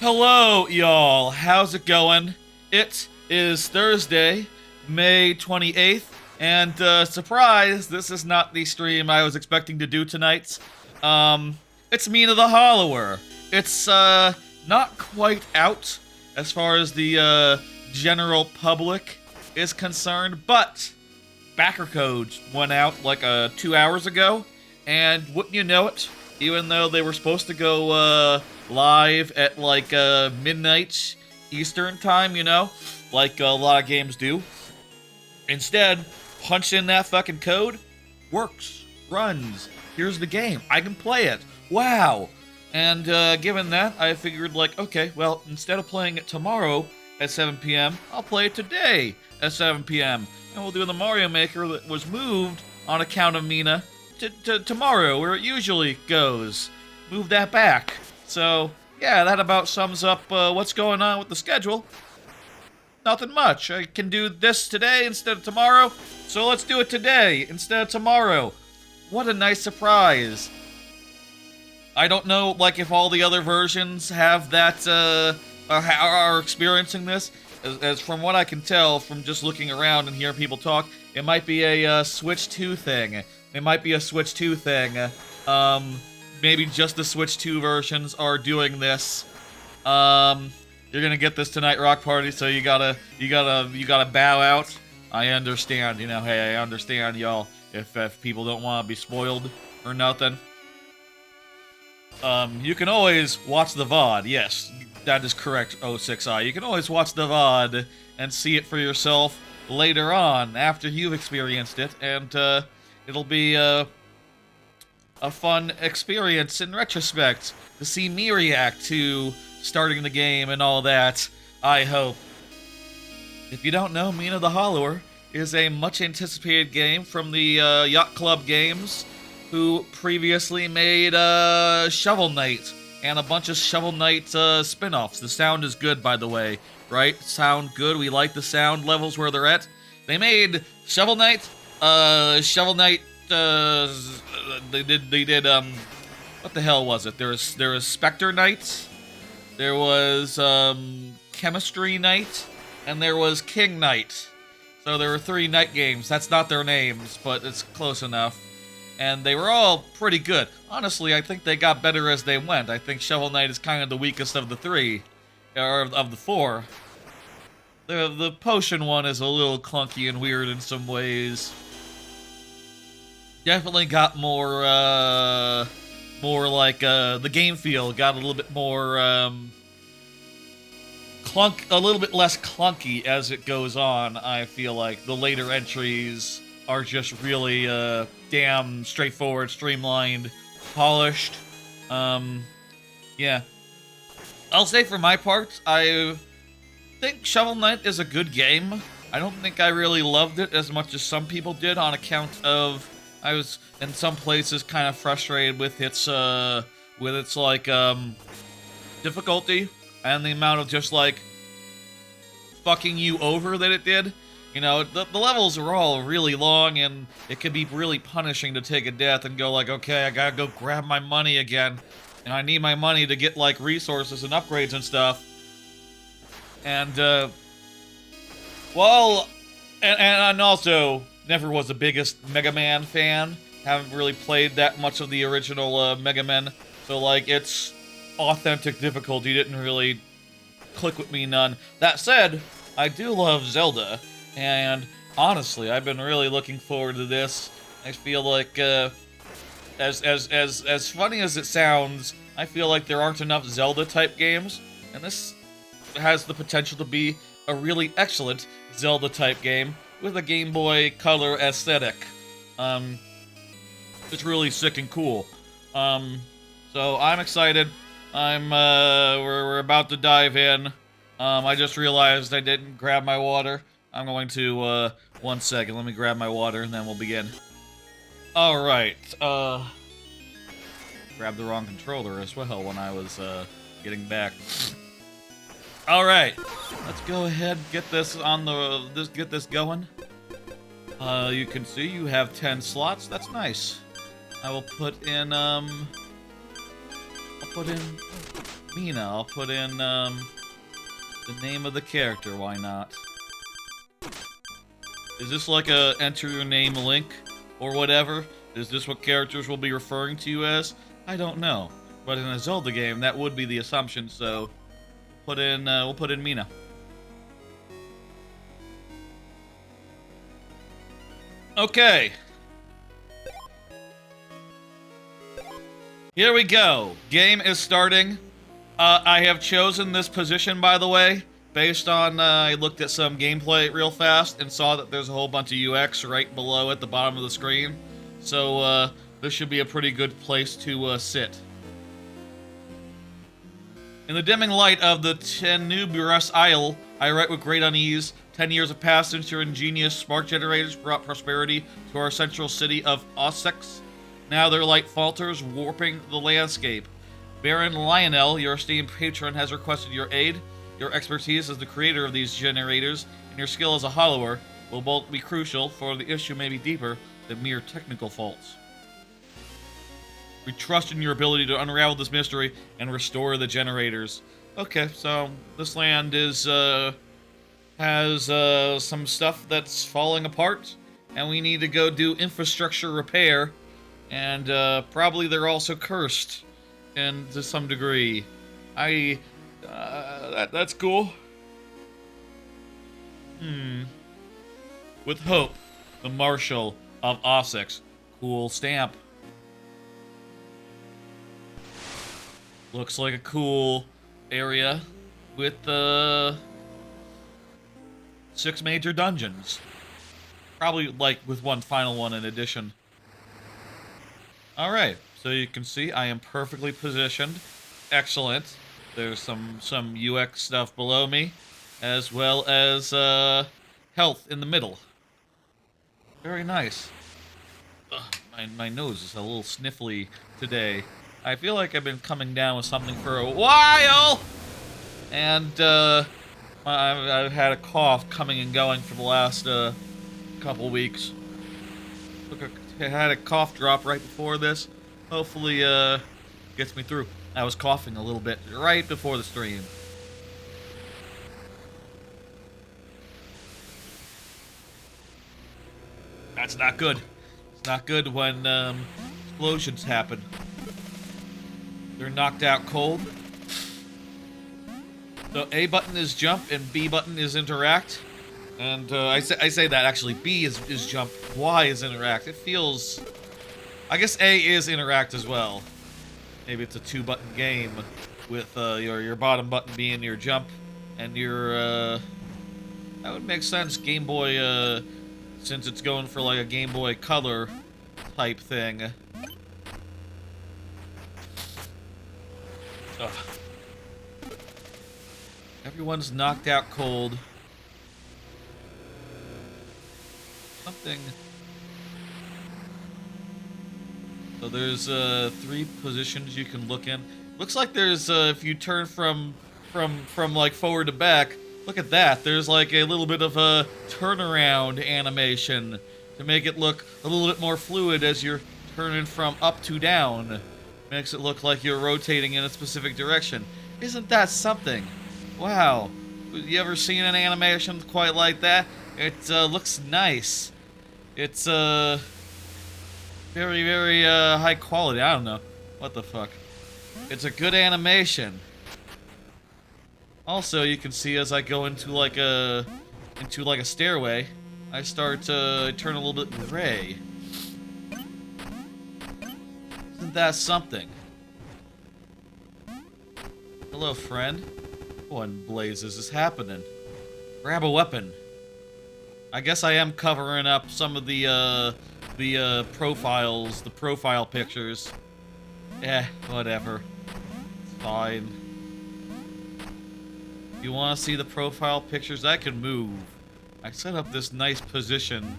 Hello, y'all. How's it going? It is Thursday, May 28th, and surprise, this is not the stream I was expecting to do tonight. It's Mina the Hollower. It's not quite out as far as the general public is concerned, but backer codes went out like 2 hours ago, and wouldn't you know it, even though they were supposed to go live at like midnight Eastern time, you know, like a lot of games do. Instead, punch in that fucking code, works, runs. Here's the game. I can play it. Wow. And given that, I figured like, okay, well, instead of playing it tomorrow at 7 p.m., I'll play it today at 7 p.m. And we'll do the Mario Maker that was moved on account of Mina to tomorrow, where it usually goes. Move that back. So, yeah, that about sums up what's going on with the schedule. Nothing much. I can do this today instead of tomorrow, so let's do it today instead of tomorrow. What a nice surprise. I don't know, like, if all the other versions have that, are experiencing this. As from what I can tell from just looking around and hearing people talk, it might be a Switch 2 thing. It might be a Switch 2 thing. Maybe just the Switch 2 versions are doing this. You're gonna get this tonight, Rock Party, so you gotta bow out. I understand, you know, hey, I understand, y'all, if people don't want to be spoiled or nothing. You can always watch the VOD, yes, that is correct, 06i. You can always watch the VOD and see it for yourself later on, after you've experienced it, and, it'll be, a fun experience in retrospect to see me react to starting the game and all that, I hope. If you don't know, Mina the Hollower is a much anticipated game from the Yacht Club Games, who previously made Shovel Knight and a bunch of Shovel Knight spin-offs. The sound is good, by the way, right? Sound good. We like the sound levels where they're at. They made Shovel Knight, they did what the hell was it? There was Spectre Knight, there was Chemistry Knight, and there was King Knight. So there were 3 Knight games. That's not their names, but it's close enough. And they were all pretty good. Honestly, I think they got better as they went. I think Shovel Knight is kind of the weakest of the 3, or of the 4. The potion one is a little clunky and weird in some ways. Definitely got more like, the game feel got a little bit more, a little bit less clunky as it goes on, I feel like. The later entries are just really, damn straightforward, streamlined, polished. Yeah. I'll say for my part, I think Shovel Knight is a good game. I don't think I really loved it as much as some people did on account of I was in some places kind of frustrated with its like difficulty and the amount of just like fucking you over that it did. You know, the levels are all really long, and it can be really punishing to take a death and go like, okay, I gotta go grab my money again, and I need my money to get like resources and upgrades and stuff. And well, and also never was the biggest Mega Man fan. Haven't really played that much of the original Mega Man, so like its authentic difficulty didn't really click with me none. That said, I do love Zelda, and honestly, I've been really looking forward to this. I feel like as funny as it sounds, I feel like there aren't enough Zelda type games, and this has the potential to be a really excellent Zelda type game with a Game Boy Color aesthetic. It's really sick and cool. So I'm excited. We're about to dive in. I just realized I didn't grab my water. I'm going to, 1 second, let me grab my water and then we'll begin. Alright, grabbed the wrong controller as well when I was, getting back. Alright, let's go ahead and get this on get this going. You can see you have 10 slots, that's nice. I will put in, Mina. I'll put in, the name of the character, why not? Is this like a enter your name link or whatever? Is this what characters will be referring to you as? I don't know. But in a Zelda game, that would be the assumption, so we'll put in Mina. Okay. Here we go. Game is starting. I have chosen this position, by the way, based on, I looked at some gameplay real fast and saw that there's a whole bunch of UX right below at the bottom of the screen. So, this should be a pretty good place to, sit. In the dimming light of the tenuous aisle, I write with great unease. 10 years have passed since your ingenious spark generators brought prosperity to our central city of Outskirts. Now their light falters, warping the landscape. Baron Lionel, your esteemed patron, has requested your aid. Your expertise as the creator of these generators and your skill as a hollower will both be crucial, for the issue may be deeper than mere technical faults. We trust in your ability to unravel this mystery and restore the generators. Okay, so this land is, has some stuff that's falling apart, and we need to go do infrastructure repair, and probably they're also cursed, and to some degree. That's cool. With hope, the Marshal of Ossex. Cool stamp. Looks like a cool area with 6 major dungeons. Probably like with one final one in addition. Alright, so you can see I am perfectly positioned. Excellent. There's some UX stuff below me, as well as health in the middle. Very nice. Ugh, my nose is a little sniffly today. I feel like I've been coming down with something for a while, and I've had a cough coming and going for the last couple weeks. I had a cough drop right before this. Hopefully, gets me through. I was coughing a little bit right before the stream. That's not good. It's not good when explosions happen. They're knocked out cold. So A button is jump and B button is interact. And I say that actually. B is jump, Y is interact. It feels... I guess A is interact as well. Maybe it's a 2-button game with your bottom button being your jump and your... that would make sense. Game Boy, since it's going for like a Game Boy Color type thing. Ugh. Everyone's knocked out cold. Something. So there's 3 positions you can look in. Looks like there's if you turn from like forward to back. Look at that. There's like a little bit of a turnaround animation to make it look a little bit more fluid as you're turning from up to down. Makes it look like you're rotating in a specific direction. Isn't that something? Wow. You ever seen an animation quite like that? It looks nice. It's very, very high quality. I don't know. What the fuck? It's a good animation. Also, you can see as I go into like a stairway, I start to turn a little bit gray. Isn't that something? Hello, friend. What in blazes is happening? Grab a weapon. I guess I am covering up some of the profiles, the profile pictures. Eh, whatever. It's fine. If you want to see the profile pictures, I can move. I set up this nice position,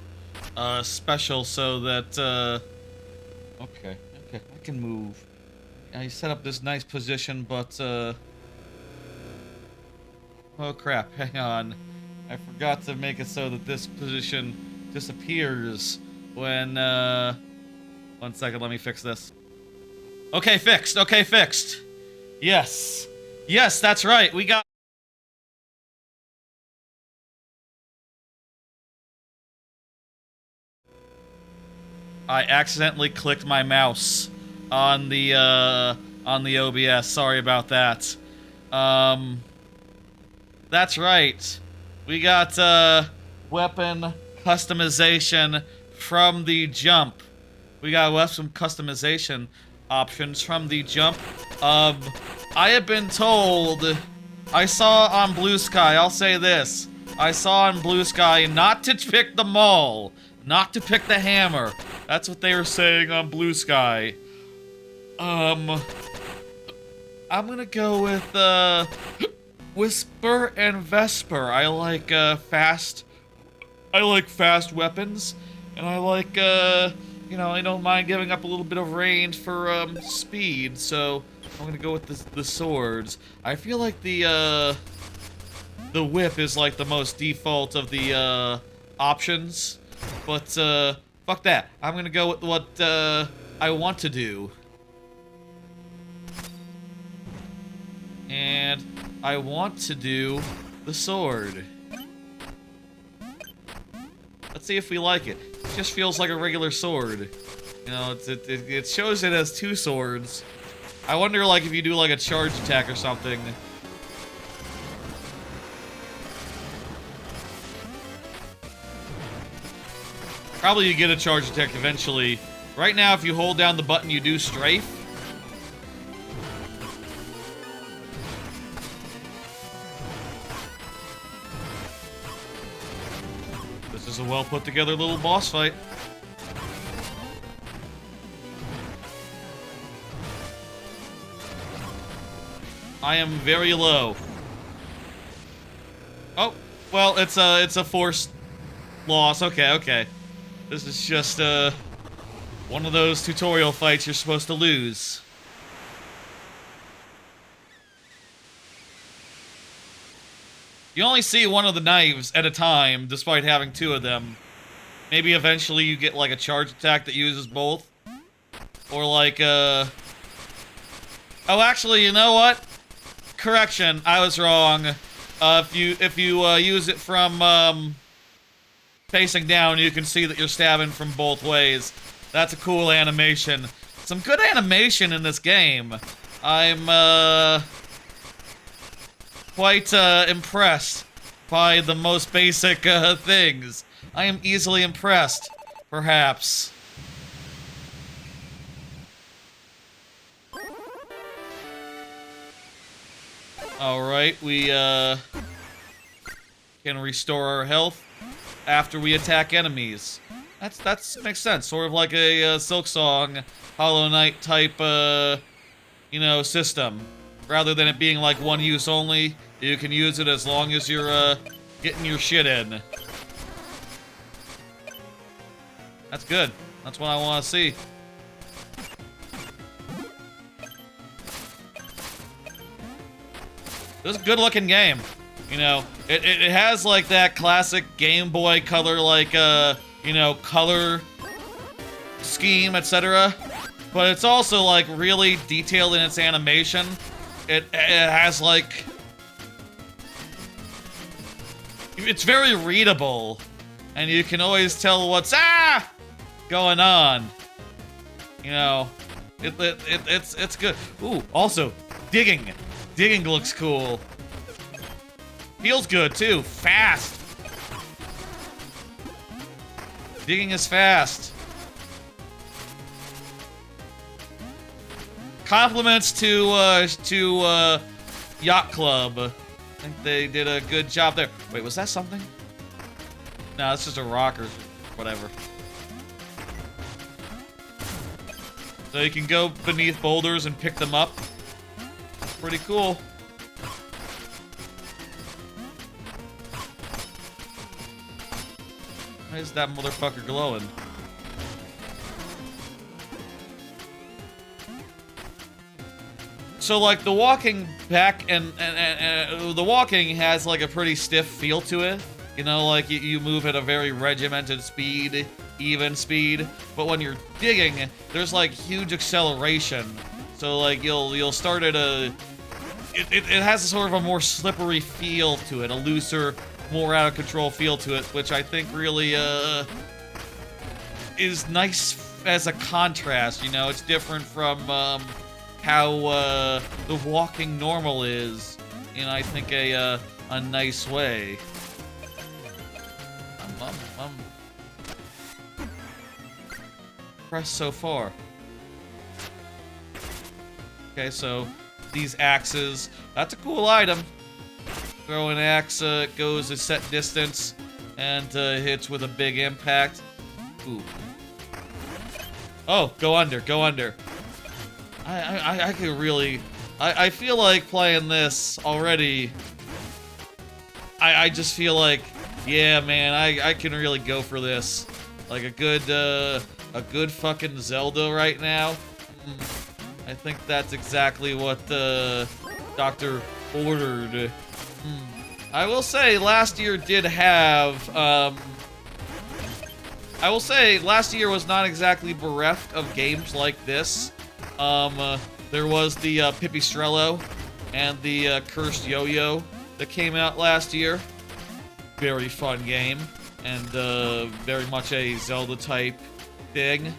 special so that, okay, I can move. I set up this nice position, but, oh crap, hang on. I forgot to make it so that this position disappears when, 1 second, let me fix this. Okay, fixed. Yes. Yes, that's right. We got... I accidentally clicked my mouse on the OBS. Sorry about that. That's right. We got weapon customization from the jump. We got some customization options from the jump. I have been told, I saw on Blue Sky, I'll say this. I saw on Blue Sky not to pick the maul, not to pick the hammer. That's what they were saying on Blue Sky. I'm gonna go with, Whisper and Vesper. I like, fast weapons, and I like, you know, I don't mind giving up a little bit of range for, speed, so I'm gonna go with the swords. I feel like the whip is, like, the most default of the, options, but, fuck that. I'm gonna go with what, I want to do. And I want to do the sword. Let's see if we like it. It just feels like a regular sword. You know, it shows it as two swords. I wonder, like, if you do, like, a charge attack or something. Probably you get a charge attack eventually. Right now, if you hold down the button, you do strafe. This is a well put together little boss fight. I am very low. Oh, well, it's a forced loss. Okay, okay. This is just one of those tutorial fights you're supposed to lose. You only see one of the knives at a time, despite having two of them. Maybe eventually you get, like, a charge attack that uses both. Or, like, Oh, actually, you know what? Correction, I was wrong. If you use it from, facing down, you can see that you're stabbing from both ways. That's a cool animation. Some good animation in this game. I'm, quite impressed by the most basic things. I am easily impressed, perhaps. Alright, we can restore our health after we attack enemies. That's makes sense. Sort of like a Silksong, Hollow Knight type, you know, system. Rather than it being like one use only, you can use it as long as you're getting your shit in. That's good. That's what I want to see. This is a good looking game. You know, it has like that classic Game Boy Color, like, you know, color scheme, etc. But it's also like really detailed in its animation. It has like... It's very readable. And you can always tell what's going on. You know, it's good. Ooh, also, digging. Digging looks cool. Feels good too. Fast. Digging is fast. Compliments to Yacht Club. I think they did a good job there. Wait, was that something? No, that's just a rock or whatever. So you can go beneath boulders and pick them up. Pretty cool. Why is that motherfucker glowing? So, like, the walking back and the walking has, like, a pretty stiff feel to it. You know, like, you move at a very regimented speed, even speed. But when you're digging, there's, like, huge acceleration. So, like, you'll start at a it has a sort of a more slippery feel to it, a looser, more out of control feel to it, which I think really is nice as a contrast. You know, it's different from how the walking normal is in, I think, a nice way. Press so far. Okay, so these axes, that's a cool item. Throw an axe, it goes a set distance and hits with a big impact. Ooh. Oh, go under, go under. I could really, I feel like playing this already. I just feel like, yeah, man, I can really go for this. Like a good fucking Zelda right now. I think that's exactly what the doctor ordered. I will say last year did have, I will say last year was not exactly bereft of games like this. There was the Pipistrello and the Cursed Yo-Yo that came out last year. Very fun game, and very much a Zelda type thing.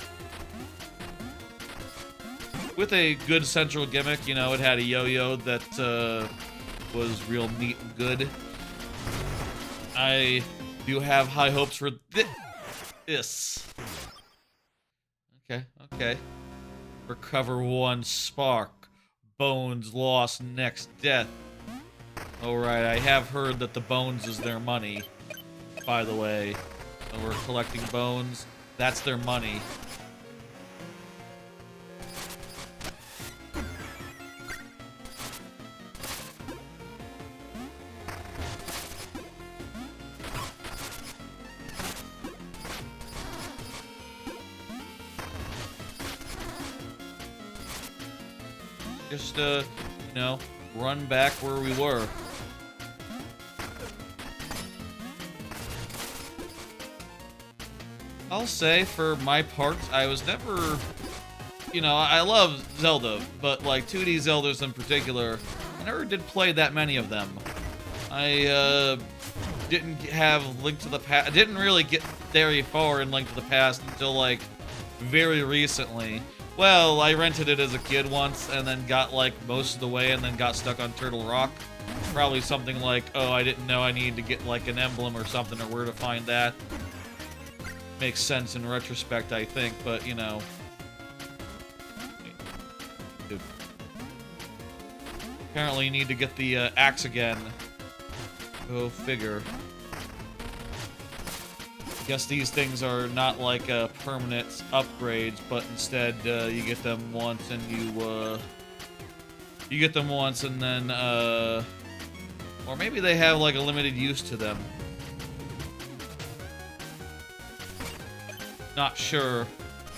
With a good central gimmick, you know, it had a yo-yo that was real neat and good. I do have high hopes for this. Okay, okay. Recover 1 spark. Bones lost next death. Alright, I have heard that the bones is their money, by the way. So we're collecting bones. That's their money. Just, you know, run back where we were. I'll say, for my part, I was never... You know, I love Zelda, but, like, 2D Zeldas in particular, I never did play that many of them. I, didn't have Link to the Past... I didn't really get very far in Link to the Past until, like, very recently. Well, I rented it as a kid once, and then got, like, most of the way, and then got stuck on Turtle Rock. Probably something like, oh, I didn't know I needed to get, like, an emblem or something, or where to find that. Makes sense in retrospect, I think, but, you know. Apparently you need to get the axe again. Go figure. Guess these things are not like permanent upgrades, but instead you get them once and you get them once and then or maybe they have like a limited use to them. Not sure.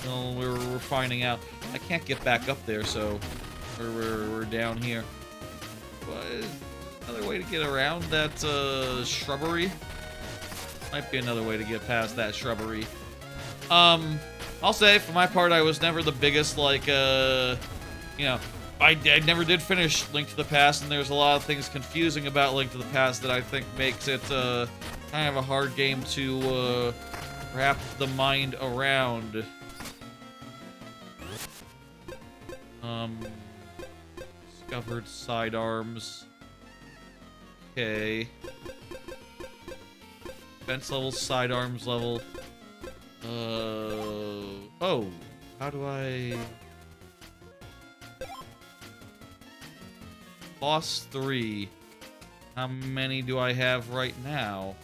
Well, we're finding out. I can't get back up there, so we're down here. What is another way to get around that shrubbery? Might be another way to get past that shrubbery. I'll say, for my part, I was never the biggest, like, you know, I never did finish Link to the Past, and there's a lot of things confusing about Link to the Past that I think makes it, kind of a hard game to, wrap the mind around. Discovered sidearms. Okay. Defense level, sidearms level. Oh. How do I... Boss 3. How many do I have right now?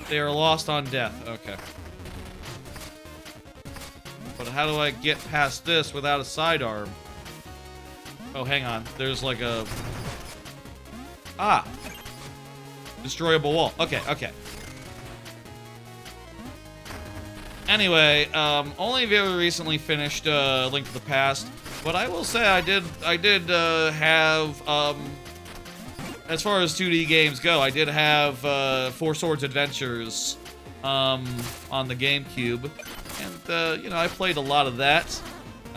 They are lost on death. Okay. But how do I get past this without a sidearm? Oh, hang on. There's like a... Ah! Destroyable wall. Okay, okay. Anyway, only very recently finished Link to the Past, but I will say I did have, as far as 2D games go, I did have Four Swords Adventures on the GameCube, and, you know, I played a lot of that.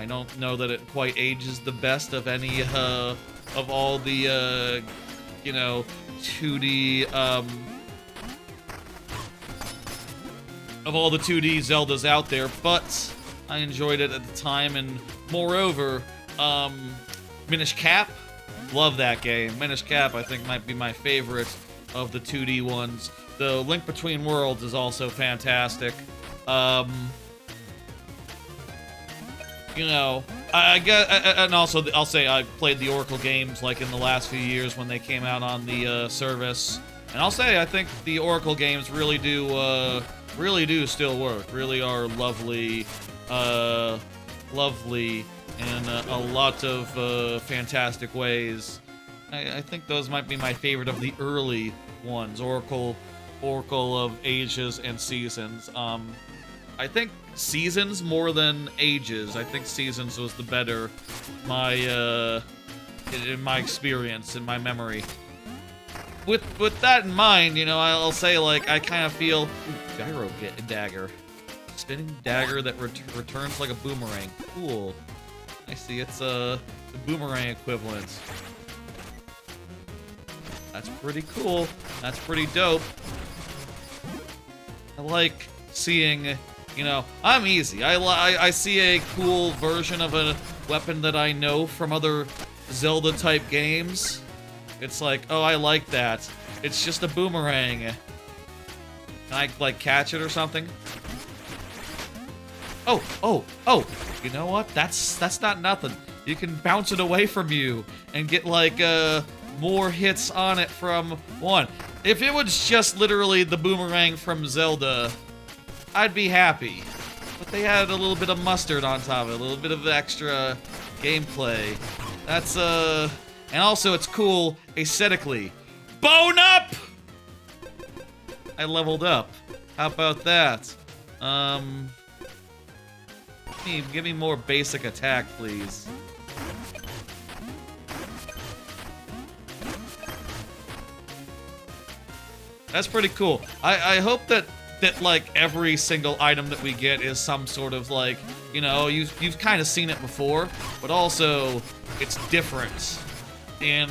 I don't know that it quite ages the best of any of all the 2D of all the 2D Zeldas out there, but I enjoyed it at the time, and moreover, Minish Cap, love that game. Minish Cap, I think, might be my favorite of the 2D ones. The Link Between Worlds is also fantastic. I guess, and also I'll say I played the Oracle games like in the last few years when they came out on the service, and I'll say I think the Oracle games really do still work. Really are lovely, lovely in a lot of fantastic ways. I think those might be my favorite of the early ones, Oracle of Ages and Seasons. I think Seasons more than Ages. I think Seasons was the better, in my experience, in my memory. With that in mind, I'll say, like, I kind of feel... Ooh, gyro dagger. Spinning dagger that returns like a boomerang. Cool. I see, it's the boomerang equivalent. That's pretty cool. That's pretty dope. I like seeing... I'm easy. I see a cool version of a weapon that I know from other Zelda-type games. It's like, oh, I like that. It's just a boomerang. Can I, like, catch it or something? Oh! You know what? That's not nothing. You can bounce it away from you and get, like, more hits on it from one. If it was just literally the boomerang from Zelda, I'd be happy. But they added a little bit of mustard on top of it, a little bit of extra gameplay. That's, and also it's cool aesthetically. Bone up! I leveled up. How about that? Give me more basic attack, please. That's pretty cool. I hope that like every single item that we get is some sort of like, you've kind of seen it before, but also it's different in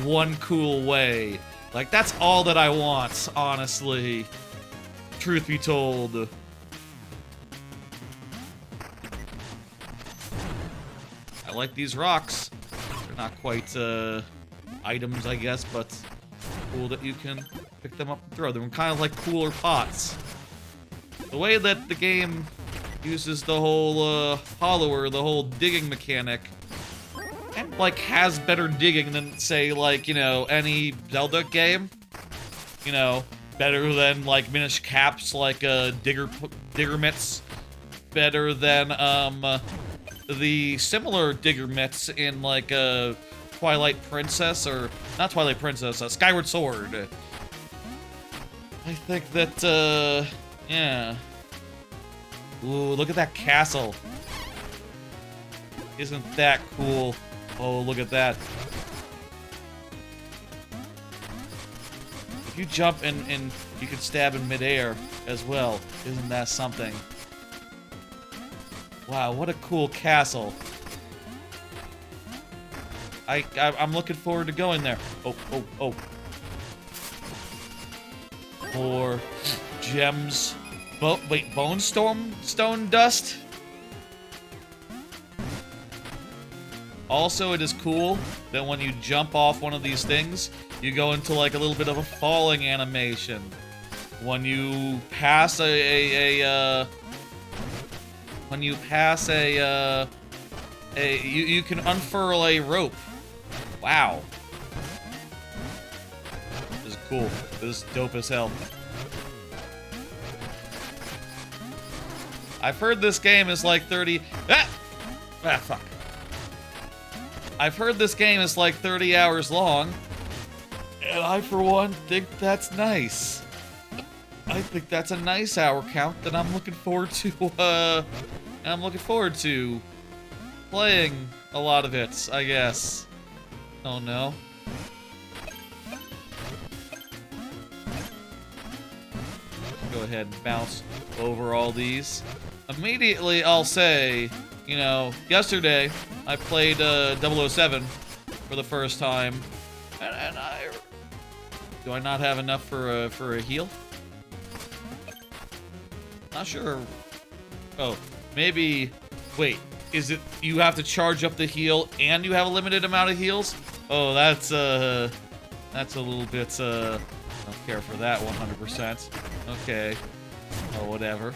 one cool way. Like, that's all that I want, honestly. Truth be told. I like these rocks. They're not quite items, I guess, but cool that you can pick them up and throw them. Kind of like cooler pots. The way that the game uses the whole hollower, the whole digging mechanic, and like has better digging than, say, like, any Zelda game. Better than like Minish Cap's like digger mitts. Better than the similar digger mitts in like Twilight Princess, or not Twilight Princess, Skyward Sword. I think that yeah. Ooh, look at that castle. Isn't that cool? Oh, look at that. If you jump and you can stab in midair as well, isn't that something? Wow, what a cool castle. I'm looking forward to going there. Oh. More gems. Wait, bone stone dust? Also, it is cool that when you jump off one of these things, you go into like a little bit of a falling animation. When you pass you can unfurl a rope. Wow. This is cool. This is dope as hell. I've heard this game is like 30... fuck. I've heard this game is like 30 hours long, and I, for one, think that's nice. I think that's a nice hour count that I'm looking forward to, playing a lot of it, I guess. Oh no. Go ahead and bounce over all these. Immediately, I'll say, you know, yesterday I played 007 for the first time, and do I not have enough for a heal? Not sure. Oh, maybe. Wait, is it you have to charge up the heal and you have a limited amount of heals? Oh, that's a little bit. I don't care for that 100%. Okay. Oh, whatever.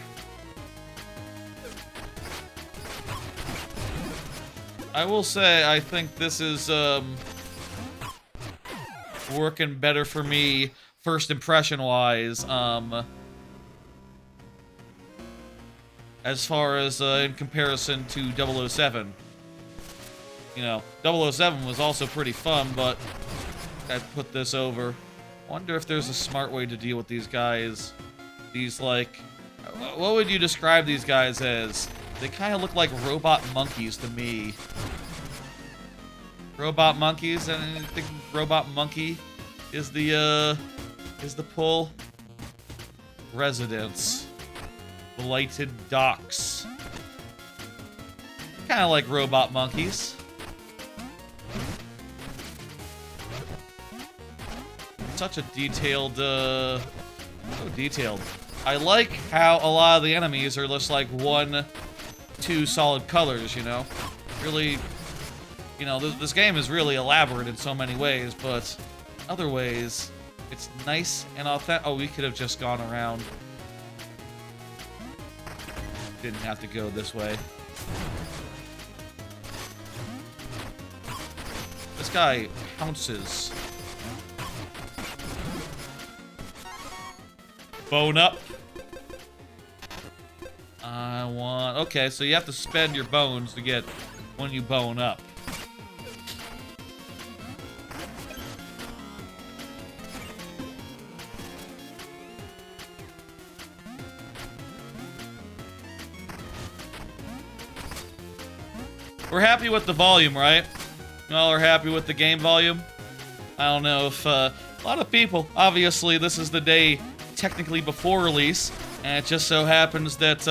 I will say, I think this is, working better for me, first impression-wise, as far as, in comparison to 007. You know, 007 was also pretty fun, but I'd put this over. Wonder if there's a smart way to deal with these guys. These, like, what would you describe these guys as? They kind of look like robot monkeys to me. Robot monkeys, and I think robot monkey is the pull. Residence. Blighted docks. Kind of like robot monkeys. Such a detailed, so detailed. I like how a lot of the enemies are just like 1, 2 solid colors, you know? Really, you know, this game is really elaborate in so many ways, but other ways, it's nice and authentic. Oh, we could have just gone around. Didn't have to go this way. This guy pounces. Bone up. I want... Okay, so you have to spend your bones to get when you bone up. We're happy with the volume, right? Y'all are happy with the game volume? I don't know if, a lot of people, obviously this is the day technically before release, and it just so happens that,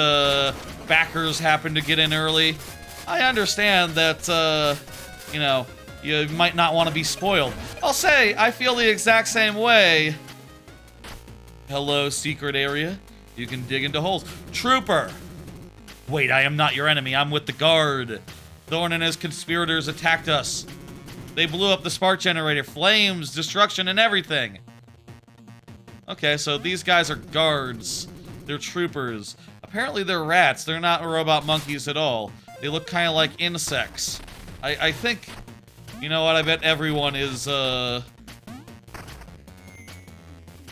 backers happen to get in early. I understand that, you know, you might not want to be spoiled. I'll say, I feel the exact same way. Hello, secret area. You can dig into holes. Trooper! Wait, I am not your enemy. I'm with the guard. Thorn and his conspirators attacked us. They blew up the spark generator. Flames, destruction, and everything. Okay, so these guys are guards. They're troopers. Apparently they're rats. They're not robot monkeys at all. They look kind of like insects. I think... You know what? I bet everyone is, How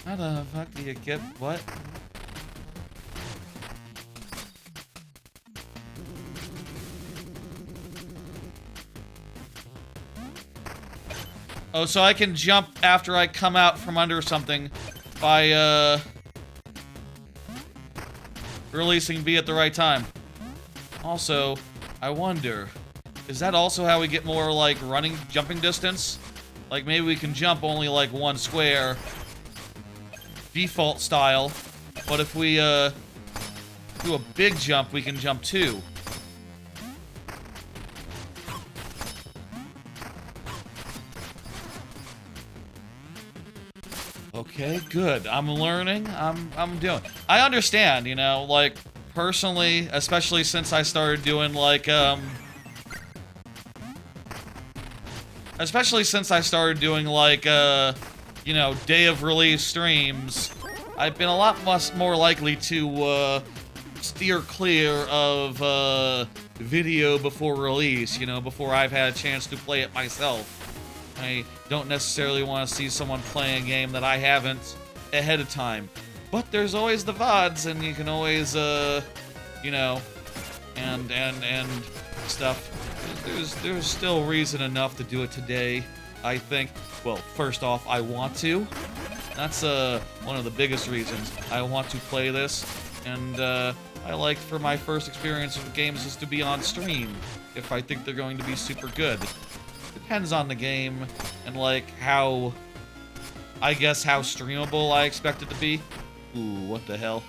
the fuck do you get... What? Oh, so I can jump after I come out from under something by, releasing B at the right time. Also, I wonder, is that also how we get more, like, jumping distance? Like, maybe we can jump only, like, 1 square, default style, but if we, do a big jump, we can jump 2. Okay, good. I'm learning. I'm doing. I understand, you know, like, personally, especially since I started doing, like, you know, day of release streams, I've been a lot more likely to, steer clear of, video before release, you know, before I've had a chance to play it myself. I don't necessarily want to see someone playing a game that I haven't ahead of time. But there's always the VODs, and you can always, you know, and stuff. There's still reason enough to do it today, I think. Well, first off, I want to. That's, one of the biggest reasons. I want to play this, and, I like for my first experience with games is to be on stream, if I think they're going to be super good. Depends on the game, and, like, how... I guess how streamable I expect it to be. Ooh, what the hell?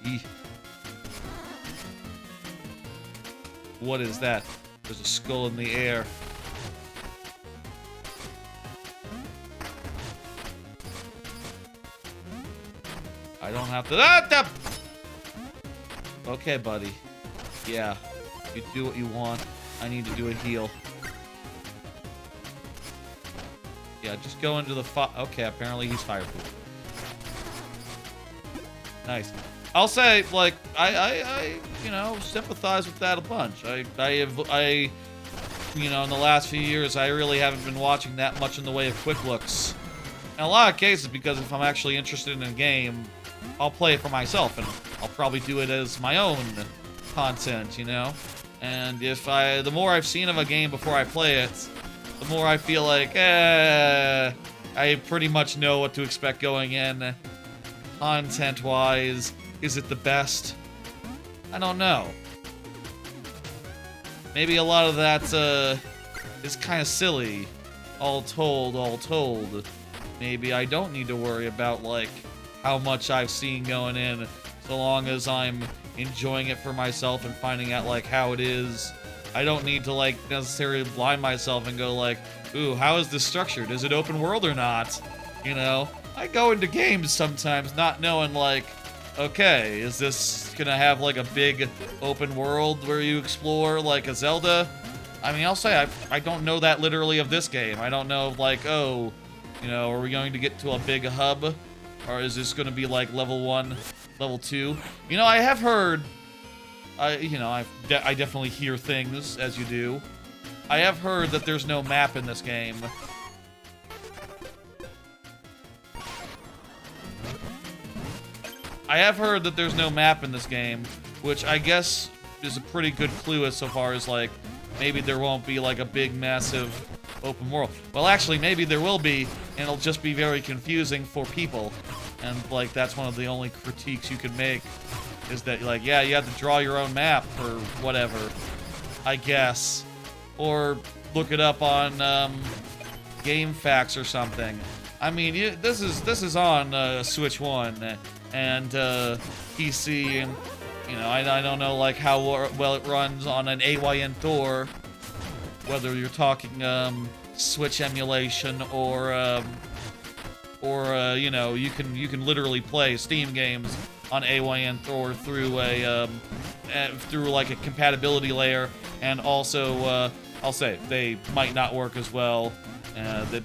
Eeh. What is that? There's a skull in the air. I don't have to. Okay, buddy. Yeah. You do what you want. I need to do a heal. Yeah, just go into the fire. Okay, apparently he's fireproof. Nice. I'll say, like, I you know, sympathize with that a bunch. I, you know, in the last few years, I really haven't been watching that much in the way of quick looks. In a lot of cases, because if I'm actually interested in a game, I'll play it for myself, and I'll probably do it as my own content, you know? And if the more I've seen of a game before I play it, the more I feel like, I pretty much know what to expect going in. Content-wise, is it the best? I don't know. Maybe a lot of that is kind of silly. All told. Maybe I don't need to worry about, like, how much I've seen going in, so long as I'm enjoying it for myself and finding out, like, how it is. I don't need to, like, necessarily blind myself and go, like, ooh, how is this structured? Is it open world or not? You know? I go into games sometimes not knowing, like, okay, is this gonna have, like, a big open world where you explore, like a Zelda? I mean, I'll say I don't know that literally of this game. I don't know, like, oh, you know, are we going to get to a big hub? Or is this gonna be, like, level 1, level 2? You know, I have heard, I definitely hear things, as you do. I have heard that there's no map in this game. I have heard that there's no map in this game, which I guess is a pretty good clue as so far as, like, maybe there won't be, like, a big, massive open world. Well, actually, maybe there will be, and it'll just be very confusing for people. And, like, that's one of the only critiques you can make, is that, like, yeah, you have to draw your own map or whatever, I guess. Or look it up on Game Facts or something. I mean, this is on Switch 1 and PC, and, you know, I don't know, like, how well it runs on an AYN Thor, whether you're talking Switch emulation or you know, you can literally play Steam games on AYN Thor through through like a compatibility layer, and also I'll say they might not work as well,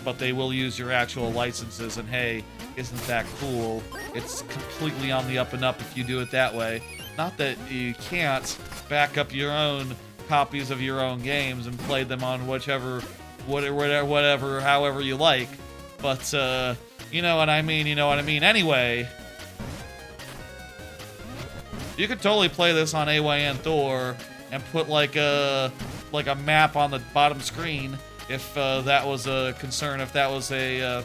but they will use your actual licenses, and hey, isn't that cool? It's completely on the up and up if you do it that way. Not that you can't back up your own copies of your own games and play them on whatever, however you like, but you know what I mean, Anyway, you could totally play this on AYN Thor and put like a map on the bottom screen if that was a concern, if that was a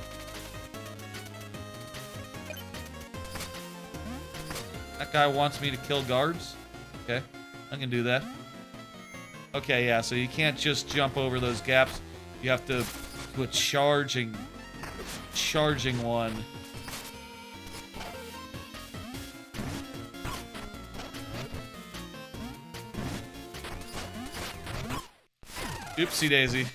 that guy wants me to kill guards. Okay, I can do that. Okay, yeah, so you can't just jump over those gaps. You have to do a charging one. Oopsie daisy.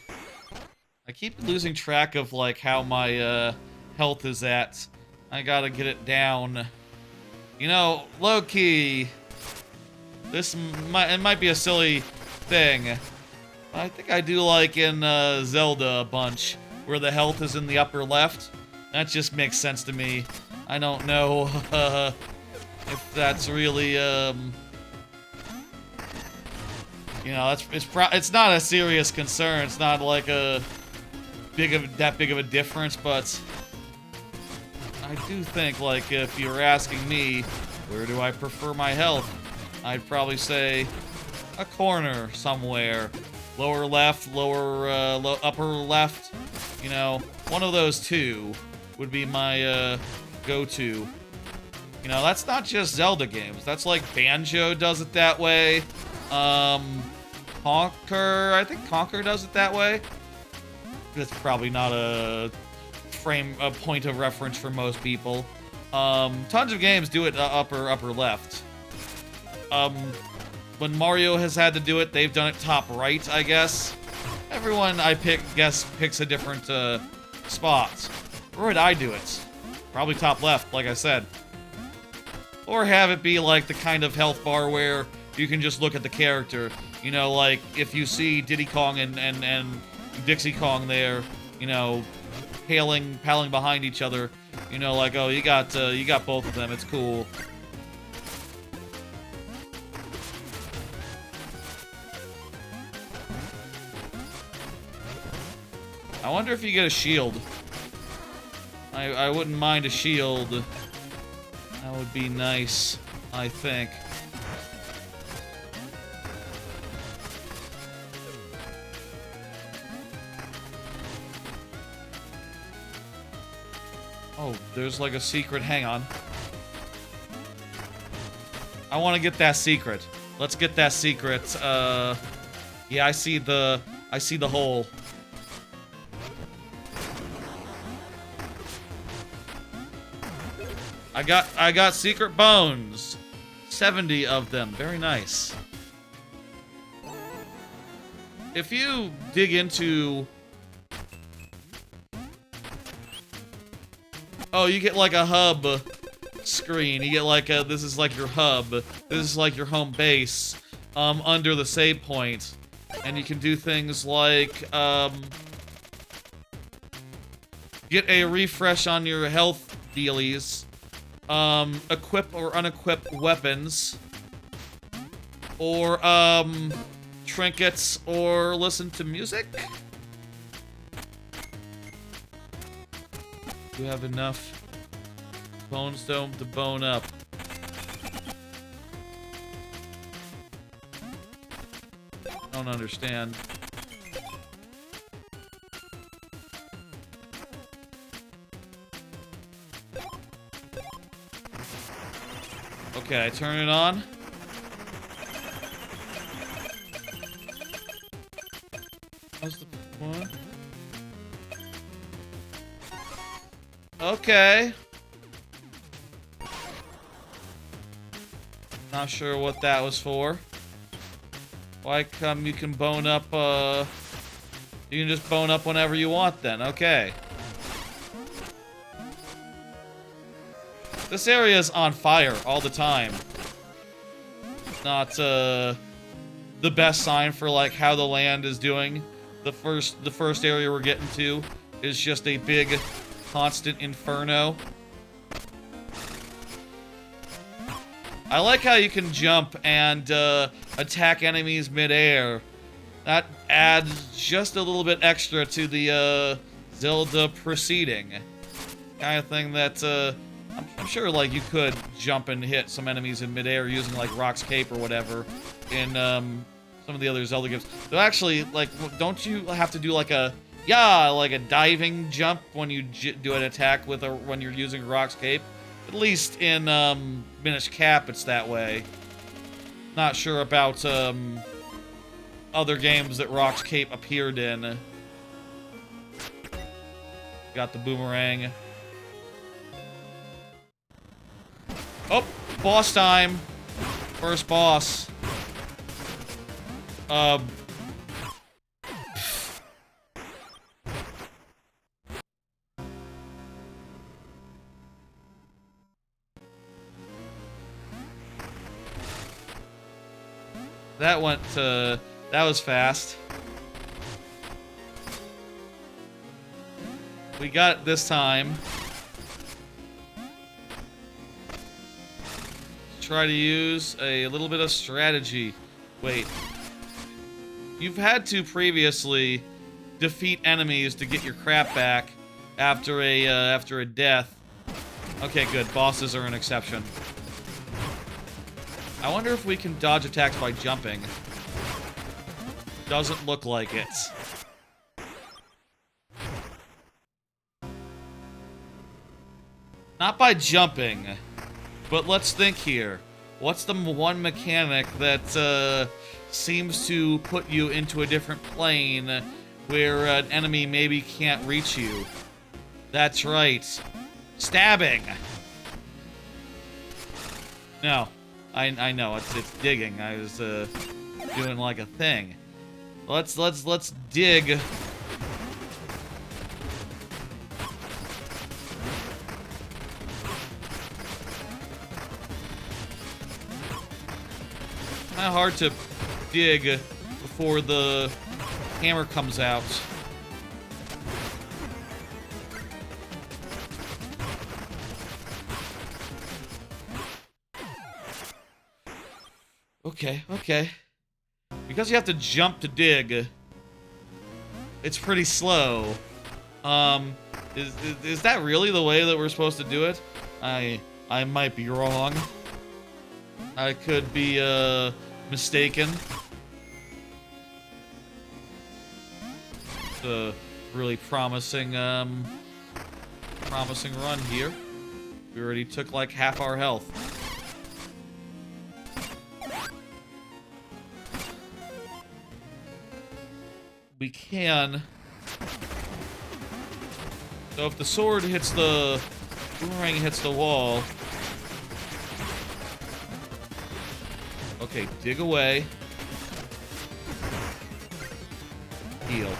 I keep losing track of, like, how my health is at. I gotta get it down. You know, low-key, it might be a silly thing, but I think I do like in Zelda a bunch, where the health is in the upper left. That just makes sense to me. I don't know if that's really, you know, it's not a serious concern. It's not like that big of a difference, but I do think, like, if you're asking me, where do I prefer my health? I'd probably say a corner somewhere. Lower left, upper left. You know, one of those two would be my go-to. You know, that's not just Zelda games. That's like Banjo does it that way. Conker, I think Conker does it that way. That's probably not a point of reference for most people. Tons of games do it upper left. when Mario has had to do it, they've done it top right, I guess. Everyone I guess picks a different, spot. Where would I do it? Probably top left, like I said. Or have it be like the kind of health bar where you can just look at the character. You know, like, if you see Diddy Kong and Dixie Kong there, you know, paling behind each other, you know, like, oh, you got both of them, it's cool. I wonder if you get a shield. I wouldn't mind a shield. That would be nice, I think. Oh, there's like a secret. Hang on. I want to get that secret. Let's get that secret. Yeah, I see the hole. I got secret bones. 70 of them. Very nice. If you dig into... Oh, you get like a hub screen. You get like a... This is like your hub. This is like your home base. Under the save point. And you can do things like, get a refresh on your health dealies. Equip or unequip weapons. Or, trinkets, or listen to music? Do you have enough bone stone to bone up? I don't understand. Okay, turn it on. How's the one? Okay. Not sure what that was for. Why come you can bone up, you can just bone up whenever you want then, okay. This area is on fire all the time. Not, the best sign for, like, how the land is doing. The first area we're getting to is just a big, constant inferno. I like how you can jump and, attack enemies mid-air. That adds just a little bit extra to the, Zelda proceeding. Kind of thing that, I'm sure, like, you could jump and hit some enemies in midair using, like, Rock's Cape or whatever in, some of the other Zelda games. Though, actually, like, don't you have to do, like a diving jump when you do an attack with when you're using Rock's Cape? At least in, Minish Cap, it's that way. Not sure about, other games that Rock's Cape appeared in. Got the boomerang. Oh, boss time. First boss. That was fast. We got it this time. Try to use a little bit of strategy. Wait. You've had to previously defeat enemies to get your crap back after a death. Okay, good. Bosses are an exception. I wonder if we can dodge attacks by jumping. Doesn't look like it. Not by jumping. But let's think here. What's the one mechanic that seems to put you into a different plane where an enemy maybe can't reach you? That's right. Stabbing. No. I know it's digging. I was doing like a thing. Let's dig. Kind of hard to dig before the hammer comes out. Okay, okay. Because you have to jump to dig, it's pretty slow. Is that really the way that we're supposed to do it? I might be wrong. I could be mistaken. It's a really promising promising run here. We already took like half our health. We can. So if the sword hits the boomerang hits the wall. Okay, dig away. Heal.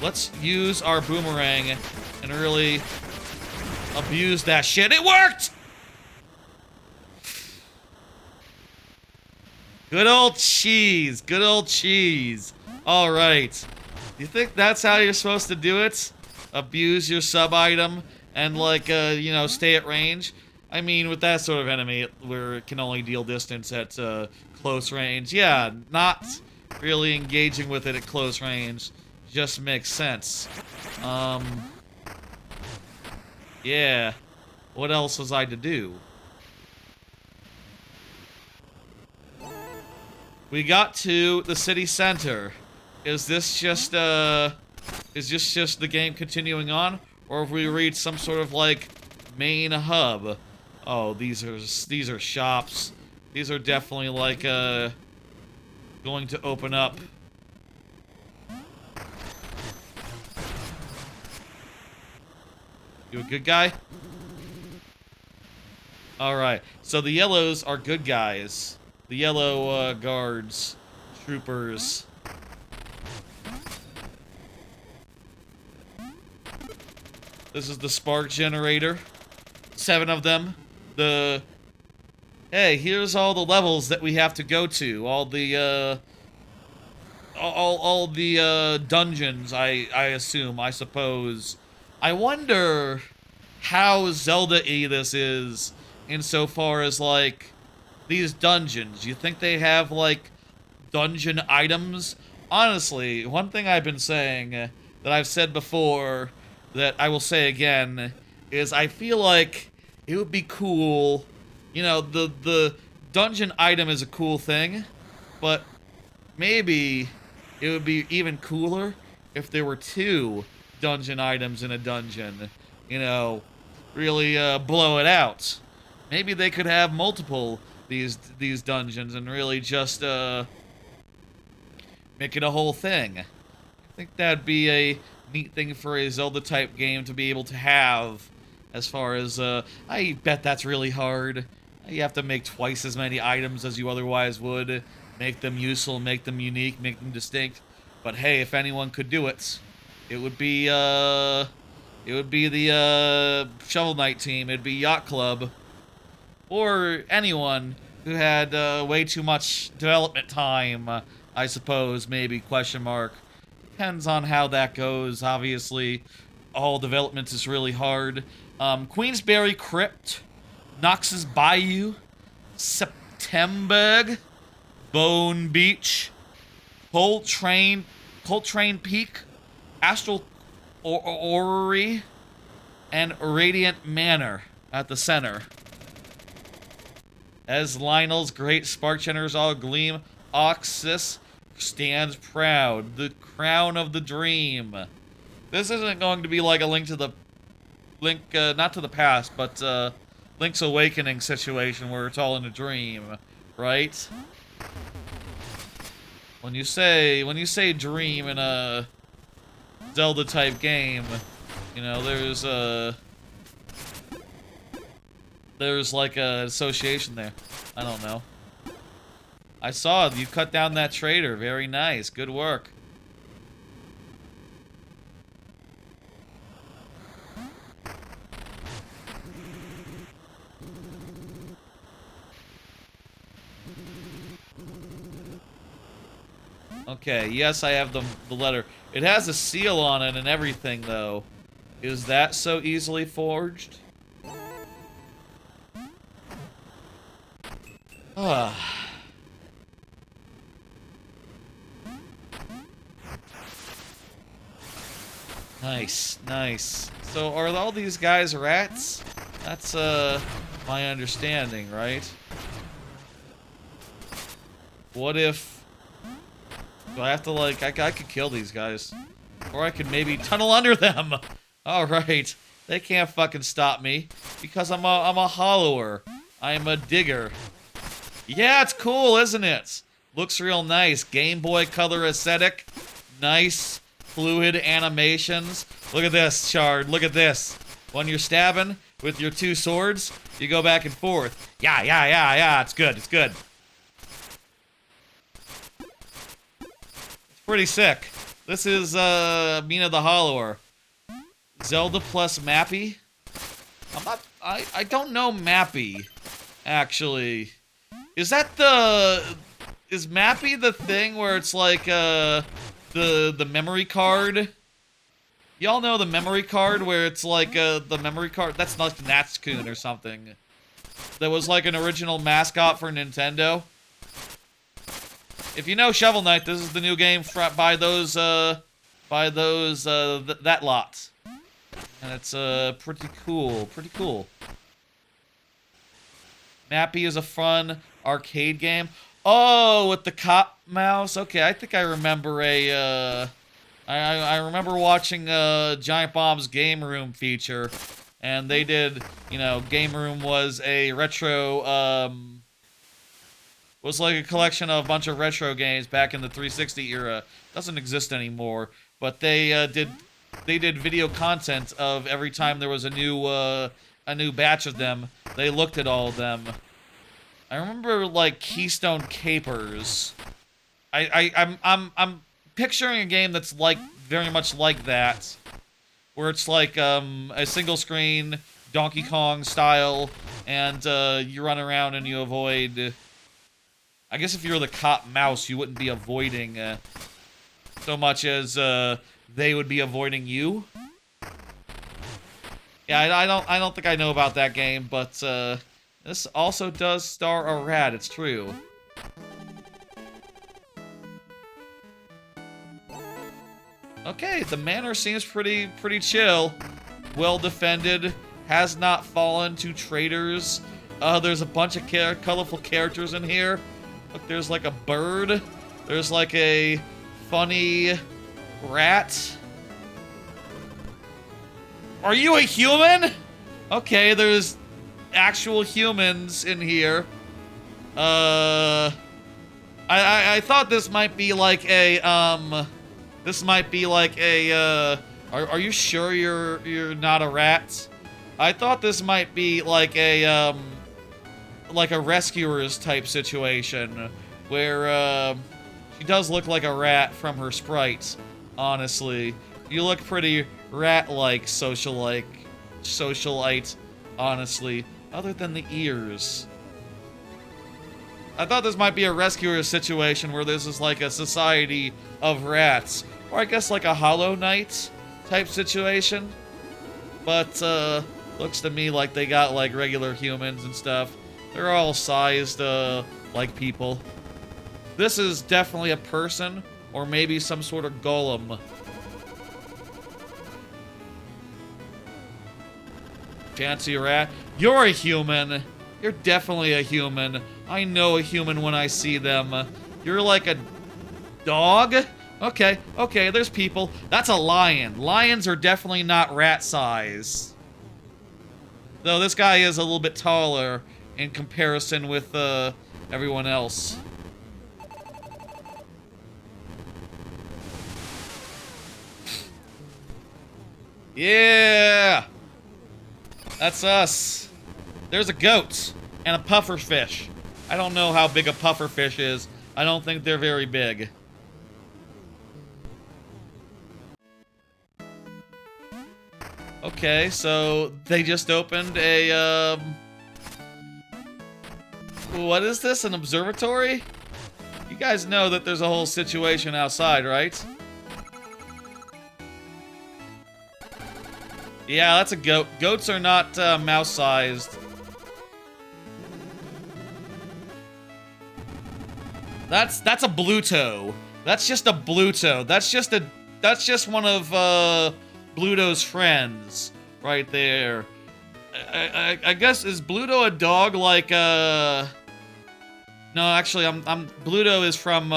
Let's use our boomerang and really abuse that shit. It worked! Good old cheese. Good old cheese. All right. You think that's how you're supposed to do it? Abuse your sub-item and, like, you know, stay at range? I mean, with that sort of enemy, where it can only deal distance at close range, yeah, not really engaging with it at close range just makes sense. Yeah. What else was I to do? We got to the city center. Is this just the game continuing on, or have we reached some sort of like main hub? Oh, these are shops. These are definitely like going to open up. You a good guy? All right. So the yellows are good guys. The yellow guards, troopers. This is the spark generator. 7 of them. Hey, here's all the levels that we have to go to. All the dungeons. I assume. I suppose. I wonder how Zelda-y this is insofar as like these dungeons. You think they have like dungeon items? Honestly, one thing I've been saying that I've said before that I will say again is I feel like it would be cool. You know, the dungeon item is a cool thing, but maybe it would be even cooler if there were 2 dungeon items in a dungeon. You know, really blow it out. Maybe they could have multiple these dungeons and really just make it a whole thing. I think that'd be a neat thing for a Zelda type game to be able to have. As far as I bet that's really hard. You have to make twice as many items as you otherwise would, make them useful, make them unique, make them distinct. But hey, if anyone could do it, it would be the Shovel Knight team. It'd be Yacht Club, or anyone who had way too much development time, I suppose, maybe, question mark. Depends on how that goes. Obviously, all development is really hard. Queensbury Crypt, Knox's Bayou, Septemberg, Bone Beach, Coltrane Peak, Astral Orrery, and Radiant Manor at the center. As Lionel's great spark generators all gleam, Oxus stands proud, the crown of the dream. This isn't going to be like a Link, not to the past, but Link's Awakening situation where it's all in a dream, right? When you say dream in a Zelda type game, you know, there's there's like a association there. I don't know. I saw you cut down that trader. Very nice. Good work. Okay, yes, I have the letter. It has a seal on it and everything, though. Is that so easily forged? Ah. Nice, nice. So are all these guys rats? That's, my understanding, right? What if... Do I have to, like... I could kill these guys. Or I could maybe tunnel under them! Alright. They can't fucking stop me. Because I'm a hollower. I'm a digger. Yeah, it's cool, isn't it? Looks real nice. Game Boy Color aesthetic. Nice, fluid animations. Look at this, Shard. Look at this. When you're stabbing with your two swords, you go back and forth. Yeah. It's good. It's good. It's pretty sick. This is, Mina the Hollower. Zelda plus Mappy. I don't know Mappy, actually. Is that is Mappy the thing where it's like, the memory card? Y'all know the memory card where it's like, the memory card? That's like Natsukun or something. That was like an original mascot for Nintendo. If you know Shovel Knight, this is the new game by those, that lot. And it's, pretty cool. Pretty cool. Mappy is a fun arcade game. Oh, with the cop mouse? Okay, I think I remember I remember watching, Giant Bomb's Game Room feature. And they did, you know, Game Room was a retro, was like a collection of a bunch of retro games back in the 360 era. Doesn't exist anymore. But they, did video content of every time there was a new batch of them. They looked at all of them. I remember like Keystone Capers. I'm picturing a game that's like very much like that, where it's like a single screen Donkey Kong style, and you run around and you avoid. I guess if you were the cop mouse, you wouldn't be avoiding so much as they would be avoiding you. Yeah, I don't think I know about that game, but this also does star a rat. It's true. Okay, the manor seems pretty chill. Well defended. Has not fallen to traitors. There's a bunch of colorful characters in here. Look, there's like a bird. There's like a funny rat. Are you a human? Okay, there's actual humans in here. I thought this might be like a, are you sure you're not a rat? I thought this might be like a rescuers type situation, where, she does look like a rat from her sprite, honestly. You look pretty rat-like, socialite, honestly, other than the ears. I thought this might be a rescuer situation where this is like a society of rats, or I guess like a Hollow Knight type situation. But, looks to me like they got like regular humans and stuff. They're all sized, like people. This is definitely a person, or maybe some sort of golem. Fancy rat. You're a human. You're definitely a human. I know a human when I see them. You're like a dog? Okay, there's people. That's a lion. Lions are definitely not rat size. Though this guy is a little bit taller in comparison with, everyone else. Yeah! That's us. There's a goat and a puffer fish. I don't know how big a puffer fish is. I don't think they're very big. Okay, so they just opened a, what is this, an observatory? You guys know that there's a whole situation outside, right? Yeah, that's a goat. Goats are not mouse-sized. That's a Bluto. That's just a Bluto. That's just one of Bluto's friends right there. I guess, is Bluto a dog like No, actually Bluto is from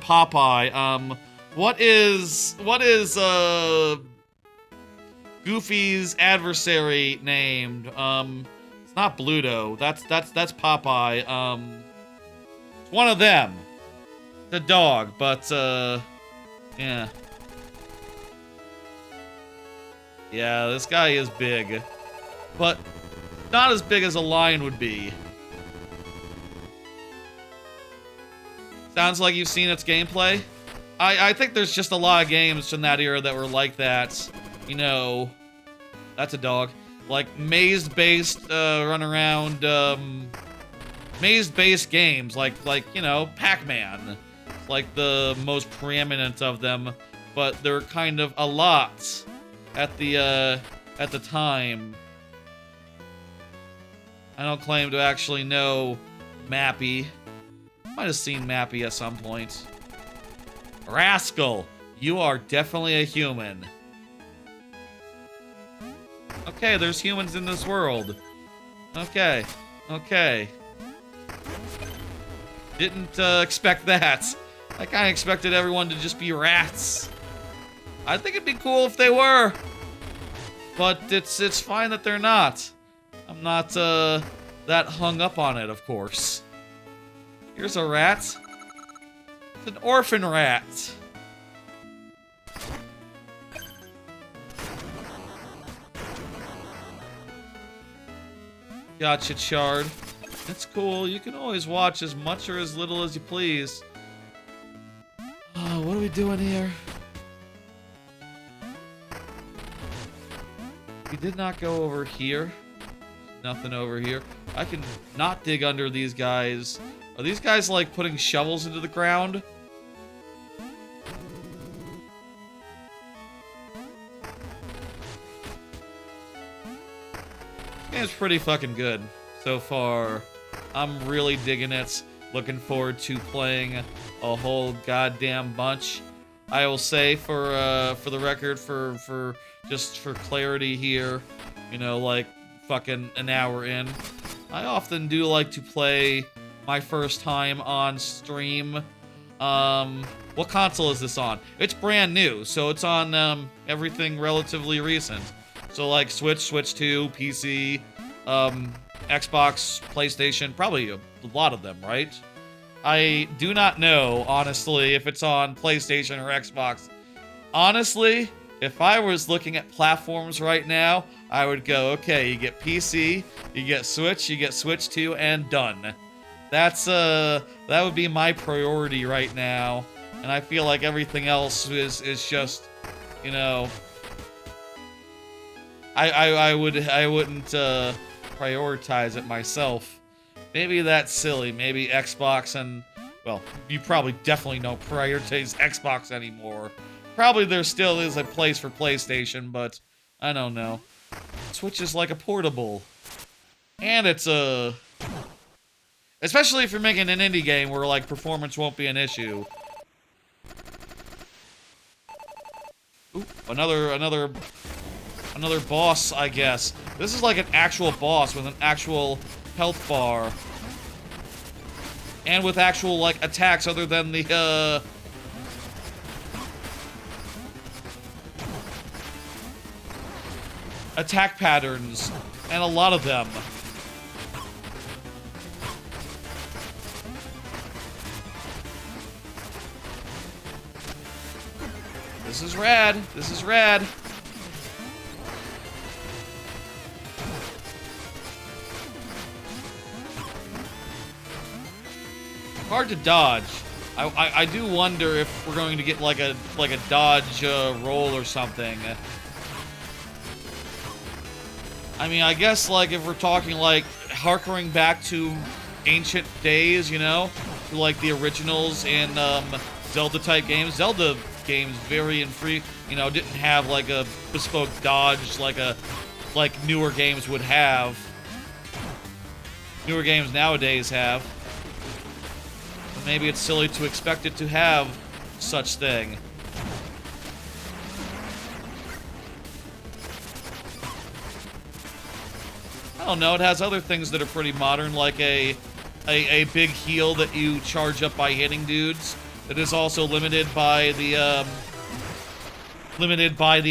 Popeye. What is Goofy's adversary named? It's not Bluto. That's Popeye. It's one of them. The dog, but yeah. Yeah, this guy is big, but not as big as a lion would be. Sounds like you've seen its gameplay. I think there's just a lot of games from that era that were like that. You know, that's a dog. Like maze-based run around, maze-based games, like you know, Pac-Man, like the most preeminent of them. But they're kind of a lot at the time. I don't claim to actually know Mappy. Might have seen Mappy at some point. Rascal, you are definitely a human. Okay, there's humans in this world. Okay, okay. Didn't expect that. I kind of expected everyone to just be rats. I think it'd be cool if they were. But it's fine that they're not. I'm not that hung up on it, of course. Here's a rat. It's an orphan rat. Gotcha, Chard. It's cool. You can always watch as much or as little as you please. Oh, what are we doing here? We did not go over here. Nothing over here. I can not dig under these guys. Are these guys like putting shovels into the ground? This game's pretty fucking good so far. I'm really digging it. Looking forward to playing a whole goddamn bunch. I will say for the record, for just for clarity here, you know, like fucking an hour in, I often do like to play my first time on stream. What console is this on? It's brand new, so it's on everything relatively recent. So like Switch, Switch 2, PC, Xbox, PlayStation, probably a lot of them, right? I do not know, honestly, if it's on PlayStation or Xbox. Honestly, if I was looking at platforms right now, I would go, okay, you get PC, you get Switch 2, and done. That's, that would be my priority right now. And I feel like everything else is just, you know... I wouldn't, prioritize it myself. Maybe that's silly. Maybe Xbox and... Well, you probably definitely don't prioritize Xbox anymore. Probably there still is a place for PlayStation, but I don't know. Switch is like a portable. And it's a... Especially if you're making an indie game where, like, performance won't be an issue. Ooh, another boss, I guess. This is like an actual boss with an actual health bar. And with actual, like, attacks other than the, attack patterns. And a lot of them. This is rad. This is rad. Hard to dodge. I do wonder if we're going to get like a dodge roll or something. I mean, I guess like if we're talking like harkering back to ancient days, you know, to like the originals in Zelda type games. Zelda games very infrequent, you know, didn't have like a bespoke dodge like newer games would have. Newer games nowadays have. But maybe it's silly to expect it to have such thing. I don't know, it has other things that are pretty modern, like a big heal that you charge up by hitting dudes. That is also limited by the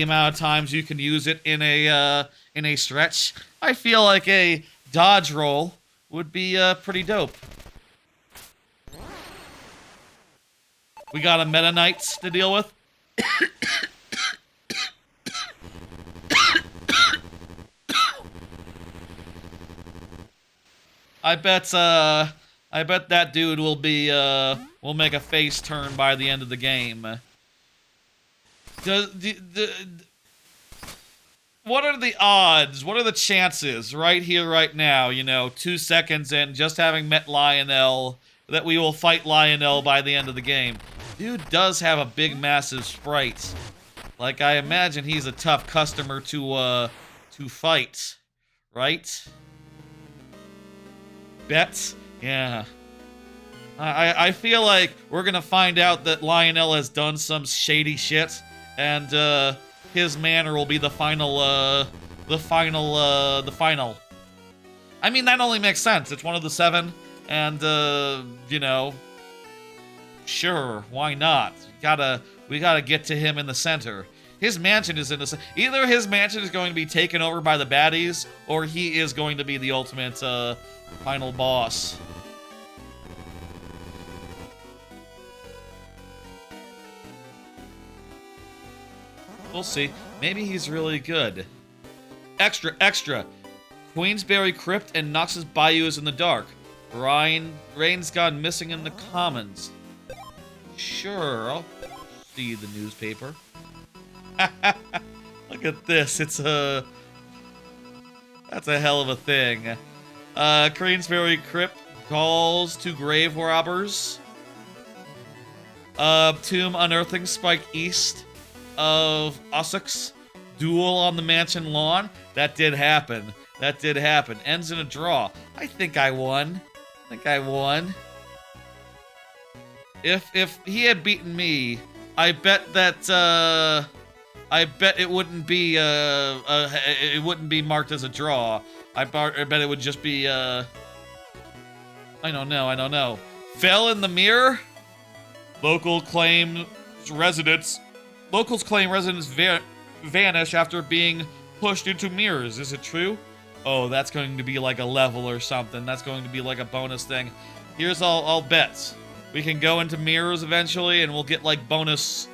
amount of times you can use it in a stretch. I feel like a dodge roll would be pretty dope. We got a Meta Knights to deal with. I bet that dude will make a face turn by the end of the game. What are the odds? What are the chances right here, right now, you know, 2 seconds in, just having met Lionel, that we will fight Lionel by the end of the game? Dude does have a big, massive sprite. Like, I imagine he's a tough customer to fight, right? Bets? Yeah. I feel like we're gonna find out that Lionel has done some shady shit, and his manor will be the final. I mean, that only makes sense. It's one of the 7, and you know, sure, why not? We gotta get to him in the center. His mansion is in the... Either his mansion is going to be taken over by the baddies, or he is going to be the ultimate, final boss. We'll see. Maybe he's really good. Extra, extra. Queensbury Crypt and Nox's Bayou is in the dark. Rain's gone missing in the commons. Sure, I'll see the newspaper. Look at this. That's a hell of a thing. Queensbury Crypt calls to grave robbers. Tomb unearthing spike east of Essex. Duel on the mansion lawn. That did happen. That did happen. Ends in a draw. I think I won. If he had beaten me, I bet that it wouldn't be marked as a draw. I bet it would just be I don't know. Fell in the mirror? Locals claim residents vanish after being pushed into mirrors. Is it true? Oh, that's going to be like a level or something. That's going to be like a bonus thing. Here's all bets. We can go into mirrors eventually, and we'll get like bonus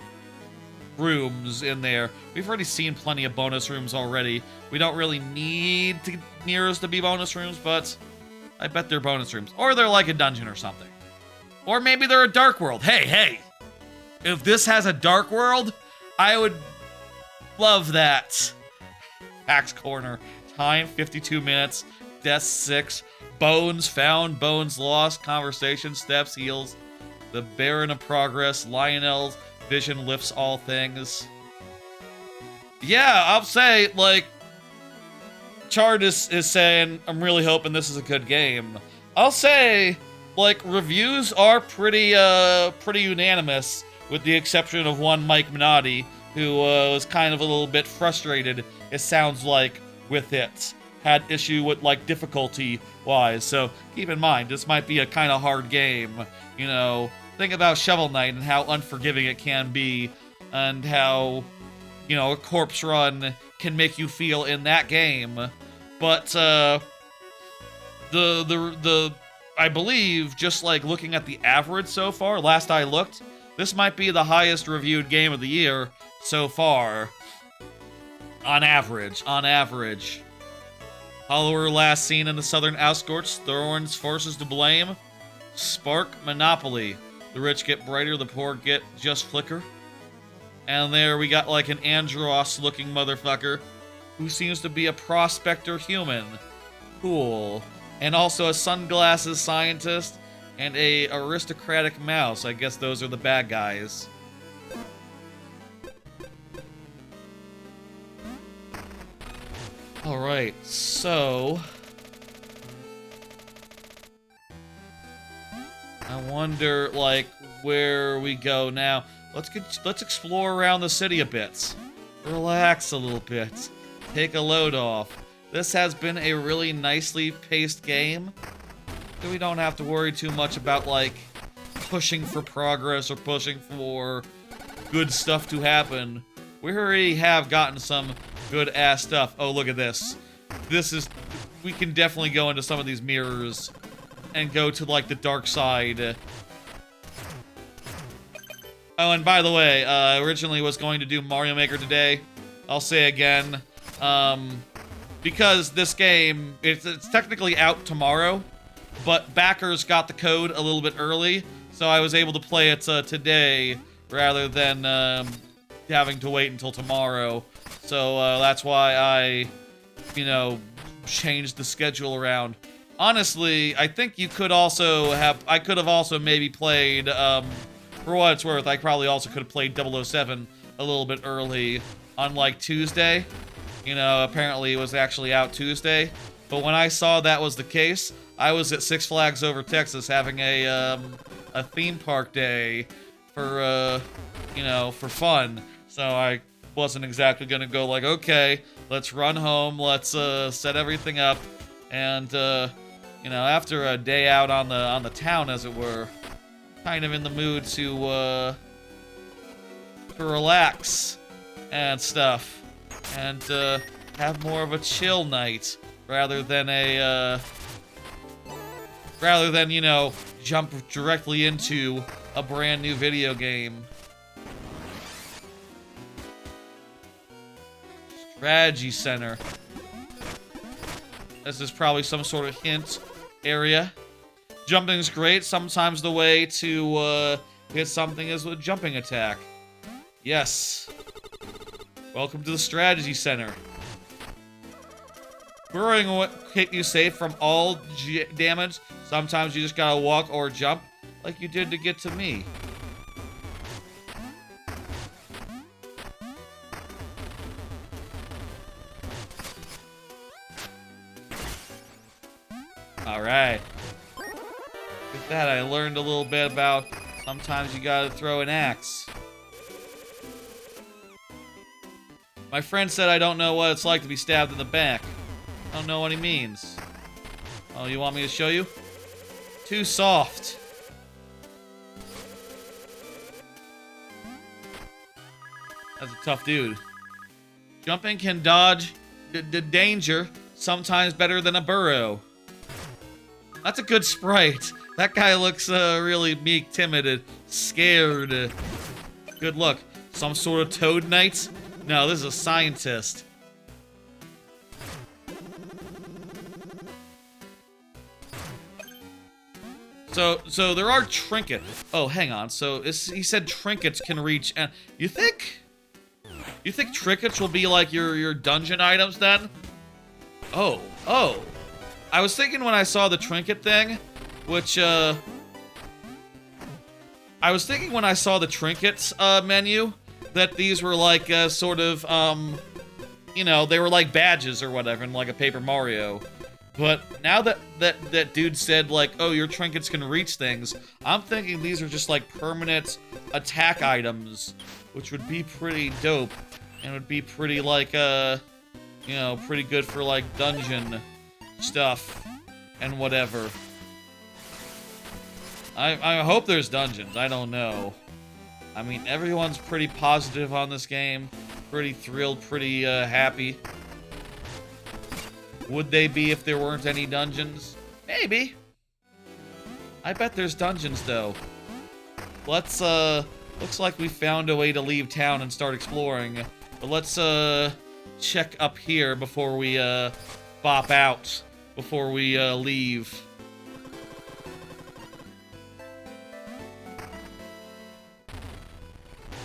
rooms in there. We've already seen plenty of bonus rooms already. We don't really need mirrors to be bonus rooms, but I bet they're bonus rooms. Or they're like a dungeon or something. Or maybe they're a dark world. Hey! If this has a dark world, I would love that. Axe Corner. Time, 52 minutes. Death, 6. Bones found, bones lost. Conversation, steps, heals. The Baron of Progress. Lionel's vision lifts all things. Yeah, I'll say, like, Chard is saying, I'm really hoping this is a good game. I'll say, like, reviews are pretty unanimous, with the exception of one Mike Minotti, who was kind of a little bit frustrated, it sounds like, with it. Had issue with, like, difficulty-wise. So, keep in mind, this might be a kind of hard game. You know, think about Shovel Knight and how unforgiving it can be, and how, you know, a corpse run can make you feel in that game. But, I believe, just, like, looking at the average so far, last I looked, this might be the highest reviewed game of the year so far. On average. Hollower last seen in the southern outskirts. Thorn's forces to blame. Spark Monopoly. The rich get brighter, the poor get just flicker. And there we got like an Andros-looking motherfucker who seems to be a prospector human. Cool. And also a sunglasses scientist and a aristocratic mouse. I guess those are the bad guys. Alright, so... I wonder, like, where we go now. Let's explore around the city a bit. Relax a little bit. Take a load off. This has been a really nicely paced game. So we don't have to worry too much about, like, pushing for progress or pushing for good stuff to happen. We already have gotten some good-ass stuff. Oh, look at this. We can definitely go into some of these mirrors and go to, like, the dark side. Oh, and by the way, originally was going to do Mario Maker today. I'll say again, because this game, it's technically out tomorrow, but backers got the code a little bit early, so I was able to play it today rather than having to wait until tomorrow. So that's why I, you know, changed the schedule around. Honestly, I think you could also have... I could have also maybe played, for what it's worth, I probably also could have played 007 a little bit early on, like, Tuesday. You know, apparently it was actually out Tuesday. But when I saw that was the case, I was at Six Flags Over Texas having a theme park day for, you know, for fun. So I wasn't exactly gonna go like, okay, let's run home, let's set everything up, and you know, after a day out on the town, as it were, kind of in the mood to relax and stuff, and have more of a chill night rather than you know, jump directly into a brand new video game. Strategy Center. This is probably some sort of hint area. Jumping's great. Sometimes the way to hit something is with jumping attack. Yes. Welcome to the Strategy Center. Burrowing will keep you safe from all damage. Sometimes you just gotta walk or jump, like you did to get to me. Alright. With that, I learned a little bit about sometimes you gotta throw an axe. My friend said I don't know what it's like to be stabbed in the back. I don't know what he means. Oh, you want me to show you? Too soft. That's a tough dude. Jumping can dodge the danger sometimes better than a burrow. That's a good sprite. That guy looks really meek, timid, and scared. Good look. Some sort of toad knight? No, this is a scientist. So there are trinkets. Oh, hang on. So he said trinkets can reach. And you think trinkets will be like your dungeon items then? Oh. I was thinking when I saw the trinket thing, which I was thinking when I saw the trinkets menu that these were like sort of you know, they were like badges or whatever in like a Paper Mario. But now that dude said, like, oh, your trinkets can reach things, I'm thinking these are just, like, permanent attack items, which would be pretty dope, and would be pretty, like, you know, pretty good for, like, dungeon stuff and whatever. I hope there's dungeons. I don't know. I mean, everyone's pretty positive on this game, pretty thrilled, pretty happy. Would they be if there weren't any dungeons? Maybe. I bet there's dungeons, though. Let's, looks like we found a way to leave town and start exploring. But let's, check up here before we, bop out. Before we, leave.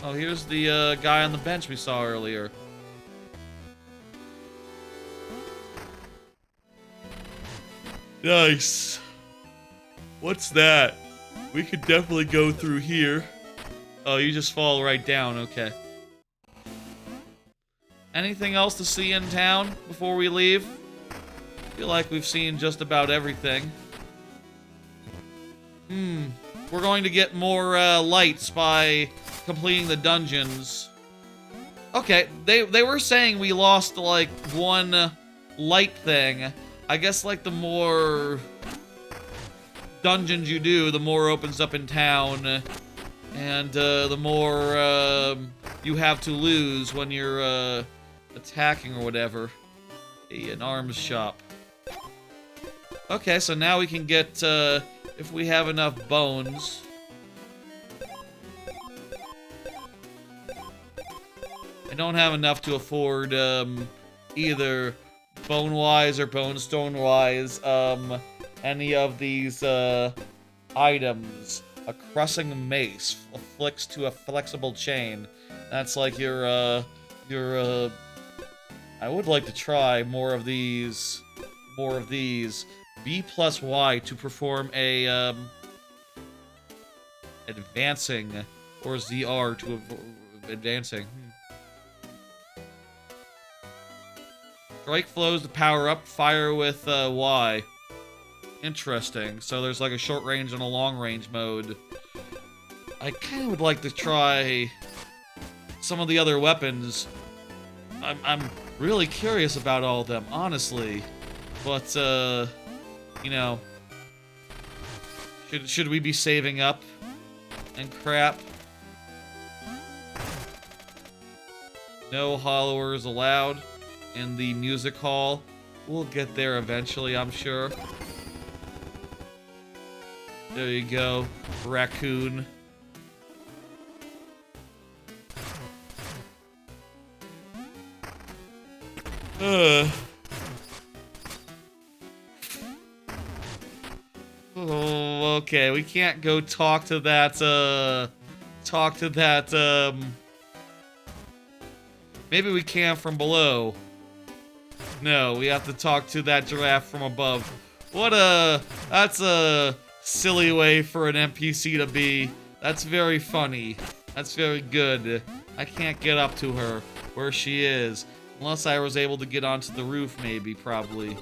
Oh, here's the guy on the bench we saw earlier. Nice. What's that? We could definitely go through here. Oh, you just fall right down. Okay. Anything else to see in town before we leave? I feel like we've seen just about everything. We're going to get more lights by completing the dungeons. Okay, they were saying we lost, like, one light thing. I guess, like, the more dungeons you do, the more opens up in town. And, the more, you have to lose when you're, attacking or whatever. Hey, an arms shop. Okay, so now we can get, if we have enough bones. I don't have enough to afford, either bone-wise or bone-stone-wise, any of these, items. A crushing mace afflicts to a flexible chain. That's like your, I would like to try more of these. B plus Y to perform a, advancing, or ZR to advancing. Strike flows to power up, fire with, Y. Interesting. So there's like a short range and a long range mode. I kind of would like to try some of the other weapons. I'm really curious about all of them, honestly. But, you know, should we be saving up and crap? No hollowers allowed in the music hall. We'll get there eventually, I'm sure. There you go, raccoon. Oh, okay, we can't go talk to that, maybe we can from below. No, we have to talk to that giraffe from above. That's a silly way for an NPC to be. That's very funny. That's very good. I can't get up to her, where she is. Unless I was able to get onto the roof, maybe, probably.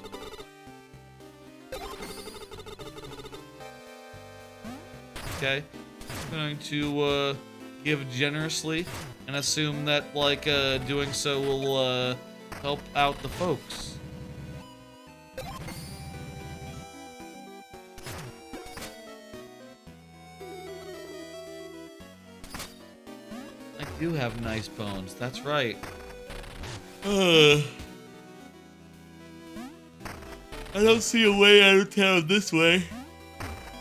Okay. I'm going to, give generously, and assume that, like, doing so will, help out the folks. I do have nice bones, that's right. I don't see a way out of town this way.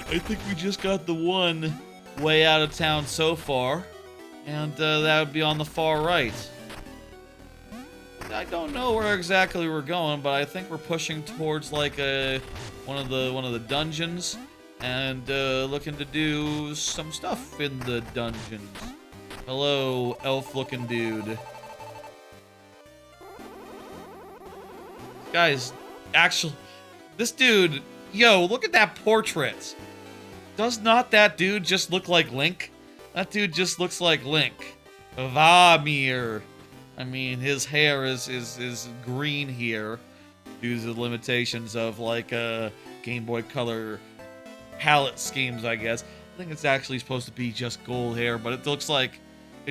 I think we just got the one way out of town so far. And that would be on the far right. I don't know where exactly we're going, but I think we're pushing towards like one of the dungeons and looking to do some stuff in the dungeons. Hello, elf-looking dude. Guys, actually, this dude, yo, look at that portrait. Does not that dude just look like Link? That dude just looks like Link. Vamir. I mean, his hair is green here due to the limitations of like Game Boy Color palette schemes, I guess. I think it's actually supposed to be just gold hair, but it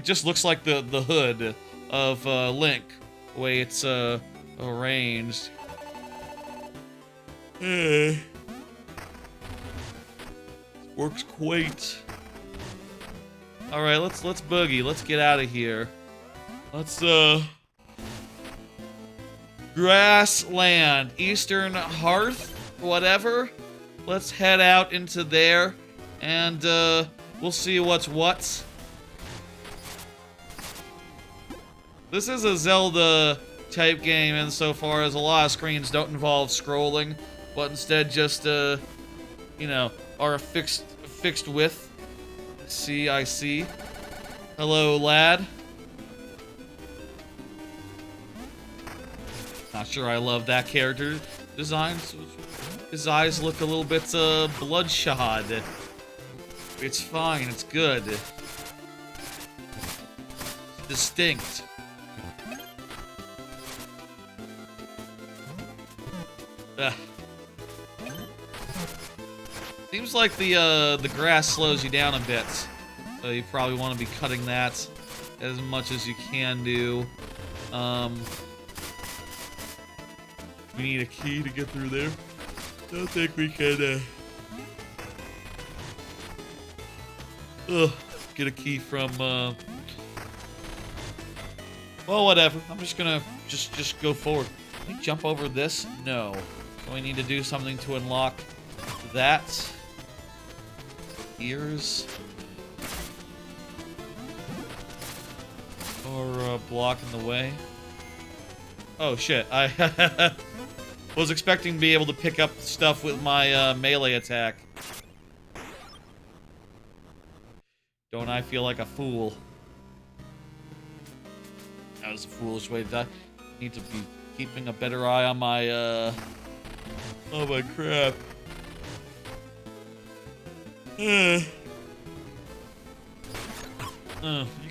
just looks like the hood of Link, the way it's arranged. Works quaint. All right, let's boogie. Let's get out of here. Let's grassland, Eastern Hearth, whatever. Let's head out into there, and we'll see what's what. This is a Zelda type game insofar as a lot of screens don't involve scrolling, but instead just you know, are a fixed width. See, I see. Hello, lad. Not sure I love that character design. His eyes look a little bit bloodshot. It's fine, it's good. Distinct. Seems like the grass slows you down a bit, so you probably want to be cutting that as much as you can do. We need a key to get through there. Don't think we can get a key from well, whatever. I'm just gonna just go forward. Can we jump over this? No. So we need to do something to unlock that. Ears. Or block in the way. Oh shit, I was expecting to be able to pick up stuff with my melee attack. Don't I feel like a fool? That was a foolish way to die. Need to be keeping a better eye on my oh my crap. You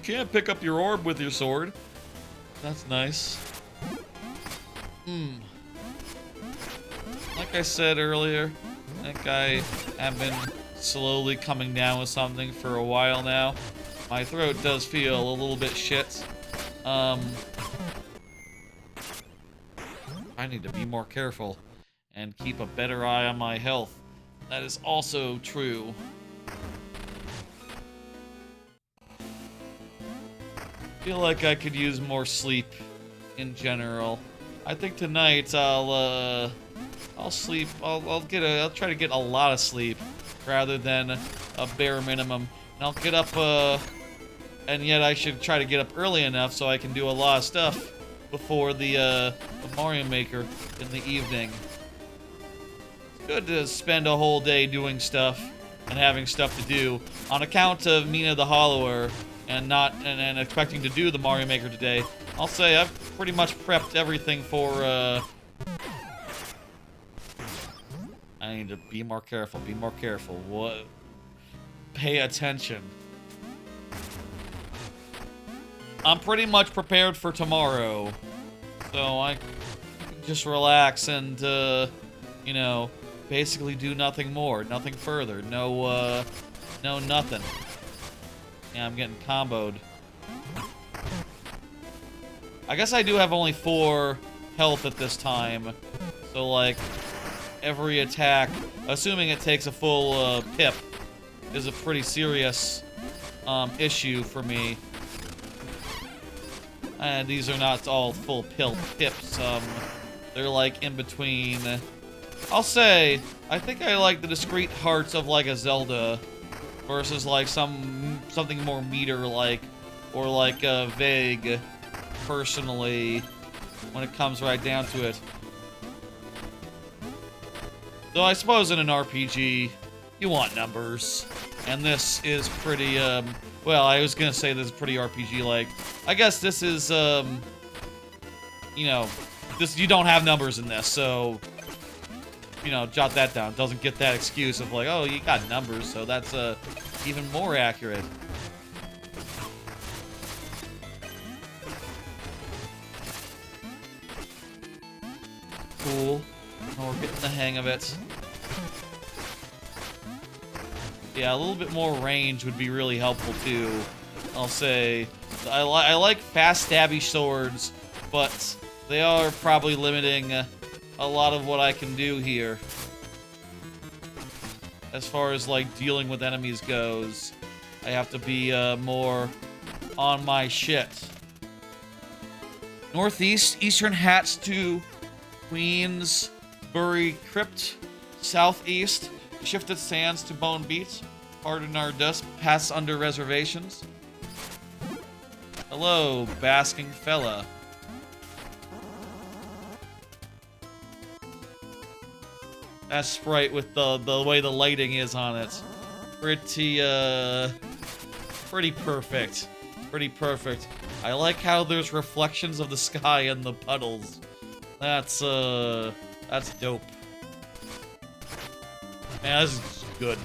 can't pick up your orb with your sword. That's nice. Like I said earlier, I think I have been slowly coming down with something for a while now. My throat does feel a little bit shit. I need to be more careful and keep a better eye on my health. That is also true. Feel like I could use more sleep in general. I think tonight I'll sleep. I'll try to get a lot of sleep rather than a bare minimum. And I'll get up and yet I should try to get up early enough so I can do a lot of stuff before the Mario Maker in the evening. It's good to spend a whole day doing stuff and having stuff to do on account of Mina the Hollower and expecting to do the Mario Maker today. I'll say I've pretty much prepped everything for I need to be more careful, be more careful. What? Pay attention. I'm pretty much prepared for tomorrow. So I can just relax and, you know, basically do nothing more, nothing further. No nothing. Yeah, I'm getting comboed. I guess I do have only 4 health at this time. So, like, every attack, assuming it takes a full pip, is a pretty serious issue for me. And these are not all full pips. They're like in between. I'll say, I think I like the discrete hearts of like a Zelda versus like something more meter-like or like vague, personally, when it comes right down to it. Though I suppose in an RPG, you want numbers. And this is pretty, well, I was gonna say this is pretty RPG-like. I guess this is, you know, you don't have numbers in this, so, you know, jot that down. Doesn't get that excuse of like, oh, you got numbers, so that's, even more accurate. Cool. Oh, we're getting the hang of it. Yeah, a little bit more range would be really helpful too. I'll say, I like fast stabby swords, but they are probably limiting a lot of what I can do here. As far as like dealing with enemies goes, I have to be more on my shit. Northeast, Eastern Hats to Queensbury Crypt. Southeast, Shifted Sands to Bone Beach. Pardon our dust, pass under reservations. Hello, basking fella. That sprite with the way the lighting is on it. Pretty perfect. pretty perfect. I like how there's reflections of the sky in the puddles. That's dope. Man, this is good.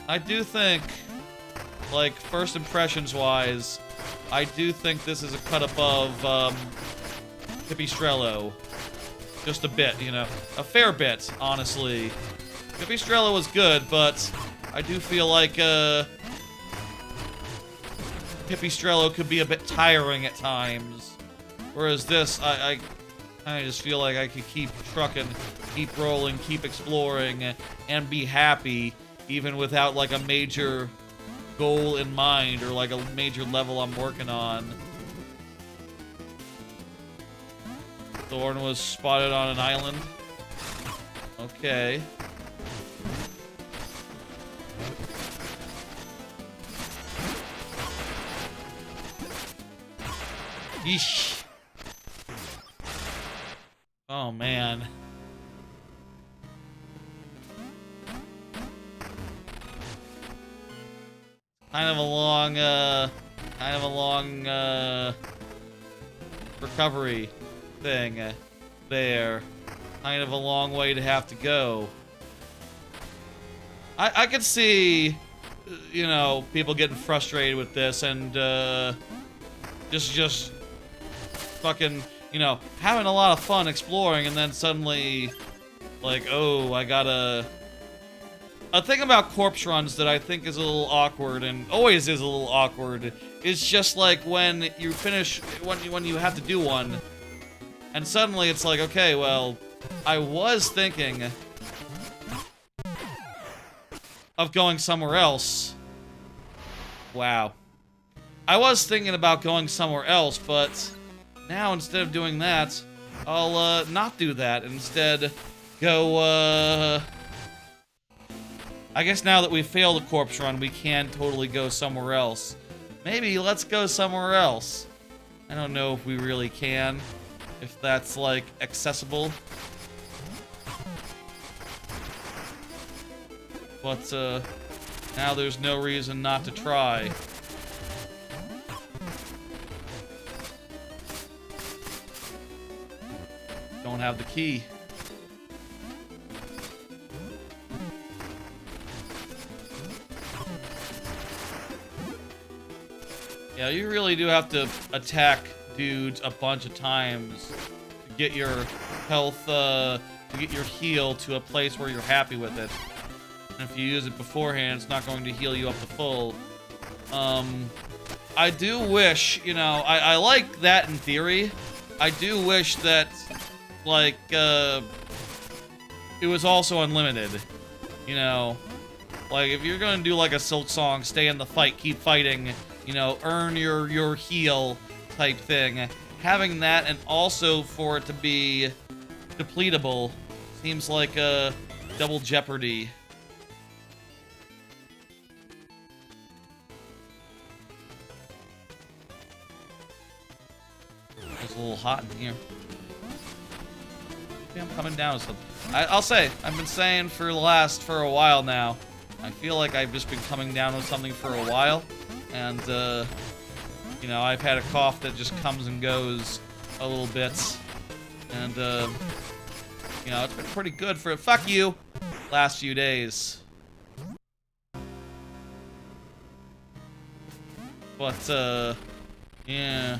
I do think, like, first impressions-wise, I do think this is a cut above, Pipistrello. Just a bit, you know. A fair bit, honestly. Pipistrello was good, but I do feel like, Pipistrello could be a bit tiring at times. Whereas this, I kind of just feel like I could keep trucking, keep rolling, keep exploring, and be happy, even without, like, a major goal in mind, or, like, a major level I'm working on. Thorn was spotted on an island. Okay. Yeesh. Oh, man. Kind of a long, recovery thing there. Kind of a long way to have to go. I could see, you know, people getting frustrated with this and, just fucking, you know, having a lot of fun exploring and then suddenly, like, oh, I gotta... A thing about corpse runs that I think is a little awkward, and always is a little awkward, is just like when you finish, when you have to do one, and suddenly it's like, okay, well, I was thinking of going somewhere else. Wow. I was thinking about going somewhere else, but now instead of doing that, I'll not do that. Instead, go, I guess now that we failed a corpse run, we can totally go somewhere else. Maybe let's go somewhere else. I don't know if we really can. If that's, like, accessible. But, now there's no reason not to try. Don't have the key. Yeah, you really do have to attack dudes a bunch of times to get your health, to get your heal to a place where you're happy with it. And if you use it beforehand, it's not going to heal you up to full. I do wish, you know, I like that in theory. I do wish that, like, it was also unlimited. You know, like, if you're gonna do, like, a Silksong, stay in the fight, keep fighting, you know, earn your heal type thing. Having that and also for it to be depletable seems like a double jeopardy. It's a little hot in here. Maybe I'm coming down with something. I'll say, I've been saying for a while now, I feel like I've just been coming down with something for a while. And, you know, I've had a cough that just comes and goes a little bit. And, you know, it's been pretty good for, fuck you, last few days. But, yeah.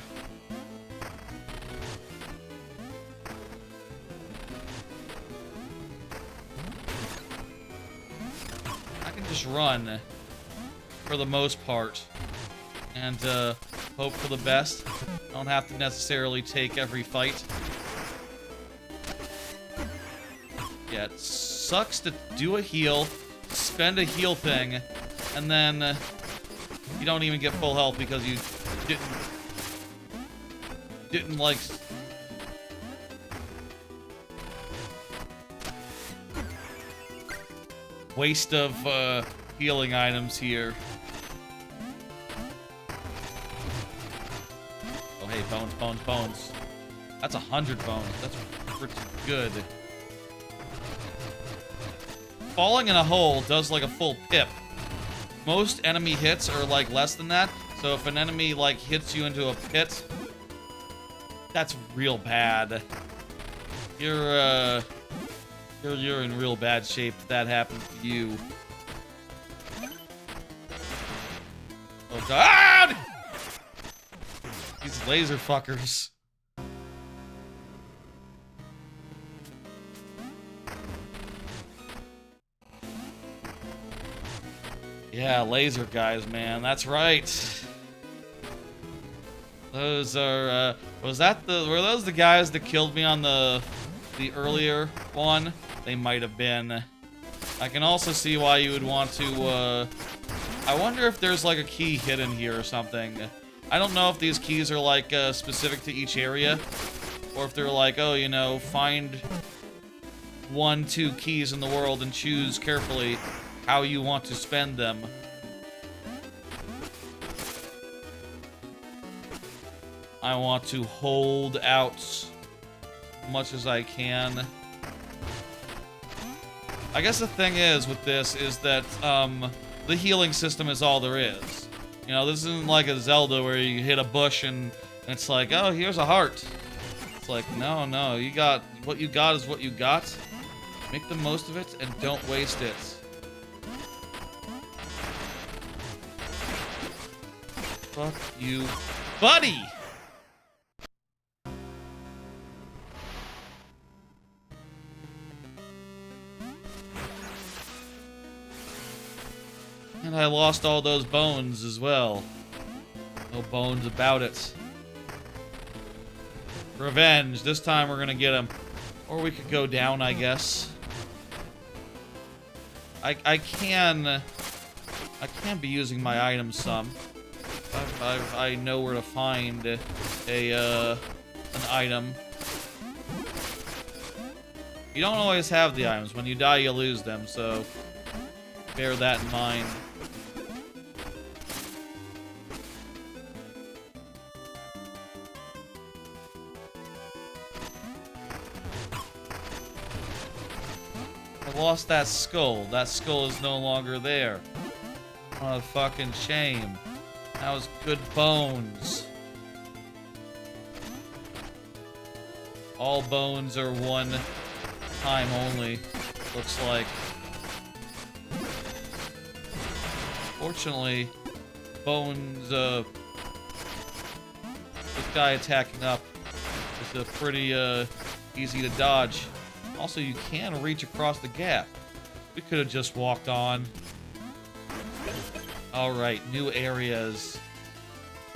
I can just run, for the most part. And, hope for the best. Don't have to necessarily take every fight. Yeah, it sucks to do a heal, spend a heal thing, and then you don't even get full health because you didn't like... Waste of, healing items here. Oh, hey, bones, bones, bones. That's 100 bones. That's pretty good. falling in a hole does like a full pip. Most enemy hits are like less than that. So if an enemy like hits you into a pit, that's real bad. You're in real bad shape if that happens to you. Oh God! These laser fuckers. Yeah, laser guys, man. That's right. Those are, were those the guys that killed me on the earlier one? They might have been. I can also see why you would want to, I wonder if there's like a key hidden here or something. I don't know if these keys are like, specific to each area. Or if they're like, oh, you know, find 1, 2 keys in the world and choose carefully how you want to spend them. I want to hold out as much as I can. I guess the thing is with this is that the healing system is all there is. You know, this isn't like a Zelda where you hit a bush and it's like, oh, here's a heart. It's like, no, what you got is what you got. Make the most of it and don't waste it. Fuck you, buddy! And I lost all those bones as well. No bones about it. Revenge. This time we're gonna get him. Or we could go down, I guess. I can be using my items some. I know where to find an item. You don't always have the items. When you die, you lose them, so bear that in mind. I lost that skull. That skull is no longer there. What a fucking shame. That was good bones. All bones are one time only, looks like. Fortunately, bones, this guy attacking up is pretty, easy to dodge. Also, you can reach across the gap. We could have just walked on. Alright, new areas.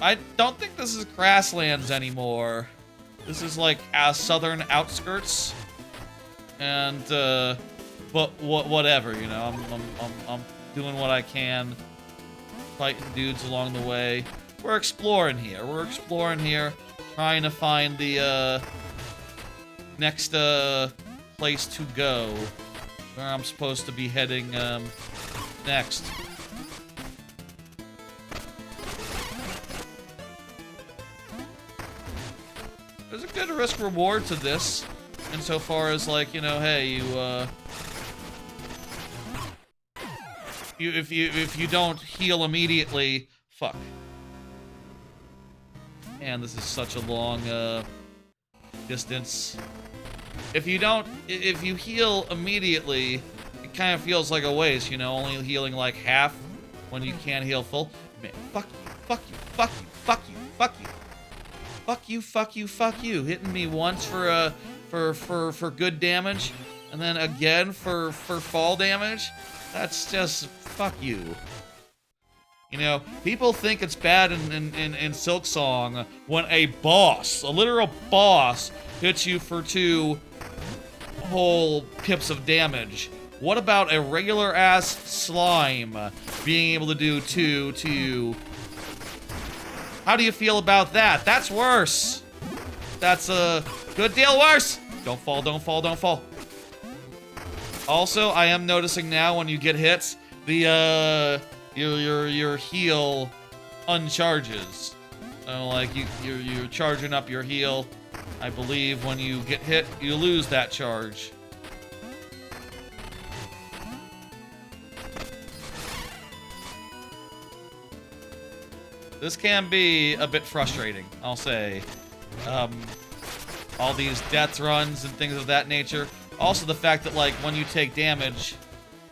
I don't think this is grasslands anymore. This is like southern outskirts. And, but whatever, you know, I'm doing what I can. Fighting dudes along the way. We're exploring here. Trying to find the, next, place to go. Where I'm supposed to be heading, next. There's a good risk reward to this, insofar as like, you know, hey, if you don't heal immediately, fuck. Man, this is such a long distance. If you heal immediately, it kind of feels like a waste, you know, only healing like half when you can't heal full. Man, fuck you, fuck you, fuck you, fuck you, fuck you. Fuck you, fuck you, fuck you. Hitting me once for good damage, and then again for fall damage. That's just fuck you. You know, people think it's bad in Silksong when a literal boss, hits you for 2 whole pips of damage. What about a regular ass slime being able to do 2 to you? How do you feel about that? That's worse. That's a good deal worse. Don't fall, don't fall, don't fall. Also, I am noticing now when you get hits, the your heal uncharges. So like you're charging up your heal. I believe when you get hit, you lose that charge. This can be a bit frustrating, I'll say. All these death runs and things of that nature. Also the fact that, like, when you take damage,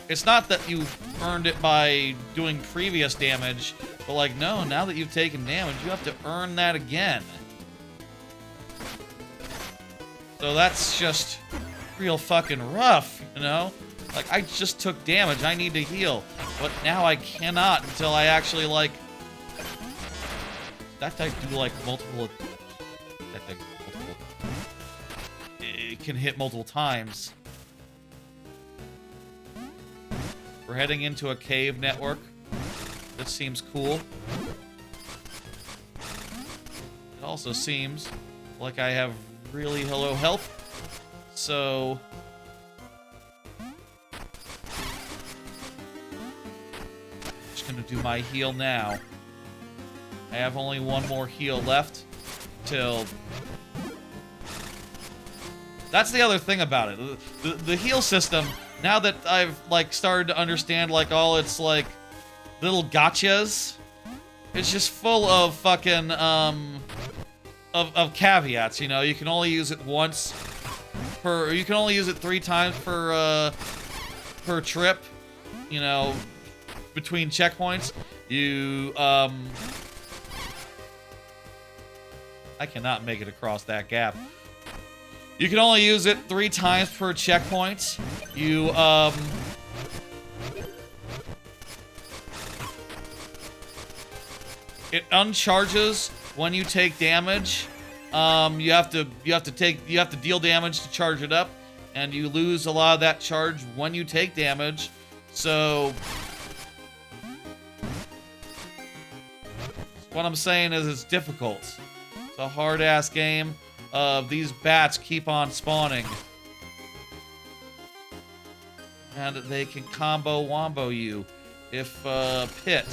it's not that you've earned it by doing previous damage, but, like, no, now that you've taken damage, you have to earn that again. So that's just real fucking rough, you know? Like, I just took damage, I need to heal. But now I cannot until I actually, like... That thing do, like, multiple... That thing... Multiple... It can hit multiple times. We're heading into a cave network. This seems cool. It also seems like I have really low health. So... Just gonna do my heal now. I have only one more heal left till... That's the other thing about it. The heal system, now that I've, like, started to understand, like, all its, like, little gotchas, it's just full of fucking, of caveats, you know? You can only use it once per... You can only use it 3 times per trip, you know, between checkpoints. You, I cannot make it across that gap. You can only use it 3 times per checkpoint. You, it uncharges when you take damage. You have to deal damage to charge it up, and you lose a lot of that charge when you take damage. So what I'm saying is it's difficult. It's a hard-ass game. These bats keep on spawning. And they can combo-wombo you if, pit.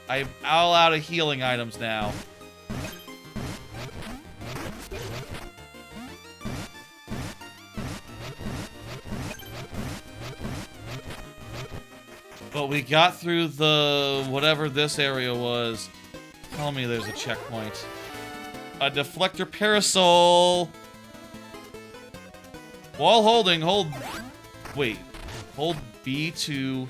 I'm all out of healing items now. But we got through the... whatever this area was. Tell me there's a checkpoint. A deflector parasol. While holding, hold... Wait. Hold B to...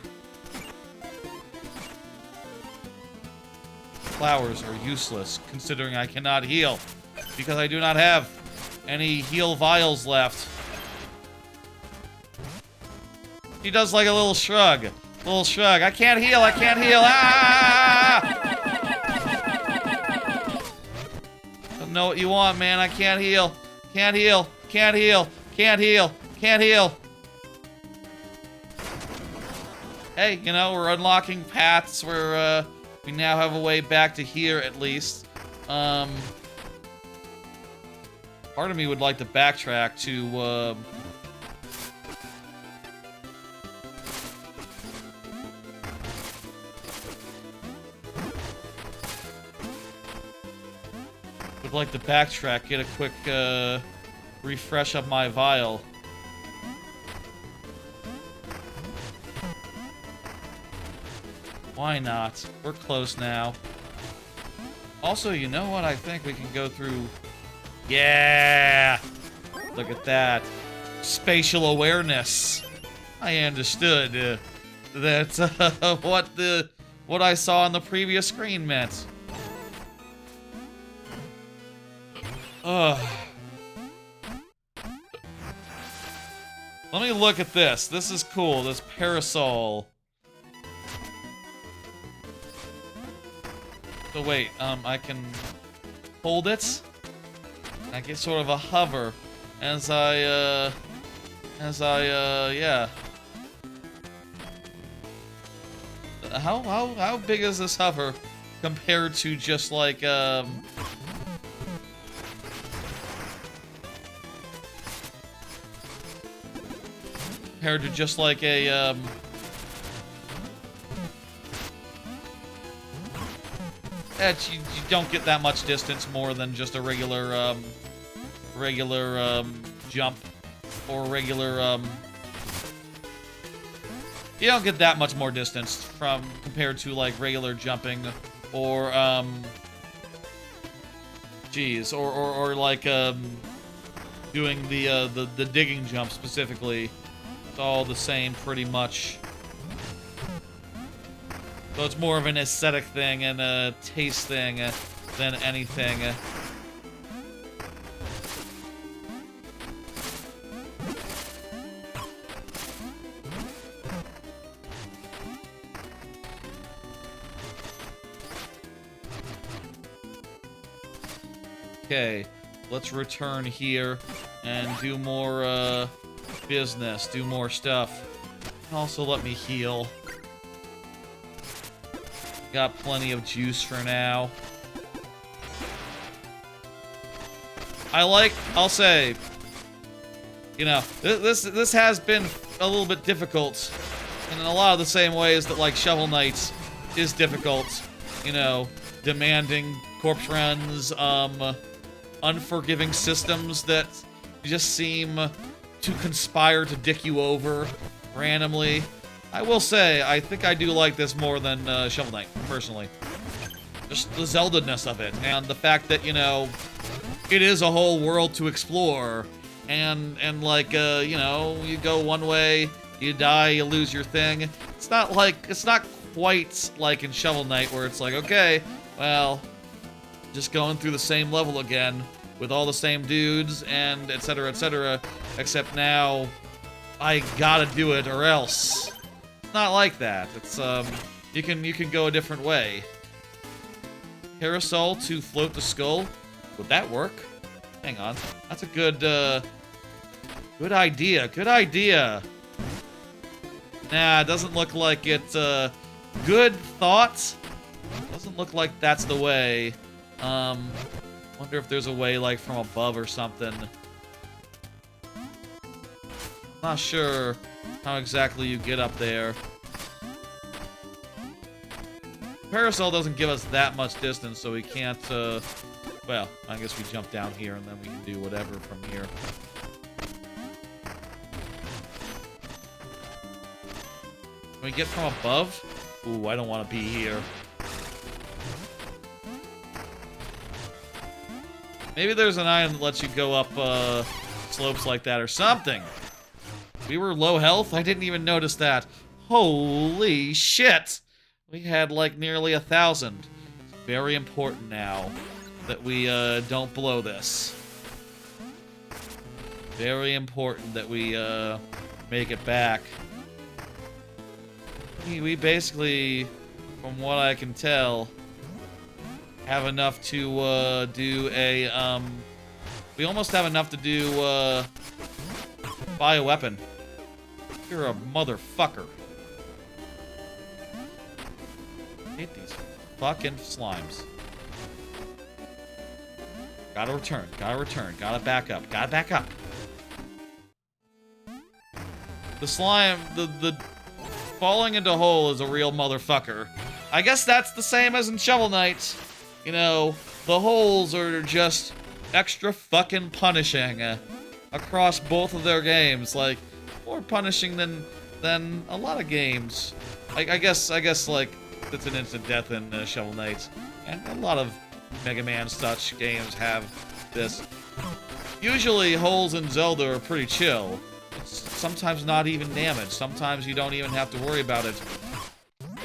Flowers are useless, considering I cannot heal. Because I do not have any heal vials left. He does like a little shrug. Little shrug. I can't heal, I can't heal. Ah! Don't know what you want, man. I can't heal. Can't heal. Can't heal. Can't heal. Can't heal. Hey, you know, we're unlocking paths where, we now have a way back to here, at least. Part of me would like to backtrack to, would like to backtrack, get a quick, refresh of my vial. Why not? We're close now. Also, you know what? I think we can go through... Yeah! Look at that. Spatial awareness. I understood that what I saw on the previous screen meant. Ugh. Let me look at this. This is cool. This parasol. So wait, I can hold it. I get sort of a hover as I, yeah. How big is this hover compared to just like, compared to just like a, you don't get that much distance more than just a regular, jump or regular, You don't get that much more distance from compared to like regular jumping or geez, or like doing the digging jump specifically. It's all the same pretty much. So it's more of an aesthetic thing and a taste thing than anything. Okay, let's return here and do more business, do more stuff. And also let me heal. Got plenty of juice for now. I'll say, you know, this has been a little bit difficult in a lot of the same ways that like Shovel Knight is difficult. You know, demanding corpse runs, unforgiving systems that just seem to conspire to dick you over randomly. I will say, I think I do like this more than Shovel Knight, personally. Just the Zelda-ness of it, and the fact that, you know, it is a whole world to explore, and like, you know, you go one way, you die, you lose your thing. It's not quite like in Shovel Knight, where it's like, okay, well, just going through the same level again with all the same dudes and etc., except now I gotta do it or else. It's not like that. It's you can go a different way. Parasol to float the skull. Would that work? Hang on. That's a good good idea. Good idea. Nah, it doesn't look like it's good thought. Doesn't look like that's the way. Wonder if there's a way, like, from above or something. Not sure how exactly you get up there. Parasol doesn't give us that much distance, so we can't, well, I guess we jump down here and then we can do whatever from here. Can we get from above? Ooh, I don't want to be here. Maybe there's an item that lets you go up slopes like that or something. We were low health? I didn't even notice that. Holy shit! We had like nearly 1,000. It's very important now that we don't blow this. Very important that we make it back. We basically, from what I can tell, have enough to do a we almost have enough to do buy a weapon. You're a motherfucker. I hate these fucking slimes. Gotta return, gotta back up, The slime, the falling into a hole is a real motherfucker. I guess that's the same as in Shovel Knight. You know, the holes are just extra fucking punishing across both of their games. Like, more punishing than a lot of games. I guess like it's an instant death in Shovel Knight, and a lot of Mega Man such games have this. Usually, holes in Zelda are pretty chill. It's sometimes not even damage. Sometimes you don't even have to worry about it.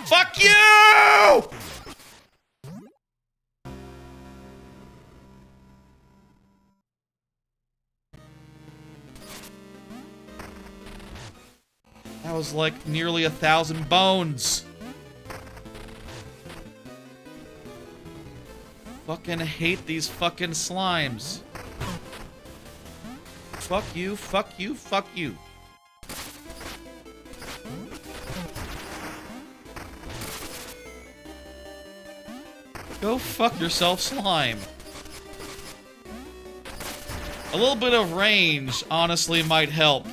Fuck you! That was like nearly 1,000 bones. Fucking hate these fucking slimes. Fuck you, fuck you, fuck you. Go fuck yourself, slime. A little bit of range, honestly, might help.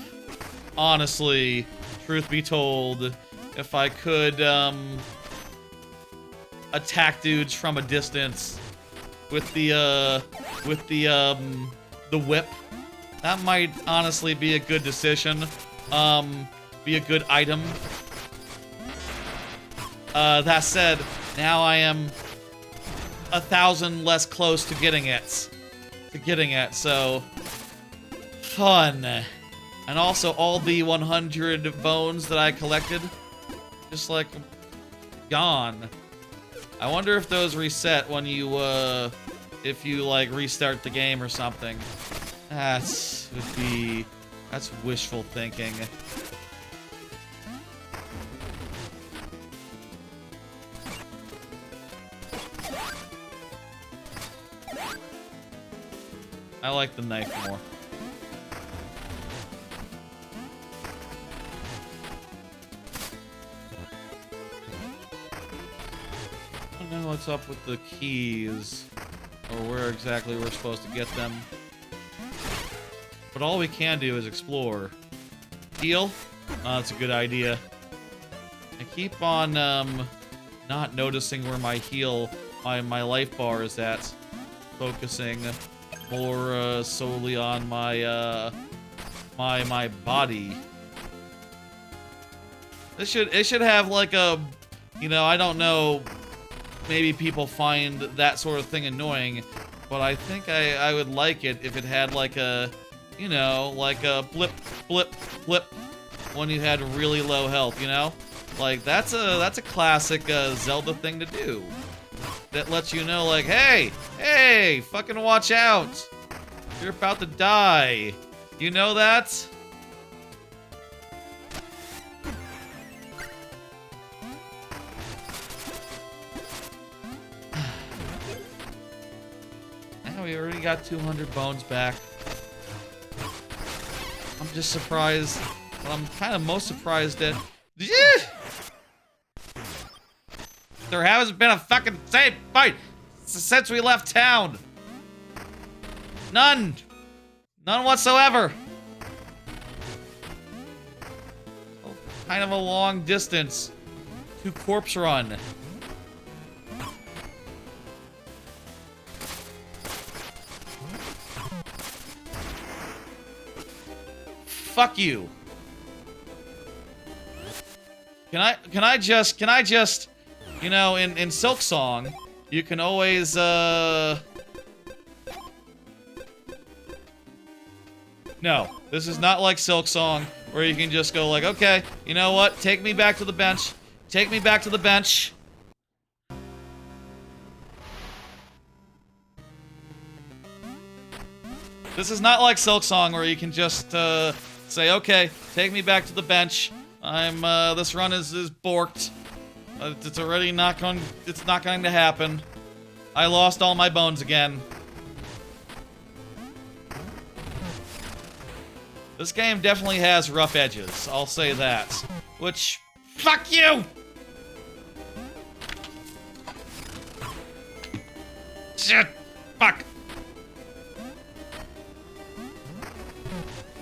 Honestly, truth be told, if I could, attack dudes from a distance with the whip, that might honestly be a good decision. Be a good item That said, now I am 1,000 less close to getting it. So fun. And also all the 100 bones that I collected, just like gone. I wonder if those reset when you if you like restart the game or something. That's wishful thinking. I like the knife more. I don't know what's up with the keys, or where exactly we're supposed to get them. But all we can do is explore. Heal? Oh, that's a good idea. I keep on not noticing where my my life bar is at. Focusing more solely on my my body. It should have like a, you know, I don't know, maybe people find that sort of thing annoying, but I think I would like it if it had like a, you know, like a blip blip blip when you had really low health, you know? Like that's a classic Zelda thing to do. That lets you know, like, hey, fucking watch out. You're about to die. You know that? Now we already got 200 bones back. I'm just surprised. Well, I'm kind of most surprised that... There hasn't been a fucking save fight since we left town. None. None whatsoever. Oh, kind of a long distance to corpse run. Fuck you. Can I just, you know, in Silksong, you can always, No, this is not like Silksong, where you can just go like, okay, you know what? Take me back to the bench. Take me back to the bench. This is not like Silksong, where you can just, say, okay, take me back to the bench. This run is borked. It's already not going to happen. I lost all my bones again. This game definitely has rough edges, I'll say that. Which, fuck you! Shit! Fuck!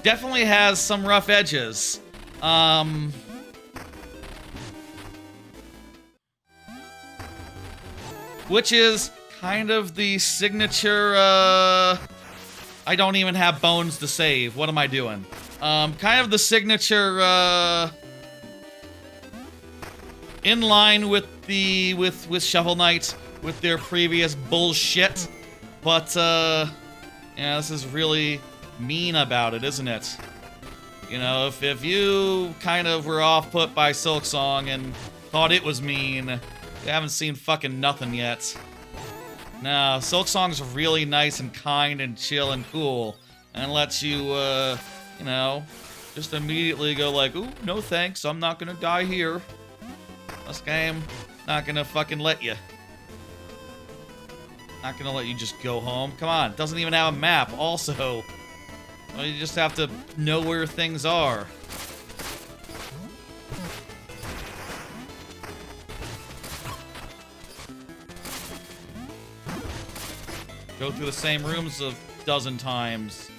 Definitely has some rough edges. Which is kind of the signature, I don't even have bones to save. What am I doing? Kind of the signature, in line with with Shovel Knight, with their previous bullshit. But, yeah, this is really mean about it, isn't it? You know, if you kind of were off-put by Silksong and thought it was mean, you haven't seen fucking nothing yet. No, Silksong's really nice and kind and chill and cool, and lets you, you know, just immediately go like, ooh, no thanks, I'm not gonna die here. This game, not gonna fucking let you. Not gonna let you just go home. Come on, doesn't even have a map, also. Well, you just have to know where things are. Go through the same rooms a dozen times.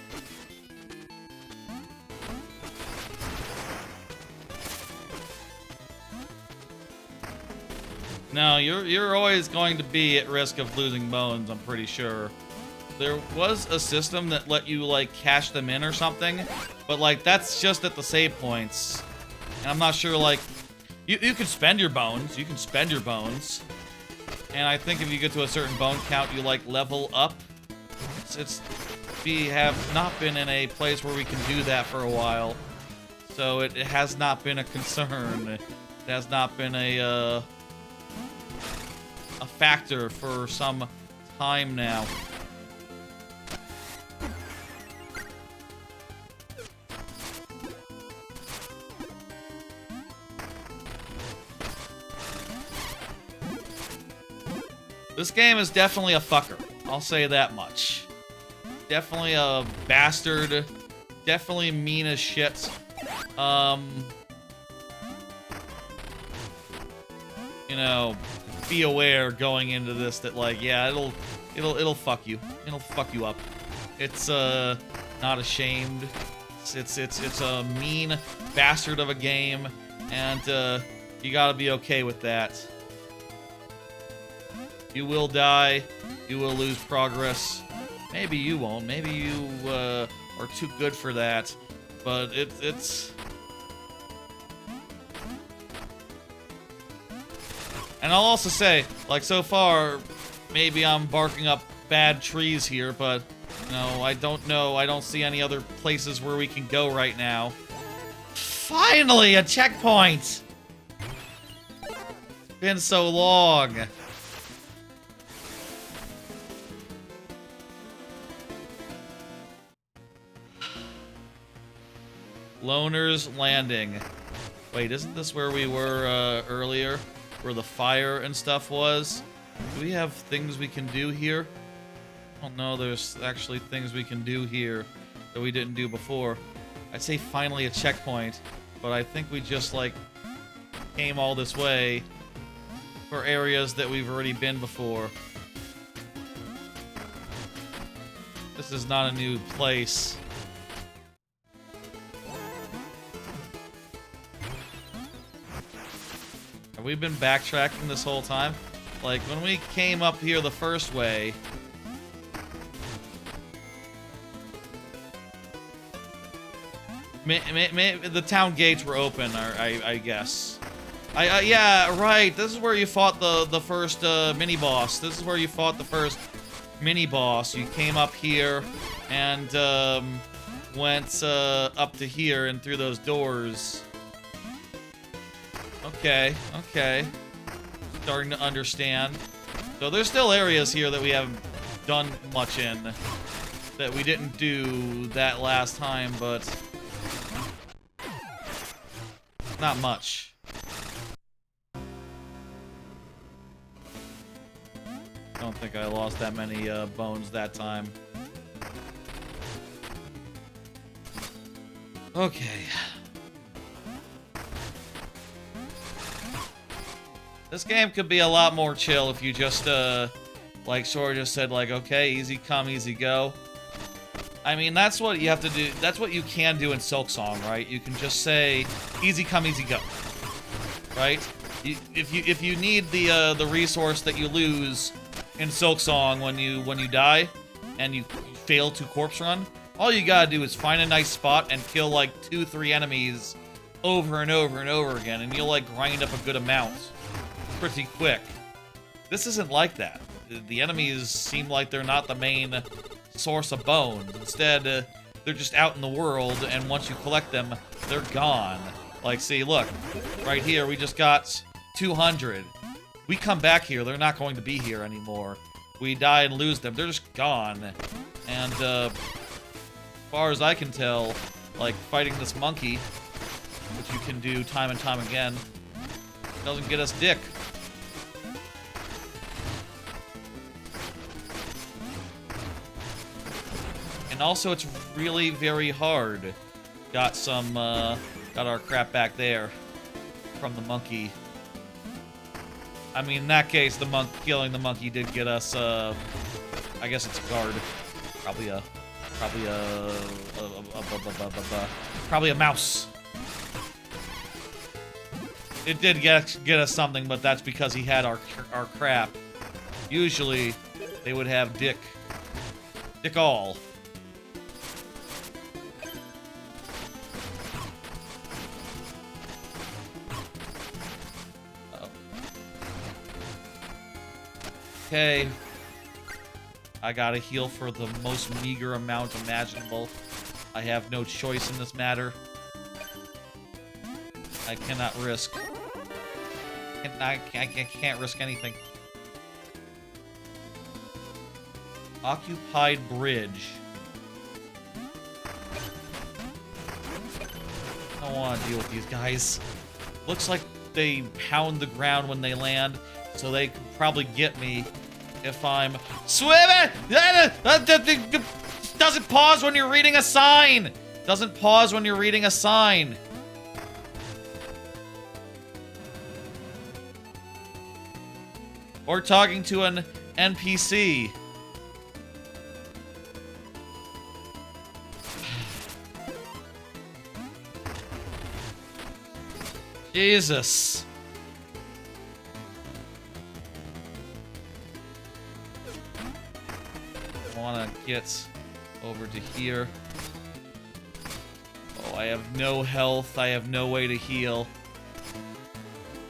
No, you're always going to be at risk of losing bones, I'm pretty sure. There was a system that let you, like, cash them in or something, but, like, that's just at the save points. And I'm not sure, like, You can spend your bones. You can spend your bones. And I think if you get to a certain bone count, you, like, level up. We have not been in a place where we can do that for a while. So it has not been a concern. It has not been a factor for some time now. This game is definitely a fucker. I'll say that much. Definitely a bastard. Definitely mean as shit. You know, be aware going into this that, like, yeah, it'll fuck you. It'll fuck you up. It's not ashamed. It's a mean bastard of a game, and you gotta be okay with that. You will die. You will lose progress. Maybe you won't. Maybe you are too good for that. But it's... And I'll also say, like, so far, maybe I'm barking up bad trees here, but, you know. I don't see any other places where we can go right now. Finally, a checkpoint! It's been so long. Loner's Landing. Wait, isn't this where we were earlier? Where the fire and stuff was? Do we have things we can do here? I don't know, there's actually things we can do here that we didn't do before. I'd say finally a checkpoint, but I think we just, like, came all this way for areas that we've already been before. This is not a new place. Have we been backtracking this whole time? Like, when we came up here the first way... the town gates were open, I guess. Yeah, right. This is where you fought the first mini-boss. This is where you fought the first mini-boss. You came up here and went up to here and through those doors. Okay, okay. Starting to understand. So there's still areas here that we haven't done much in. That we didn't do that last time, but... not much. Don't think I lost that many bones that time. Okay. This game could be a lot more chill if you just, like, sort of just said, like, okay, easy come, easy go. I mean, that's what you have to do. That's what you can do in Silksong, right? You can just say, easy come, easy go, right? If you need the resource that you lose in Silksong when you die and you fail to corpse run, all you gotta do is find a nice spot and kill like 2-3 enemies over and over and over again, and you'll like grind up a good amount pretty quick. This isn't like that. The enemies seem like they're not the main source of bones. Instead, they're just out in the world, and once you collect them, they're gone. Like, see, look. Right here, we just got 200. We come back here, they're not going to be here anymore. We die and lose them, they're just gone. And, as far as I can tell, like, fighting this monkey, which you can do time and time again, doesn't get us dick. And also, it's really very hard. Got our crap back there from the monkey. I mean, in that case, killing the monkey did get us, I guess it's a guard. Probably a mouse. It did get us something, but that's because he had our crap. Usually, they would have dick all. Okay. I gotta heal for the most meager amount imaginable. I have no choice in this matter. I cannot risk. I can't risk anything. Occupied bridge. I don't want to deal with these guys. Looks like they pound the ground when they land, so they could probably get me if I'm swimming. Doesn't pause when you're reading a sign. Doesn't pause when you're reading a sign. Or talking to an NPC. Jesus. I want to get over to here. Oh, I have no health. I have no way to heal.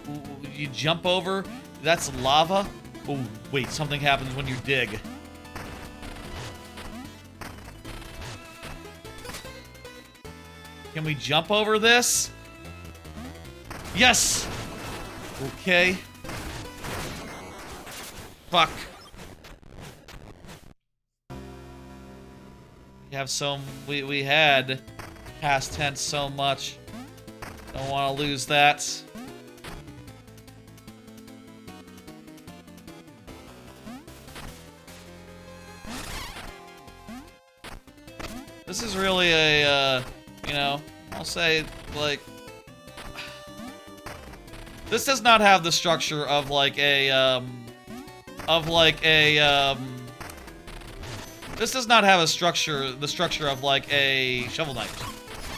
Ooh, you jump over? That's lava? Oh, wait, something happens when you dig. Can we jump over this? Yes! Okay. Fuck. We have we had past tense so much. Don't want to lose that. This is really a, you know, I'll say, like, this does not have the structure of, like, this does not have the structure of, like, a Shovel Knight.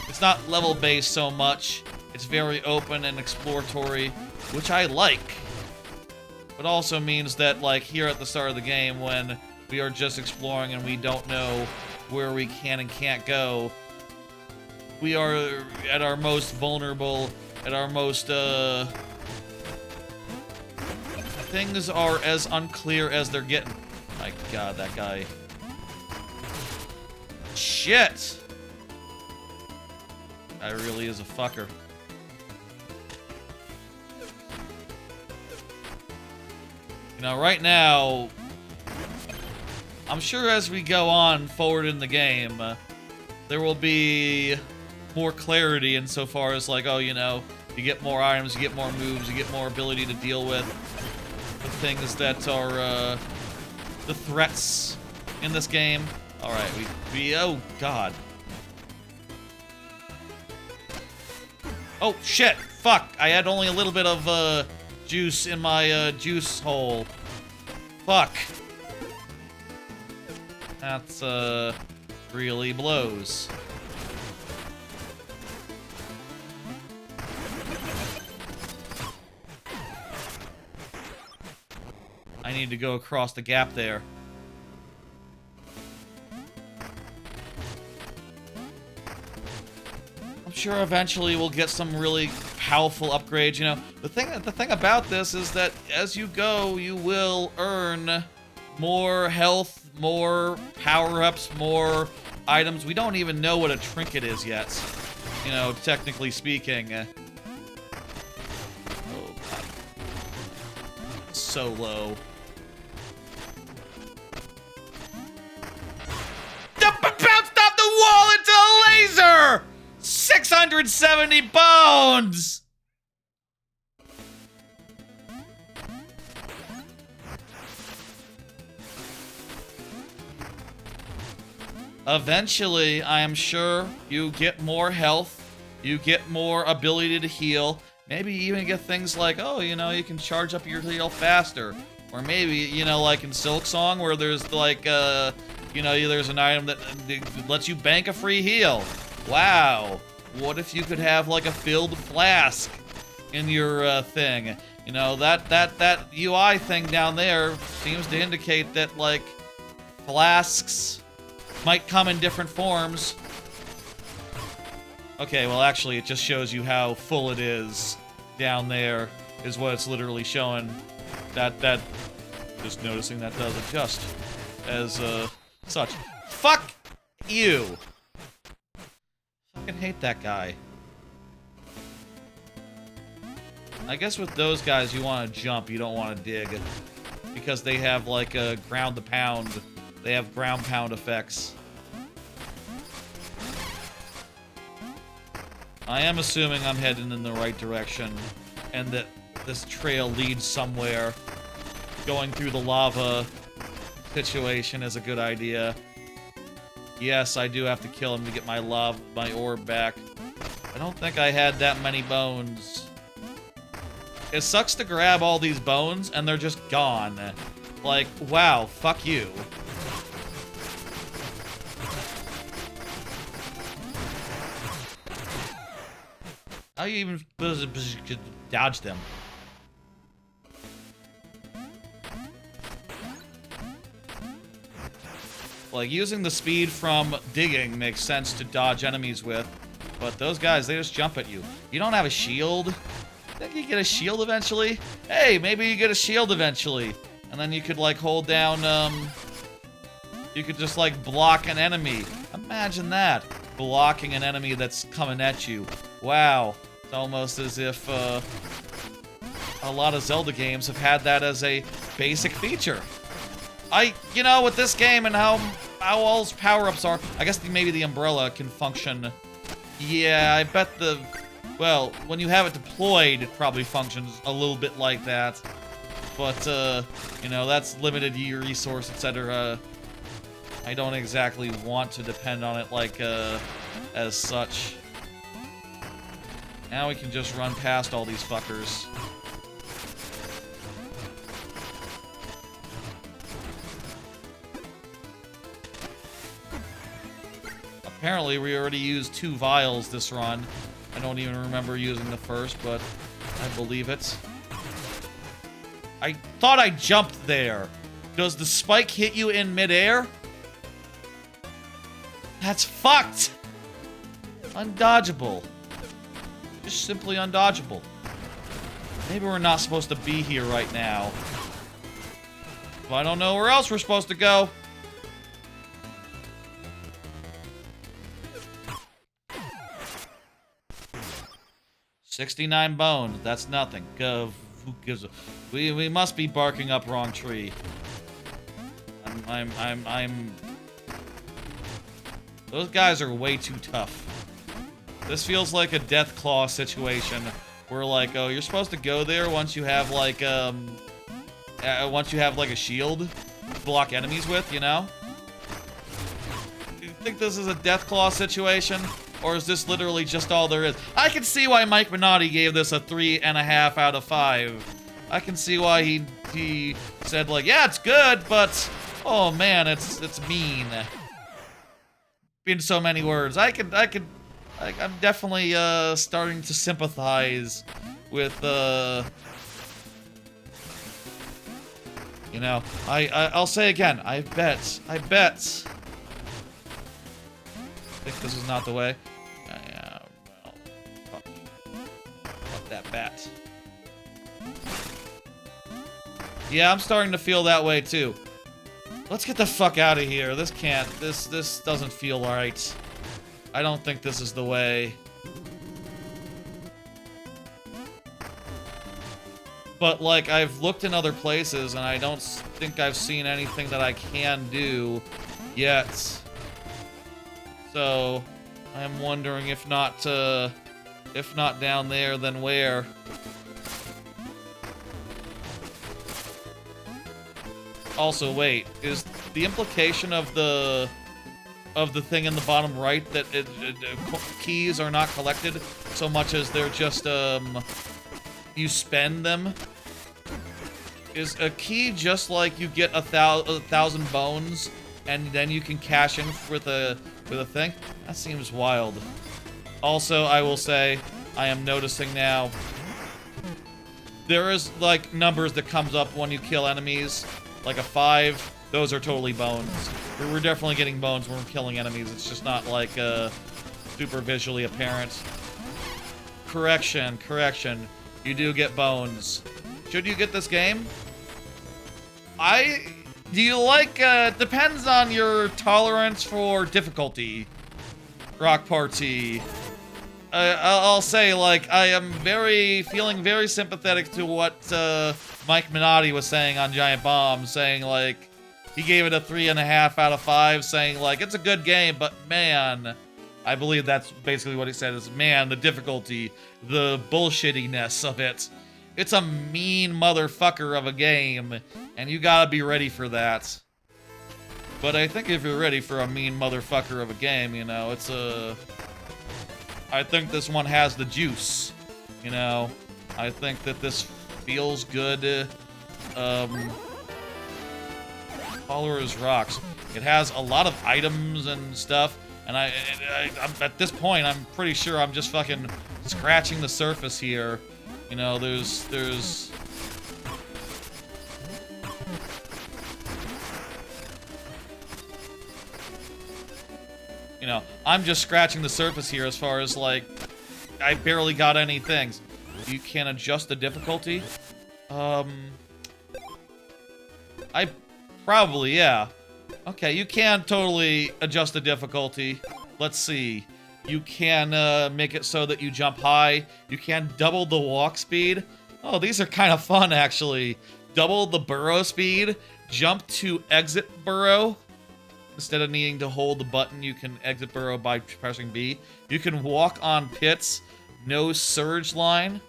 It's not level-based so much. It's very open and exploratory, which I like. But also means that, like, here at the start of the game, when we are just exploring and we don't know where we can and can't go, we are at our most vulnerable, at our most, things are as unclear as they're getting. My god, that guy. Shit! Guy really is a fucker. You know, right now, I'm sure as we go on forward in the game, there will be more clarity insofar as, like, oh, you know, you get more items, you get more moves, you get more ability to deal with the things that are, the threats in this game. Alright, oh, God. Oh, shit! Fuck! I had only a little bit of, juice in my, juice hole. Fuck. That's, really blows. I need to go across the gap there. I'm sure eventually we'll get some really powerful upgrades, you know. The thing about this is that as you go, you will earn more health, more power-ups, more items. We don't even know what a trinket is yet, you know, technically speaking. Oh, God. So low. Bounced off the wall into a laser! 670 bones! Eventually, I am sure you get more health, you get more ability to heal, maybe even get things like, oh, you know, you can charge up your heal faster. Or maybe, you know, like in Silksong, where there's like, you know, there's an item that lets you bank a free heal. Wow. What if you could have, like, a filled flask in your, thing? You know, that UI thing down there seems to indicate that, like, flasks might come in different forms. Okay, well, actually, it just shows you how full it is down there, is what it's literally showing. That Just noticing that does adjust as such. Fuck you! Fucking hate that guy. I guess with those guys you want to jump, you don't want to dig. Because they have like a ground to pound. They have ground pound effects. I am assuming I'm heading in the right direction. And that this trail leads somewhere. Going through the lava situation is a good idea. Yes, I do have to kill him to get my orb back. I don't think I had that many bones. It sucks to grab all these bones and they're just gone. Like, wow, fuck you. How you even dodge them? Like, using the speed from digging makes sense to dodge enemies with, but those guys, they just jump at you. You don't have a shield? Think you get a shield eventually? Hey, maybe you get a shield eventually. And then you could, like, hold down, you could just, like, block an enemy. Imagine that. Blocking an enemy that's coming at you. Wow. It's almost as if, a lot of Zelda games have had that as a basic feature. You know, with this game and how all its power-ups are, I guess maybe the umbrella can function. Yeah, I bet well, when you have it deployed, it probably functions a little bit like that. But, you know, that's limited resource, etc. I don't exactly want to depend on it like, as such. Now we can just run past all these fuckers. Apparently, we already used 2 vials this run. I don't even remember using the first, but I believe it. I thought I jumped there. Does the spike hit you in midair? That's fucked! Undodgeable. Just simply undodgeable. Maybe we're not supposed to be here right now. But I don't know where else we're supposed to go. $69 bones. That's nothing. Who gives a... We must be barking up wrong tree. Those guys are way too tough. This feels like a death claw situation. Where, like, oh, you're supposed to go there once you have, like, a shield to block enemies with, you know? Do you think this is a death claw situation? Or is this literally just all there is? I can see why Mike Minotti gave this a 3.5 out of 5. I can see why he said, like, yeah, it's good, but oh man, it's mean. In so many words. I'm definitely starting to sympathize with you know, I'll say again, I bet I think this is not the way. Well, fuck that bat. Yeah, I'm starting to feel that way too. Let's get the fuck out of here. This doesn't feel right. I don't think this is the way. But, like, I've looked in other places and I don't think I've seen anything that I can do yet. So, I'm wondering if not down there, then where? Also, wait, is the implication of the thing in the bottom right that keys are not collected so much as they're just, you spend them? Is a key just like you get a thousand bones and then you can cash in with a thing? That seems wild. Also, I will say, I am noticing now, there is, like, numbers that comes up when you kill enemies. Like a 5, those are totally bones. We're definitely getting bones when we're killing enemies. It's just not, like, super visually apparent. Correction. You do get bones. Should you get this game? Do you like, depends on your tolerance for difficulty, Rock Party. I'll say, like, I am feeling very sympathetic to what, Mike Minotti was saying on Giant Bomb, saying, like, he gave it a 3.5 out of 5, saying, like, it's a good game, but man, I believe that's basically what he said, is, man, the difficulty, the bullshittiness of it. It's a mean motherfucker of a game, and you gotta be ready for that. But I think if you're ready for a mean motherfucker of a game, you know, it's a... I think this one has the juice, you know? I think that this feels good. Followers rocks. It has a lot of items and stuff, and I'm at this point, I'm pretty sure I'm just fucking scratching the surface here. You know, there's... You know, I'm just scratching the surface here as far as, like, I barely got any things. You can adjust the difficulty? Probably, yeah. Okay, you can totally adjust the difficulty. Let's see. You can make it so that you jump high. You can double the walk speed. Oh, these are kind of fun, actually. Double the burrow speed. Jump to exit burrow. Instead of needing to hold the button, you can exit burrow by pressing B. You can walk on pits. No surge line.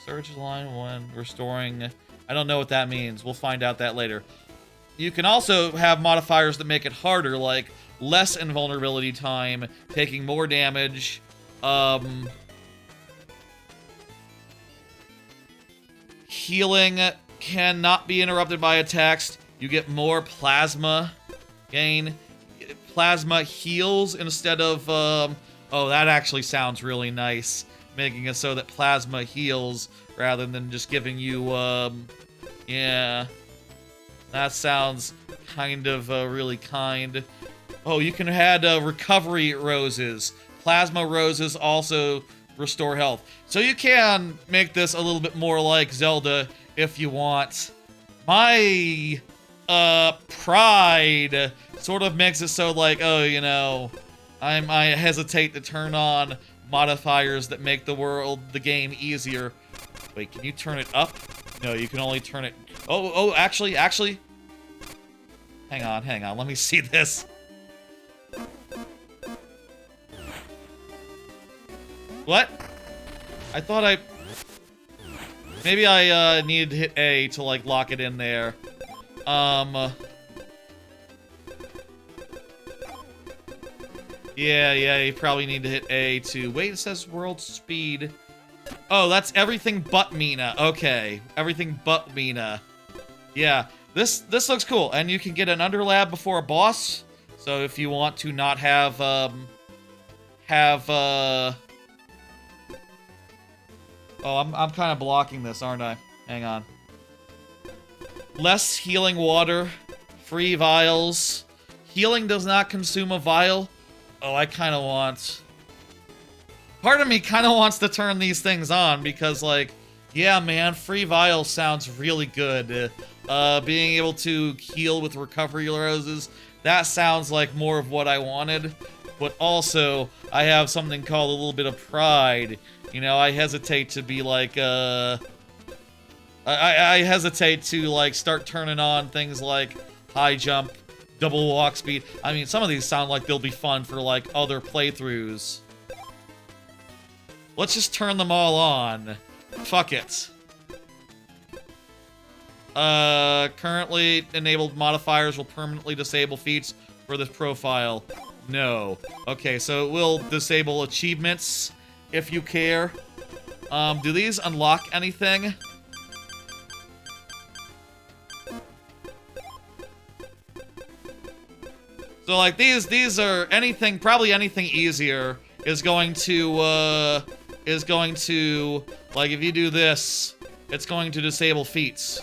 Surge line when restoring... I don't know what that means. We'll find out that later. You can also have modifiers that make it harder, like less invulnerability time, taking more damage, healing cannot be interrupted by attacks. You get more plasma gain. Plasma heals instead of, oh, that actually sounds really nice. Making it so that plasma heals rather than just giving you, yeah. That sounds kind of, really kind. Oh, you can add recovery roses. Plasma roses also restore health. So you can make this a little bit more like Zelda if you want. My pride sort of makes it so like, oh, you know, I hesitate to turn on modifiers that make the game easier. Wait, can you turn it up? No, you can only turn it... Oh, actually. Hang on, let me see this. What? I thought maybe I needed to hit A to, like, lock it in there. Yeah, you probably need to hit A to... Wait, it says world speed. Oh, that's everything but Mina. Okay, everything but Mina. Yeah, this looks cool, and you can get an underlab before a boss. So if you want to not have, Oh, I'm kind of blocking this, aren't I? Hang on. Less healing water. Free vials. Healing does not consume a vial. Oh, I kind of want... Part of me kind of wants to turn these things on because, like, yeah, man, free vials sounds really good. Being able to heal with recovery roses, that sounds like more of what I wanted. But also, I have something called a little bit of pride. You know, I hesitate to be like, I hesitate to, like, start turning on things like high jump, double walk speed. I mean, some of these sound like they'll be fun for, like, other playthroughs. Let's just turn them all on. Fuck it. Currently enabled modifiers will permanently disable feats for this profile. No. Okay, so it will disable achievements if you care. Do these unlock anything? So, like, these are anything, probably anything easier is going to, like, if you do this, it's going to disable feats.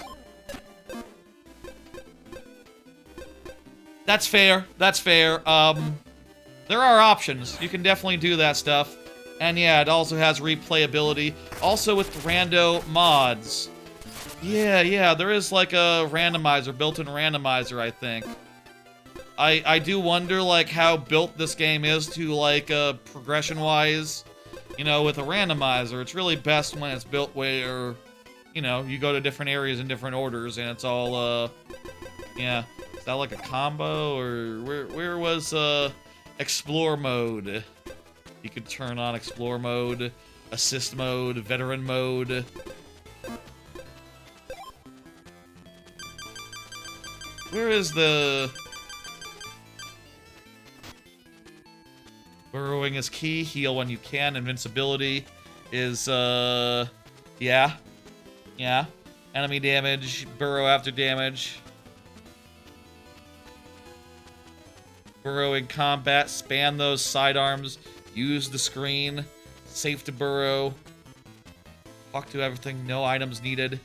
That's fair, that's fair. There are options. You can definitely do that stuff. And yeah, it also has replayability. Also with rando mods. Yeah, there is like a randomizer, built-in randomizer, I think. I do wonder, like, how built this game is to, like, progression-wise. You know, with a randomizer, it's really best when it's built where, you know, you go to different areas in different orders, and it's all, yeah. Is that like a combo, or where was, Explore mode? You could turn on Explore mode, Assist mode, Veteran mode. Where is the... Burrowing is key, heal when you can, invincibility is, yeah. Enemy damage, burrow after damage. Burrow in combat, span those sidearms, use the screen, safe to burrow. Talk to everything, no items needed.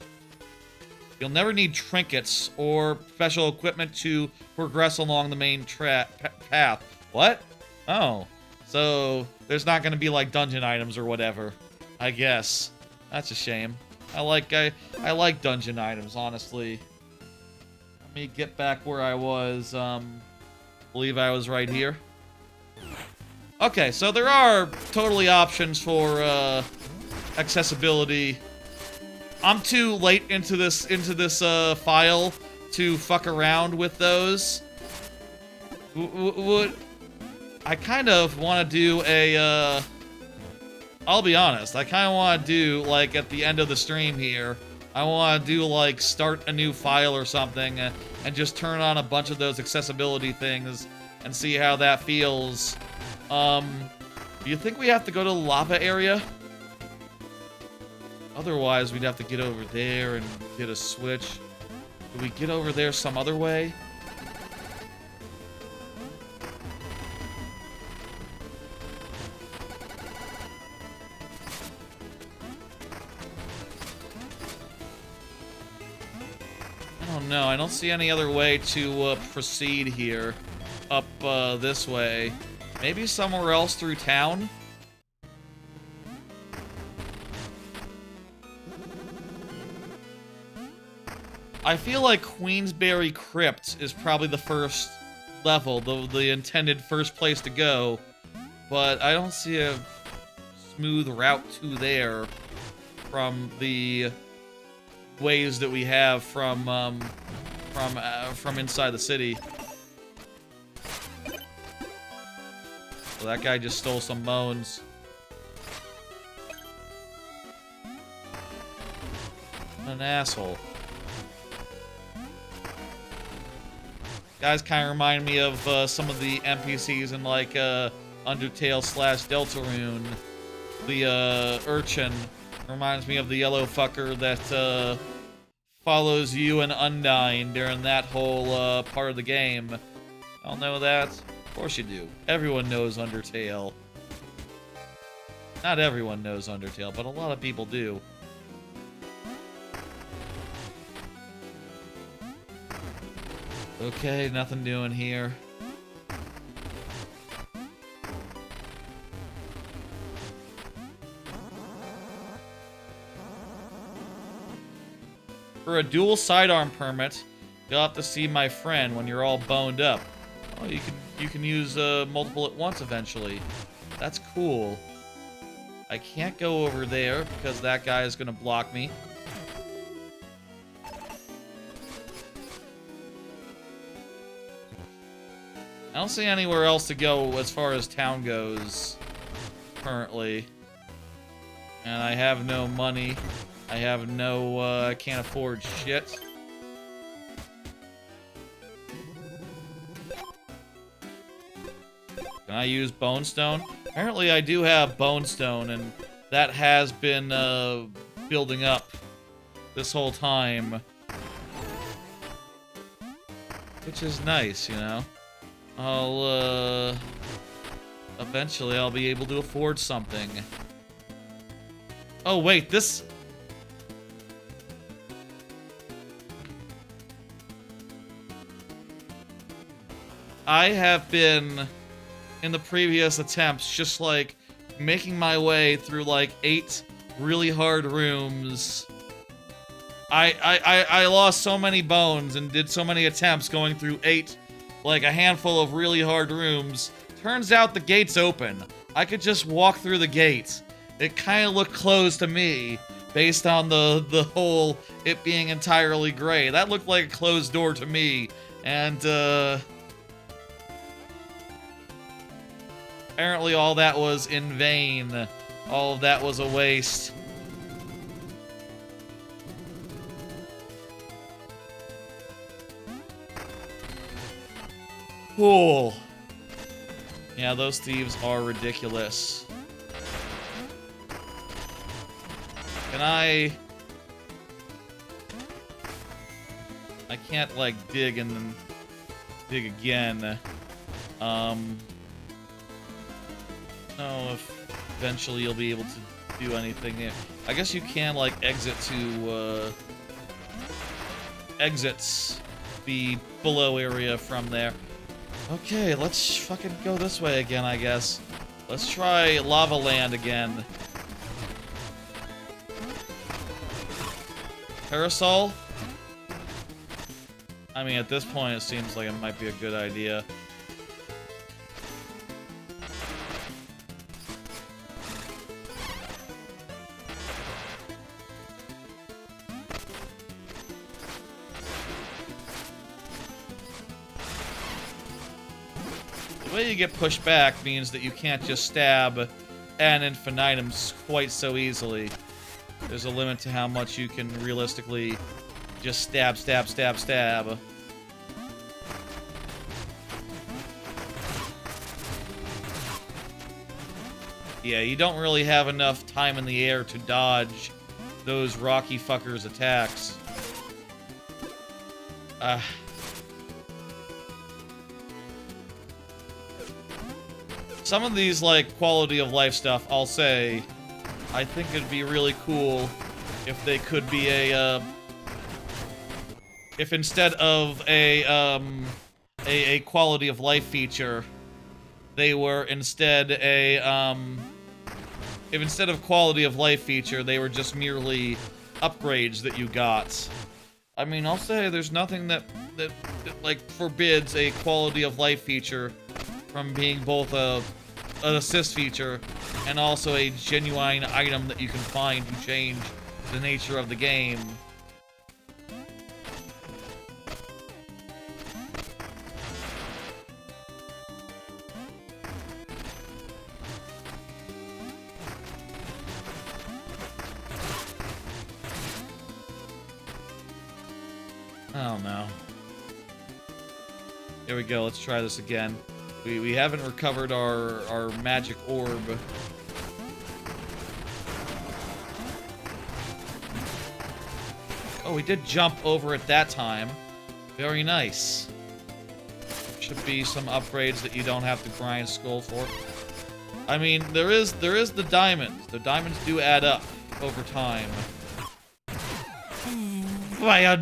You'll never need trinkets or special equipment to progress along the main path. What? Oh. So, there's not gonna be, like, dungeon items or whatever. I guess. That's a shame. I like dungeon items, honestly. Let me get back where I was, believe I was right here. Okay, so there are totally options for, accessibility. I'm too late into this file to fuck around with those. I kind of want to do a, I'll be honest, I kind of want to do, like, at the end of the stream here, I want to do, like, start a new file or something, and just turn on a bunch of those accessibility things, and see how that feels. Do you think we have to go to the lava area? Otherwise, we'd have to get over there and get a switch. Do we get over there some other way? No, I don't see any other way to proceed here up this way. Maybe somewhere else through town? I feel like Queensbury Crypt is probably the first level, the intended first place to go, but I don't see a smooth route to there from the ways that we have from inside the city. So that guy just stole some bones. An asshole. Guys kind of remind me of some of the NPCs in like Undertale / Deltarune. The urchin reminds me of the yellow fucker that follows you and Undyne during that whole part of the game. Y'all know that? Of course you do. Everyone knows Undertale. Not everyone knows Undertale, but a lot of people do. Okay, nothing doing here. For a dual sidearm permit, you'll have to see my friend when you're all boned up. Oh, you can use multiple at once eventually. That's cool. I can't go over there because that guy is gonna block me. I don't see anywhere else to go as far as town goes currently. And I have no money. I have no, I can't afford shit. Can I use Bone Stone? Apparently I do have Bone Stone, and that has been, building up this whole time. Which is nice, you know? Eventually I'll be able to afford something. Oh, wait, this... I have been, in the previous attempts, just, like, making my way through, like, 8 really hard rooms. I lost so many bones and did so many attempts going through like a handful of really hard rooms. Turns out the gate's open. I could just walk through the gate. It kind of looked closed to me, based on the whole it being entirely gray. That looked like a closed door to me, and apparently all that was in vain. All of that was a waste. Cool. Yeah, those thieves are ridiculous. Can I can't, like, dig and then dig again. No, if eventually you'll be able to do anything here. I guess you can, like, exit to, exits the below area from there. Okay, let's fucking go this way again, I guess. Let's try Lava Land again. Parasol? I mean, at this point, it seems like it might be a good idea. The way you get pushed back means that you can't just stab an infinitum quite so easily. There's a limit to how much you can realistically just stab, stab, stab, stab. Yeah, you don't really have enough time in the air to dodge those rocky fuckers' attacks. Some of these, like, quality of life stuff, I'll say, I think it'd be really cool if they could be a, if instead of a quality of life feature, they were instead if instead of quality of life feature, they were just merely upgrades that you got. I mean, I'll say there's nothing that like, forbids a quality of life feature from being both an assist feature and also a genuine item that you can find to change the nature of the game. Oh no. Here we go, let's try this again. We haven't recovered our magic orb. Oh, we did jump over it that time. Very nice. Should be some upgrades that you don't have to grind skull for. I mean, there is the diamonds. The diamonds do add up over time. I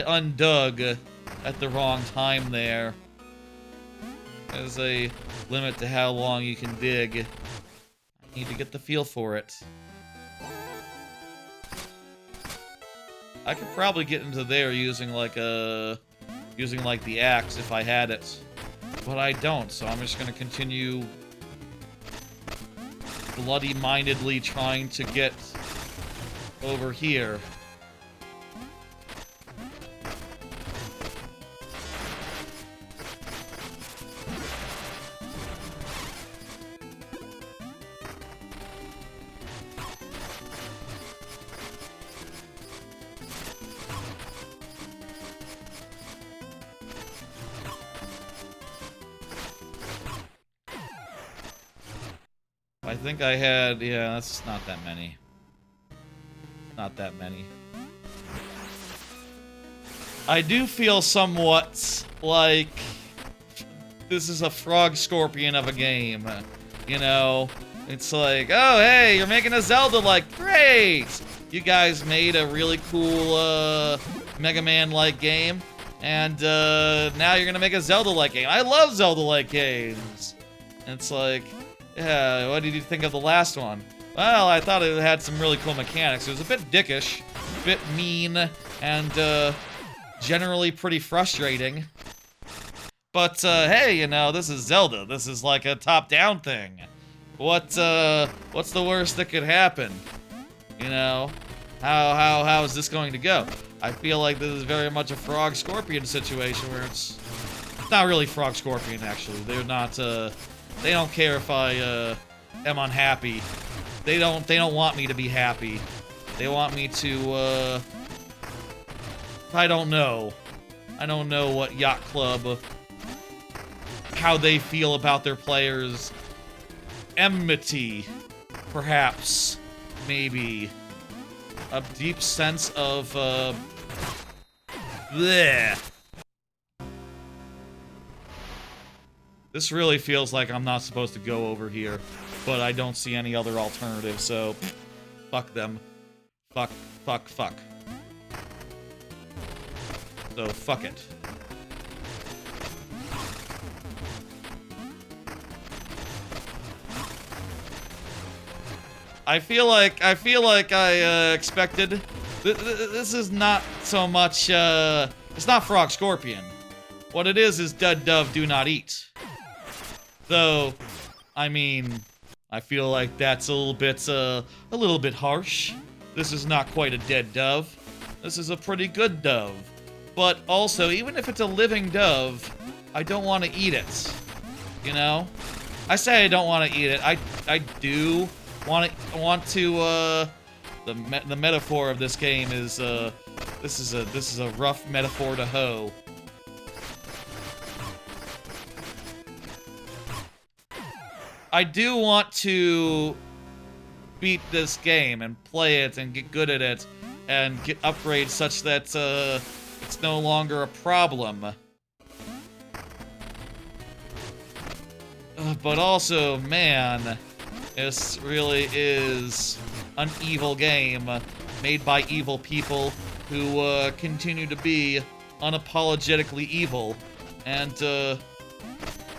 undug at the wrong time there. There's a limit to how long you can dig. I need to get the feel for it. I could probably get into there using like the axe if I had it. But I don't, so I'm just gonna continue bloody-mindedly trying to get over here. I think I had, yeah, that's not that many. Not that many. I do feel somewhat like this is a frog scorpion of a game. You know, it's like, oh, hey, you're making a Zelda-like. Great! You guys made a really cool Mega Man-like game, and now you're gonna make a Zelda-like game. I love Zelda-like games. And it's like, yeah, what did you think of the last one? Well, I thought it had some really cool mechanics. It was a bit dickish, a bit mean, and generally pretty frustrating. But hey, you know, this is Zelda. This is like a top-down thing. What's the worst that could happen? You know, how is this going to go? I feel like this is very much a frog-scorpion situation where it's not really frog-scorpion, actually. They're not, they don't care if I, am unhappy. They don't want me to be happy. They want me to, I don't know. I don't know what Yacht Club, how they feel about their players. Enmity, perhaps, maybe. A deep sense of, bleh. This really feels like I'm not supposed to go over here, but I don't see any other alternative, so fuck them. Fuck. So fuck it. I feel like I expected. This is not so much. It's not Frog Scorpion. What it is Dead Dove Do Not Eat. Though, I mean, I feel like that's a little bit harsh. This is not quite a dead dove. This is a pretty good dove. But also, even if it's a living dove, I don't want to eat it. You know? I say I don't want to eat it. I do want to. The metaphor of this game is this is a rough metaphor to hoe. I do want to beat this game and play it and get good at it and get upgrades such that it's no longer a problem. But also, man, this really is an evil game made by evil people who continue to be unapologetically evil. And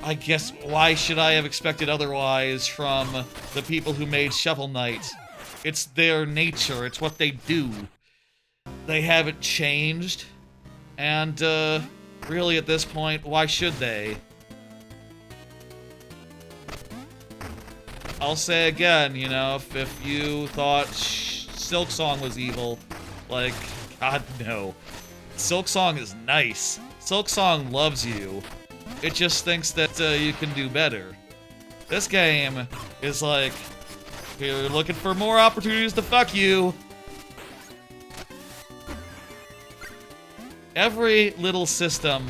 I guess why should I have expected otherwise from the people who made Shovel Knight? It's their nature, it's what they do. They haven't changed, and really at this point, why should they? I'll say again, you know, if you thought Silksong was evil, like, God no. Silksong is nice. Silksong loves you. It just thinks that you can do better. This game is like, if you're looking for more opportunities to fuck you, every little system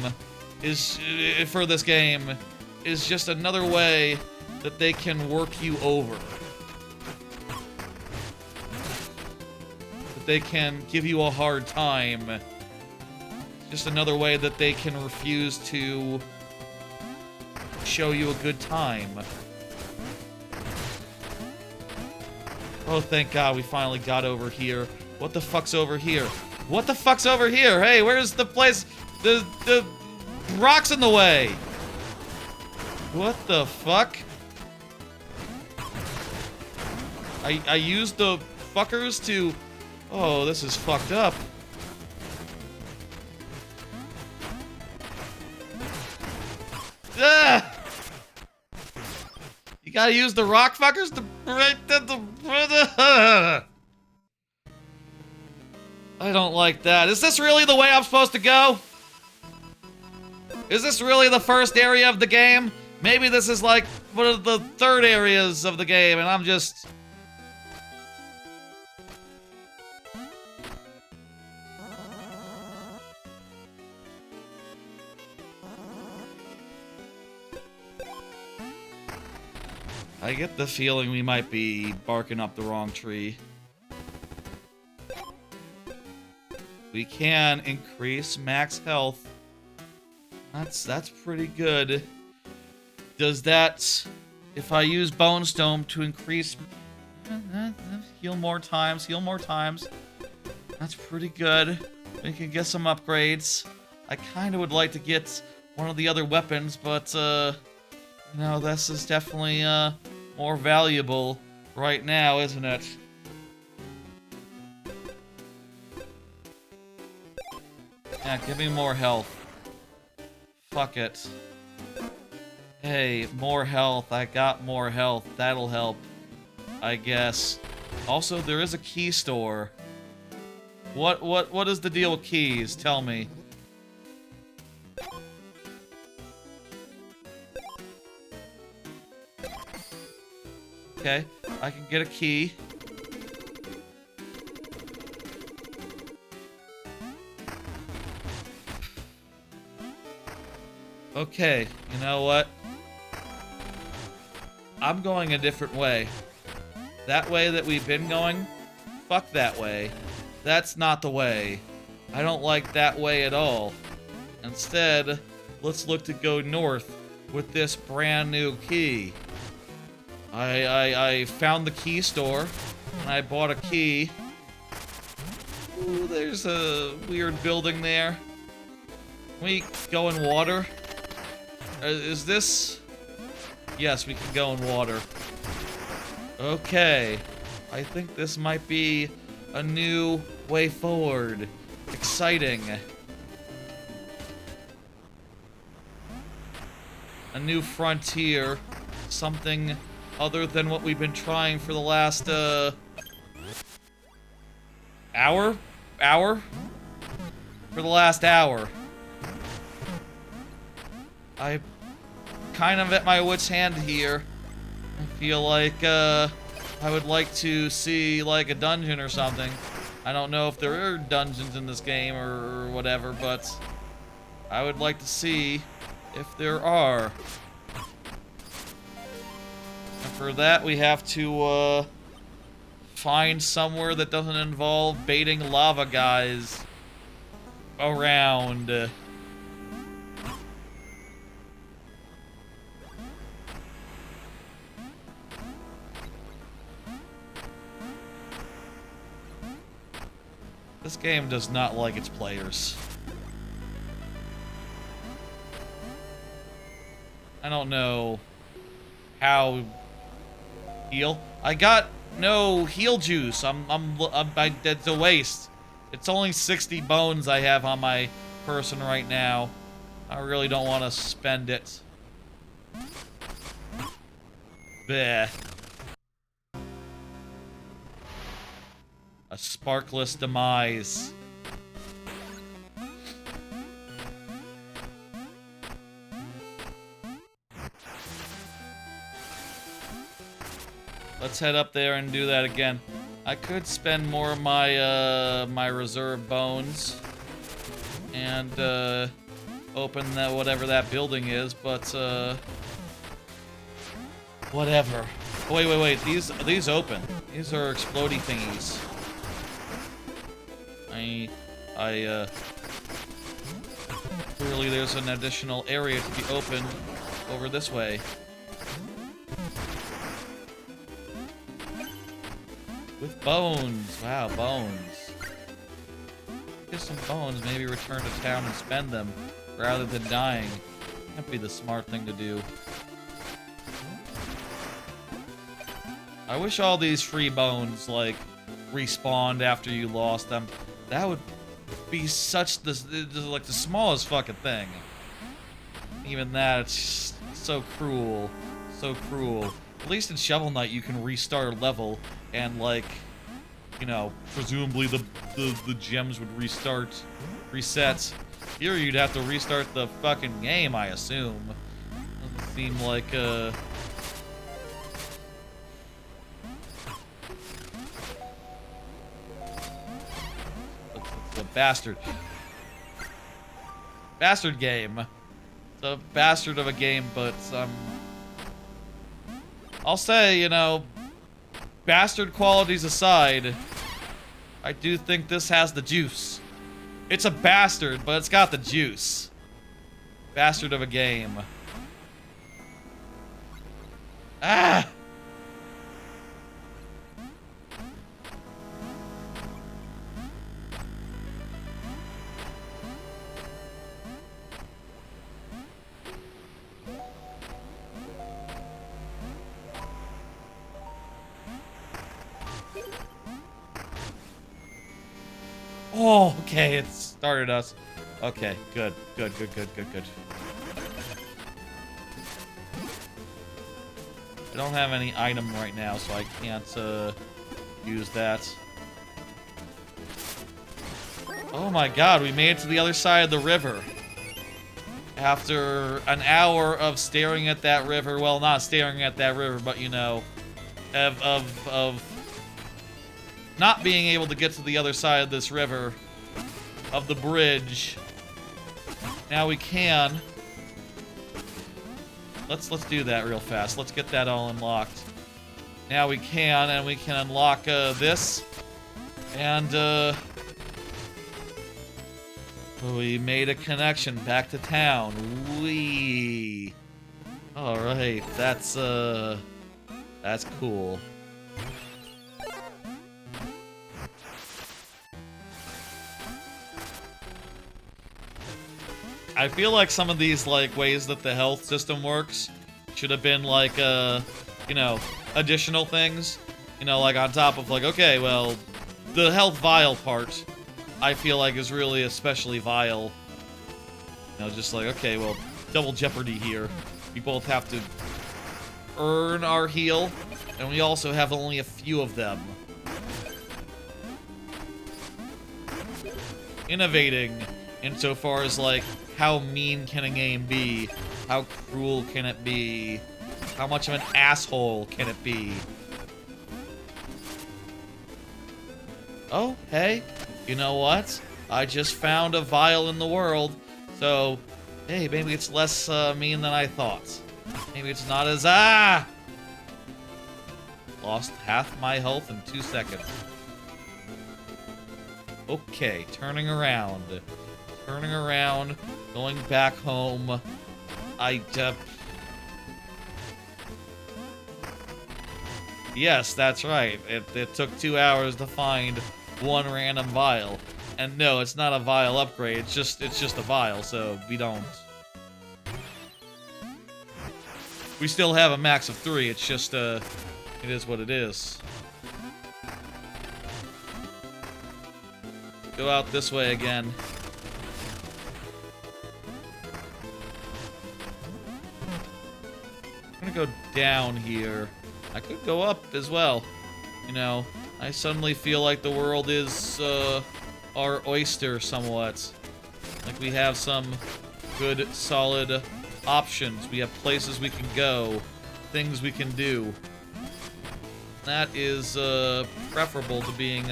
is, for this game, is just another way that they can work you over. That they can give you a hard time. Just another way that they can refuse to show you a good time. Oh, thank God we finally got over here. What the fuck's over here? What the fuck's over here? Hey, where's the place? The rock's in the way. What the fuck? I used the fuckers to... Oh, this is fucked up. Ah! You gotta use the rock fuckers to break the... I don't like that. Is this really the way I'm supposed to go? Is this really the first area of the game? Maybe this is like one of the third areas of the game and I'm just... I get the feeling we might be barking up the wrong tree. We can increase max health. That's pretty good. Does that... If I use Bone Stone to increase... Heal more times, That's pretty good. We can get some upgrades. I kind of would like to get one of the other weapons, but, no, this is definitely, more valuable right now, isn't it? Yeah, give me more health. Fuck it. Hey, more health. I got more health. That'll help, I guess. Also, there is a key store. What is the deal with keys? Tell me. Okay, I can get a key. Okay, you know what? I'm going a different way. That way that we've been going? Fuck that way. That's not the way. I don't like that way at all. Instead, let's look to go north with this brand new key. I found the key store, and I bought a key. Ooh, there's a weird building there. Can we go in water? Is this... Yes, we can go in water. Okay. I think this might be a new way forward. Exciting. A new frontier. Something other than what we've been trying for the last, hour? For the last hour. I'm kind of at my wit's end here. I feel like, I would like to see, like, a dungeon or something. I don't know if there are dungeons in this game or whatever, but I would like to see if there are. And for that, we have to, find somewhere that doesn't involve baiting lava guys around. This game does not like its players. I don't know how heal. I got no heal juice. It's a waste. It's only 60 bones I have on my person right now. I really don't want to spend it. Bleh. A sparkless demise. Let's head up there and do that again. I could spend more of my my reserve bones and open that whatever that building is, but whatever. Oh, wait. These open. These are explodey thingies. Clearly there's an additional area to be opened over this way. With bones. Wow, bones. Get some bones, maybe return to town and spend them, rather than dying. That'd be the smart thing to do. I wish all these free bones, like, respawned after you lost them. That would be such like the smallest fucking thing. Even that, it's just so cruel. So cruel. At least in Shovel Knight you can restart a level and, like, you know, presumably the gems would reset. Here you'd have to restart the fucking game, I assume. Doesn't seem like a bastard game. It's a bastard of a game, but I'll say, you know, bastard qualities aside, I do think this has the juice. It's a bastard, but it's got the juice. Bastard of a game. Ah! Oh, okay, it started us. Okay, good. Good. I don't have any item right now, so I can't use that. Oh my god, we made it to the other side of the river. After an hour of staring at that river, well, not staring at that river, but you know, of not being able to get to the other side of this river, of the bridge. Now we can. Let's do that real fast. Let's get that all unlocked. Now we can, and we can unlock this. And we made a connection back to town. Whee! Alright, that's cool. I feel like some of these, like, ways that the health system works should have been, like, you know, additional things. You know, like, on top of, like, okay, well, the health vial part, I feel like is really especially vile. You know, just like, okay, well, double jeopardy here. We both have to earn our heal, and we also have only a few of them. Innovating insofar as, like, how mean can a game be? How cruel can it be? How much of an asshole can it be? Oh, hey, you know what? I just found a vial in the world, so, hey, maybe it's less mean than I thought. Maybe it's not as, Lost half my health in 2 seconds. Okay, turning around, going back home. Yes, that's right. It took 2 hours to find one random vial. And no, it's not a vial upgrade, it's just a vial, so we don't. We still have a max of 3, it's just, it is what it is. Go out this way again. I'm gonna go down here. I could go up as well. You know, I suddenly feel like the world is, our oyster somewhat. Like we have some good, solid options. We have places we can go, things we can do. That is, preferable to being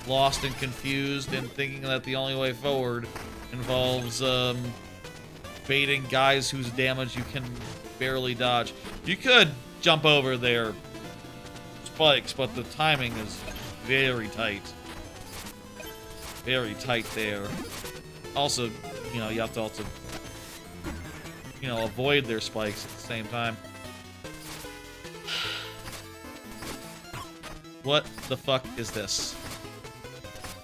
lost and confused and thinking that the only way forward involves, baiting guys whose damage you can barely dodge. You could jump over their spikes, but the timing is very tight. Very tight there. Also, you know, you have to also, you know, avoid their spikes at the same time. What the fuck is this?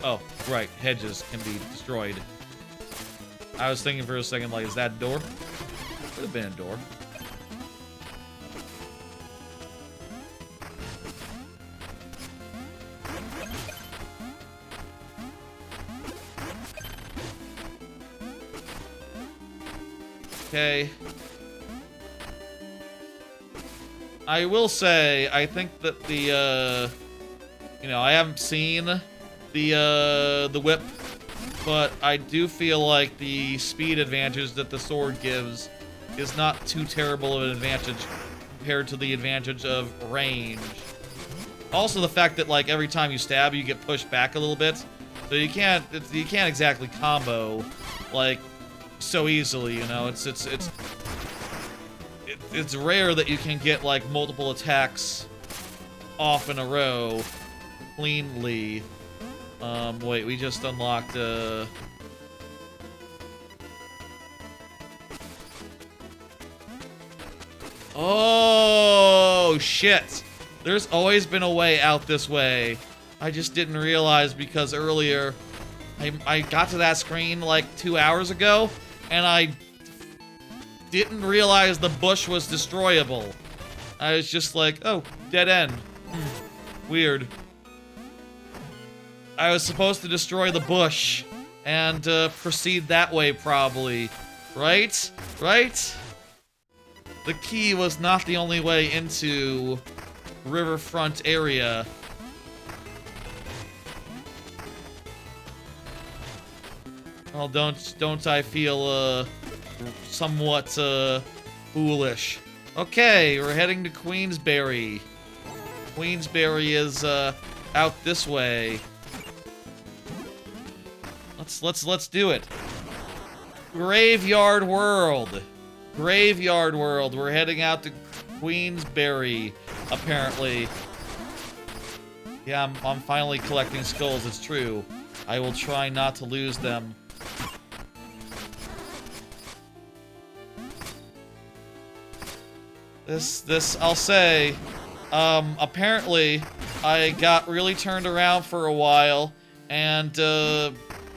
Oh, right, hedges can be destroyed. I was thinking for a second, like, is that a door? Could have been a door. Okay. I will say, I think that the, you know, I haven't seen the whip, but I do feel like the speed advantage that the sword gives is not too terrible of an advantage compared to the advantage of range. Also, the fact that, like, every time you stab, you get pushed back a little bit, so you can't exactly combo, like, so easily, you know. It's rare that you can get, like, multiple attacks off in a row cleanly. Wait, we just unlocked, Oh, shit! There's always been a way out this way. I just didn't realize because earlier I got to that screen like 2 hours ago, and I didn't realize the bush was destroyable. I was just like, oh, dead end. Weird. I was supposed to destroy the bush and proceed that way, probably. Right? Right? The key was not the only way into riverfront area. Well, don't I feel somewhat foolish? Okay, we're heading to Queensbury. Queensbury is out this way. Let's do it. Graveyard World. Graveyard World. We're heading out to Queensbury, apparently. Yeah, I'm finally collecting skulls, it's true. I will try not to lose them. This, I'll say, apparently, I got really turned around for a while, and,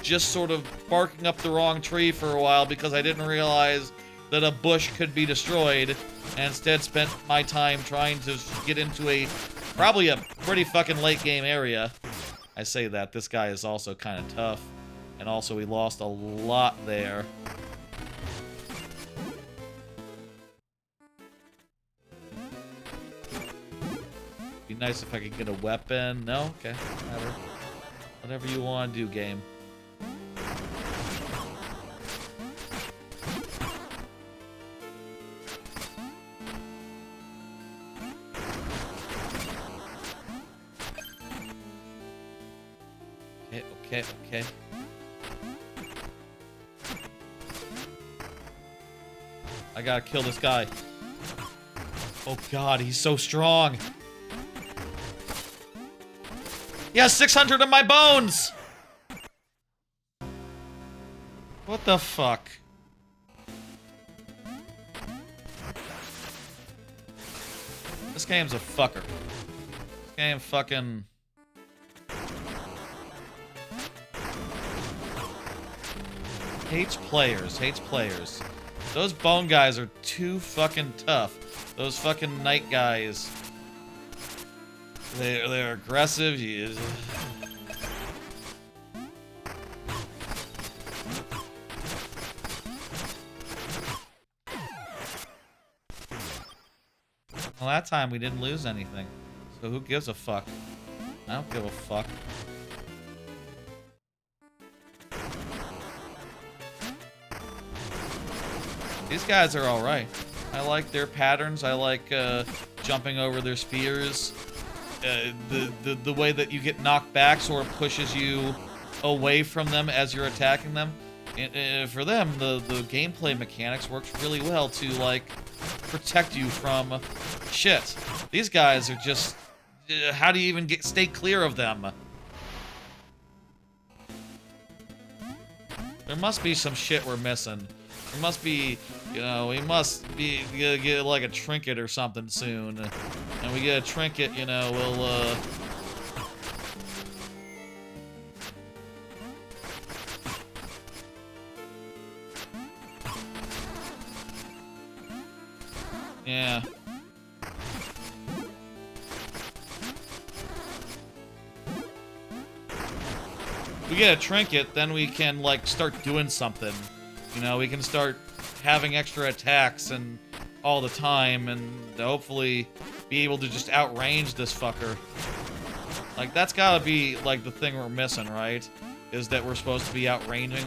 just sort of barking up the wrong tree for a while because I didn't realize that a bush could be destroyed, and instead spent my time trying to get into probably a pretty fucking late game area. I say that, this guy is also kind of tough, and also we lost a lot there. Be nice if I could get a weapon. No? Okay, whatever. Whatever you want to do, game. Okay. I gotta kill this guy. Oh god, he's so strong. He has 600 of my bones! What the fuck? This game's a fucker. This game fucking... Hates players. Those bone guys are too fucking tough. Those fucking knight guys. They're aggressive. Well, that time we didn't lose anything. So who gives a fuck? I don't give a fuck. These guys are alright. I like their patterns. I like jumping over their spears. The way that you get knocked back sort of pushes you away from them as you're attacking them. For them, the gameplay mechanics works really well to, like, protect you from shit. These guys are just... how do you even stay clear of them? There must be some shit we're missing. There must be, you know, we must be get like a trinket or something soon. And we get a trinket, you know, we'll yeah. We get a trinket, then we can, like, start doing something. You know, we can start having extra attacks and all the time, and hopefully be able to just outrange this fucker. Like, that's gotta be, like, the thing we're missing, right? Is that we're supposed to be outranging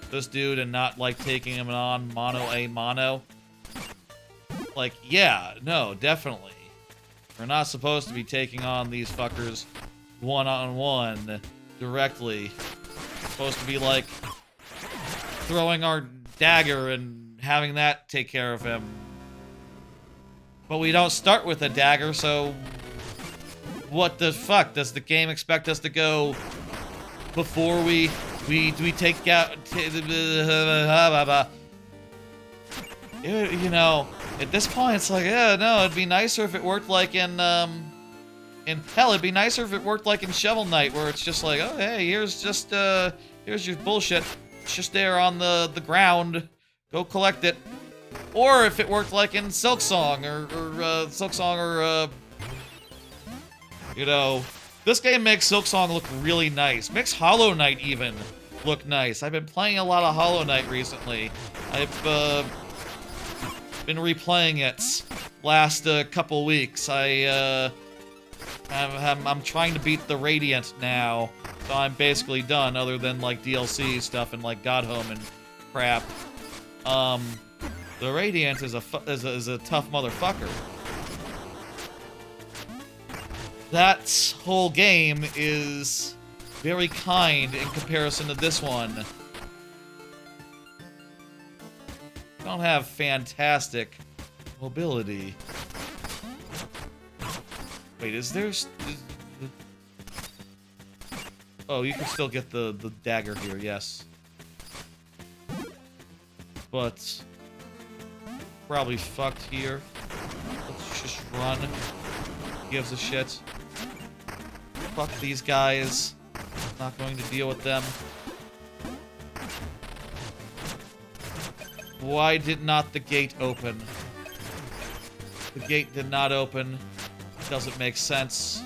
this dude and not, like, taking him on mono. Like, yeah, no, definitely. We're not supposed to be taking on these fuckers one-on-one directly. We're supposed to be, like, throwing our dagger and having that take care of him. But we don't start with a dagger, so what the fuck? Does the game expect us to go before we take out... You know, at this point it's like, yeah, no, it'd be nicer if it worked like in hell, it'd be nicer if it worked like in Shovel Knight, where it's just like, oh, hey, here's your bullshit. It's just there on the ground. Go collect it. Or if it worked like in Silksong, or you know, This game makes Silksong look really nice. Makes Hollow Knight even look nice. I've been playing a lot of Hollow Knight recently. I've been replaying it last couple weeks. I'm trying to beat the Radiant now, so I'm basically done, other than like DLC stuff and like God Home and crap. The Radiant is a tough motherfucker. That whole game is very kind in comparison to this one. Don't have fantastic mobility. Wait, is there... Oh, you can still get the dagger here, yes. But... probably fucked here. Let's just run. Gives a shit. Fuck these guys. Not going to deal with them. Why did not the gate open? The gate did not open. Doesn't make sense.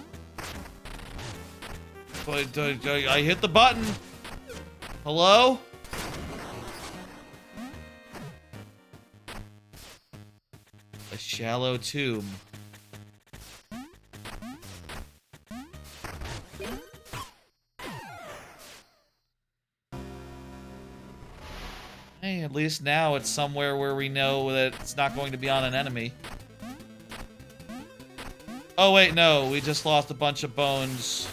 But I hit the button. Hello? A shallow tomb. Hey, at least now it's somewhere where we know that it's not going to be on an enemy. Oh wait, no, we just lost a bunch of bones.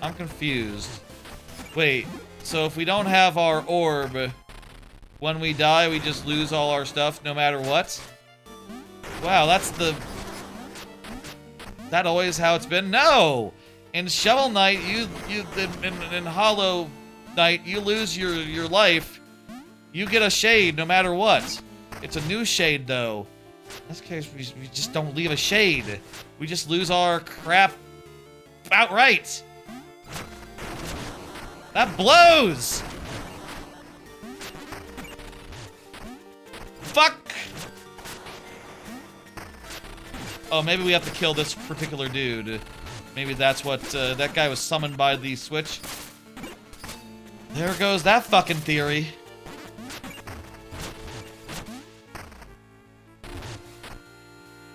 I'm confused. Wait, so if we don't have our orb, when we die, we just lose all our stuff no matter what? Wow, that's the... Is that always how it's been? No! In Shovel Knight, in Hollow Knight, you lose your life. You get a shade no matter what. It's a new shade, though. In this case, we just don't leave a shade. We just lose our crap outright. That blows! Fuck! Oh, maybe we have to kill this particular dude. Maybe that's what, that guy was summoned by the switch. There goes that fucking theory.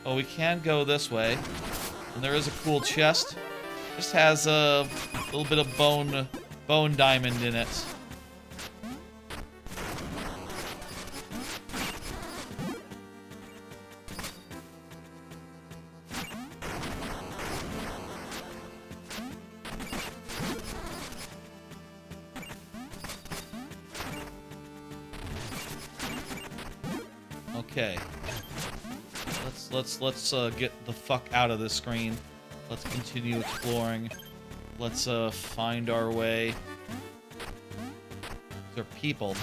Oh, we can go this way. And there is a cool chest. Just has a little bit of bone diamond in it. Okay. Let's get the fuck out of this screen. Let's continue exploring. Let's find our way. There are people.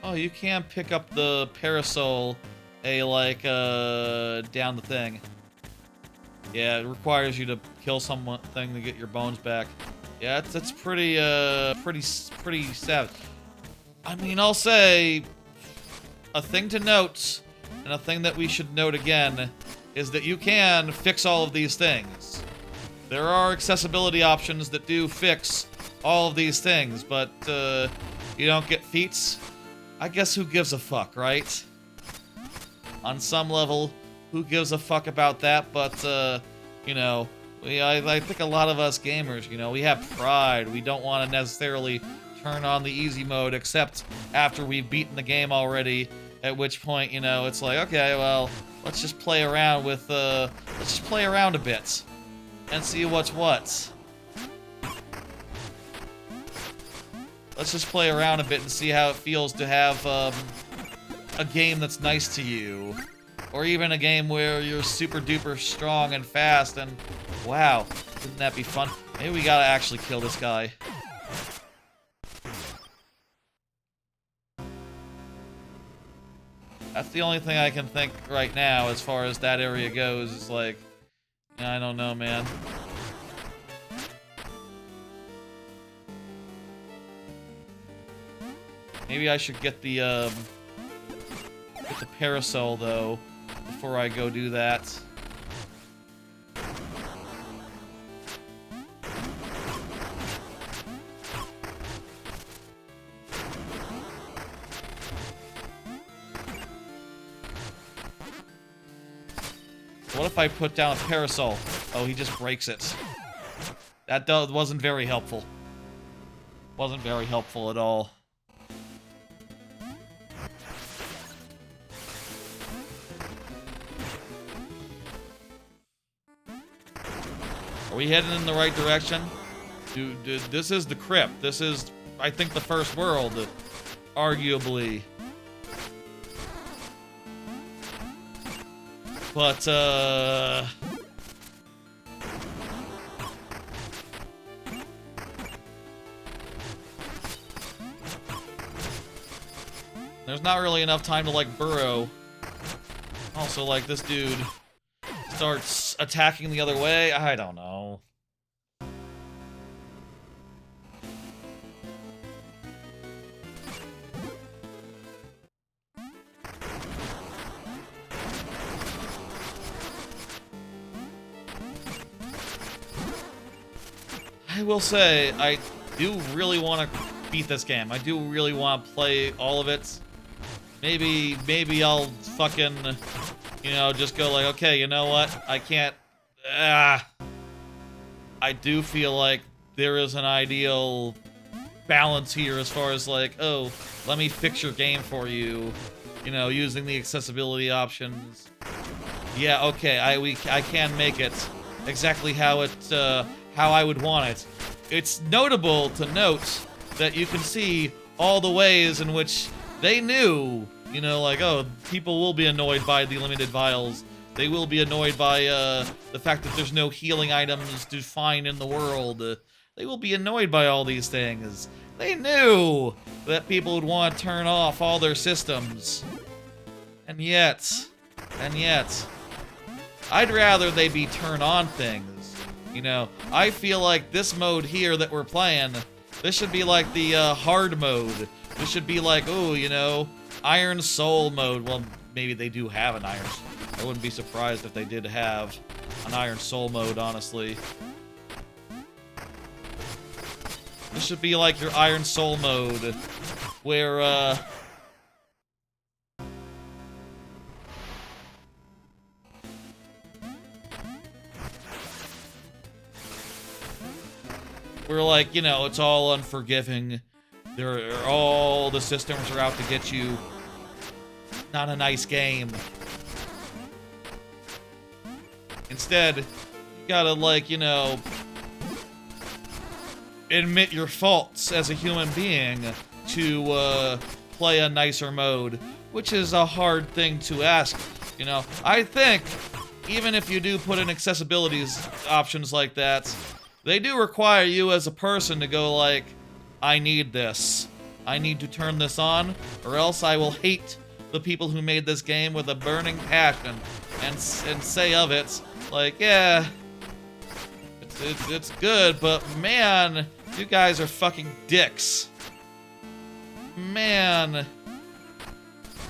Oh, you can pick up the parasol, down the thing. Yeah, it requires you to kill something to get your bones back. Yeah, it's pretty savage. I mean, I'll say a thing to note, and a thing that we should note again, is that you can fix all of these things. There are accessibility options that do fix all of these things, but you don't get feats. I guess who gives a fuck, right? On some level, who gives a fuck about that? But you know. I think a lot of us gamers, you know, we have pride. We don't want to necessarily turn on the easy mode, except after we've beaten the game already, at which point, you know, it's like, okay, well, let's just play around with, let's just play around a bit and see what's what. Let's just play around a bit and see how it feels to have, a game that's nice to you. Or even a game where you're super duper strong and fast and... Wow, wouldn't that be fun? Maybe we gotta actually kill this guy. That's the only thing I can think right now as far as that area goes. It's like... I don't know, man. Maybe I should get the parasol, though, before I go do that. What if I put down a parasol? Oh, he just breaks it. That wasn't very helpful. Wasn't very helpful at all. Are we heading in the right direction? Dude, this is the Crypt. This is, I think, the first world, arguably. But, there's not really enough time to, like, burrow. Also, like, this dude starts attacking the other way. I don't know. I will say, I do really want to beat this game. I do really want to play all of it. Maybe I'll fucking, you know, just go like, okay, you know what? I can't. I do feel like there is an ideal balance here as far as like, oh, let me fix your game for you, you know, using the accessibility options. Yeah, okay, I can make it exactly how I would want it. It's notable to note that you can see all the ways in which they knew, you know, like, oh, people will be annoyed by the limited vials. They will be annoyed by the fact that there's no healing items to find in the world. They will be annoyed by all these things. They knew that people would want to turn off all their systems. And yet, I'd rather they be turn on things. You know, I feel like this mode here that we're playing, this should be like the hard mode. This should be like, oh, you know, Iron Soul mode. Well, maybe they do have an Iron Soul. I wouldn't be surprised if they did have an Iron Soul mode, honestly. This should be like your Iron Soul mode, where, like, you know, it's all unforgiving. All the systems are out to get you. Not a nice game. Instead, you gotta, like, you know, admit your faults as a human being to play a nicer mode, which is a hard thing to ask. You know, I think even if you do put in accessibility options like that, they do require you as a person to go like, I need this. I need to turn this on, or else I will hate the people who made this game with a burning passion and say of it, like, yeah, it's good, but man, you guys are fucking dicks. Man,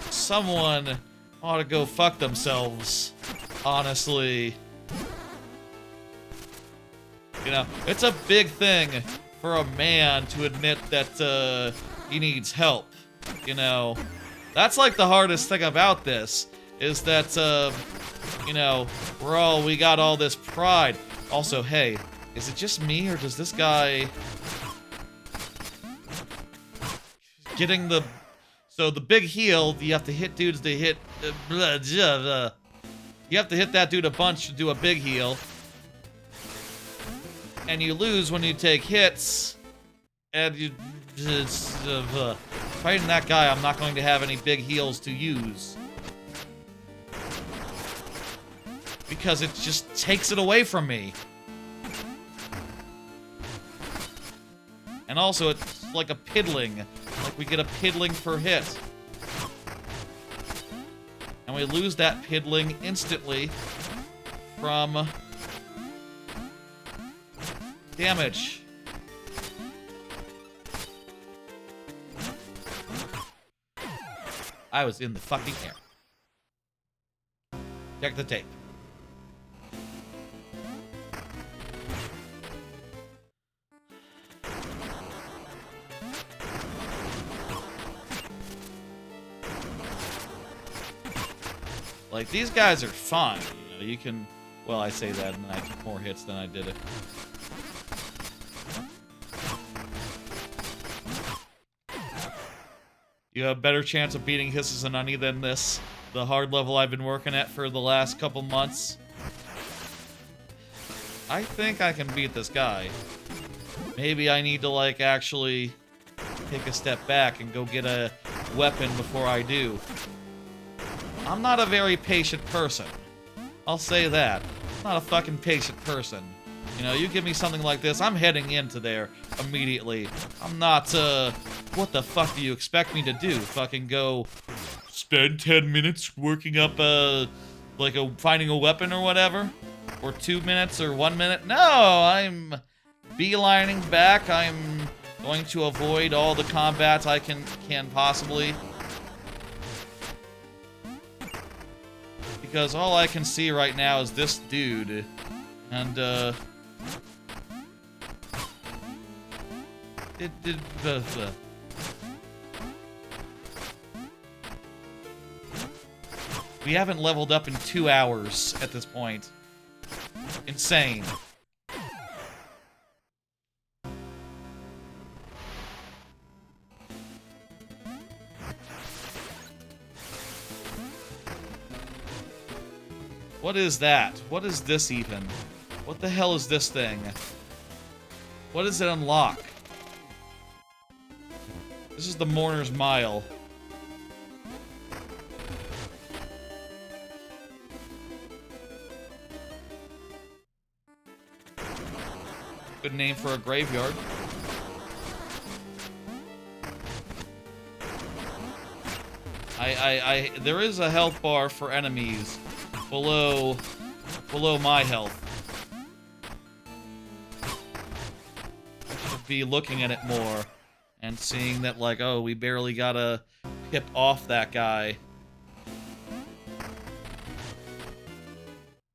someone ought to go fuck themselves, honestly. You know, it's a big thing for a man to admit that he needs help. You know, that's like the hardest thing about this, is that, you know, we got all this pride. Also, hey, is it just me, or does this guy getting the... So the big heal, you have to hit dudes to hit... you have to hit that dude a bunch to do a big heal. And you lose when you take hits. And you... fighting that guy, I'm not going to have any big heals to use. Because it just takes it away from me. And also, it's like a piddling. Like, we get a piddling per hit. And we lose that piddling instantly from damage. I was in the fucking air. Check the tape. Like, these guys are fine. You know, you can... Well, I say that and I took more hits than I did it. You have a better chance of beating Hisses and Honey than this. The hard level I've been working at for the last couple months. I think I can beat this guy. Maybe I need to, like, actually take a step back and go get a weapon before I do. I'm not a very patient person. I'll say that. I'm not a fucking patient person. You know, you give me something like this, I'm heading into there immediately. I'm not, what the fuck do you expect me to do? Fucking go spend 10 minutes working up, finding a weapon or whatever? Or 2 minutes or 1 minute? No, I'm beelining back. I'm going to avoid all the combats I can possibly. Because all I can see right now is this dude. And, we haven't leveled up in 2 hours at this point. Insane. What is that? What is this even? What the hell is this thing? What does it unlock? This is the Mourner's Mile. Good name for a graveyard. There is a health bar for enemies below my health. I should be looking at it more and seeing that, like, oh, we barely got a pip off that guy.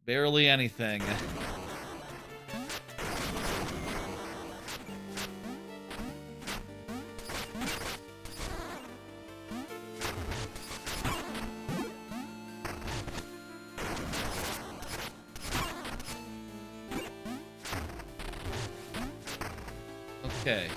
Barely anything. Okay.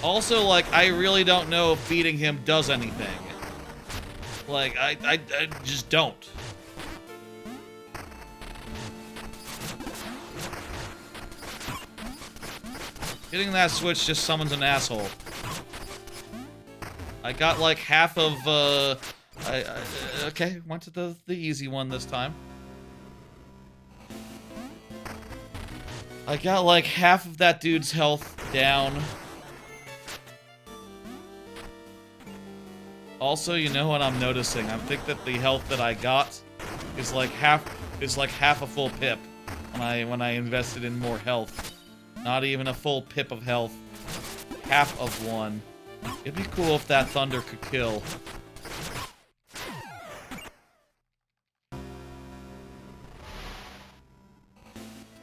Also, like, I really don't know if beating him does anything. Like, I just don't. Getting that switch just summons an asshole. I got like half of, okay, went to the easy one this time. I got like half of that dude's health down. Also, you know what I'm noticing? I think that the health that I got is like half a full pip when I invested in more health. Not even a full pip of health. Half of one. It'd be cool if that thunder could kill.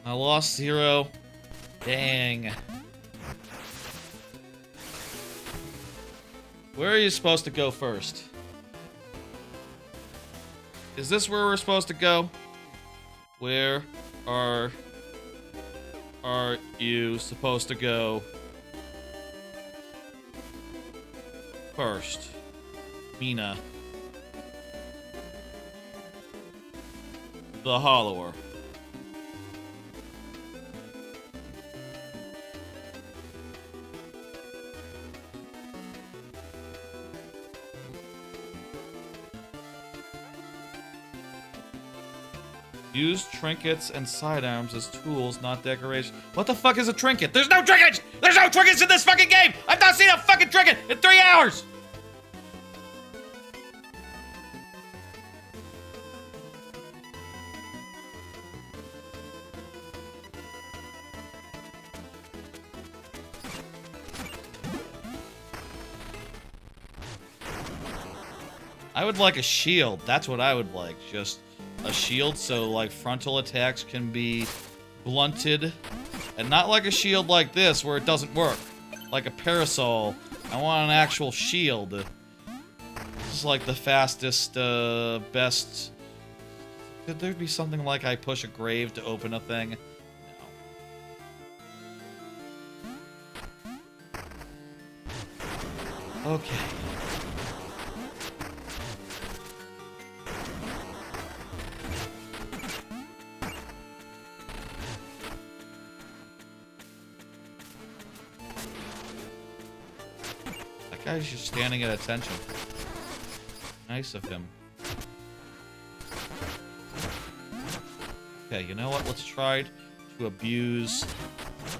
I lost 0. Dang. Where are you supposed to go first? Is this where we're supposed to go? Where are you supposed to go first? Mina the Hollower. Use trinkets and sidearms as tools, not decoration. What the fuck is a trinket? There's no trinkets! There's no trinkets in this fucking game! I've not seen a fucking trinket in 3 hours! I would like a shield. That's what I would like. Just a shield so like frontal attacks can be blunted. And not like a shield like this where it doesn't work. Like a parasol. I want an actual shield. This is like the fastest, best... Could there be something like I push a grave to open a thing? No. Okay. Guy's just standing at attention. Nice of him. Okay, you know what? Let's try to abuse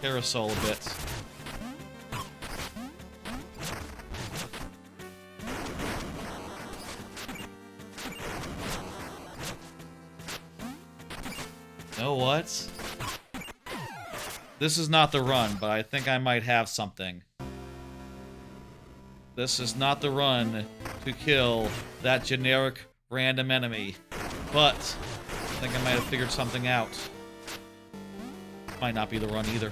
Parasol a bit. You know what? This is not the run, but I think I might have something. This is not the run to kill that generic random enemy, but I think I might have figured something out. Might not be the run either.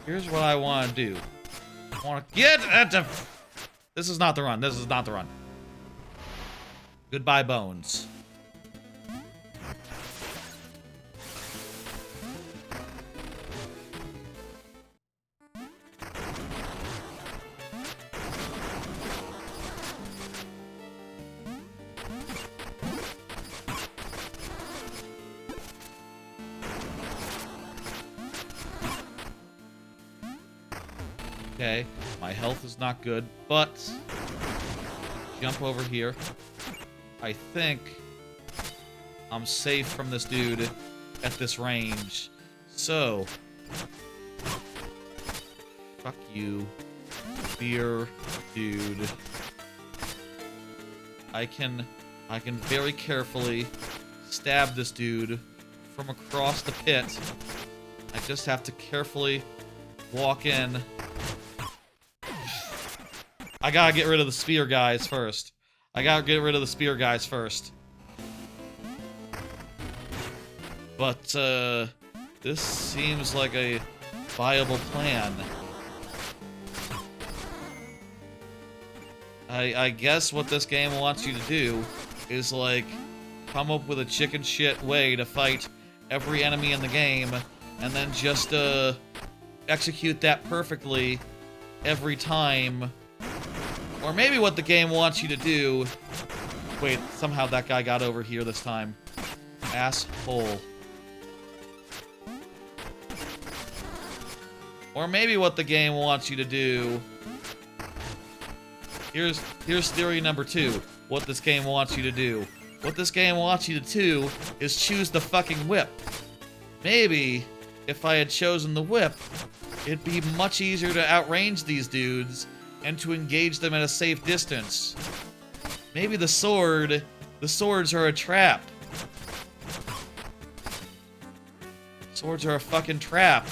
Here's what I want to do. I want to get at the... This is not the run. This is not the run. Goodbye, bones. Okay, my health is not good, but jump over here. I think I'm safe from this dude at this range. So, fuck you, beer dude. I can very carefully stab this dude from across the pit. I just have to carefully walk in. I gotta get rid of the spear guys first. But, this seems like a viable plan. I guess what this game wants you to do is, like, come up with a chicken shit way to fight every enemy in the game, and then just, execute that perfectly every time. Or maybe what the game wants you to do... Wait, somehow that guy got over here this time. Asshole. Or maybe what the game wants you to do... Here's theory number 2. What this game wants you to do. What this game wants you to do is choose the fucking whip. Maybe, if I had chosen the whip, it'd be much easier to outrange these dudes and to engage them at a safe distance. Maybe the swords are a trap. Swords are a fucking trap.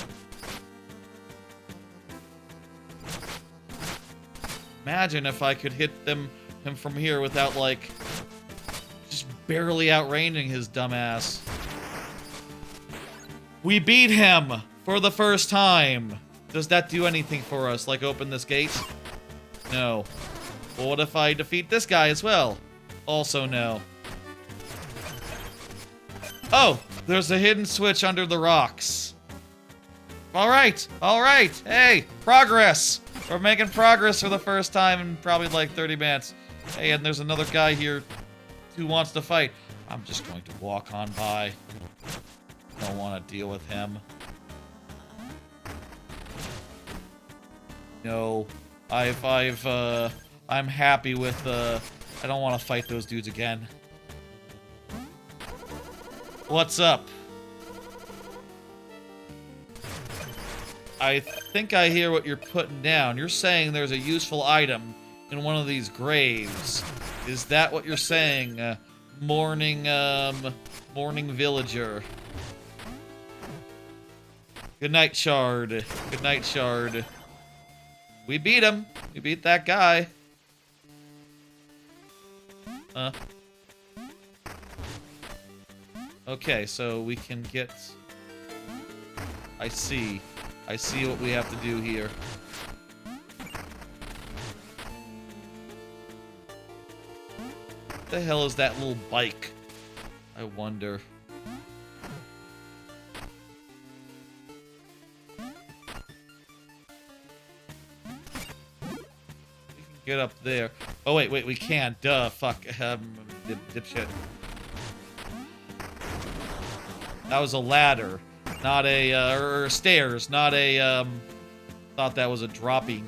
Imagine if I could hit him from here without, like, just barely outranging his dumbass. We beat him for the first time. Does that do anything for us? Like open this gate? No. Well, what if I defeat this guy as well? Also no. Oh, there's a hidden switch under the rocks. Alright, alright. Hey, progress. We're making progress for the first time in probably like 30 minutes. Hey, and there's another guy here who wants to fight. I'm just going to walk on by. Don't want to deal with him. No, I'm happy with, I don't want to fight those dudes again. What's up? I think I hear what you're putting down. You're saying there's a useful item in one of these graves. Is that what you're saying? Mourning villager. Good night, Shard. Good night, Shard. We beat him. We beat that guy. Okay, so we can get... I see what we have to do here. What the hell is that little bike? I wonder. Get up there. Oh, wait, we can't. Duh, fuck. Dipshit. That was a ladder, not a, or stairs, not a, thought that was a dropping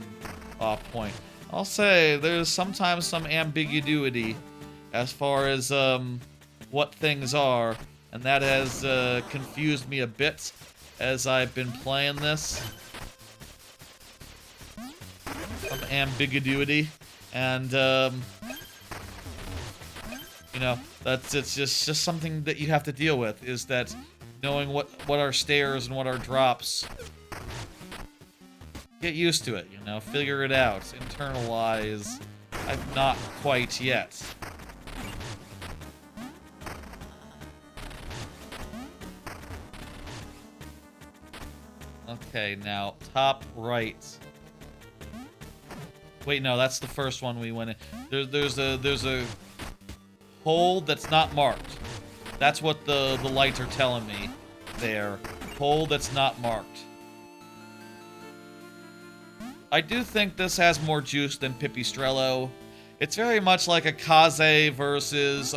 off point. I'll say there's sometimes some ambiguity as far as, what things are, and that has, confused me a bit as I've been playing this. Some ambiguity, and you know, it's just something that you have to deal with, is that knowing what are stairs and what are drops. Get used to it, you know, figure it out, internalize. I've not quite yet. Okay, now top right. Wait, no, that's the first one we went in. There's a hole that's not marked. That's what the lights are telling me there. Hole that's not marked. I do think this has more juice than Pipistrello. It's very much like a Kaze versus,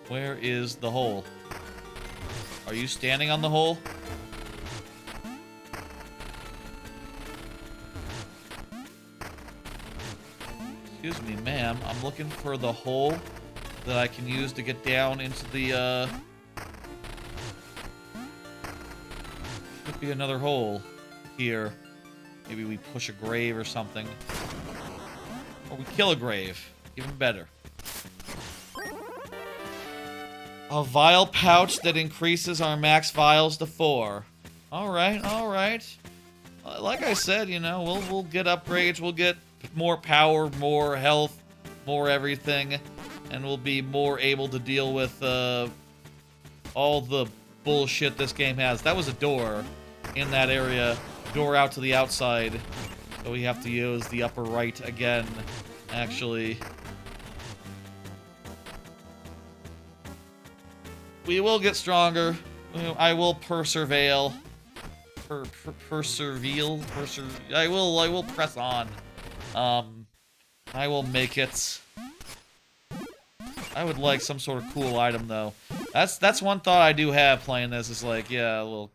where is the hole? Are you standing on the hole? Excuse me, ma'am. I'm looking for the hole that I can use to get down into the, Could be another hole here. Maybe we push a grave or something. Or we kill a grave. Even better. A vial pouch that increases our max vials to 4. Alright, alright. Like I said, you know, we'll get upgrades, we'll get more power, more health, more everything, and we'll be more able to deal with all the bullshit this game has. That was a door in that area, door out to the outside, so we have to use the upper right again, actually. We will get stronger. I will perseveal. I will press on. I will make it. I would like some sort of cool item, though. That's one thought I do have playing this, is like, yeah, a little...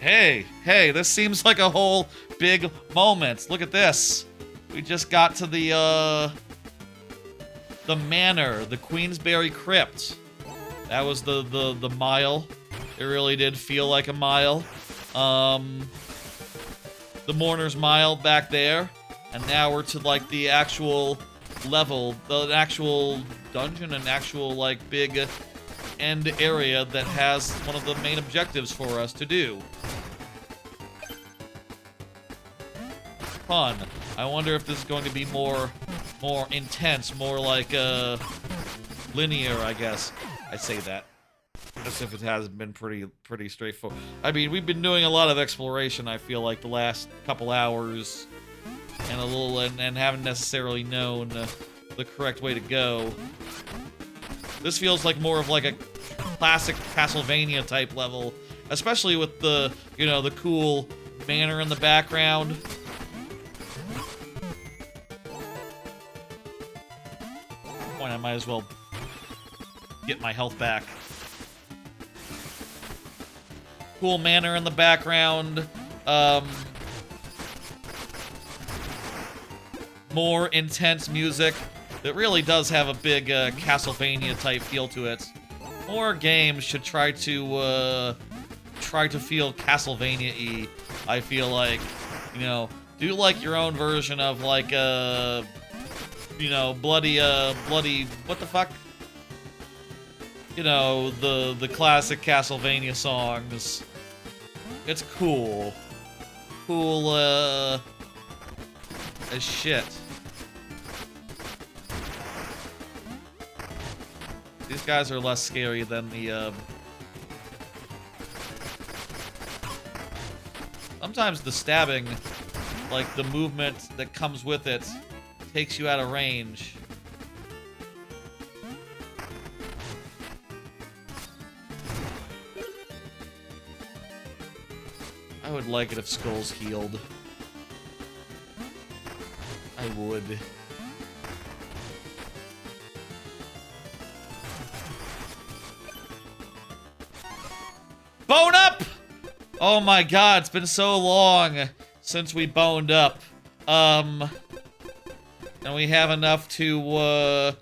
Hey, this seems like a whole big moment. Look at this. We just got to the manor, the Queensbury Crypt. That was the mile. It really did feel like a mile. The Mourner's mile back there. And now we're to, like, the actual level, the actual dungeon, and actual, like, big end area that has one of the main objectives for us to do. Fun. I wonder if this is going to be more intense, more like, linear, I guess. I say that as if it has been pretty straightforward. I mean, we've been doing a lot of exploration, I feel like, the last couple hours, and and haven't necessarily known the correct way to go. This feels like more of like a classic Castlevania type level, especially with the, you know, the cool banner in the background. Point, I might as well get my health back. Cool manner in the background. More intense music. It really does have a big Castlevania type feel to it. More games should try to feel Castlevania-y. I feel like, you know, do like your own version of like you know, bloody what the fuck? You know, the classic Castlevania songs. It's cool. Cool as shit. These guys are less scary than the sometimes the stabbing, like the movement that comes with it, takes you out of range. I would like it if skulls healed. I would. Bone up! Oh my god, it's been so long since we boned up. And we have enough to,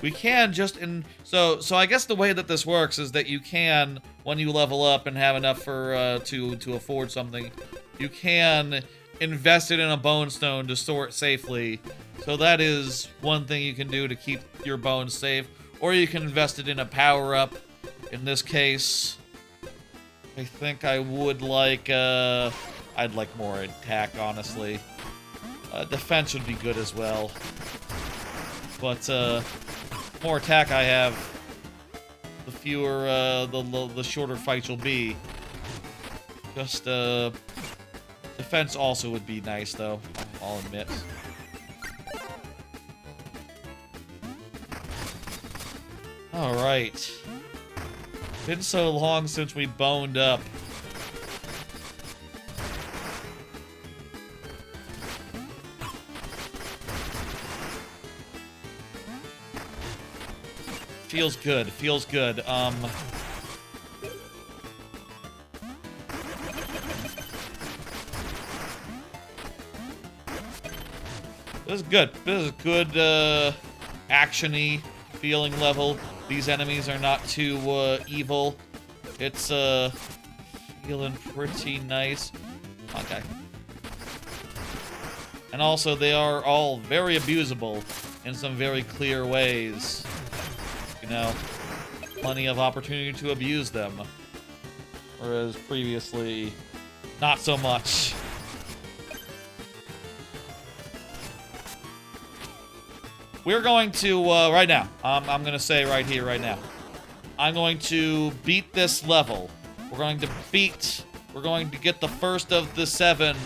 we can just so I guess the way that this works is that you can, when you level up and have enough for, to afford something, you can invest it in a bone stone to store it safely. So that is one thing you can do to keep your bones safe. Or you can invest it in a power-up. In this case, I think I would like, I'd like more attack, honestly. Defense would be good as well. But, more attack I have, the fewer, the shorter fights will be. Just, defense also would be nice, though, I'll admit. Alright. Been so long since we boned up. Feels good, feels good. This is good. This is a good, action-y feeling level. These enemies are not too, evil. It's, feeling pretty nice. Okay. And also, they are all very abusable in some very clear ways. You know, plenty of opportunity to abuse them. Whereas previously, not so much. We're going to, right now, I'm gonna say right here, right now, I'm going to beat this level. We're going to get the first of the 7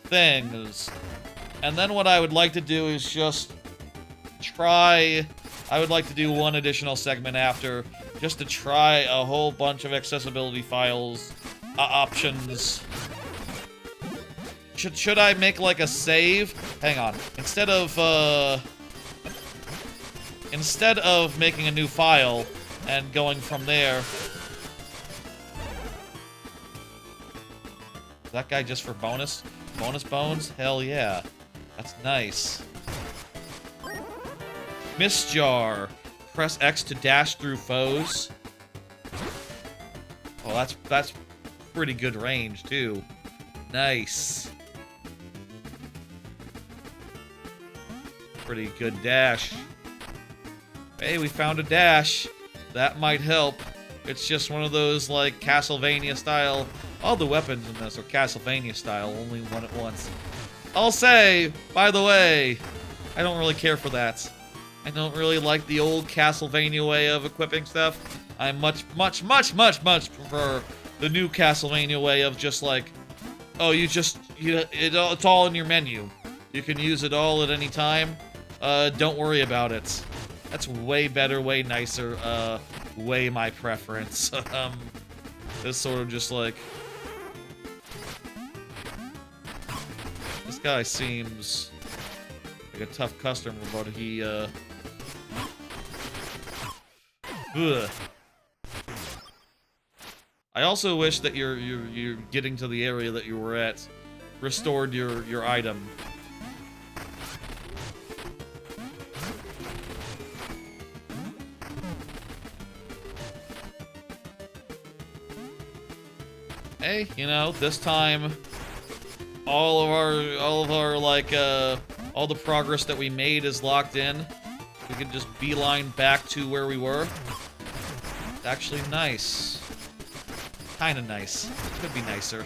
things. And then what I would like to do is just try, I would like to do one additional segment after, just to try a whole bunch of accessibility files, options. Should I make like a save? Hang on. Instead of making a new file and going from there. Is that guy just for bonus? Bonus bones? Hell yeah. That's nice. Mist Jar. Press X to dash through foes. Oh, that's pretty good range, too. Nice. Pretty good dash. Hey, we found a dash. That might help. It's just one of those, like, Castlevania style. All the weapons in this are Castlevania style, only one at once. I'll say, by the way, I don't really care for that. I don't really like the old Castlevania way of equipping stuff. I much prefer the new Castlevania way of just like, oh, it's all in your menu. You can use it all at any time. Don't worry about it. That's way better, way nicer. way my preference. This sort of just like... This guy seems like a tough customer, but he, Ugh. I also wish that you're getting to the area that you were at restored your item. Hey, you know, this time all of our like all the progress that we made is locked in. We can just beeline back to where we were. It's actually nice. Kinda nice. Could be nicer.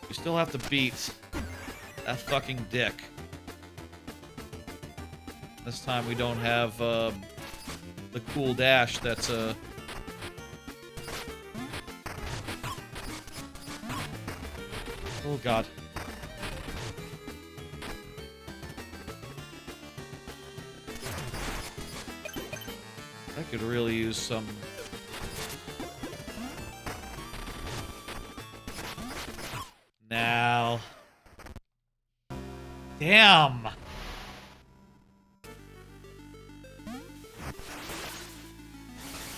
We still have to beat that fucking dick. This time we don't have the cool dash that's Oh god. I could really use some... Now... Damn!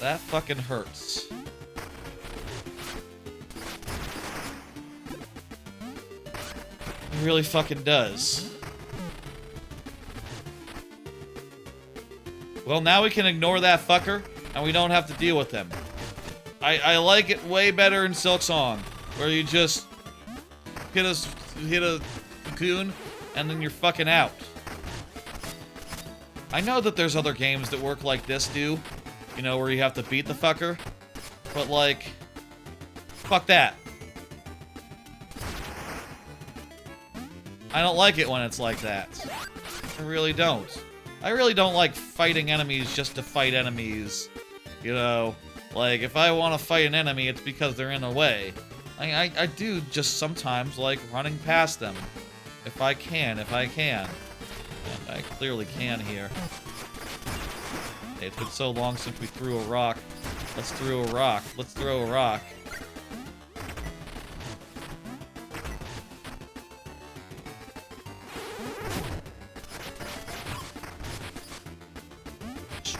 That fucking hurts. It really fucking does. Well, now we can ignore that fucker, and we don't have to deal with them. I like it way better in Silksong, where you just hit a cocoon, and then you're fucking out. I know that there's other games that work like this do, you know, where you have to beat the fucker, but like, fuck that. I don't like it when it's like that. I really don't. I really don't like fighting enemies just to fight enemies. You know, like, if I want to fight an enemy, it's because they're in the way. I do just sometimes like running past them. If I can. And I clearly can here. Hey, it's been so long since we threw a rock. Let's throw a rock. Let's throw a rock.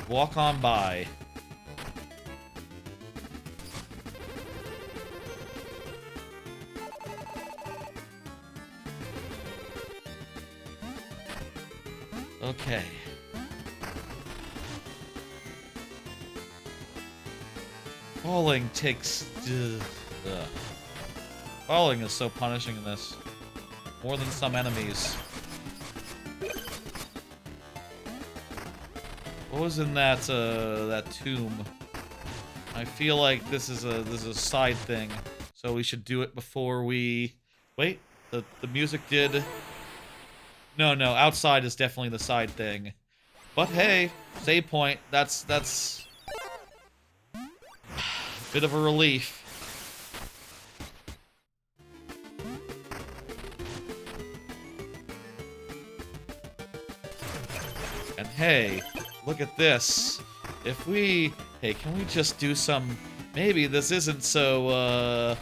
Walk on by. Okay. Falling takes... Falling is so punishing in this. More than some enemies. What was in that that tomb? I feel like this is a side thing, so we should do it before we... Wait, the music did... No, outside is definitely the side thing. But hey, save point. That's bit of a relief. And hey, look at this. If we... Hey, can we just do some... Maybe this isn't so,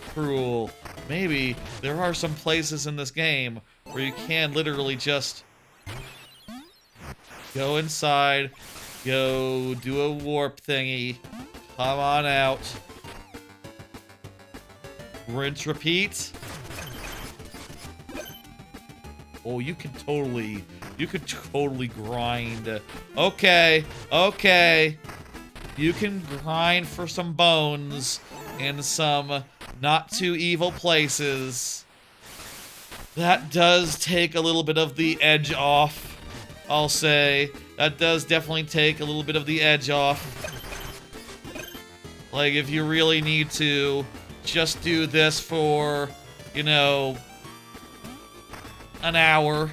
cruel. Maybe there are some places in this game where you can literally just... go inside, go do a warp thingy, come on out, rinse, repeat. Oh, you could totally grind. Okay. You can grind for some bones in some not too evil places. That does take a little bit of the edge off, I'll say. That does definitely take a little bit of the edge off. Like, if you really need to just do this for, you know, an hour,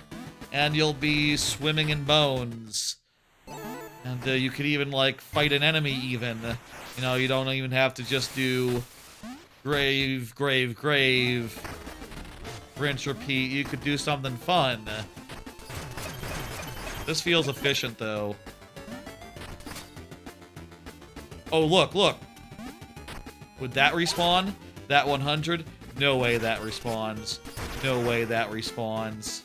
and you'll be swimming in bones. And you could even, like, fight an enemy even. You know, you don't even have to just do grave, rinse, repeat. You could do something fun. This feels efficient, though. Oh, look, look. Would that respawn? That 100? No way that respawns. No way that respawns.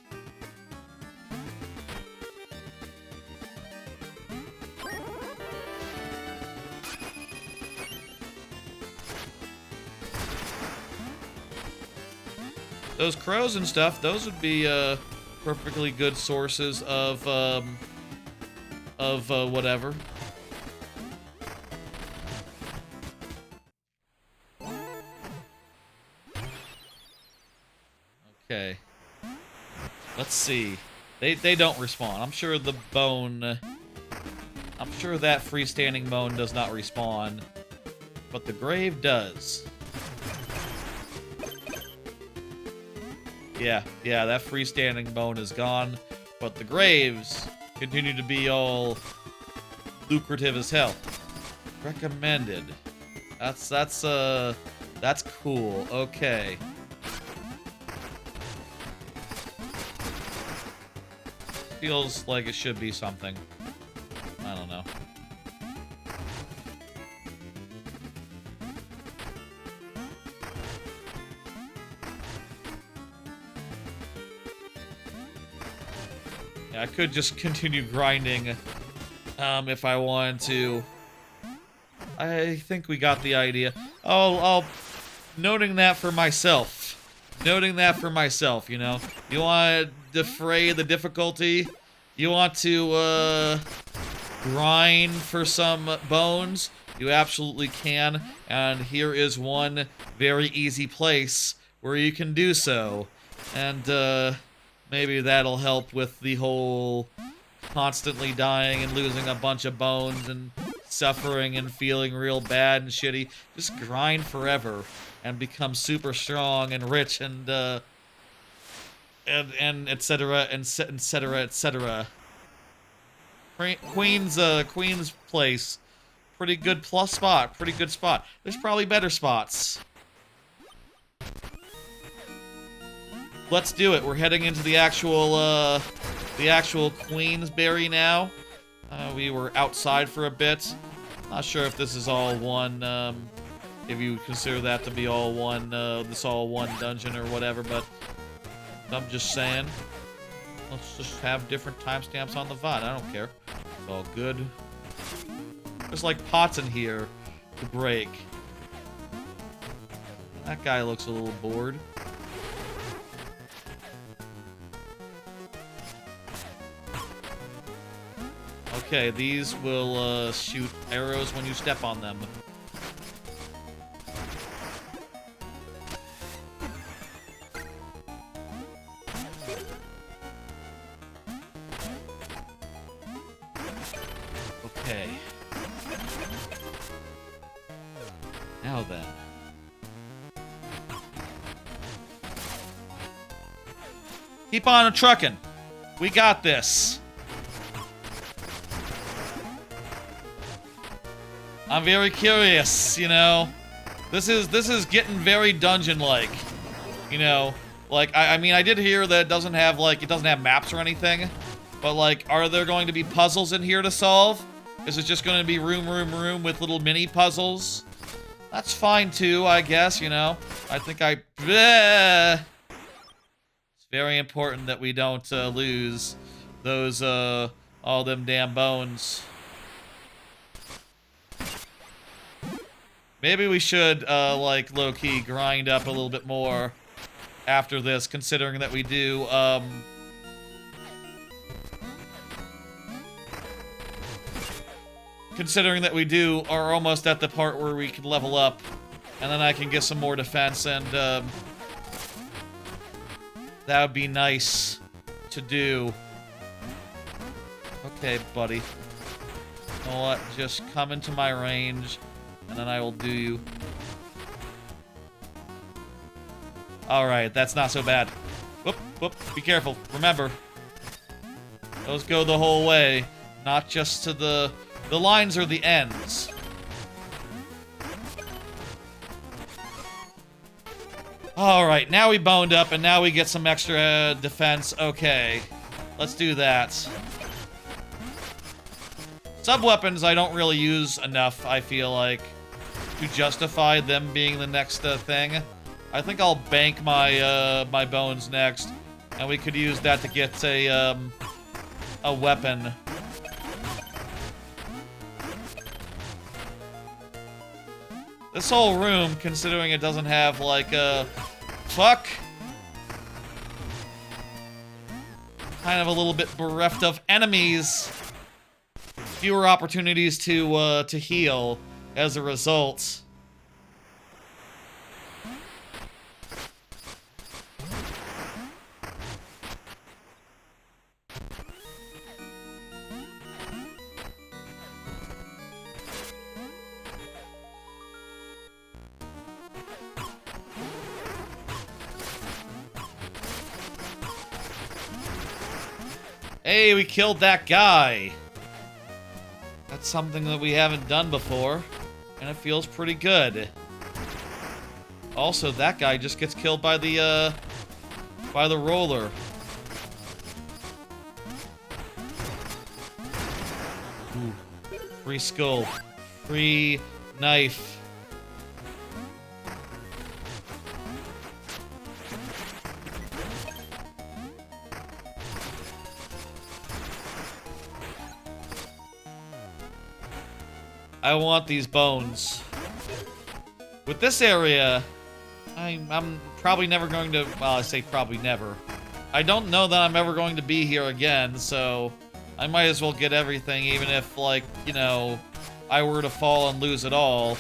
Those crows and stuff, those would be perfectly good sources of whatever. Okay. Let's see. They don't respawn. I'm sure the bone... I'm sure that freestanding bone does not respawn. But the grave does. Yeah, that freestanding bone is gone. But the graves continue to be all lucrative as hell. Recommended. That's cool. Okay. Feels like it should be something. I don't know. Yeah, I could just continue grinding if I wanted to. I think we got the idea. I'll noting that for myself. Noting that for myself, you know. You want to defray the difficulty? You want to grind for some bones? You absolutely can. And here is one very easy place where you can do so. And maybe that'll help with the whole constantly dying and losing a bunch of bones and suffering and feeling real bad and shitty. Just grind forever and become super strong and rich and etc. and etc. etc. Queen's Place, pretty good plus spot, pretty good spot. There's probably better spots. Let's do it. We're heading into the actual Queensbury now. We were outside for a bit. Not sure if this is all one, if you consider that to be all one, this all one dungeon or whatever, but I'm just saying. Let's just have different timestamps on the VOD. I don't care. It's all good. There's like pots in here to break. That guy looks a little bored. Okay, these will shoot arrows when you step on them. Okay. Now then. Keep on trucking. We got this. I'm very curious, you know. This is getting very dungeon-like. You know, like I mean I did hear that it doesn't have maps or anything, but like are there going to be puzzles in here to solve? Is it just going to be room with little mini puzzles? That's fine too, I guess, you know. I think it's very important that we don't lose those all them damn bones. Maybe we should, like, low-key grind up a little bit more after this, considering that we do, are almost at the part where we can level up, and then I can get some more defense, and, that would be nice to do. Okay, buddy. You know what? Just come into my range. And then I will do you. Alright, that's not so bad. Whoop, whoop, be careful. Remember, those go the whole way, not just to the lines are the ends. Alright, now we boned up, and now we get some extra defense. Okay, let's do that. Sub-weapons I don't really use enough, I feel like, to justify them being the next thing. I think I'll bank my my bones next, and we could use that to get a weapon. This whole room, considering it doesn't have like a fuck, kind of a little bit bereft of enemies. Fewer opportunities to heal as a result. Hey, we killed that guy. That's something that we haven't done before, and it feels pretty good. Also, that guy just gets killed by the roller. Ooh. Free skull. Free knife. I want these bones. With this area, I'm probably never going to, well, I say probably never. I don't know that I'm ever going to be here again, so I might as well get everything, even if, like, you know, I were to fall and lose it all.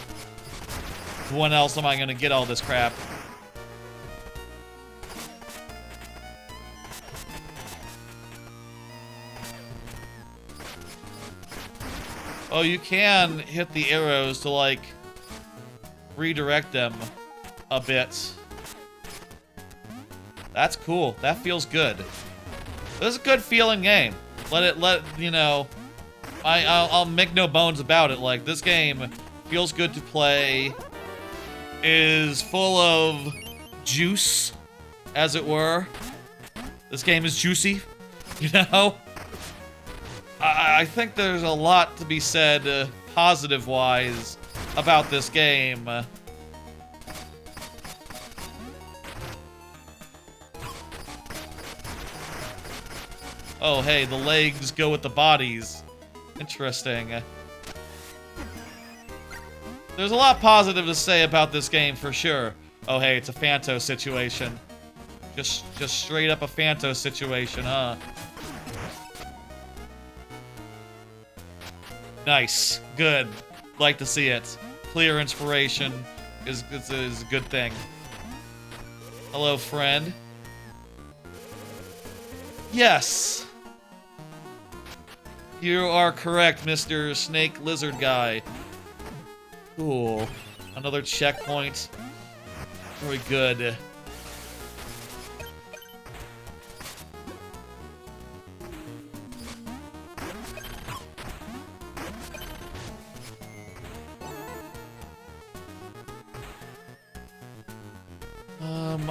When else am I going to get all this crap? Oh, you can hit the arrows to, like, redirect them a bit. That's cool. That feels good. This is a good feeling game. You know, I'll make no bones about it. Like, this game feels good to play, is full of juice, as it were. This game is juicy, you know? I think there's a lot to be said, positive-wise, about this game. Oh, hey, the legs go with the bodies. Interesting. There's a lot positive to say about this game, for sure. Oh, hey, it's a Phanto situation. Just straight up a Phanto situation, huh? Nice. Good. Like to see it. Clear inspiration is a good thing. Hello, friend. Yes. You are correct, Mr. Snake Lizard Guy. Cool. Another checkpoint. Very good.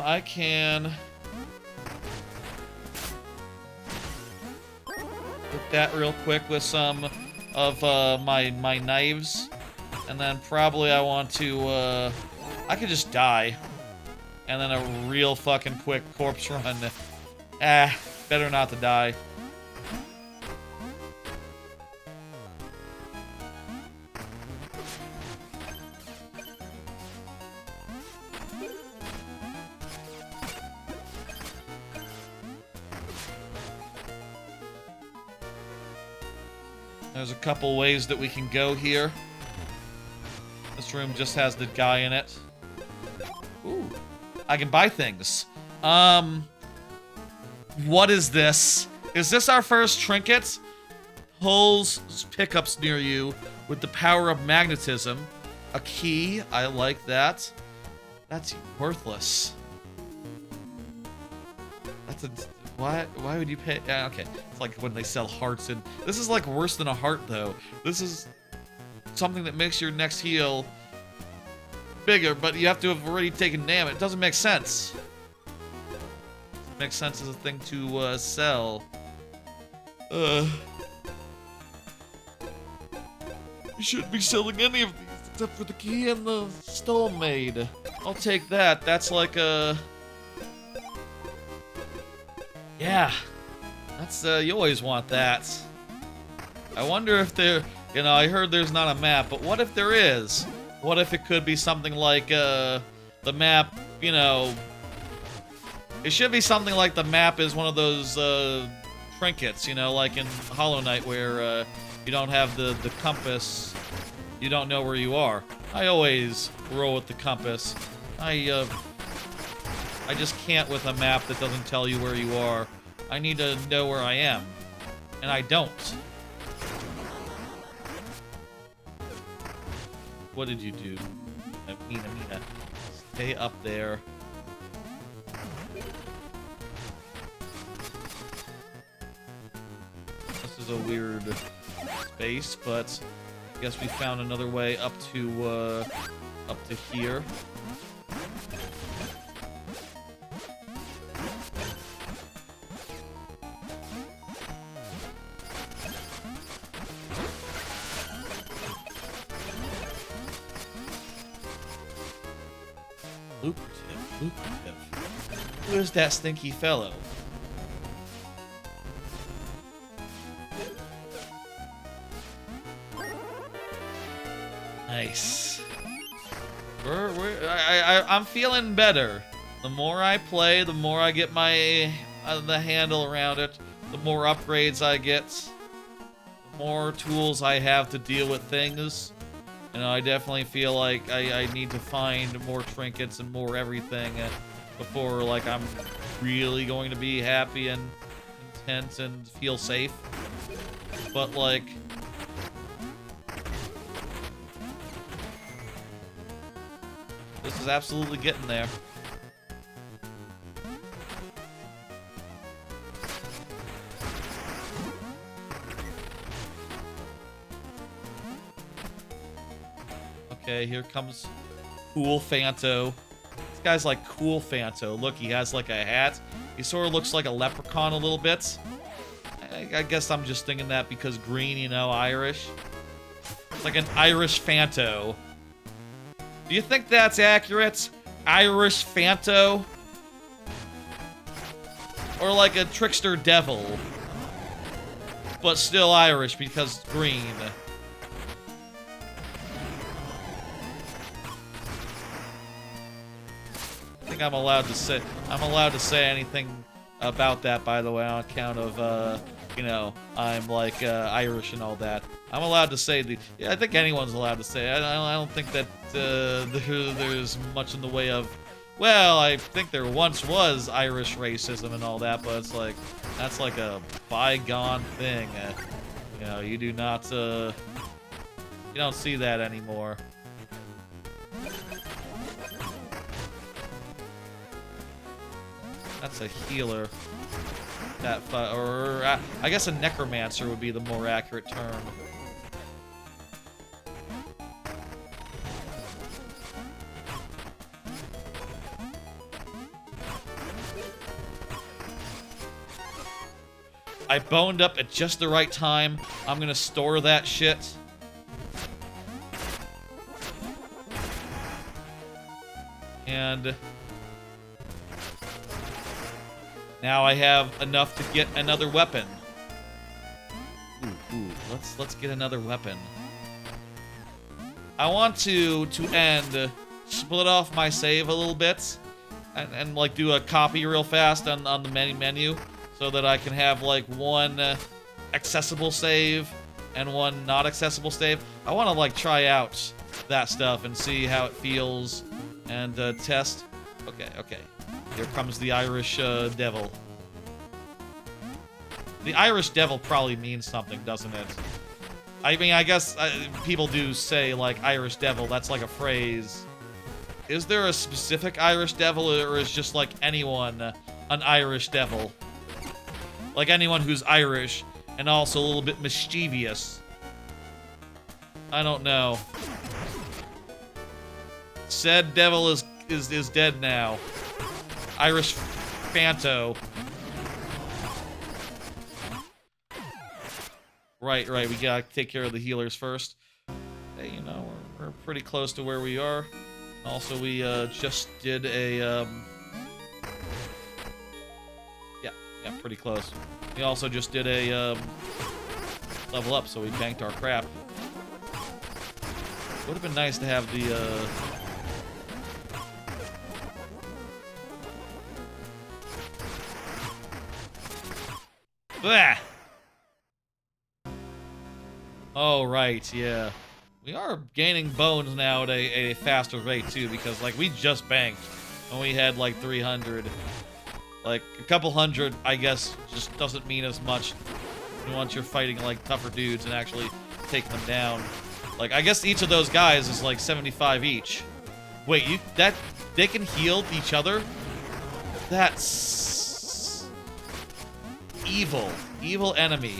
I can get that real quick with some of my knives, and then probably I want to I could just die, and then a real fucking quick corpse run. Better not to die. There's a couple ways that we can go here. This room just has the guy in it. Ooh. I can buy things. What is this? Is this our first trinket? Pulls pickups near you with the power of magnetism. A key. I like that. That's worthless. That's a... Why would you pay? Okay, it's like when they sell hearts, and this is like worse than a heart, though. This is something that makes your next heal bigger, but you have to have already taken damage. It doesn't make sense. It makes sense as a thing to sell. You shouldn't be selling any of these except for the key and the stone maid. I'll take that. That's like a... Yeah. That's, you always want that. I wonder if there... You know, I heard there's not a map, but what if there is? What if it could be something like, the map, you know... It should be something like the map is one of those, trinkets, you know, like in Hollow Knight where, you don't have the compass, you don't know where you are. I always roll with the compass. I just can't with a map that doesn't tell you where you are. I need to know where I am. And I don't. What did you do? Mina. Stay up there. This is a weird space, but I guess we found another way up to here. Lucrative. Who is that stinky fellow? Nice. I'm feeling better. The more I play, the more I get my the handle around it. The more upgrades I get, the more tools I have to deal with things. You know, I definitely feel like I need to find more trinkets and more everything before, like, I'm really going to be happy and content and feel safe. But, like... This is absolutely getting there. Okay, here comes Cool Fanto. This guy's like Cool Fanto. Look, he has like a hat. He sort of looks like a leprechaun a little bit. I guess I'm just thinking that because green, you know, Irish. It's like an Irish Fanto. Do you think that's accurate? Irish Fanto? Or like a trickster devil. But still Irish because green. I think I'm allowed to say anything about that, by the way, on account of you know, I'm like Irish and all that. I'm allowed to say yeah, I think anyone's allowed to say. I don't think that there's much in the way of, well, I think there once was Irish racism and all that, but it's like that's like a bygone thing. You know, you do not you don't see that anymore. That's a healer. Or I guess a necromancer would be the more accurate term. I boned up at just the right time. I'm gonna store that shit. And now I have enough to get another weapon. Ooh, let's get another weapon. I want to split off my save a little bit and like do a copy real fast on the menu so that I can have like one accessible save and one not accessible save. I want to like try out that stuff and see how it feels and test. Okay. Here comes the Irish devil. The Irish devil probably means something, doesn't it? I mean, I guess people do say, like, Irish devil. That's like a phrase. Is there a specific Irish devil, or is just, like, anyone an Irish devil? Like, anyone who's Irish and also a little bit mischievous. I don't know. Said devil is dead now. Irish Fanto. Right, we gotta take care of the healers first. Hey, you know, we're pretty close to where we are. Also, we just did a yeah, pretty close. We also just did a level up, so we banked our crap. Would have been nice to have the Blah! Oh, right, yeah. We are gaining bones now at a faster rate, too, because, like, we just banked when we had, like, 300. Like, a couple hundred, I guess, just doesn't mean as much once you're fighting, like, tougher dudes and actually taking them down. Like, I guess each of those guys is, like, 75 each. Wait, they can heal each other? That's evil. Evil enemy.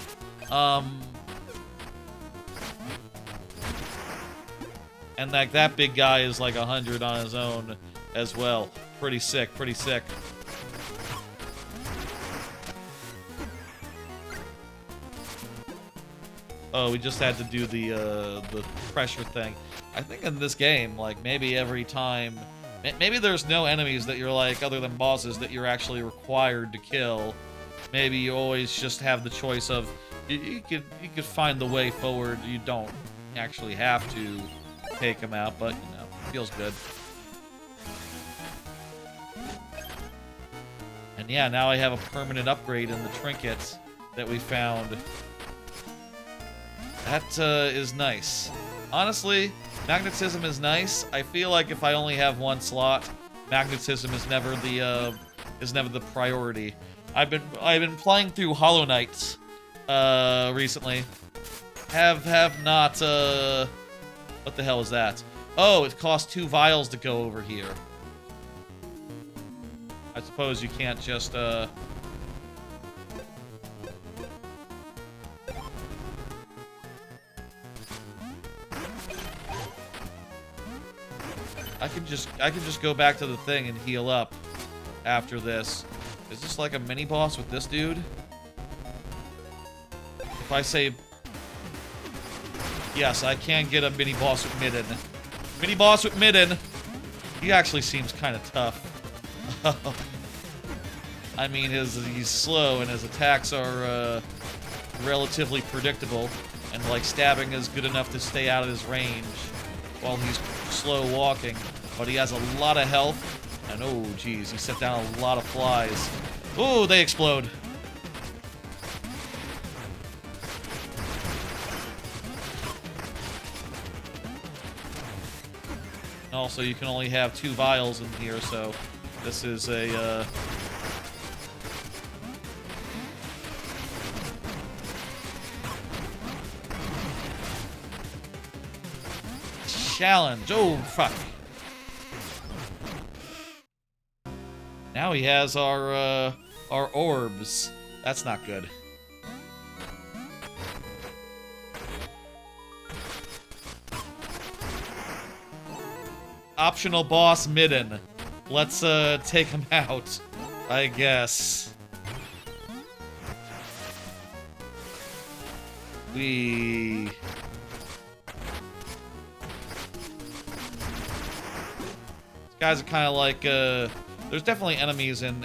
And like that big guy is like 100 on his own as well. Pretty sick, pretty sick. Oh, we just had to do the pressure thing. I think in this game, like maybe every time, maybe there's no enemies that you're like, other than bosses, that you're actually required to kill. Maybe you always just have the choice of, you could find the way forward. You don't actually have to take them out, but you know, feels good. And yeah, now I have a permanent upgrade in the trinkets that we found. That is nice. Honestly, magnetism is nice. I feel like if I only have one slot, magnetism is never the priority. I've been playing through Hollow Knights recently. Have not what the hell is that? Oh, it costs 2 vials to go over here. I suppose you can't just I can just go back to the thing and heal up after this. Is this like a mini boss with this dude? If I say yes, I can get a mini boss with Midden. Mini boss with Midden. He actually seems kind of tough. I mean, he's slow and his attacks are relatively predictable, and like stabbing is good enough to stay out of his range while he's slow walking. But he has a lot of health, and oh geez, he set down a lot of flies. Oh, they explode. Also, you can only have 2 vials in here, so this is a challenge. Oh, fuck. Now he has our orbs. That's not good. Optional boss Midden. Let's take him out, I guess. These guys are kind of like there's definitely enemies in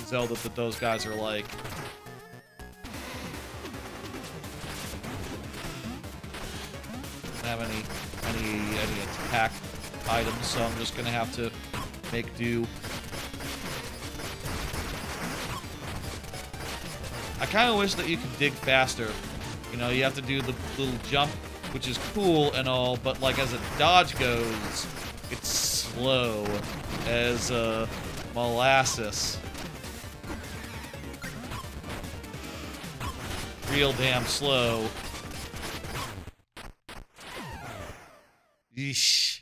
Zelda that those guys are like. Don't have any attack items, so I'm just gonna have to make do. I kind of wish that you could dig faster. You know, you have to do the little jump, which is cool and all, but like as a dodge goes, it's slow as molasses. Real damn slow. Yeesh.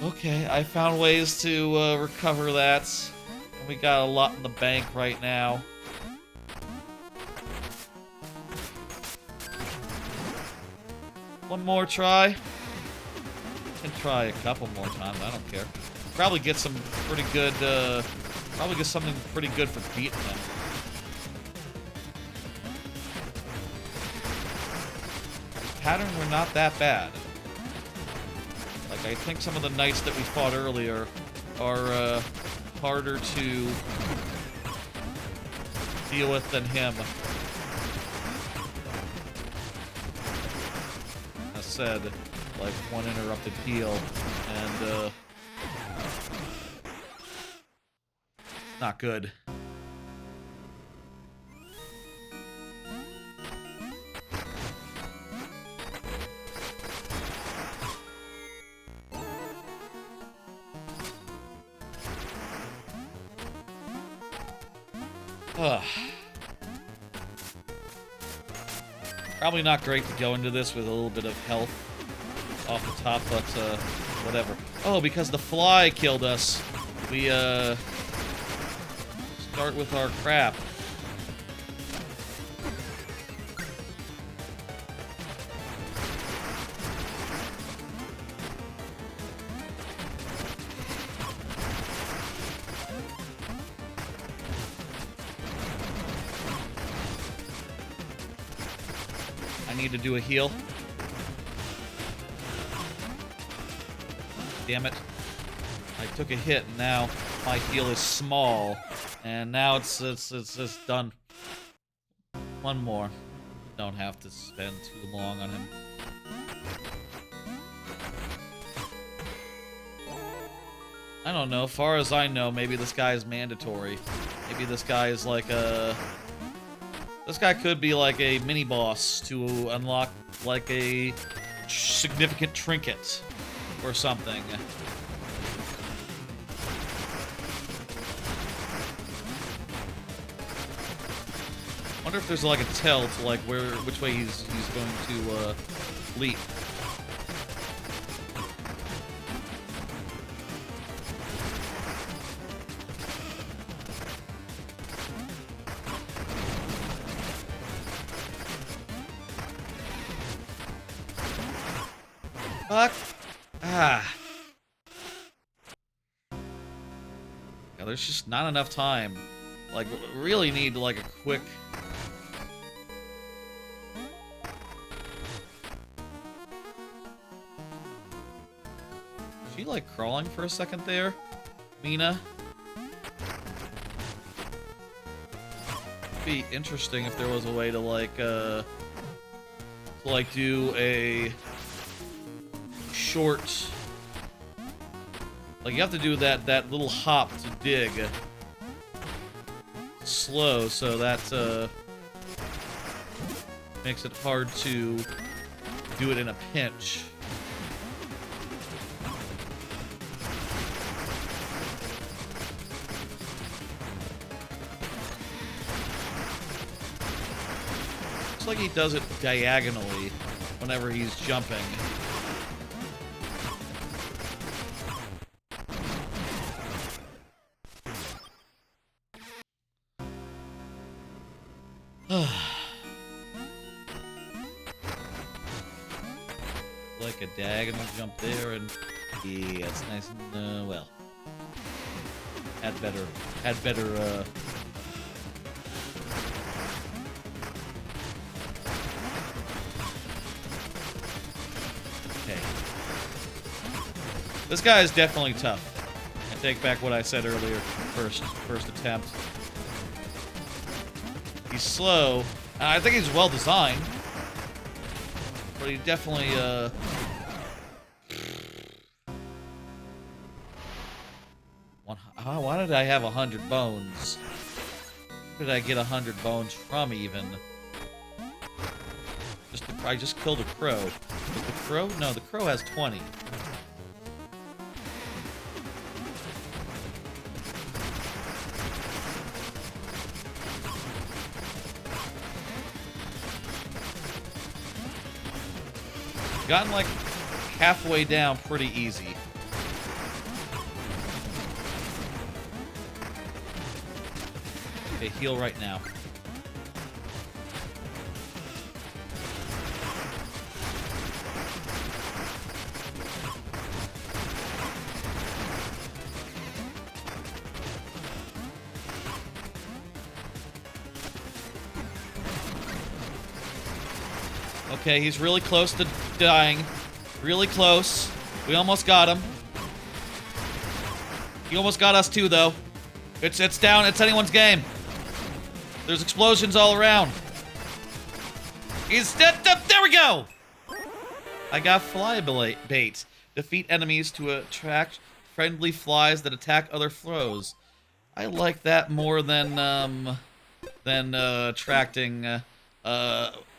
Okay, I found ways to recover that. And we got a lot in the bank right now. One more try. Can try a couple more times, I don't care. Probably get some pretty good, probably get something pretty good for beating them. patterns are not that bad. Like, I think some of the knights that we fought earlier are harder to deal with than him. As said, like, one interrupted heal, and not good. Ugh. Probably not great to go into this with a little bit of health off the top, but whatever. Oh, because the fly killed us, we start with our crap. Need to do a heal. Damn it. I took a hit and now my heal is small. And now it's just done. One more. Don't have to spend too long on him. I don't know. Far as I know, maybe this guy is mandatory. Maybe this guy is like a... This guy could be like a mini-boss to unlock, like, a significant trinket or something. Wonder if there's like a tell to like which way he's going to leap. Fuck. Ah. Yeah, there's just not enough time. Like, we really need, like, a quick... Is she, like, crawling for a second there? Mina? It'd be interesting if there was a way to, like, do a... short, like, you have to do that little hop to dig slow, so that makes it hard to do it in a pinch. Looks like he does it diagonally whenever he's jumping. Like a diagonal jump there, and yeah, it's nice and well. Had better. Okay. This guy is definitely tough. I take back what I said earlier. First attempt. He's slow. I think he's well designed, but he definitely why did I have 100 bones? Where did I get 100 bones from, even? I just killed a crow. But the crow? No, the crow has 20. Gotten like halfway down pretty easy. Okay, heal right now. Okay, he's really close to dying. Really close. We almost got him. He almost got us too, though. It's down. It's anyone's game. There's explosions all around. He's dead. There we go. I got fly bait. Defeat enemies to attract friendly flies that attack other foes. I like that more than attracting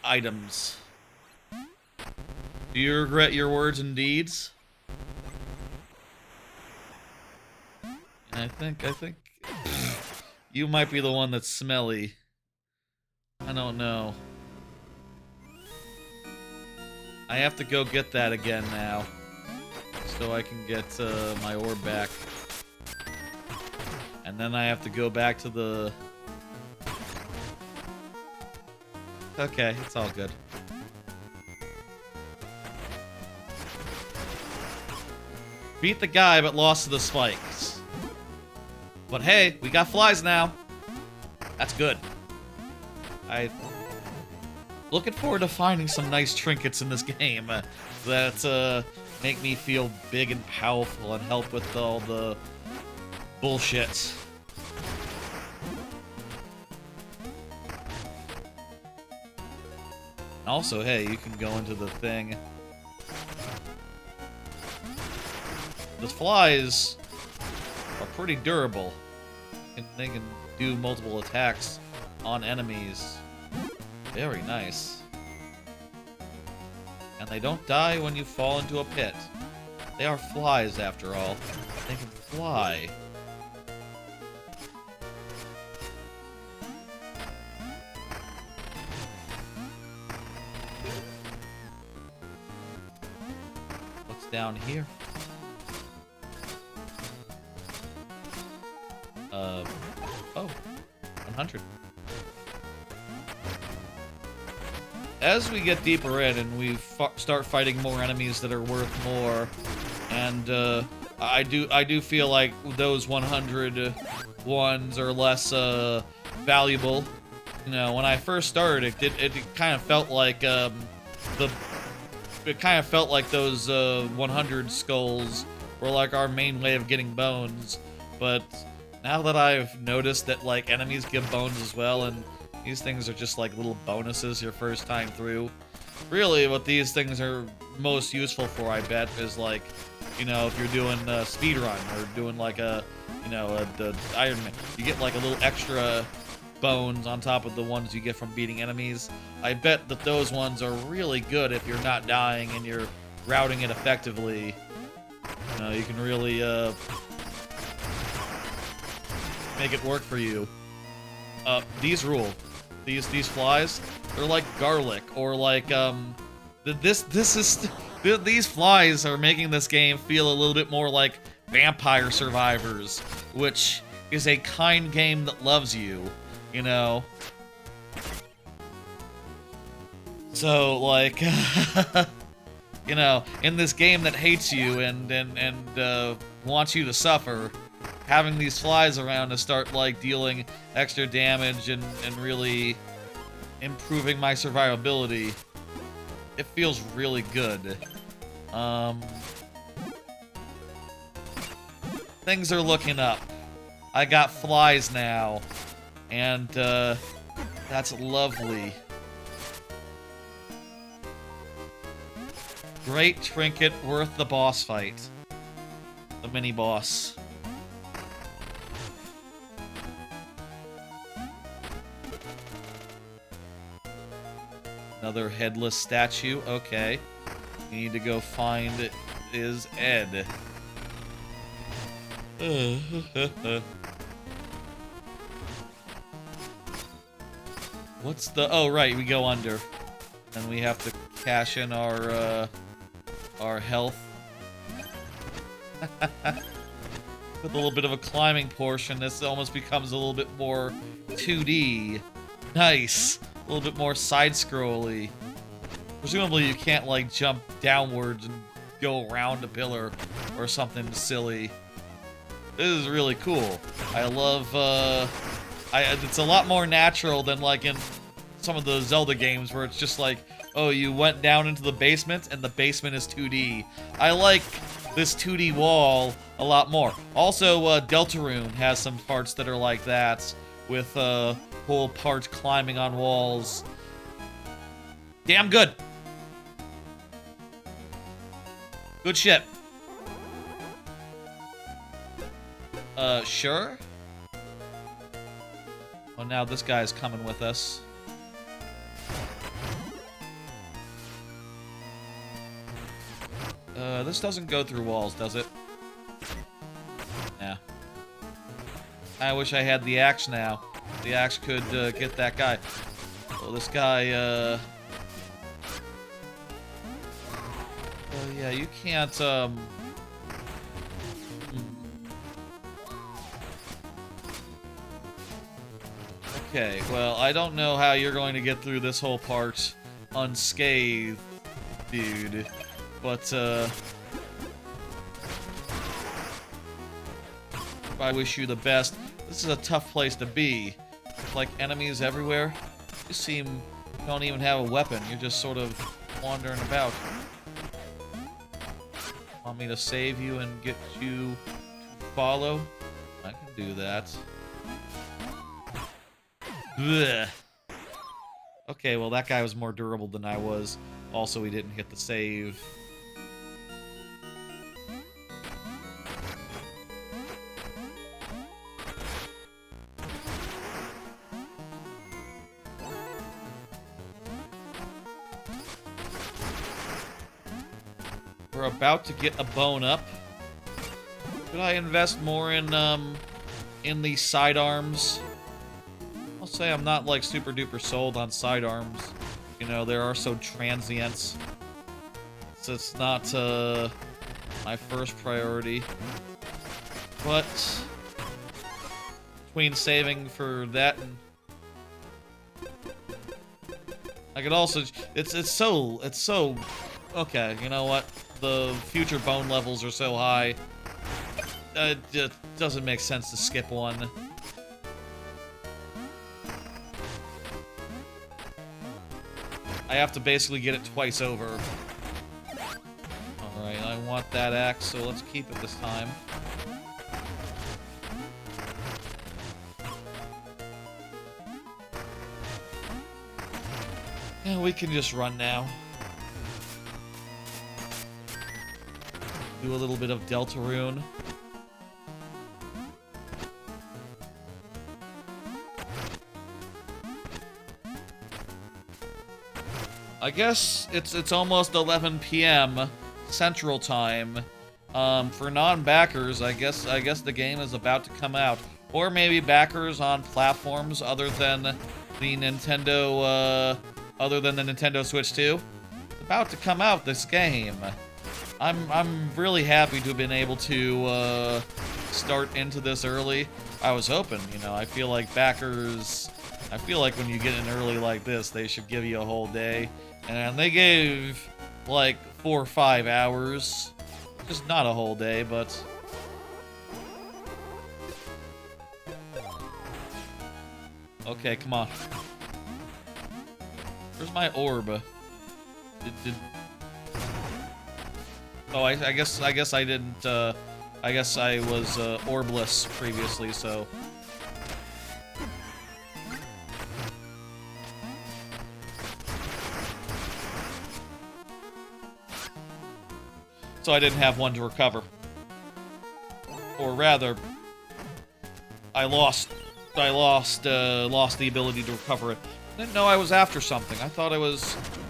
items. Do you regret your words and deeds? I think you might be the one that's smelly. I don't know. I have to go get that again now, so I can get my orb back. And then I have to go back to the... Okay, it's all good. Beat the guy, but lost to the spikes. But hey, we got flies now. That's good. Looking forward to finding some nice trinkets in this game that make me feel big and powerful and help with all the bullshit. Also, hey, you can go into the thing. The flies are pretty durable. They can do multiple attacks on enemies. Very nice. And they don't die when you fall into a pit. They are flies, after all. They can fly. What's down here? Oh, 100. As we get deeper in and we start fighting more enemies that are worth more, and I do feel like those 100 ones are less valuable. You know, when I first started, it kind of felt like those 100 skulls were like our main way of getting bones, but now that I've noticed that like enemies give bones as well, and these things are just like little bonuses your first time through. Really, what these things are most useful for, I bet, is like, you know, if you're doing a speed run or doing like a, you know, the Iron Man, you get like a little extra bones on top of the ones you get from beating enemies. I bet that those ones are really good if you're not dying and you're routing it effectively. You know, you can really make it work for you. These rule. These flies, they're like garlic, or like these flies are making this game feel a little bit more like Vampire Survivors, which is a kind game that loves you, you know. So like, you know, in this game that hates you and wants you to suffer, having these flies around to start like dealing extra damage and really improving my survivability, it feels really good. Things are looking up. I got flies now, and that's lovely. Great trinket, worth the boss fight. The mini boss. Another headless statue. Okay. We need to go find is Ed. What's the... Oh, right. We go under. And we have to cash in our health. With a little bit of a climbing portion, this almost becomes a little bit more 2D. Nice. A little bit more side-scrolly. Presumably you can't, like, jump downwards and go around a pillar or something silly. This is really cool. I love, it's a lot more natural than, like, in some of the Zelda games where it's just like, oh, you went down into the basement and the basement is 2D. I like this 2D wall a lot more. Also, Deltarune has some parts that are like that, with whole parts climbing on walls. Damn good. Good shit. Sure? Oh, now this guy's coming with us. This doesn't go through walls, does it? Yeah. I wish I had the axe now. The axe could get that guy. Well, this guy, oh yeah, you can't, Okay, well, I don't know how you're going to get through this whole part unscathed, dude. But, I wish you the best. This is a tough place to be. Like, enemies everywhere. You seem... You don't even have a weapon. You're just sort of wandering about. Want me to save you and get you to follow? I can do that. Blech. Okay, well, that guy was more durable than I was. Also, he didn't hit the save. We're about to get a bone up. Could I invest more in the sidearms? I'll say I'm not, like, super duper sold on sidearms. You know, they are so transient. So it's not, my first priority. But between saving for that and... I could also... It's so... Okay, you know what? The future bone levels are so high. It just doesn't make sense to skip one. I have to basically get it twice over. Alright, I want that axe, so let's keep it this time. Yeah, we can just run now. Do a little bit of Deltarune. I guess it's almost 11 p.m. Central Time. For non-backers, I guess the game is about to come out, or maybe backers on platforms other than the Nintendo Switch 2. It's about to come out, this game. I'm really happy to have been able to start into this early. I was hoping, you know, I feel like backers, I feel like when you get in early like this, they should give you a whole day. And they gave, like, 4 or 5 hours. Just not a whole day, but... Okay, come on. Where's my orb? Oh, I guess I didn't, I guess I was, orbless previously, so... So I didn't have one to recover. Or rather, I lost the ability to recover it. I didn't know I was after something. I thought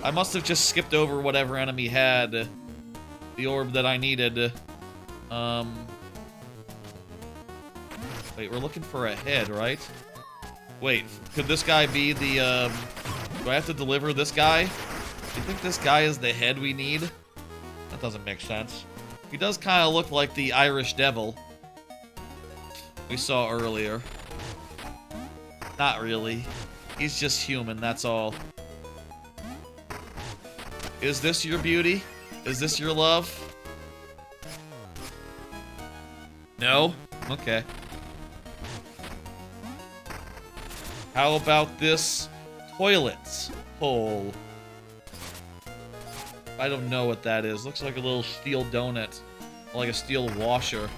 I must have just skipped over whatever enemy had the orb that I needed. Wait, we're looking for a head, right? Wait, could this guy be the, do I have to deliver this guy? Do you think this guy is the head we need? That doesn't make sense. He does kind of look like the Irish Devil we saw earlier. Not really. He's just human, that's all. Is this your beauty? Is this your love? No? Okay. How about this Toilets. Hole. I don't know what that is. Looks like a little steel donut. Like a steel washer.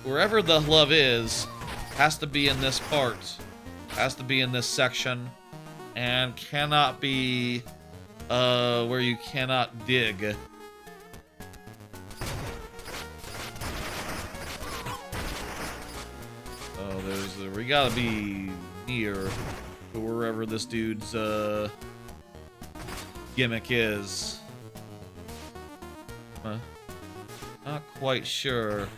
Wherever the love is, has to be in this part. Has to be in this section. And cannot be where you cannot dig. Oh, we gotta be near to wherever this dude's gimmick is. Not quite sure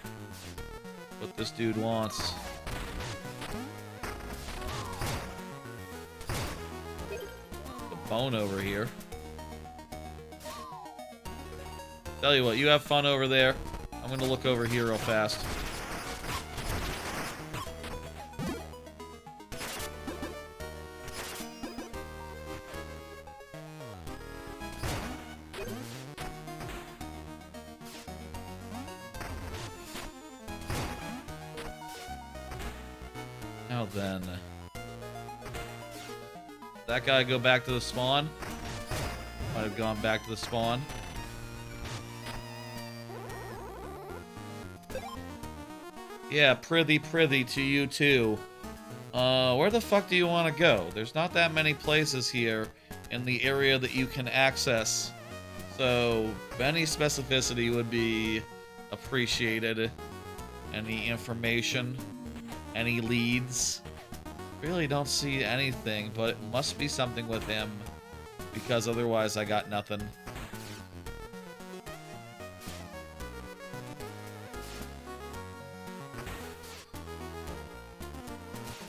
what this dude wants. The bone over here. Tell you what, you have fun over there. I'm gonna look over here real fast. Now then. That guy go back to the spawn? Might have gone back to the spawn. Yeah, prithee to you too. Where the fuck do you want to go? There's not that many places here in the area that you can access. So, any specificity would be appreciated. Any information, any leads. Really don't see anything, but it must be something with him, because otherwise I got nothing.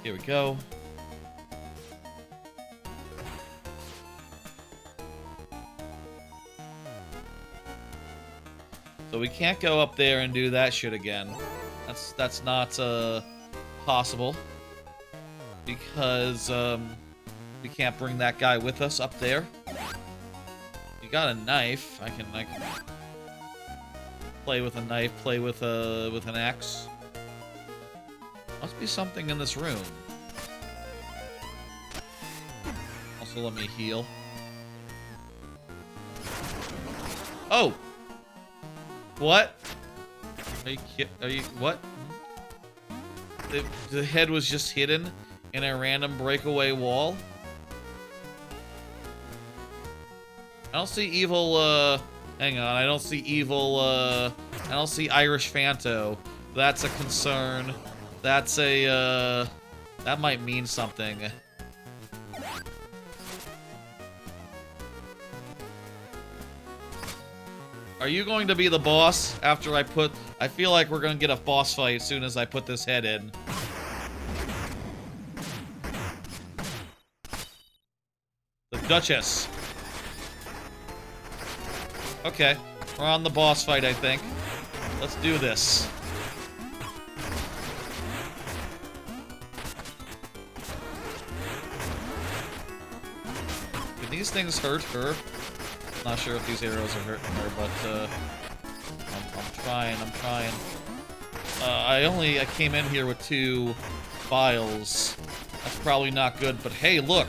Here we go. So we can't go up there and do that shit again. That's not possible, because we can't bring that guy with us up there. You got a knife. I can play with a knife, play with an axe. Must be something in this room. Also, let me heal. Oh! What? Are you what? The head was just hidden in a random breakaway wall? I don't see evil, hang on, I don't see evil, I don't see Irish Fanto. That's a concern. That's a, that might mean something. Are you going to be the boss after I put... I feel like we're going to get a boss fight as soon as I put this head in. The Duchess. Okay, we're on the boss fight, I think. Let's do this. Can these things hurt her? Not sure if these arrows are hurting her, but I'm trying. I came in here with 2 vials. That's probably not good, but hey, look,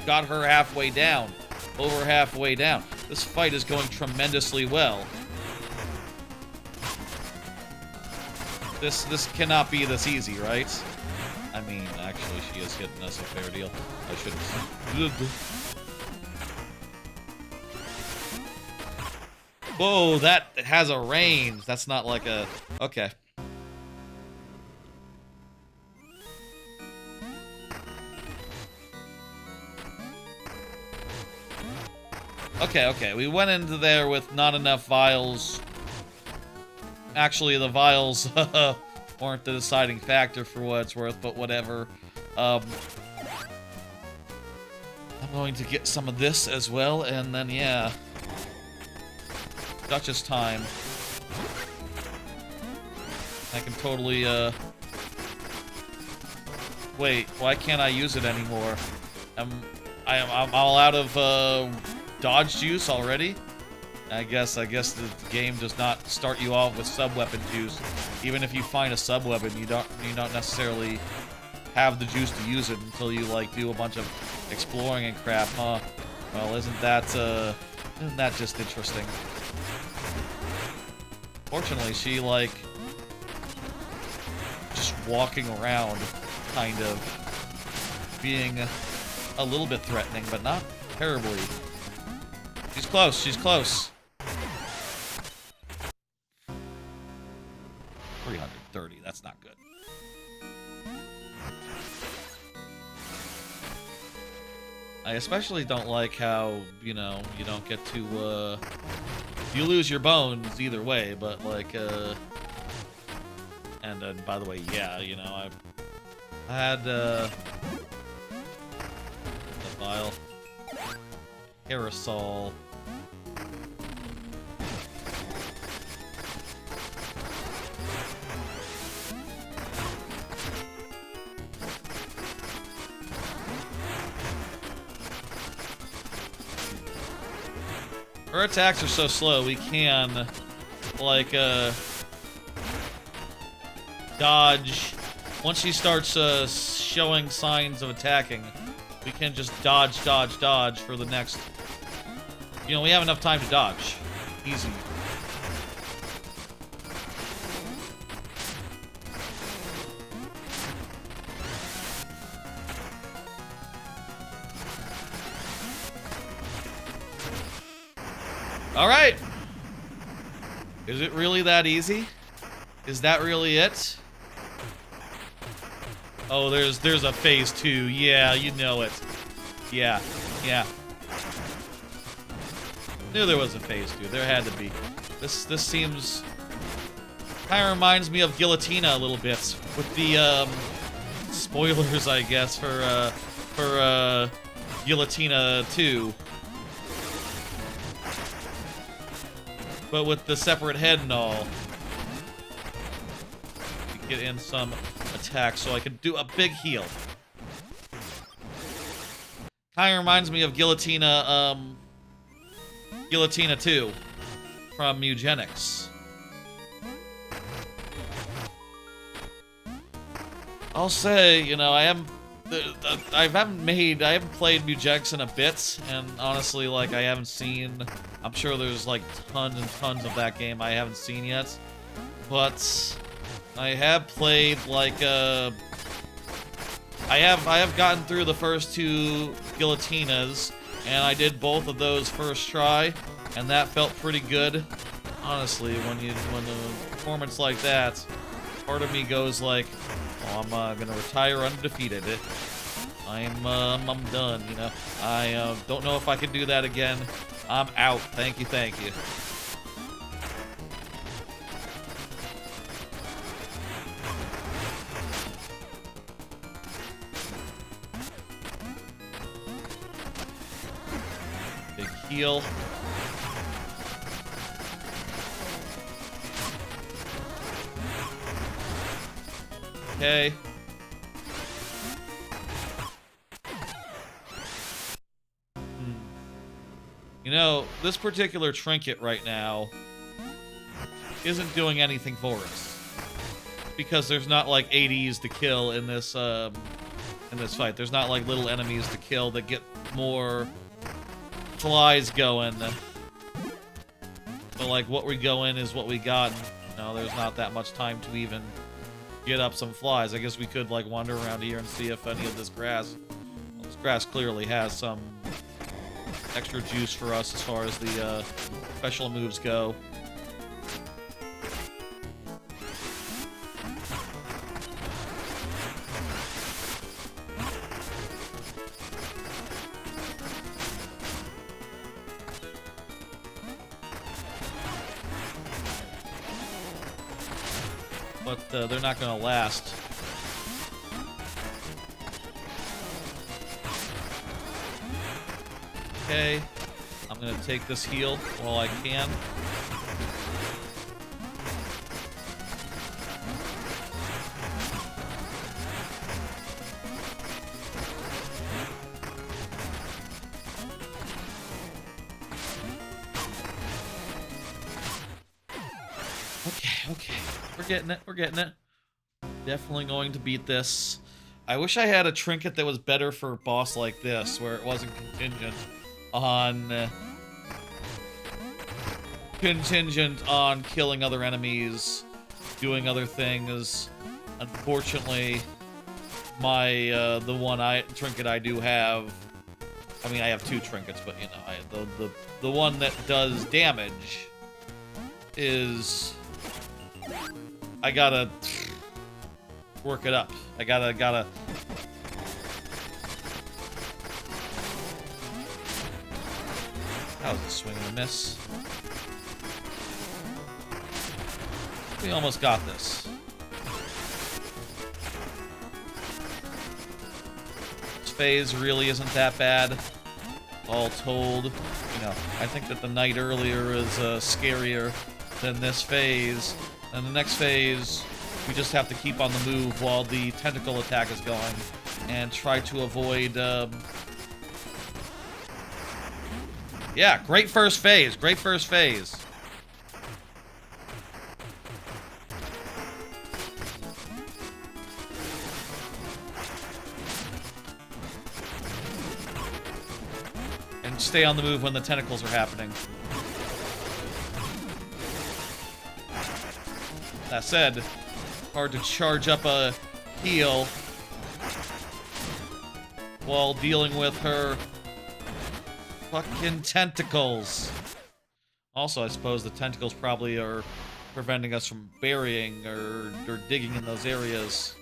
got her halfway down. Over halfway down. This fight is going tremendously well. This cannot be this easy, right? I mean, actually, she is hitting us a fair deal. I shouldn't. Whoa, that has a range. That's not like a... Okay. Okay. We went into there with not enough vials. Actually, the vials weren't the deciding factor for what it's worth, but whatever. I'm going to get some of this as well, and then, yeah. Duchess time. I can totally, Wait, why can't I use it anymore? I'm all out of, dodge juice already? I guess the game does not start you off with sub-weapon juice. Even if you find a sub-weapon, you don't necessarily have the juice to use it until you, like, do a bunch of exploring and crap, huh? Well, isn't that just interesting? Fortunately, she, like, just walking around, kind of, being a little bit threatening, but not terribly. She's close, she's close. 330, that's not good. I especially don't like how, you know, you don't get to, you lose your bones either way, but, like, and by the way, yeah, you know, I've had, the vial, aerosol. Her attacks are so slow, we can, like, dodge. Once she starts, showing signs of attacking, we can just dodge, dodge, dodge for the next... You know, we have enough time to dodge. Easy. Alright! Is it really that easy? Is that really it? Oh, there's a phase 2. Yeah, you know it. Yeah, yeah. Knew there was a phase 2. There had to be. This seems... Kinda reminds me of Guillotina a little bit. With the, spoilers, I guess, for Guillotina 2. But with the separate head and all. Get in some attacks so I can do a big heal. Kinda reminds me of Guillotina, Guillotina 2 from Eugenics. I'll say, you know, I haven't played Eugenics in a bit, and honestly, like, I haven't seen, I'm sure there's, like, tons and tons of that game I haven't seen yet, but I have played, like, I have gotten through the first 2 Guillotinas, and I did both of those first try, and that felt pretty good. Honestly, when a performance like that, part of me goes like, oh, I'm gonna retire undefeated. I'm done, you know. I don't know if I can do that again. I'm out. Thank you, thank you. Big heal. Okay. You know, this particular trinket right now isn't doing anything for us. Because there's not, like, ADs to kill in this fight. There's not, like, little enemies to kill that get more flies going. But, like, what we go in is what we got. You know, there's not that much time to even get up some flies. I guess we could, like, wander around here and see if any of this grass... Well, this grass clearly has some extra juice for us as far as the special moves go. But they're not going to last. Okay, I'm going to take this heal while I can. Okay, we're getting it, we're getting it. Definitely going to beat this. I wish I had a trinket that was better for a boss like this, where it wasn't on contingent on killing other enemies, doing other things. Unfortunately, my the trinket I do have. I mean, I have 2 trinkets, but you know, the one that does damage is I gotta work it up. I gotta. That was a swing and a miss. We almost got this. This phase really isn't that bad, all told. You know, I think that the night earlier is scarier than this phase. And the next phase, we just have to keep on the move while the tentacle attack is going and try to avoid... Yeah, great first phase. Great first phase. And stay on the move when the tentacles are happening. That said, hard to charge up a heal while dealing with her fucking tentacles. Also, I suppose the tentacles probably are preventing us from burying or digging in those areas.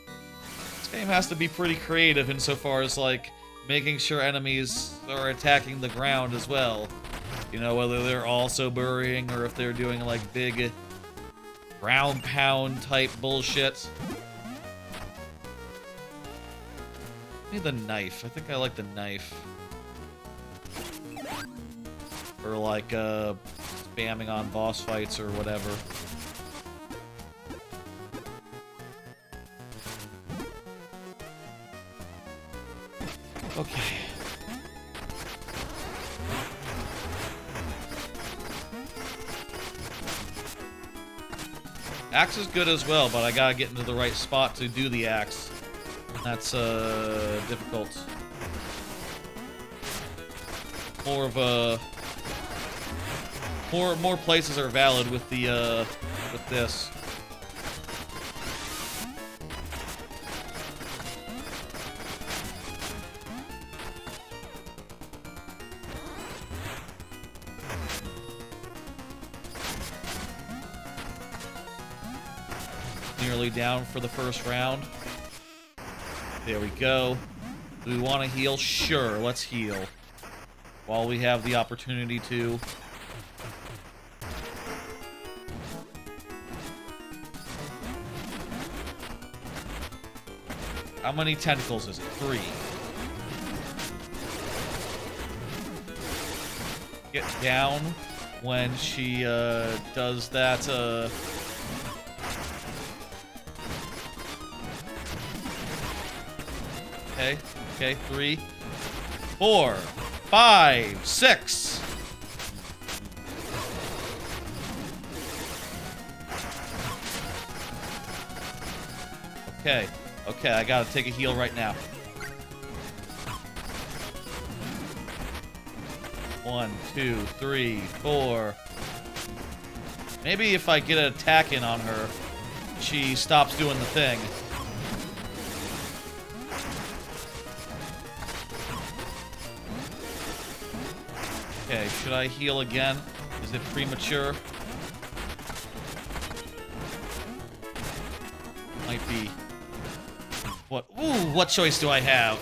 This game has to be pretty creative insofar as, like, making sure enemies are attacking the ground as well. You know, whether they're also burying or if they're doing, like, big ground pound type bullshit. Maybe the knife. I think I like the knife. Or like spamming on boss fights or whatever. Okay. Axe is good as well, but I gotta get into the right spot to do the axe. That's difficult. More of a more places are valid with the with this. Nearly down for the first round. There we go. Do we want to heal? Sure, let's heal. While we have the opportunity to. How many tentacles is it? 3. Get down when she does that Okay, 3, 4, 5, 6. Okay, I gotta take a heal right now. 1, 2, 3, 4. Maybe if I get an attack in on her, she stops doing the thing. Okay, should I heal again? Is it premature? Might be. What? Ooh, what choice do I have?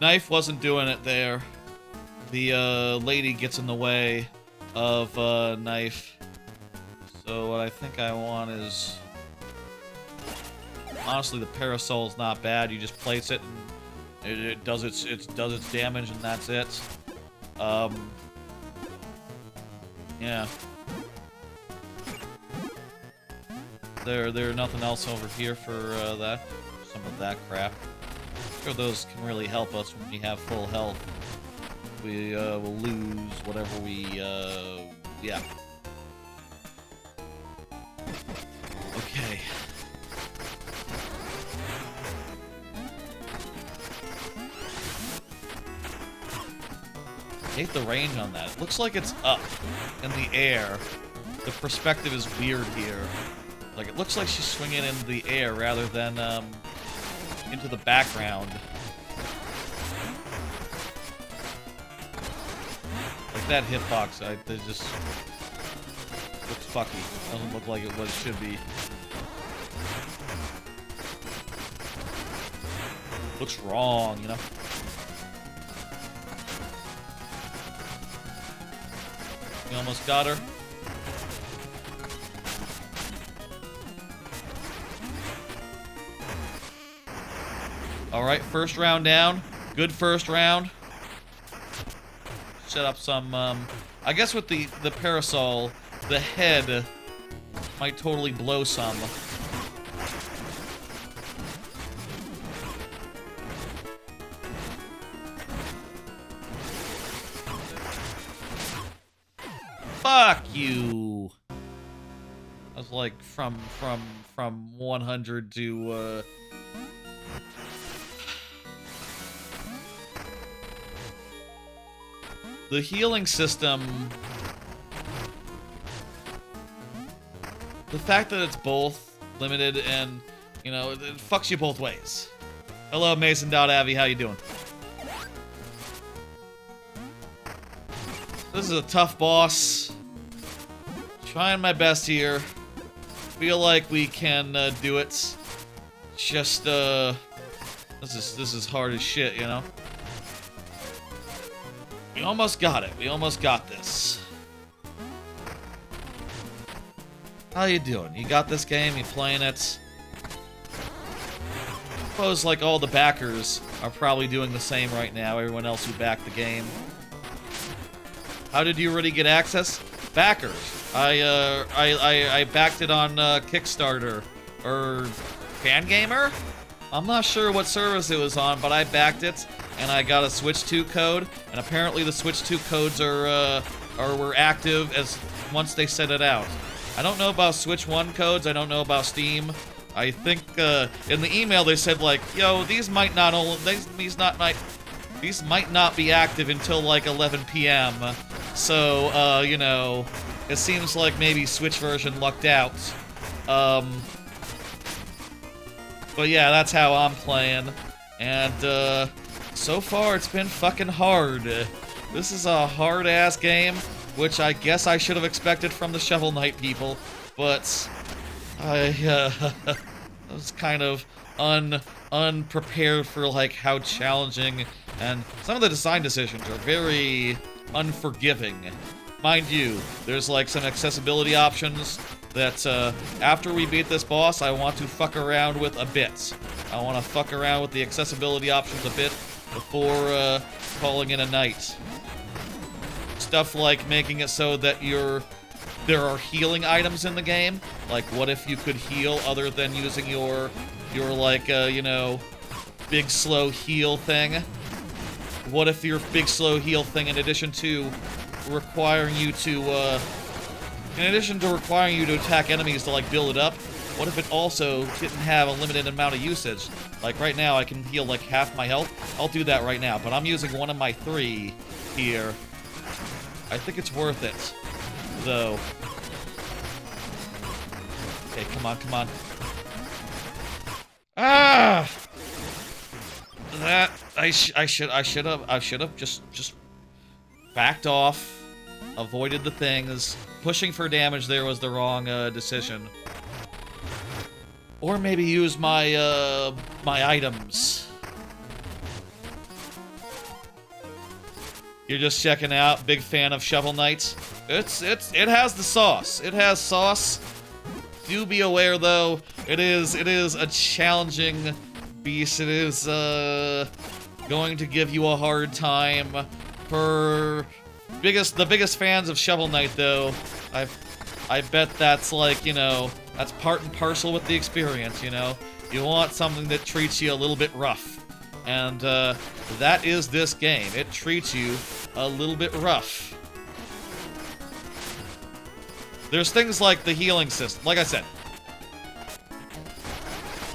Knife wasn't doing it there. The lady gets in the way of knife. So what I think I want is, honestly, the parasol's not bad. You just place it and it does its damage and that's it. Yeah. There's nothing else over here for that. Some of that crap. sure those can really help us when we have full health. We will lose whatever we yeah. Okay. I hate the range on that. It looks like it's up in the air. The perspective is weird here. Like, it looks like she's swinging in the air rather than, into the background. Like, that hitbox, it just looks fucky. Doesn't look like what it should be. Looks wrong, you know? You almost got her. Alright, first round down. Good first round. Set up some, I guess with the parasol, the head might totally blow some. Fuck you! I was like, from 100 to, the healing system... The fact that it's both limited and, you know, it fucks you both ways. Hello, Mason.Avi, how you doing? This is a tough boss. Trying my best here. Feel like we can do it. Just this is hard as shit, you know. We almost got it. We almost got this. How you doing? You got this game? You playing it? I suppose like all the backers are probably doing the same right now. Everyone else who backed the game. How did you already get access? Backers. I backed it on Kickstarter or Fangamer. I'm not sure what service it was on, but I backed it and I got a Switch 2 code. And apparently the Switch 2 codes were active as once they set it out. I don't know about Switch 1 codes. I don't know about Steam. I think in the email they said like, yo, these might not be active until like 11 p.m. So, you know, it seems like maybe Switch version lucked out. But yeah, that's how I'm playing. And, so far it's been fucking hard. This is a hard-ass game, which I guess I should have expected from the Shovel Knight people, but I was kind of unprepared for, like, how challenging, and some of the design decisions are very unforgiving. Mind you, there's, like, some accessibility options that, after we beat this boss, I want to fuck around with a bit. I want to fuck around with the accessibility options a bit before, calling it a night. Stuff like making it so that there are healing items in the game. Like, what if you could heal other than using your like, you know, big slow heal thing? What if your big slow heal thing, in addition to requiring you to attack enemies to, like, build it up, what if it also didn't have a limited amount of usage? Like, right now, I can heal, like, half my health. I'll do that right now, but I'm using one of my 3 here. I think it's worth it, though. Okay, come on, come on. Ah! That I should have just backed off, avoided the things. Pushing for damage there was the wrong decision. Or maybe use my my items. You're just checking out. Big fan of Shovel Knight. It has the sauce. It has sauce. Do be aware though, it is a challenging beast. It is going to give you a hard time. For the biggest fans of Shovel Knight though, I bet that's like, you know, that's part and parcel with the experience, you know. You want something that treats you a little bit rough. And that is this game. It treats you a little bit rough. There's things like the healing system. Like I said,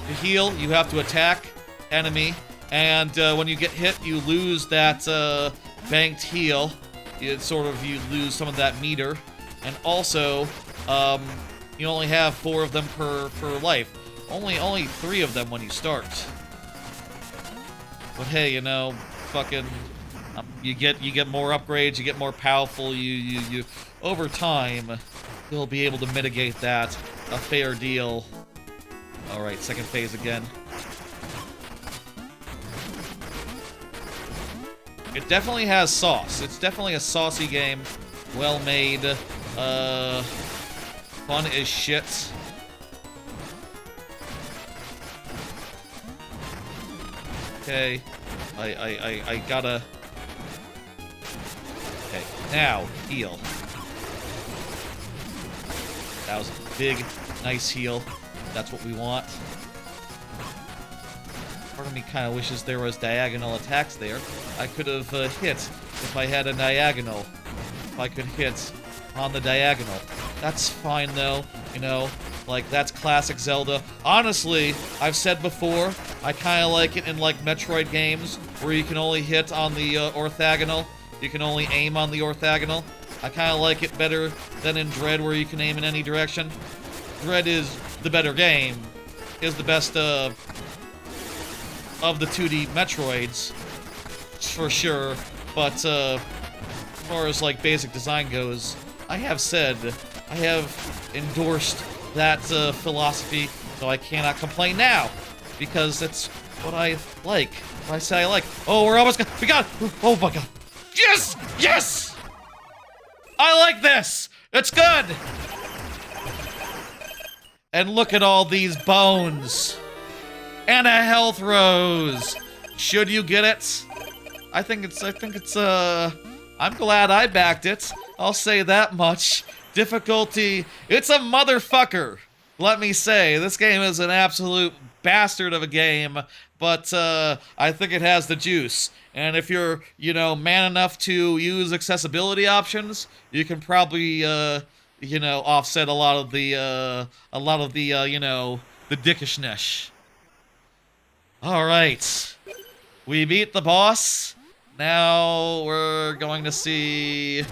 to heal, you have to attack enemy, and when you get hit, you lose that banked heal. You lose some of that meter, and also you only have 4 of them per life. Only 3 of them when you start. But hey, you know, fucking, you get more upgrades, you get more powerful. You over time, you'll be able to mitigate that a fair deal. All right, second phase again. It definitely has sauce. It's definitely a saucy game, well made, fun as shit. Okay, I gotta. Okay, now heal. That was a big, nice heal. That's what we want. Part of me kind of wishes there was diagonal attacks there. I could have hit if I had a diagonal. If I could hit on the diagonal. That's fine though, you know, like that's classic Zelda. Honestly, I've said before, I kind of like it in like Metroid games where you can only hit on the orthogonal. You can only aim on the orthogonal. I kind of like it better than in Dread where you can aim in any direction. Dread is the better game, is the best of the 2D Metroids, for sure, but as far as like basic design goes, I have said, I have endorsed that philosophy, so I cannot complain now, because that's what I like, what I say I like. Oh, we're almost we got it! Oh my god. Yes! Yes! I like this! It's good! And look at all these bones! And a health rose! Should you get it? I think it's, I'm glad I backed it. I'll say that much. Difficulty, it's a motherfucker! Let me say, this game is an absolute bastard of a game, but I think it has the juice. And if you're, you know, man enough to use accessibility options, you can probably, you know, offset a lot of the, you know, the dickishness. Alright. We beat the boss. Now we're going to see... Is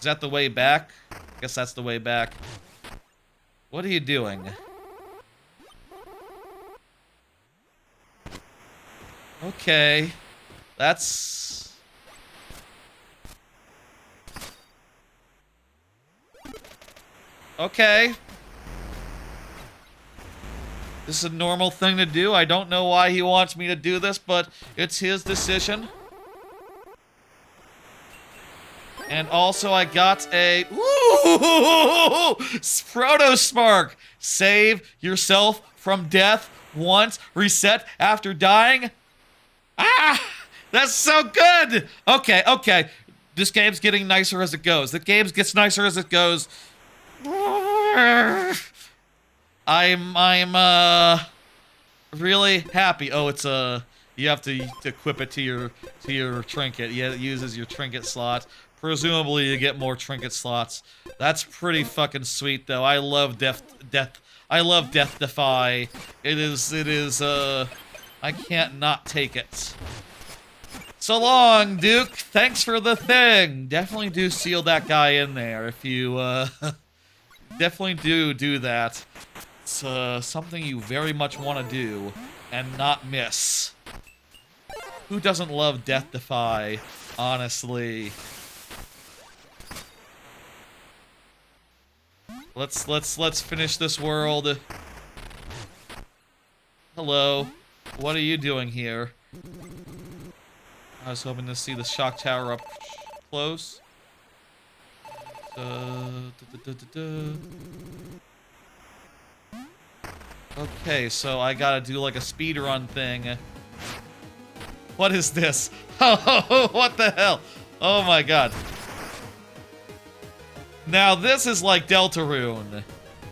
that the way back? I guess that's the way back. What are you doing? Okay. That's... Okay. This is a normal thing to do. I don't know why he wants me to do this, but it's his decision. And also I got a... Ooh! Proto-Spark! Save yourself from death once. Reset after dying. Ah! That's so good! Okay, okay. This game's getting nicer as it goes. The game gets nicer as it goes. I'm really happy. Oh, it's you have to equip it to your trinket. Yeah, it uses your trinket slot. Presumably you get more trinket slots. That's pretty fucking sweet though. I love Death Defy. It is I can't not take it. So long, Duke. Thanks for the thing. Definitely do seal that guy in there if you definitely do that. It's something you very much want to do and not miss. Who doesn't love Death Defy, honestly? Let's finish this world. Hello. What are you doing here? I was hoping to see the shock tower up close. Okay, so I gotta do like a speedrun thing. What is this? Oh, what the hell? Oh my god. Now this is like Deltarune.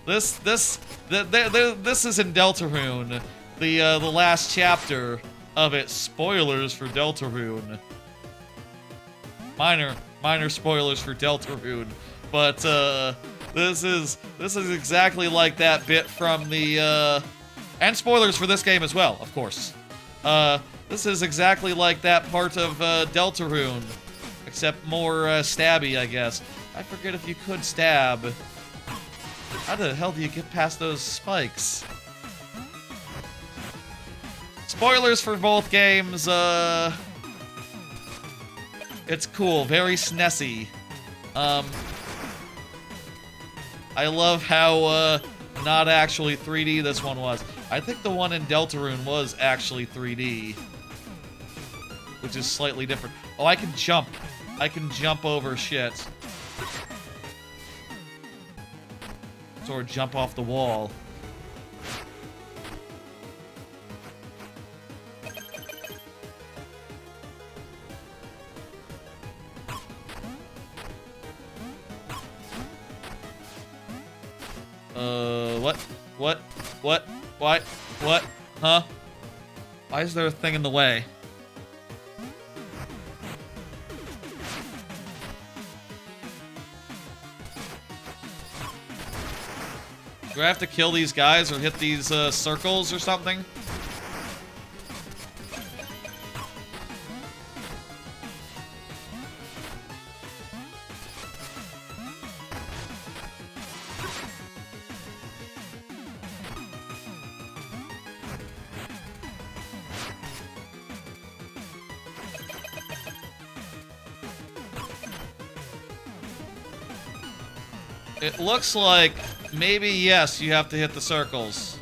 This is in Deltarune, the last chapter of it. Spoilers for Deltarune. Minor spoilers for Deltarune, but this is exactly like that bit from the and spoilers for this game as well, of course. This is exactly like that part of Deltarune, except more stabby, I guess. I forget if you could stab. How the hell do you get past those spikes? Spoilers for both games. It's cool, very SNESy. I love how not actually 3D this one was. I think the one in Deltarune was actually 3D, which is slightly different. Oh, I can jump. I can jump over shit. Or jump off the wall. What? Huh? Why is there a thing in the way? Do I have to kill these guys or hit these circles or something? It looks like maybe, yes, you have to hit the circles.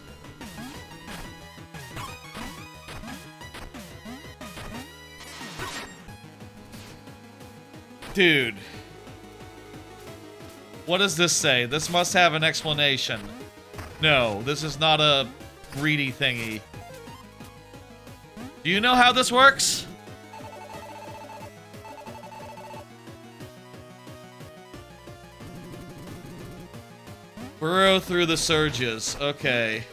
Dude. What does this say? This must have an explanation. No, this is not a greedy thingy. Do you know how this works? Burrow through the surges. Okay.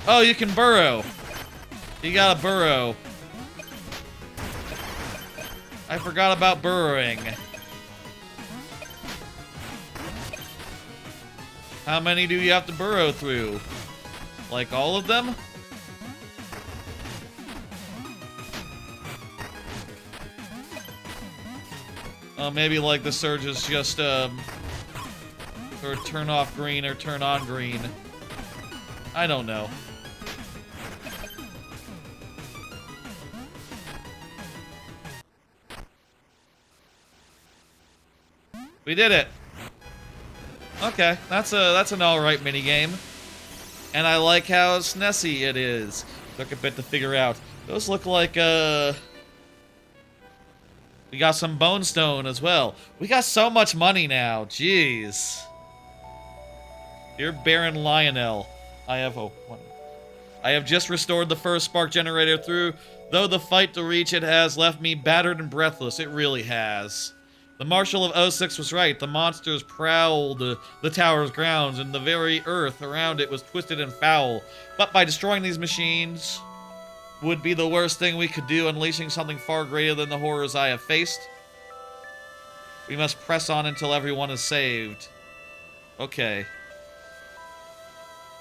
Oh, you can burrow. You gotta burrow. I forgot about burrowing. How many do you have to burrow through? Like all of them? Maybe like the surges just, or turn off green or turn on green. I don't know. We did it. Okay, that's an alright minigame. And I like how SNESy it is. Took a bit to figure out. Those look like, we got some bone stone as well. We got so much money now. Jeez. Dear Baron Lionel, I have just restored the first spark generator through. Though the fight to reach it has left me battered and breathless. It really has. The Marshal of 06 was right. The monsters prowled the tower's grounds, and the very earth around it was twisted and foul. But by destroying these machines would be the worst thing we could do, unleashing something far greater than the horrors I have faced. We must press on until everyone is saved. Okay.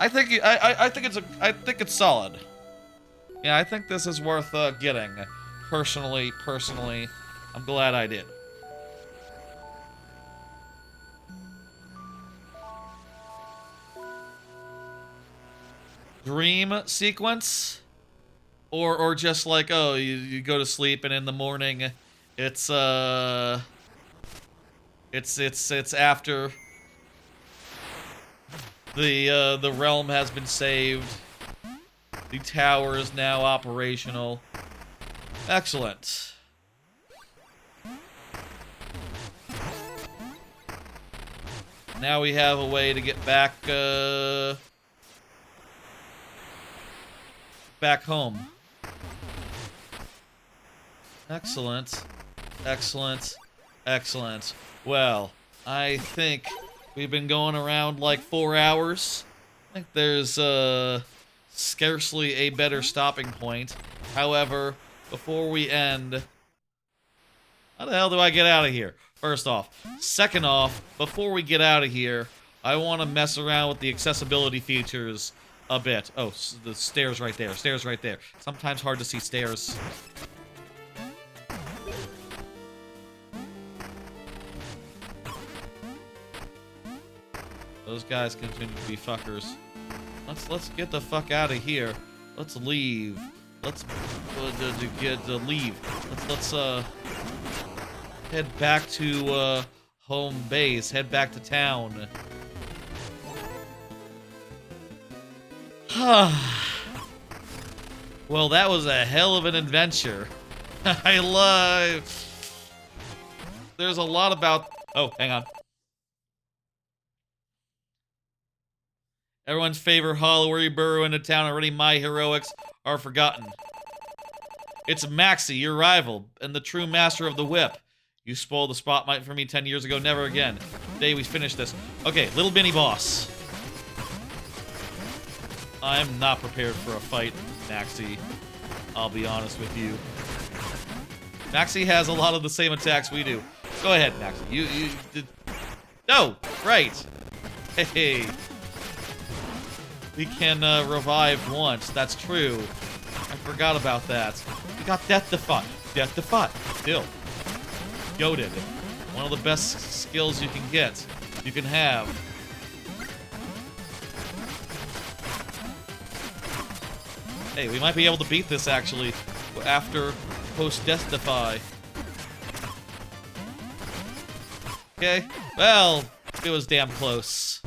I think it's solid. Yeah, I think this is worth getting. Personally, I'm glad I did. Dream sequence? Or just like, oh, you go to sleep and in the morning it's after the realm has been saved. The tower is now operational. Excellent. Now we have a way to get back back home. Excellent. Excellent. Excellent. Well, I think We've been going around like 4 hours. I think there's scarcely a better stopping point. However, before we end, how the hell do I get out of here? First off. Second off, before we get out of here, I want to mess around with the accessibility features a bit. Oh, the stairs right there. Stairs right there. Sometimes hard to see stairs. Those guys continue to be fuckers. Let's get the fuck out of here. Let's leave. Let's leave. Let's head back to home base. Head back to town. Well, that was a hell of an adventure. I love. There's a lot about. Oh, hang on. Everyone's favorite hollower, you burrow into town already. My heroics are forgotten. It's Maxie, your rival, and the true master of the whip. You spoiled the spotlight for me 10 years ago. Never again. Today we finish this. Okay, little mini boss. I'm not prepared for a fight, Maxie. I'll be honest with you. Maxie has a lot of the same attacks we do. Go ahead, Maxie. You did. No! Right! Hey. We can revive once. That's true. I forgot about that. We got Death Defy. Death Defy. Still. Goated. One of the best skills you can get. You can have. Hey, we might be able to beat this, actually, after post-Death Defy. Okay. Well, it was damn close.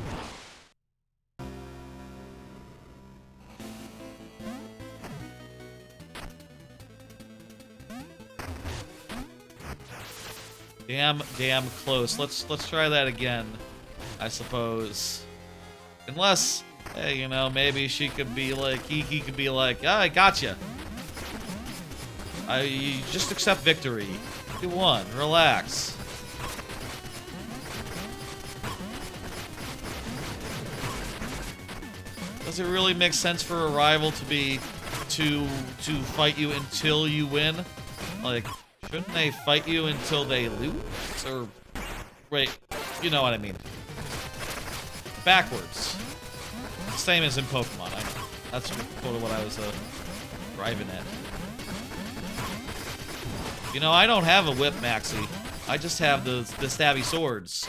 Damn close. Let's try that again, I suppose. Unless, hey, you know, maybe she could be like, he could be like, ah, I gotcha. I just accept victory. You won. Relax. Does it really make sense for a rival to be to fight you until you win? Like, shouldn't they fight you until they lose? Or, wait, you know what I mean. Backwards. Same as in Pokemon, I know. That's sort of what I was driving at. You know, I don't have a whip, Maxie. I just have the stabby swords.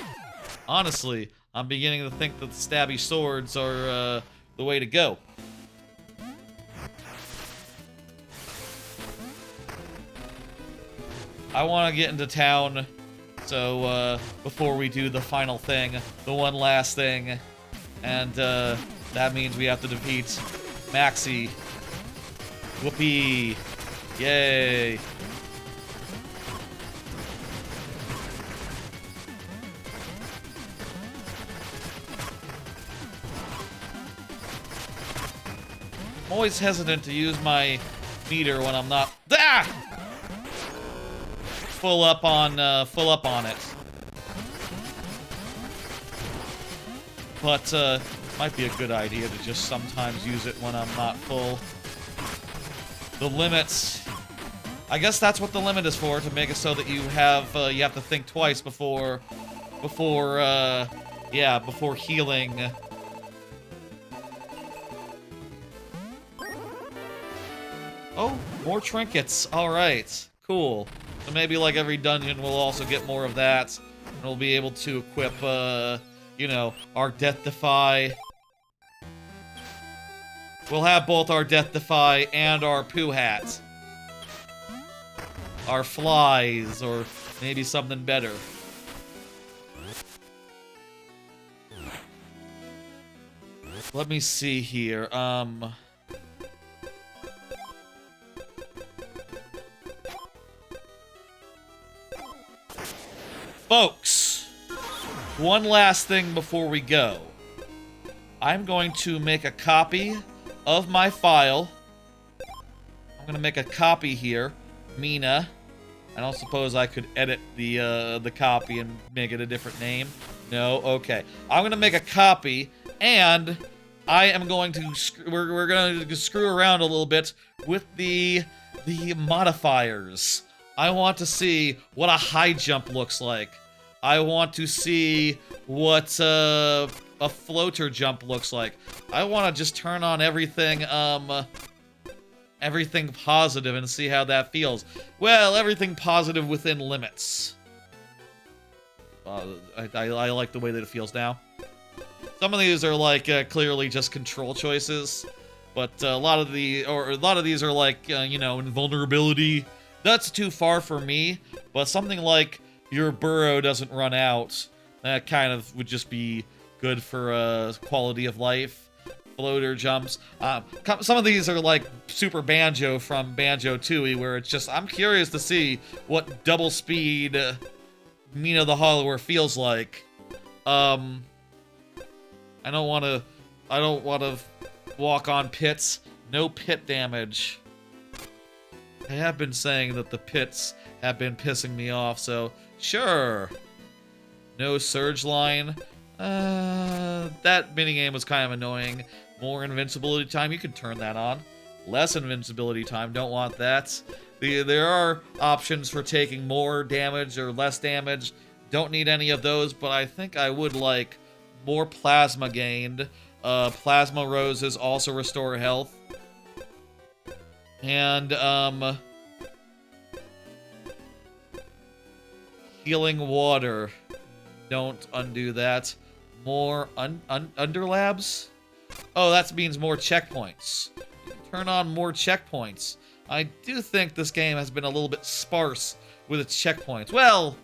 Honestly, I'm beginning to think that the stabby swords are the way to go. I want to get into town, so before we do the final thing, the one last thing, and that means we have to defeat Maxie. Whoopee! Yay! I'm always hesitant to use my meter when I'm not full up on it. But might be a good idea to just sometimes use it when I'm not full. The limits, I guess that's what the limit is for, to make it so that you have to think twice before healing. Oh, more trinkets. Alright, cool. So maybe like every dungeon we'll also get more of that. And we'll be able to equip, you know, our Death Defy. We'll have both our Death Defy and our Pooh Hat. Our flies, or maybe something better. Let me see here, folks, one last thing before we go. I'm going to make a copy of my file. I'm going to make a copy here, Mina. I don't suppose I could edit the copy and make it a different name. No? Okay. I'm gonna make a copy, and I am going to, we're gonna screw around a little bit with the modifiers. I want to see what a high jump looks like. I want to see what a floater jump looks like. I want to just turn on everything, everything positive and see how that feels. Well, everything positive within limits. I like the way that it feels now. Some of these are like clearly just control choices, but a lot of these are like you know, invulnerability. That's too far for me. But something like your burrow doesn't run out. That kind of would just be good for quality of life. Floater jumps. Some of these are like Super Banjo from Banjo-Tooie, where it's just, I'm curious to see what double speed Mina the Hollower feels like. I don't want to walk on pits. No pit damage. I have been saying that the pits have been pissing me off, so sure. No surge line. That minigame was kind of annoying. More invincibility time, you can turn that on. Less invincibility time, don't want that. There are options for taking more damage or less damage. Don't need any of those, but I think I would like more plasma gained. Plasma roses also restore health. And, healing water. Don't undo that. More underlabs? Oh, that means more checkpoints. You can turn on more checkpoints. I do think this game has been a little bit sparse with its checkpoints. Well,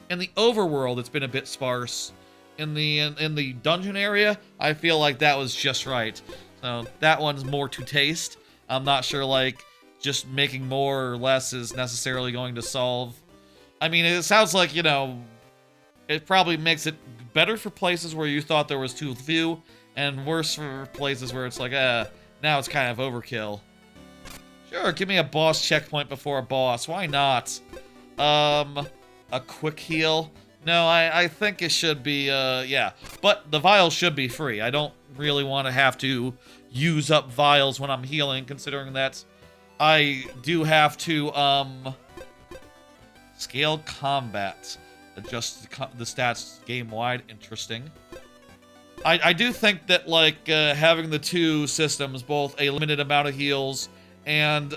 in the overworld, it's been a bit sparse. In the dungeon area, I feel like that was just right. So that one's more to taste. I'm not sure, like, just making more or less is necessarily going to solve. I mean, it sounds like, you know, it probably makes it better for places where you thought there was too few, and worse for places where it's like, now it's kind of overkill. Sure, give me a boss checkpoint before a boss. Why not? A quick heal? No, I think it should be, yeah. But the vials should be free. I don't really want to have to use up vials when I'm healing, considering that I do have to, scale combat. Adjust the stats game-wide. Interesting. I do think that, like, having the two systems, both a limited amount of heals and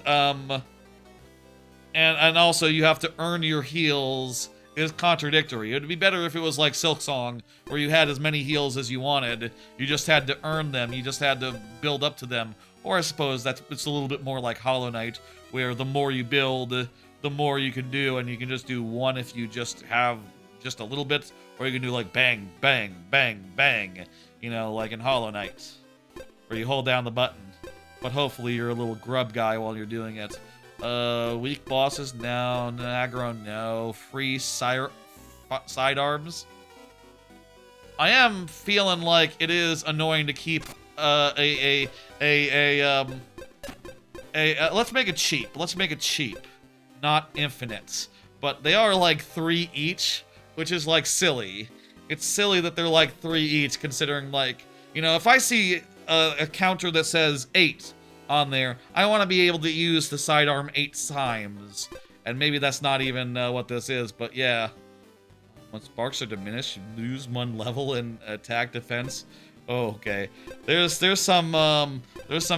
also you have to earn your heals, is contradictory. It would be better if it was like Silksong, where you had as many heals as you wanted. You just had to earn them. You just had to build up to them. Or I suppose it's a little bit more like Hollow Knight, where the more you build, the more you can do, and you can just do one if you just have just a little bit, or you can do like bang, bang, bang, bang, you know, like in Hollow Knight, where you hold down the button. But hopefully you're a little grub guy while you're doing it. Weak bosses? No. Aggro? No. Free sidearms? I am feeling like it is annoying to keep let's make it cheap. Let's make it cheap, not infinite. But they are like 3 each, which is like silly. It's silly that they're like 3 each, considering, like, you know, if I see a counter that says 8 on there, I want to be able to use the sidearm 8 times. And maybe that's not even what this is, but yeah. When sparks are diminished, you lose 1 level in attack defense. Oh, okay. There's some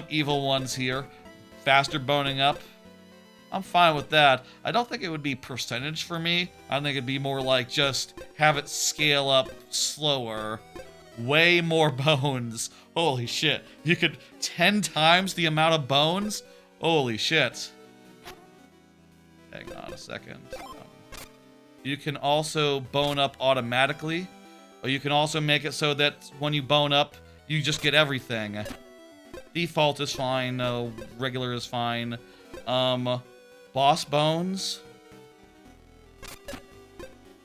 evil ones here. Faster boning up. I'm fine with that. I don't think it would be percentage for me. I think it'd be more like just have it scale up slower. Way more bones. Holy shit. You could 10 times the amount of bones? Holy shit. Hang on a second. You can also bone up automatically. Or you can also make it so that when you bone up, you just get everything. Default is fine. Regular is fine. Boss bones.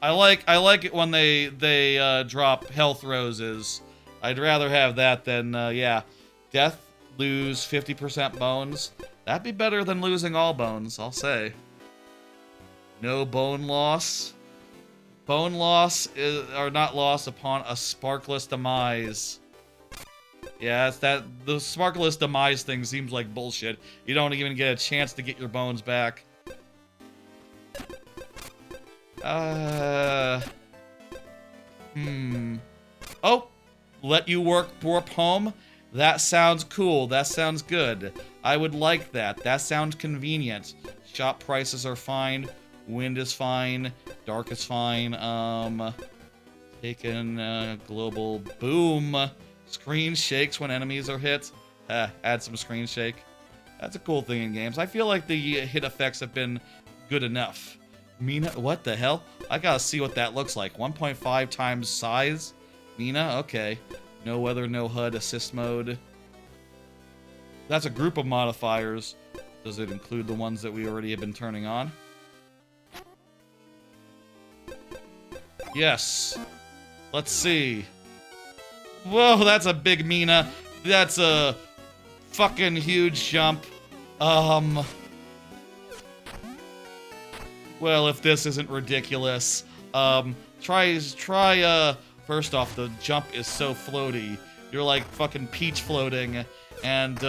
I like it when they drop health roses. I'd rather have that than yeah. Death, lose 50% bones. That'd be better than losing all bones, I'll say. No bone loss. Bone loss are not lost upon a sparkless demise. Yeah, it's that the sparkless demise thing seems like bullshit. You don't even get a chance to get your bones back. Oh, let you work warp home? That sounds cool. That sounds good. I would like that. That sounds convenient. Shop prices are fine. Wind is fine. Dark is fine. Taken global boom. Screen shakes when enemies are hit. Add some screen shake. That's a cool thing in games. I feel like the hit effects have been good enough. Mina, what the hell? I gotta see what that looks like. 1.5 times size? Mina, okay. No weather, no HUD, assist mode. That's a group of modifiers. Does it include the ones that we already have been turning on? Yes. Let's see. Whoa, that's a big Mina. That's a fucking huge jump. Well, if this isn't ridiculous. First off, the jump is so floaty. You're like fucking Peach floating. And,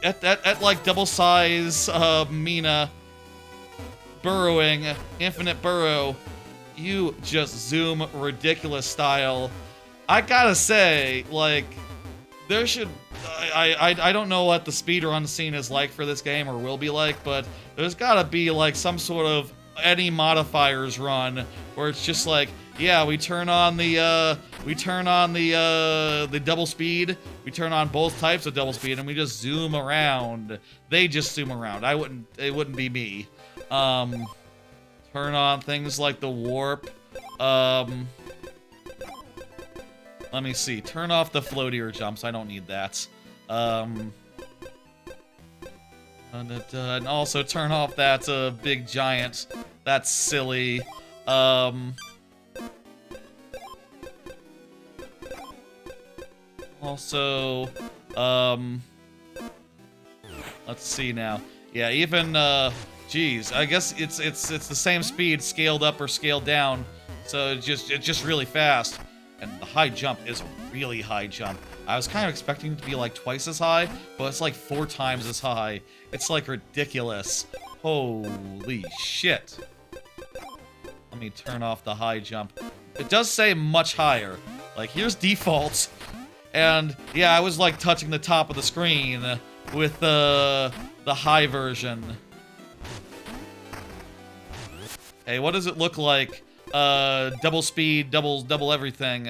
at like double size, Mina burrowing, infinite burrow, you just zoom ridiculous style. I gotta say, like, there should... I don't know what the speedrun scene is like for this game, or will be like, but there's gotta be, like, some sort of any modifiers run, where it's just like, yeah, we turn on the double speed, we turn on both types of double speed, and we just zoom around. They just zoom around. It wouldn't be me. Turn on things like the warp, let me see. Turn off the floatier jumps. I don't need that. And also turn off that big giant. That's silly. Also, let's see now. Yeah, even geez, I guess it's the same speed scaled up or scaled down. So it's just really fast. And the high jump is a really high jump. I was kind of expecting it to be like twice as high, but it's like 4 times as high. It's like ridiculous. Holy shit. Let me turn off the high jump. It does say much higher. Like, here's default. And yeah, I was like touching the top of the screen with the high version. Hey, what does it look like? Double speed, double everything.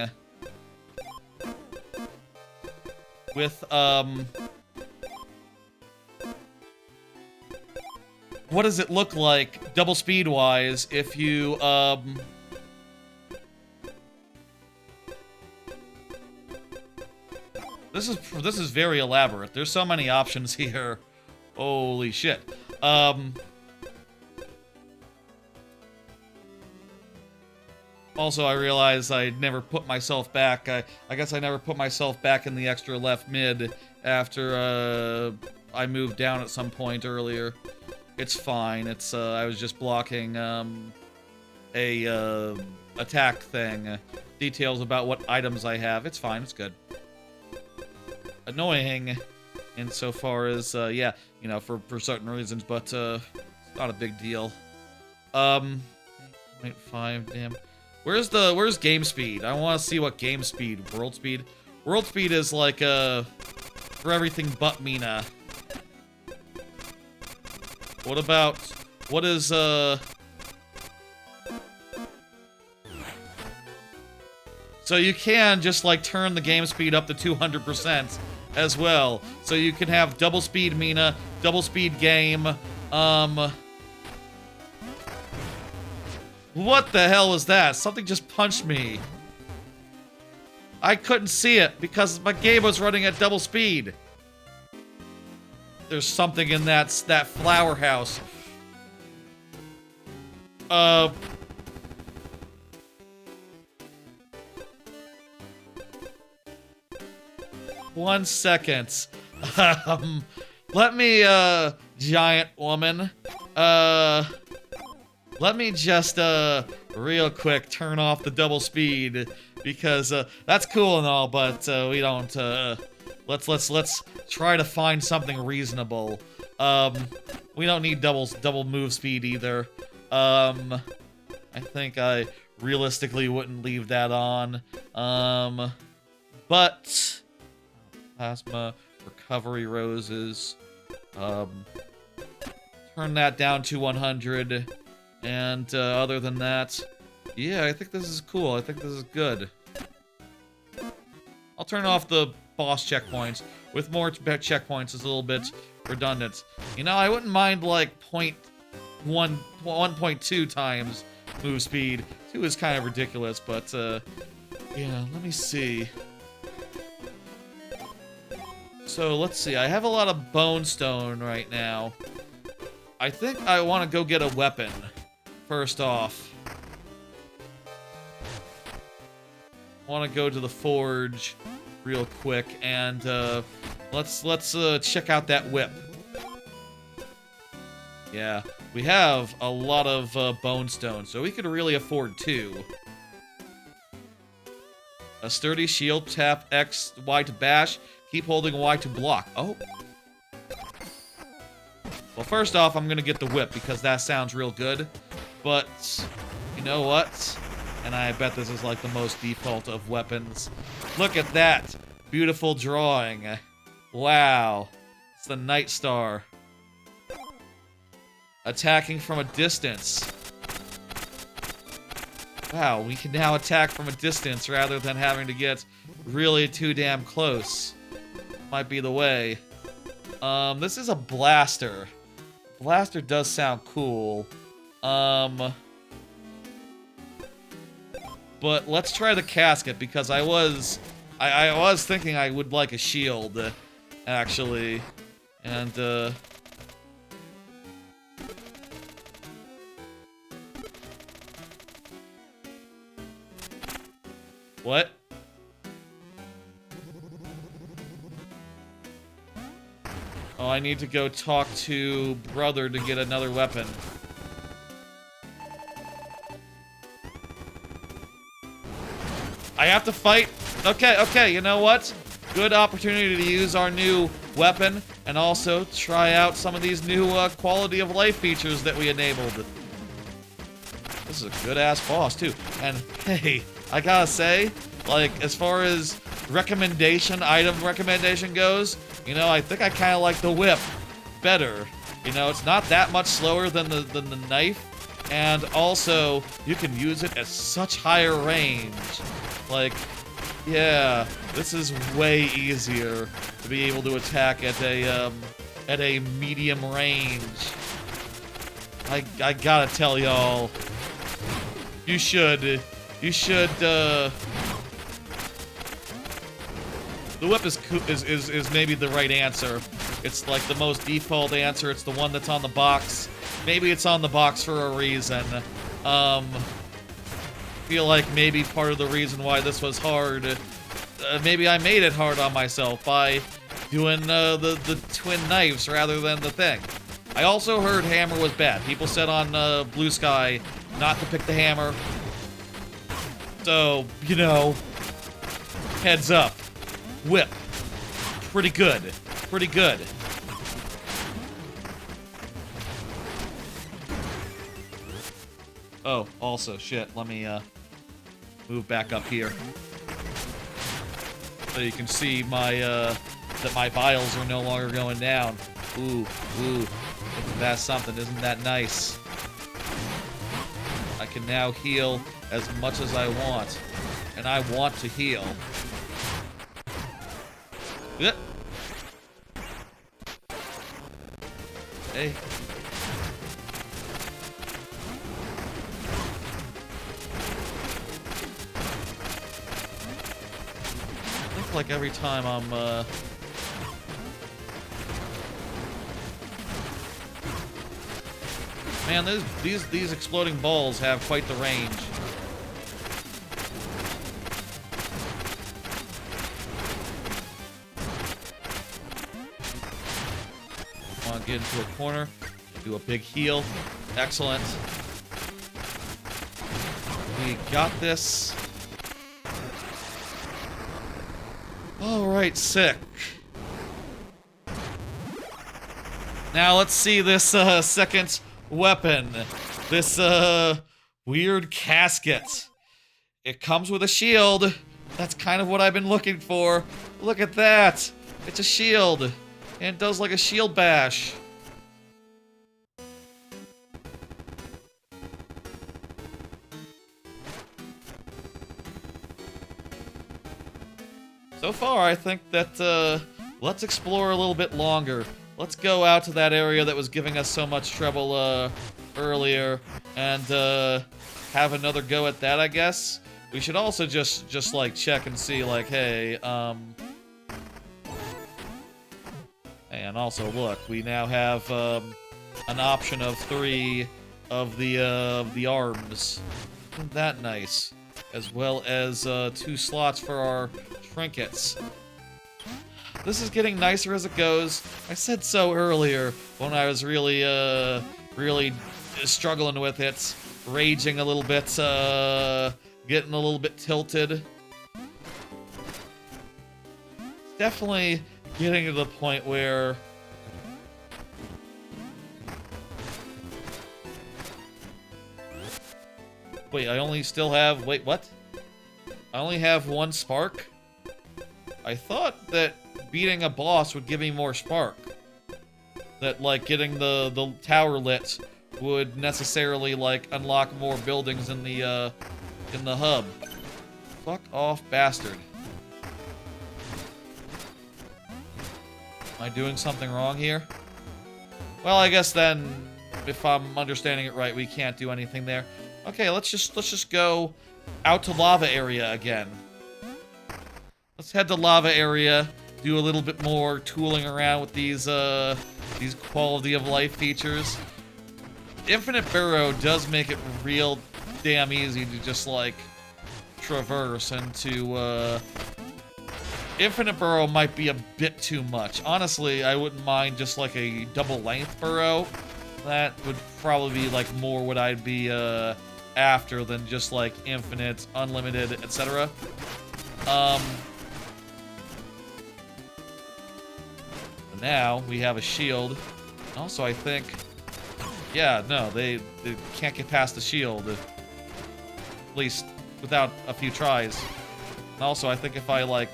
With, what does it look like, double speed-wise, if you, This is very elaborate. There's so many options here. Holy shit. Also, I realized I never put myself back. I guess I never put myself back in the extra left mid after I moved down at some point earlier. It's fine. It's I was just blocking a attack thing. Details about what items I have. It's fine. It's good. Annoying insofar as yeah, you know, for certain reasons, but it's not a big deal. 0.5, damn. Where's game speed? I want to see what game speed. World speed? World speed is like, for everything but Mina. What about, what is, So you can just, like, turn the game speed up to 200% as well. So you can have double speed Mina, double speed game, What the hell was that? Something just punched me. I couldn't see it because my game was running at double speed. There's something in that flower house. 1 second. Let me, giant woman. let me just, real quick turn off the double speed, because, that's cool and all, but, we don't, let's try to find something reasonable. We don't need double move speed either. I think I realistically wouldn't leave that on. But plasma, recovery roses, turn that down to 100, and other than that, yeah, I think this is cool. I think this is good. I'll turn off the boss checkpoints. With more checkpoints is a little bit redundant. You know, I wouldn't mind like 1.2 times move speed. 2 is kind of ridiculous, but yeah, let me see. So let's see, I have a lot of bone stone right now. I think I want to go get a weapon first off. I want to go to the forge real quick and let's check out that whip. Yeah, we have a lot of bone stone, so we could really afford 2. A sturdy shield, tap X, Y to bash, keep holding Y to block. Oh. Well, first off, I'm gonna get the whip because that sounds real good. But, you know what? And I bet this is like the most default of weapons. Look at that! Beautiful drawing. Wow. It's the Night Star. Attacking from a distance. Wow, we can now attack from a distance rather than having to get really too damn close. Might be the way. This is a blaster. Blaster does sound cool. But let's try the casket because I was thinking I would like a shield, actually. And, what? Oh, I need to go talk to brother to get another weapon. I have to fight? Okay, you know what? Good opportunity to use our new weapon and also try out some of these new quality of life features that we enabled. This is a good-ass boss, too. And, hey, I gotta say, like, as far as item recommendation goes, you know, I think I kind of like the whip better. You know, it's not that much slower than the knife, and also, you can use it at such higher range. Like, yeah, this is way easier to be able to attack at a medium range. I gotta tell y'all, you should, the whip is maybe the right answer. It's like the most default answer. It's the one that's on the box. Maybe it's on the box for a reason. Feel like maybe part of the reason why this was hard, maybe I made it hard on myself by doing the twin knives rather than the thing. I also heard hammer was bad. People said on Blue Sky not to pick the hammer. So, you know, heads up. Whip. Pretty good. Pretty good. Oh, also, shit, let me, move back up here. So you can see my, that my vials are no longer going down. Ooh, isn't that something? Isn't that nice? I can now heal as much as I want. And I want to heal. Yep. Hey. I think like every time I'm man, these exploding balls have quite the range. Get into a corner, do a big heal. Excellent. We got this. Alright, sick. Now let's see this second weapon. This weird casket. It comes with a shield. That's kind of what I've been looking for. Look at that. It's a shield. And it does like a shield bash. So far, I think that, let's explore a little bit longer. Let's go out to that area that was giving us so much trouble, earlier, and, have another go at that, I guess. We should also just like, check and see, like, hey, and also, look, we now have, an option of 3 of the arms. Isn't that nice? As well as, 2 slots for our trinkets. This is getting nicer as it goes. I said so earlier when I was really, really struggling with it. Raging a little bit, getting a little bit tilted. Definitely getting to the point where... Wait, I only still have... Wait, what? I only have 1 spark? I thought that beating a boss would give me more spark. That, like, getting the tower lit would necessarily, like, unlock more buildings in the hub. Fuck off, bastard. Am I doing something wrong here? Well, I guess then, if I'm understanding it right, we can't do anything there. Okay, let's just go out to lava area again. Let's head to lava area, do a little bit more tooling around with these quality of life features. Infinite Burrow does make it real damn easy to just, like, traverse and to, Infinite Burrow might be a bit too much. Honestly, I wouldn't mind just, like, a double-length burrow. That would probably be, like, more what I'd be, after than just, like, infinite, unlimited, etc. Now, we have a shield. Also, I think... Yeah, no, they can't get past the shield. At least, without a few tries. And also, I think if I, like...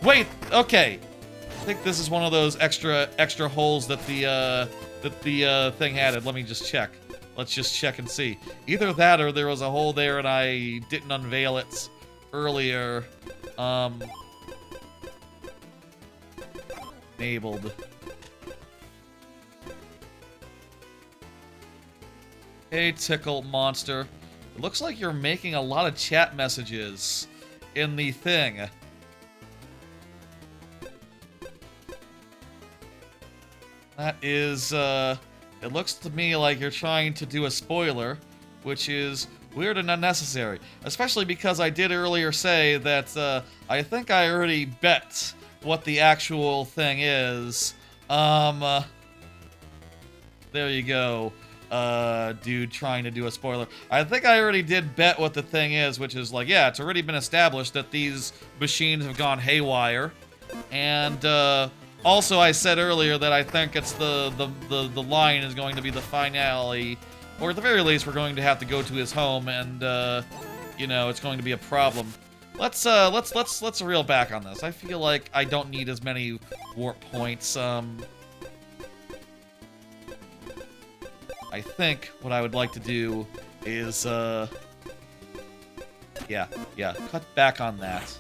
Wait! Okay! I think this is one of those extra holes that the thing added. Let me just check. Let's just check and see. Either that or there was a hole there and I didn't unveil it earlier. Enabled. Hey, Tickle Monster. It looks like you're making a lot of chat messages in the thing. That is, it looks to me like you're trying to do a spoiler, which is weird and unnecessary. Especially because I did earlier say that, I think I already bet what the actual thing is. There you go. Dude trying to do a spoiler. I think I already did bet what the thing is, which is like, yeah, it's already been established that these machines have gone haywire. And, also, I said earlier that I think it's the line is going to be the finale, or at the very least, we're going to have to go to his home, and you know, it's going to be a problem. Let's reel back on this. I feel like I don't need as many warp points. I think what I would like to do is yeah, cut back on that.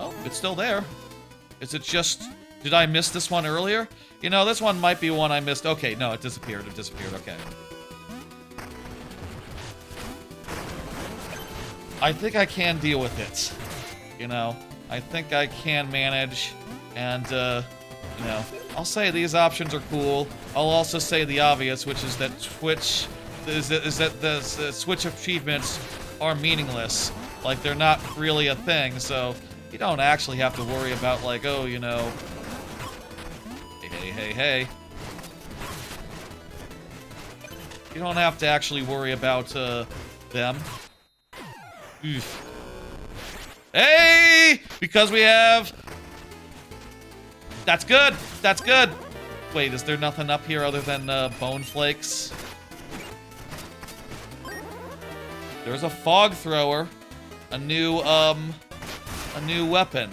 Oh, it's still there. Is it just... Did I miss this one earlier? You know, this one might be one I missed. Okay, no, it disappeared. It disappeared. Okay. I think I can deal with it. You know, I think I can manage. And, you know, I'll say these options are cool. I'll also say the obvious, which is that Twitch... is that the Switch achievements are meaningless. Like, they're not really a thing, so you don't actually have to worry about, like, oh, you know... Hey. You don't have to actually worry about, them. Oof. Hey! Because we have... That's good! That's good! Wait, is there nothing up here other than bone flakes? There's a fog thrower. A new weapon.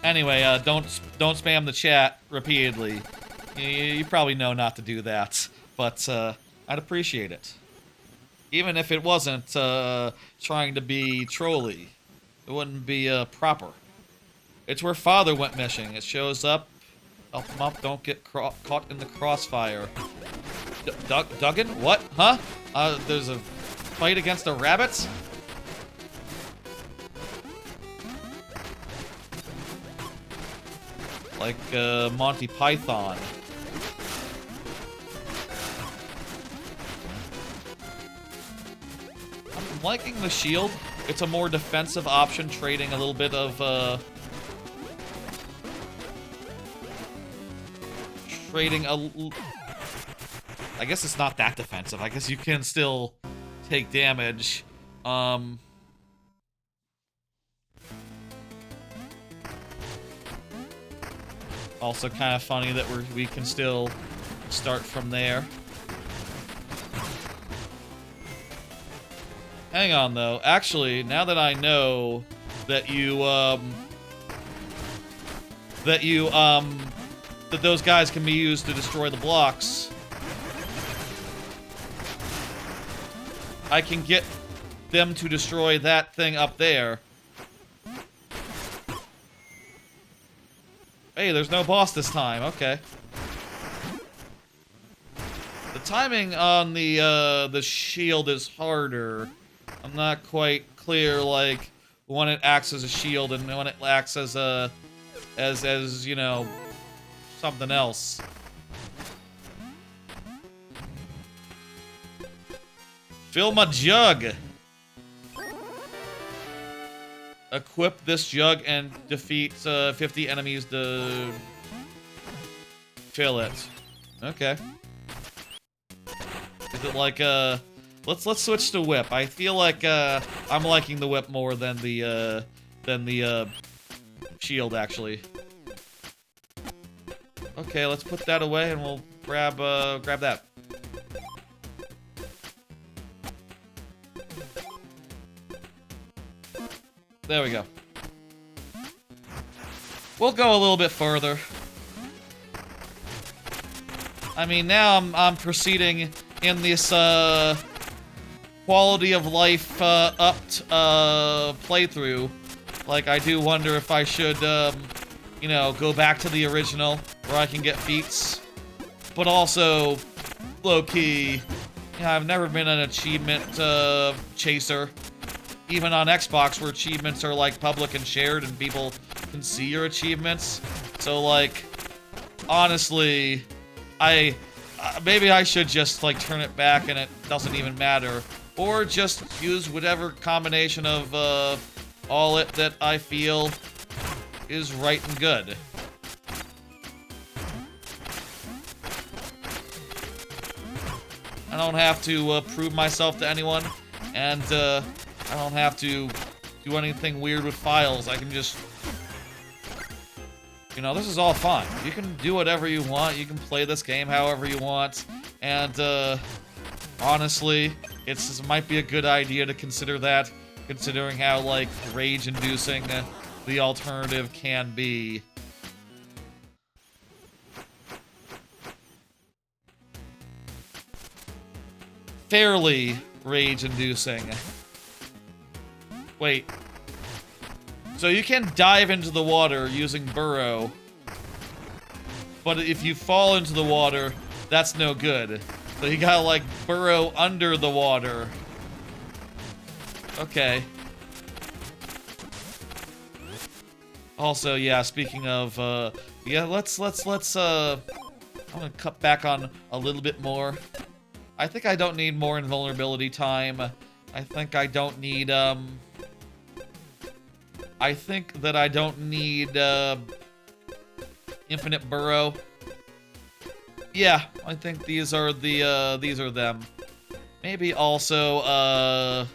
Anyway, don't spam the chat repeatedly. You probably know not to do that, but I'd appreciate it. Even if it wasn't trying to be trolly, it wouldn't be proper. It's where Father went missing. It shows up. Help him up. Don't get caught in the crossfire. Duggan? What? Huh? There's a fight against the rabbits? Like Monty Python. I'm liking the shield. It's a more defensive option, trading a little bit of I guess it's not that defensive. I guess you can still take damage. Also kind of funny that we can still start from there. Hang on though. Actually, now that I know that that those guys can be used to destroy the blocks, I can get them to destroy that thing up there. Hey, there's no boss this time. Okay. The timing on the shield is harder. I'm not quite clear, like, when it acts as a shield and when it acts as a, as you know, something else. Fill my jug. Equip this jug and defeat 50 enemies to fill it. Okay. Is it like let's switch to whip. I feel like I'm liking the whip more than the shield actually. Okay, let's put that away and we'll grab that. There we go. We'll go a little bit further. I mean, now I'm proceeding in this quality of life upped playthrough. Like, I do wonder if I should, you know, go back to the original where I can get feats. But also, low-key, you know, I've never been an achievement chaser. Even on Xbox, where achievements are, like, public and shared and people can see your achievements. So, like, honestly, maybe I should just, like, turn it back and it doesn't even matter. Or just use whatever combination of all it that I feel is right and good. I don't have to prove myself to anyone, and I don't have to do anything weird with files. I can just... You know, this is all fun. You can do whatever you want. You can play this game however you want. And, honestly, it might be a good idea to consider that, considering how, like, rage-inducing the alternative can be. Fairly rage-inducing. Wait. So you can dive into the water using burrow. But if you fall into the water, that's no good. So you gotta, like, burrow under the water. Okay. Also, yeah, speaking of, yeah, let's, I'm gonna cut back on a little bit more. I think I don't need more invulnerability time. I think I don't need, I think that I don't need infinite burrow. Yeah, I think these are them. Maybe also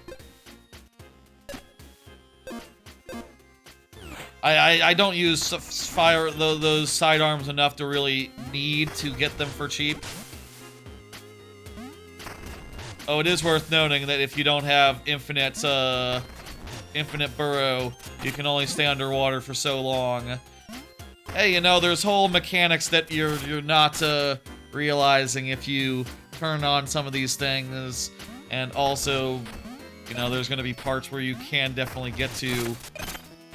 I don't use those sidearms enough to really need to get them for cheap. Oh, it is worth noting that if you don't have infinite burrow, you can only stay underwater for so long. Hey, you know, there's whole mechanics that you're not realizing if you turn on some of these things, and also, you know, there's gonna be parts where you can definitely get to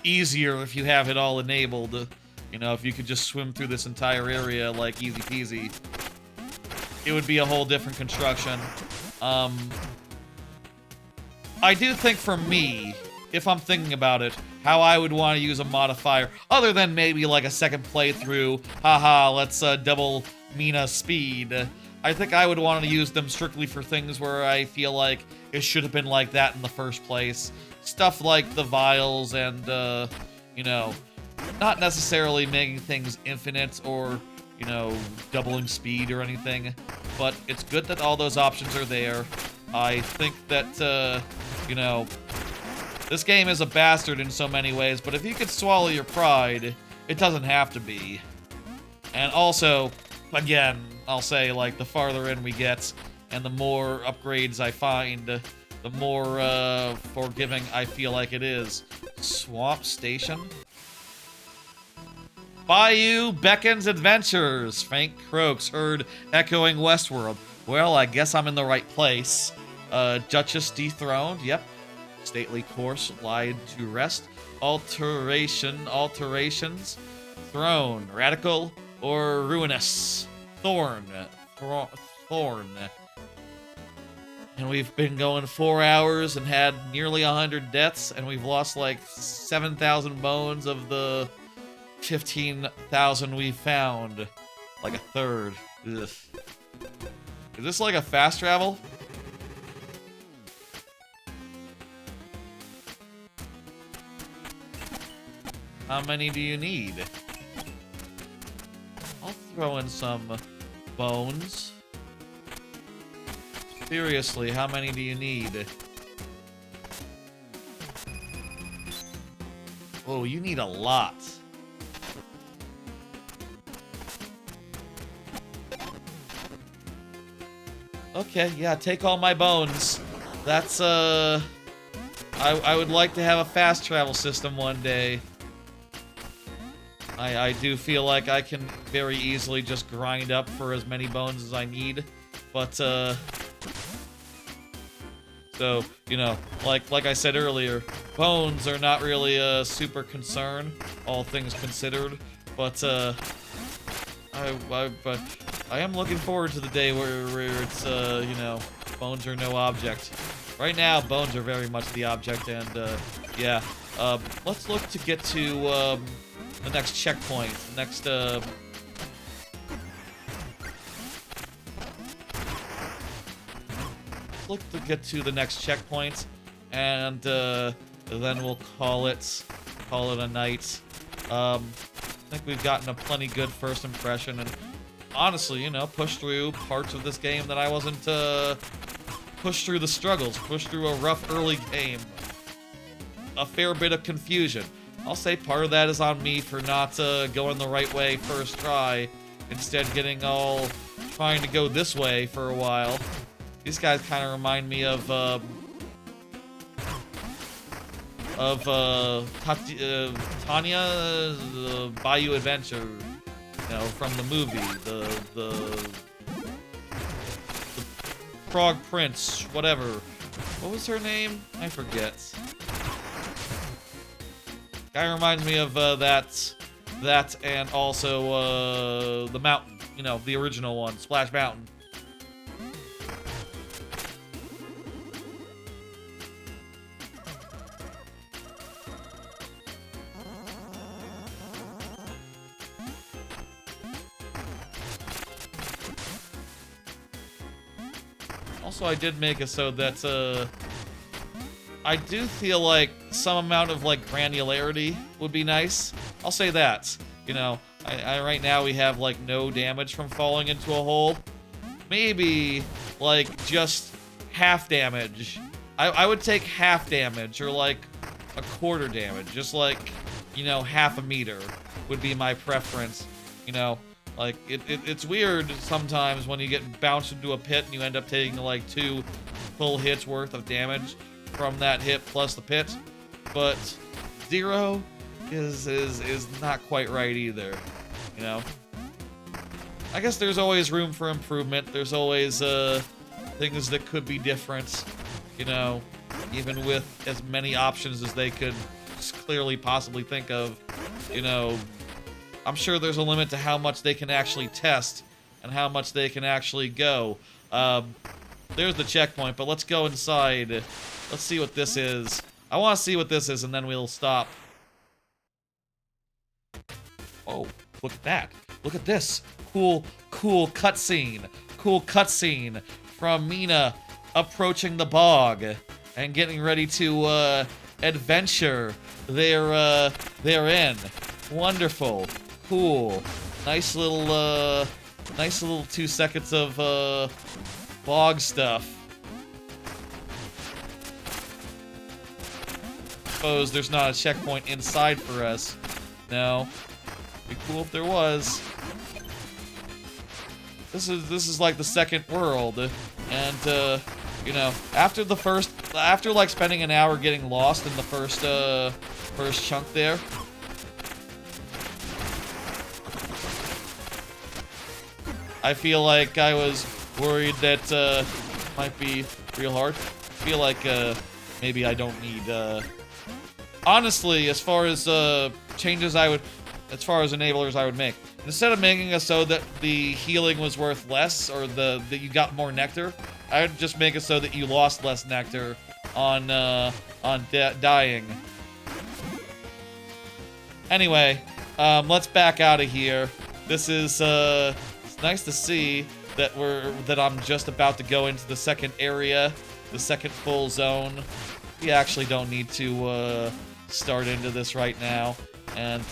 easier if you have it all enabled. You know, if you could just swim through this entire area like easy peasy, it would be a whole different construction. I do think for me, if I'm thinking about it, how I would want to use a modifier, other than maybe like a second playthrough, haha, let's double Mina speed. I think I would want to use them strictly for things where I feel like it should have been like that in the first place. Stuff like the vials and, you know, not necessarily making things infinite or, you know, doubling speed or anything, but it's good that all those options are there. I think that, you know, this game is a bastard in so many ways, but if you could swallow your pride, it doesn't have to be. And also, again, I'll say, like, the farther in we get, and the more upgrades I find, the more, forgiving I feel like it is. Swamp Station? Bayou beckons adventures. Faint croaks heard echoing westward. Well, I guess I'm in the right place. Duchess dethroned, yep. Stately course lied to rest. Alterations. Throne, radical or ruinous. Thorn. And we've been going 4 hours and had nearly 100 deaths, and we've lost like 7,000 bones of the 15,000 we found. Like a third. Ugh. Is this like a fast travel? How many do you need? I'll throw in some bones. Seriously, how many do you need? Oh, you need a lot. Okay, yeah, take all my bones. That's, I would like to have a fast travel system one day. I do feel like I can very easily just grind up for as many bones as I need, but, so, you know, like I said earlier, bones are not really a super concern, all things considered, but, I am looking forward to the day where it's, you know, bones are no object. Right now, bones are very much the object, and, yeah. Let's look to get to, the next checkpoint. The next, look to get to the next checkpoint, and, then we'll call it a night. I think we've gotten a plenty good first impression, and honestly, you know, pushed through parts of this game that I wasn't, pushed through the struggles, pushed through a rough early game. A fair bit of confusion. I'll say part of that is on me for not, going the right way first try, instead getting all trying to go this way for a while. These guys kind of remind me of Tanya, the Bayou Adventure, you know, from the movie, the Frog Prince, whatever. What was her name? I forget. Guy reminds me of that, and also the mountain, you know, the original one, Splash Mountain. Also, I did make it so that I do feel like some amount of like granularity would be nice. I'll say that. You know, I right now we have like no damage from falling into a hole. Maybe like just half damage. I would take half damage or like a quarter damage. Just like, you know, half a meter would be my preference. You know, like it's weird sometimes when you get bounced into a pit and you end up taking like 2 full hits worth of damage from that hit plus the pit, but 0 is not quite right either, you know. I guess there's always room for improvement. There's always things that could be different, you know, even with as many options as they could clearly possibly think of, you know. I'm sure there's a limit to how much they can actually test and how much they can actually go. There's the checkpoint, but let's go inside. Let's see what this is. I want to see what this is, and then we'll stop. Oh, look at that. Look at this. Cool cutscene. Cool cutscene from Mina approaching the bog and getting ready to adventure therein. Wonderful. Cool. Nice little 2 seconds of bog stuff. Suppose there's not a checkpoint inside for us. No. Be cool if there was. This is like the second world, and you know, after like spending an hour getting lost in the first chunk there. I feel like I was worried that might be real hard. I feel like maybe I don't need honestly, as far as changes as far as enablers I would make, instead of making it so that the healing was worth less or that you got more nectar, I would just make it so that you lost less nectar on dying. Anyway, let's back out of here. This is it's nice to see that I'm just about to go into the second area, the second full zone. We actually don't need to start into this right now. And,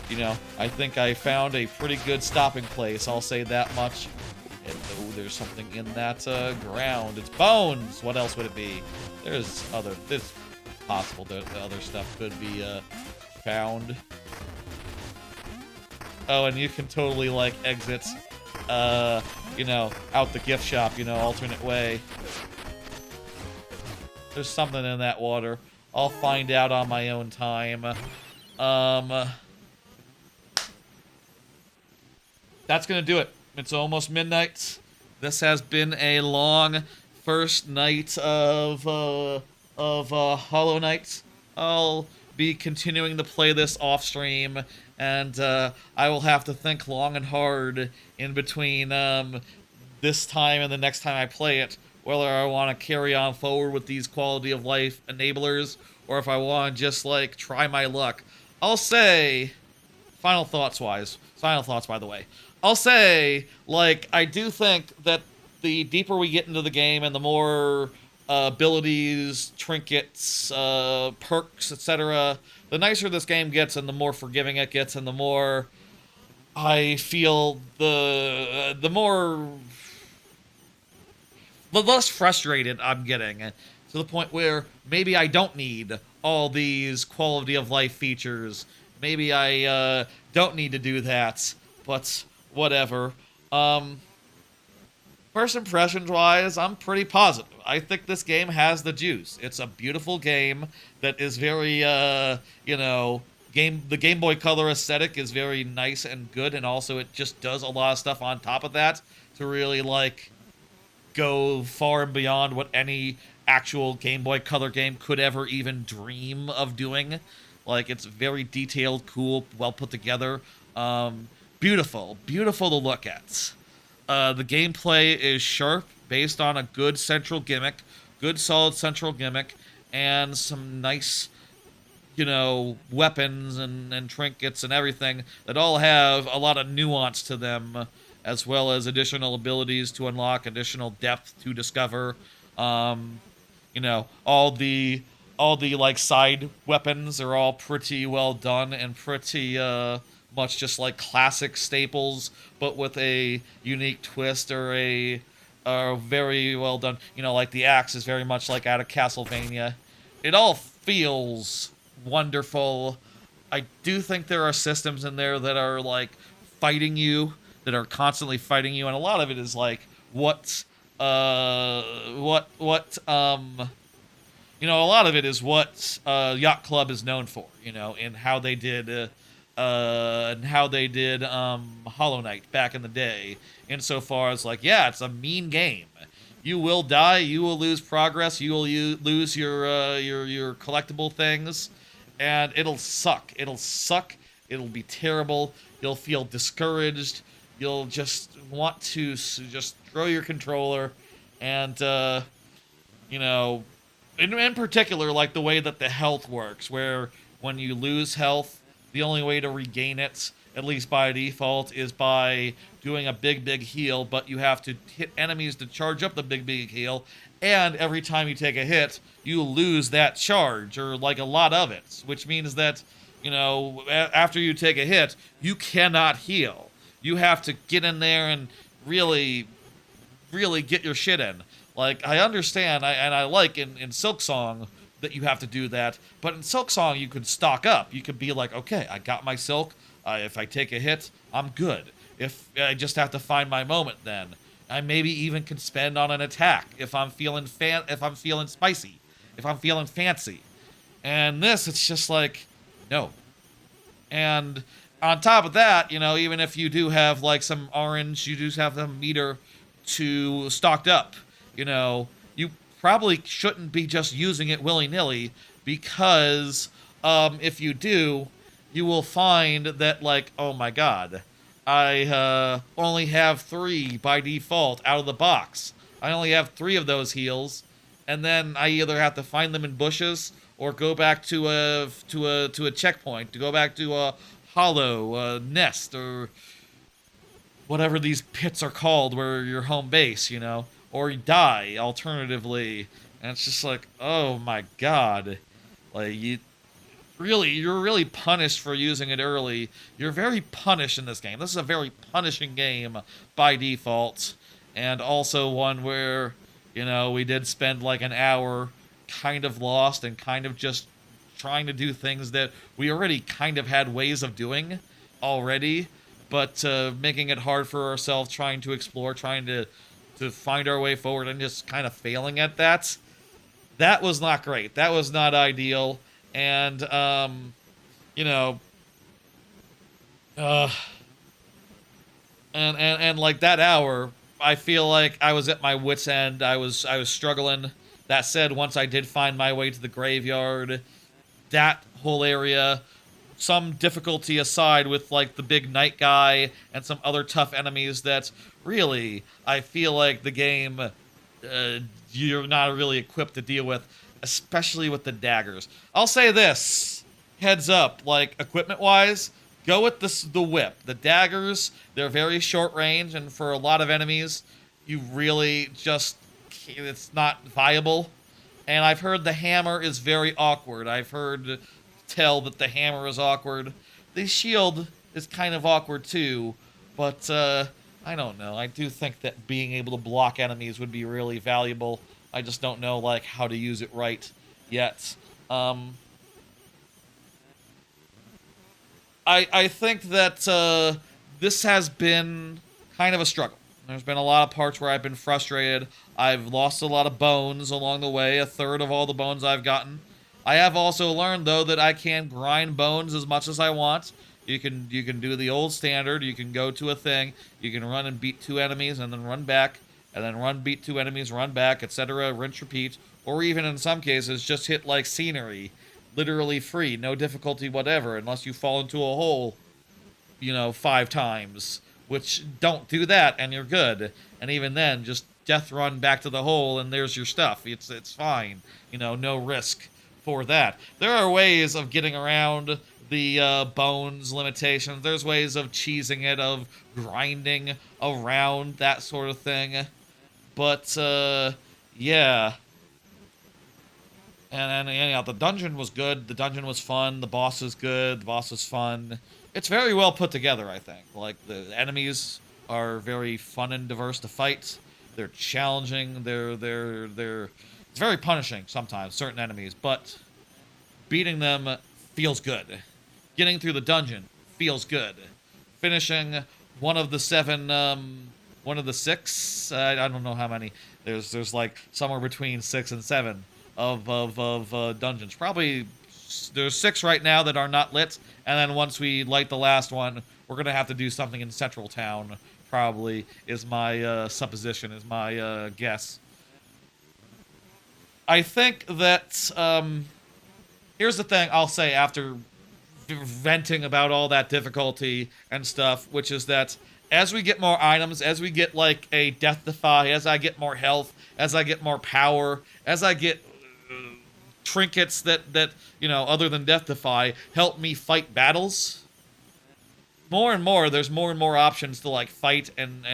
you know, I think I found a pretty good stopping place, I'll say that much. And, oh, there's something in that ground. It's bones! What else would it be? It's possible that the other stuff could be found. Oh, and you can totally, like, exit, you know, out the gift shop, you know, alternate way. There's something in that water. I'll find out on my own time. That's gonna do it. It's almost midnight. This has been a long first night of Hollow Knight. I'll be continuing to play this off stream, and I will have to think long and hard in between this time and the next time I play it, whether I want to carry on forward with these quality of life enablers, or if I want to just, like, try my luck. I'll say, final thoughts, by the way. I'll say, like, I do think that the deeper we get into the game and the more abilities, trinkets, perks, etc., the nicer this game gets and the more forgiving it gets and the more I feel the less frustrated I'm getting, to the point where maybe I don't need all these quality of life features. Maybe I don't need to do that, but whatever. First impressions wise, I'm pretty positive. I think this game has the juice. It's a beautiful game that is very, you know, the Game Boy Color aesthetic is very nice and good, and also it just does a lot of stuff on top of that to really, like, go far and beyond what any actual Game Boy Color game could ever even dream of doing. Like, it's very detailed, cool, well put together, beautiful to look at. The gameplay is sharp, based on a good solid central gimmick, and some nice, you know, weapons and trinkets and everything that all have a lot of nuance to them, as well as additional abilities to unlock, additional depth to discover. You know, all the like side weapons are all pretty well done and pretty much just like classic staples, but with a unique twist or a very well done. You know, like the axe is very much like out of Castlevania. It all feels wonderful. I do think there are systems in there that are like fighting you, that are constantly fighting you, and a lot of it is like a lot of it is what Yacht Club is known for, you know, and how they did Hollow Knight back in the day. Insofar as like, yeah, it's a mean game. You will die. You will lose progress. You will lose your collectible things, and it'll suck. It'll suck. It'll be terrible. You'll feel discouraged. You'll just want to just throw your controller, and you know, in particular, like the way that the health works, where when you lose health, the only way to regain it, at least by default, is by doing a big heal, but you have to hit enemies to charge up the big heal, and every time you take a hit, you lose that charge, or like a lot of it, which means that, you know, after you take a hit, you cannot heal. You have to get in there and really get your shit in. Like, I understand, and I like in Silksong that you have to do that, but in Silksong you could stock up. You could be like, okay, I got my Silk. If I take a hit, I'm good. If I just have to find my moment, then I maybe even can spend on an attack if I'm feeling spicy, if I'm feeling fancy. And this, it's just like, no. And on top of that, you know, even if you do have like some orange, you do have the meter to stocked up. You know, you probably shouldn't be just using it willy-nilly, because if you do, you will find that, like, oh my god, I only have 3 by default out of the box. I only have 3 of those heals, and then I either have to find them in bushes or go back to a checkpoint, to go back to a hollow nest, or whatever these pits are called, where your home base, you know, or you die alternatively. And it's just like, oh my god, like, you're really punished for using it early. You're very punished in this game. This is a very punishing game by default, and also one where, you know, we did spend like an hour kind of lost and kind of just trying to do things that we already kind of had ways of doing already, but making it hard for ourselves, trying to explore, trying to find our way forward, and just kind of failing at that. That was not great. That was not ideal. And, you know, and like that hour, I feel like I was at my wit's end. I was struggling. That said, once I did find my way to the graveyard, that whole area, some difficulty aside with like the big night guy and some other tough enemies that really, I feel like the game you're not really equipped to deal with, especially with the daggers. I'll say this, heads up, like equipment wise, go with the whip. The daggers, they're very short range, and for a lot of enemies, you really just, it's not viable. And I've heard the hammer is very awkward. I've heard tell that the hammer is awkward. The shield is kind of awkward too, but I don't know. I do think that being able to block enemies would be really valuable. I just don't know like how to use it right yet. I think that this has been kind of a struggle. There's been a lot of parts where I've been frustrated. I've lost a lot of bones along the way, 1/3 of all the bones I've gotten. I have also learned, though, that I can grind bones as much as I want. You can do the old standard. You can go to a thing. You can run and beat 2 enemies and then run back, and then run, beat 2 enemies, run back, etc., rinse, repeat. Or even in some cases, just hit like scenery. Literally free, no difficulty whatever, unless you fall into a hole, you know, 5 times. Which, don't do that, and you're good. And even then, just death run back to the hole, and there's your stuff. It's fine. You know, no risk for that. There are ways of getting around the bones limitations. There's ways of cheesing it, of grinding around that sort of thing. But, yeah. And yeah, the dungeon was good. The dungeon was fun. The boss is good. The boss is fun. It's very well put together, I think. Like, the enemies are very fun and diverse to fight. They're challenging. They're. It's very punishing sometimes, certain enemies, but beating them feels good. Getting through the dungeon feels good. Finishing one of the seven, one of the six. I don't know how many. There's like somewhere between 6 and 7 of dungeons. Probably there's 6 right now that are not lit, and then once we light the last one, we're gonna have to do something in Central Town. Probably is my supposition, is my guess. I think that here's the thing I'll say after venting about all that difficulty and stuff, which is that as we get more items, as we get like a death defy, as I get more health, as I get more power, as I get trinkets that other than death defy help me fight battles, more and more there's more and more options to like fight and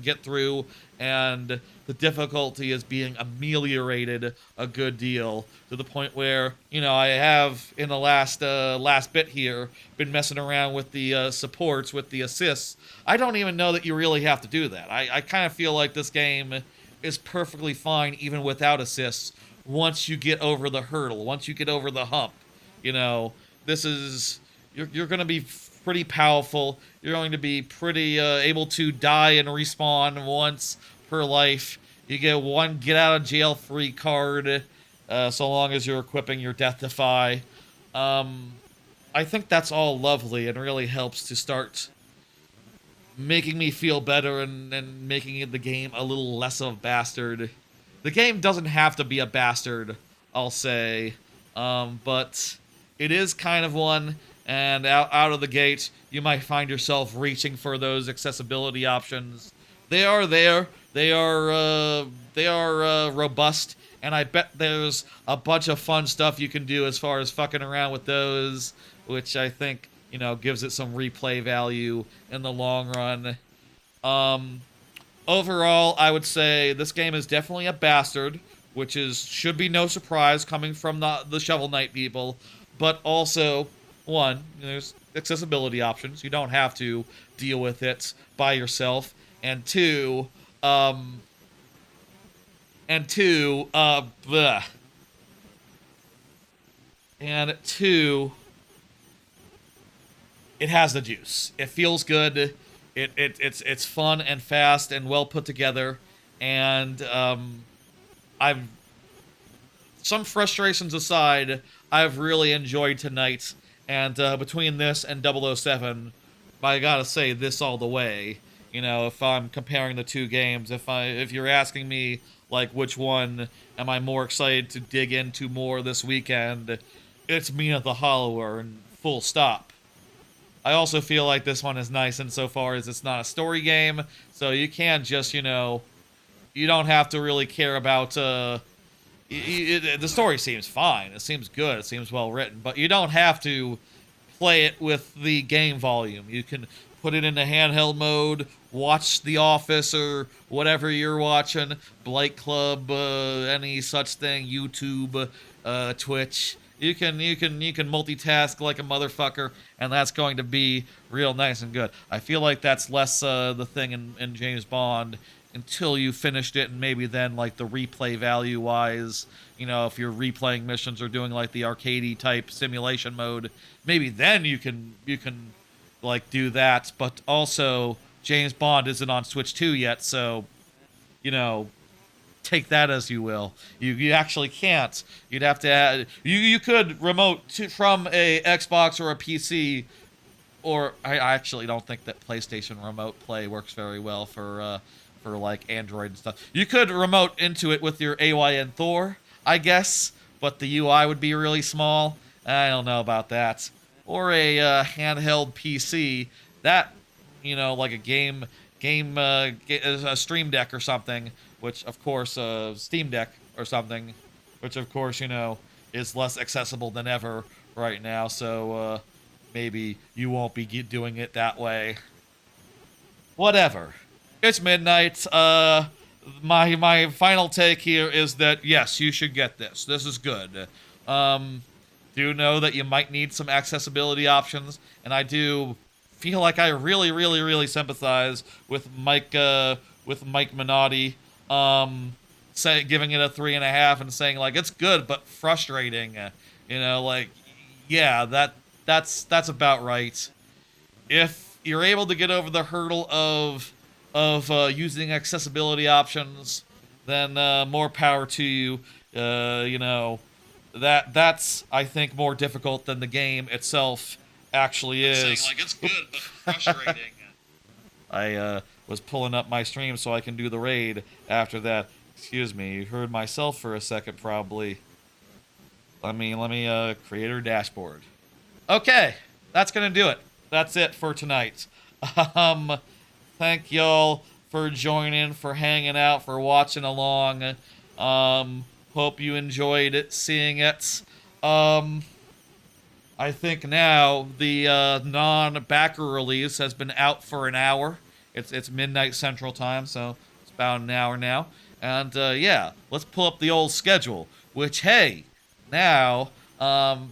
get through, and the difficulty is being ameliorated a good deal to the point where I have in the last bit here been messing around with the supports, with the assists. I don't even know that you really have to do that. I kind of feel like this game is perfectly fine even without assists once you get over the hurdle, once you get over the hump. This is you're going to be pretty powerful. You're going to be pretty able to die and respawn once per life. You get one get out of jail free card so long as you're equipping your death defy. I think that's all lovely and really helps to start making me feel better and making the game a little less of a bastard. The game doesn't have to be a bastard, I'll say, but it is kind of one. And out of the gate, you might find yourself reaching for those accessibility options. They are there. They are robust, and I bet there's a bunch of fun stuff you can do as far as fucking around with those, which I think gives it some replay value in the long run. Overall, I would say this game is definitely a bastard, which should be no surprise coming from the Shovel Knight people, but also, one, there's accessibility options. You don't have to deal with it by yourself. And two, bleh. And two, it has the juice. It feels good. It's fun and fast and well put together. And I've some frustrations aside, I've really enjoyed tonight. And between this and 007, I gotta say this all the way. If I'm comparing the two games, if you're asking me like which one am I more excited to dig into more this weekend, it's Mina the Hollower, and full stop. I also feel like this one is nice insofar as it's not a story game, so you can just you don't have to really care about the story seems fine. It seems good. It seems well written. But you don't have to play it with the game volume. You can put it into handheld mode, watch The Office or whatever you're watching, Blight Club, any such thing, YouTube, Twitch. You can multitask like a motherfucker, and that's going to be real nice and good. I feel like that's less the thing in James Bond until you finished it, and maybe then like the replay value wise, if you're replaying missions or doing like the arcadey type simulation mode, maybe then you can like do that. But also James Bond isn't on Switch 2 yet, so take that as you will. You actually can't. You'd have to add, you could remote from a Xbox or a PC, or I actually don't think that PlayStation Remote Play works very well for like Android and stuff. You could remote into it with your AYN Thor, I guess, but the UI would be really small. I don't know about that. Or a handheld PC that like a Stream Deck or something, which of course Steam Deck or something, which of course is less accessible than ever right now. So maybe you won't be doing it that way. Whatever. It's midnight. my final take here is that yes, you should get this. This is good. Do know that you might need some accessibility options, and I do feel like I really, really, really sympathize with Mike Minotti, giving it a 3.5 and saying like it's good but frustrating. Like yeah, that's about right. If you're able to get over the hurdle of using accessibility options, then more power to you. That's I think more difficult than the game itself actually is. Saying like it's good but frustrating. I was pulling up my stream so I can do the raid after that. Excuse me, you heard myself for a second probably. Let me creator dashboard. Okay, that's gonna do it. That's it for tonight. Um, Thank y'all for joining, for hanging out, for watching along. Hope you enjoyed seeing it. I think now the non-backer release has been out for an hour. It's midnight Central Time, so it's about an hour now. And yeah, let's pull up the old schedule. Which hey, now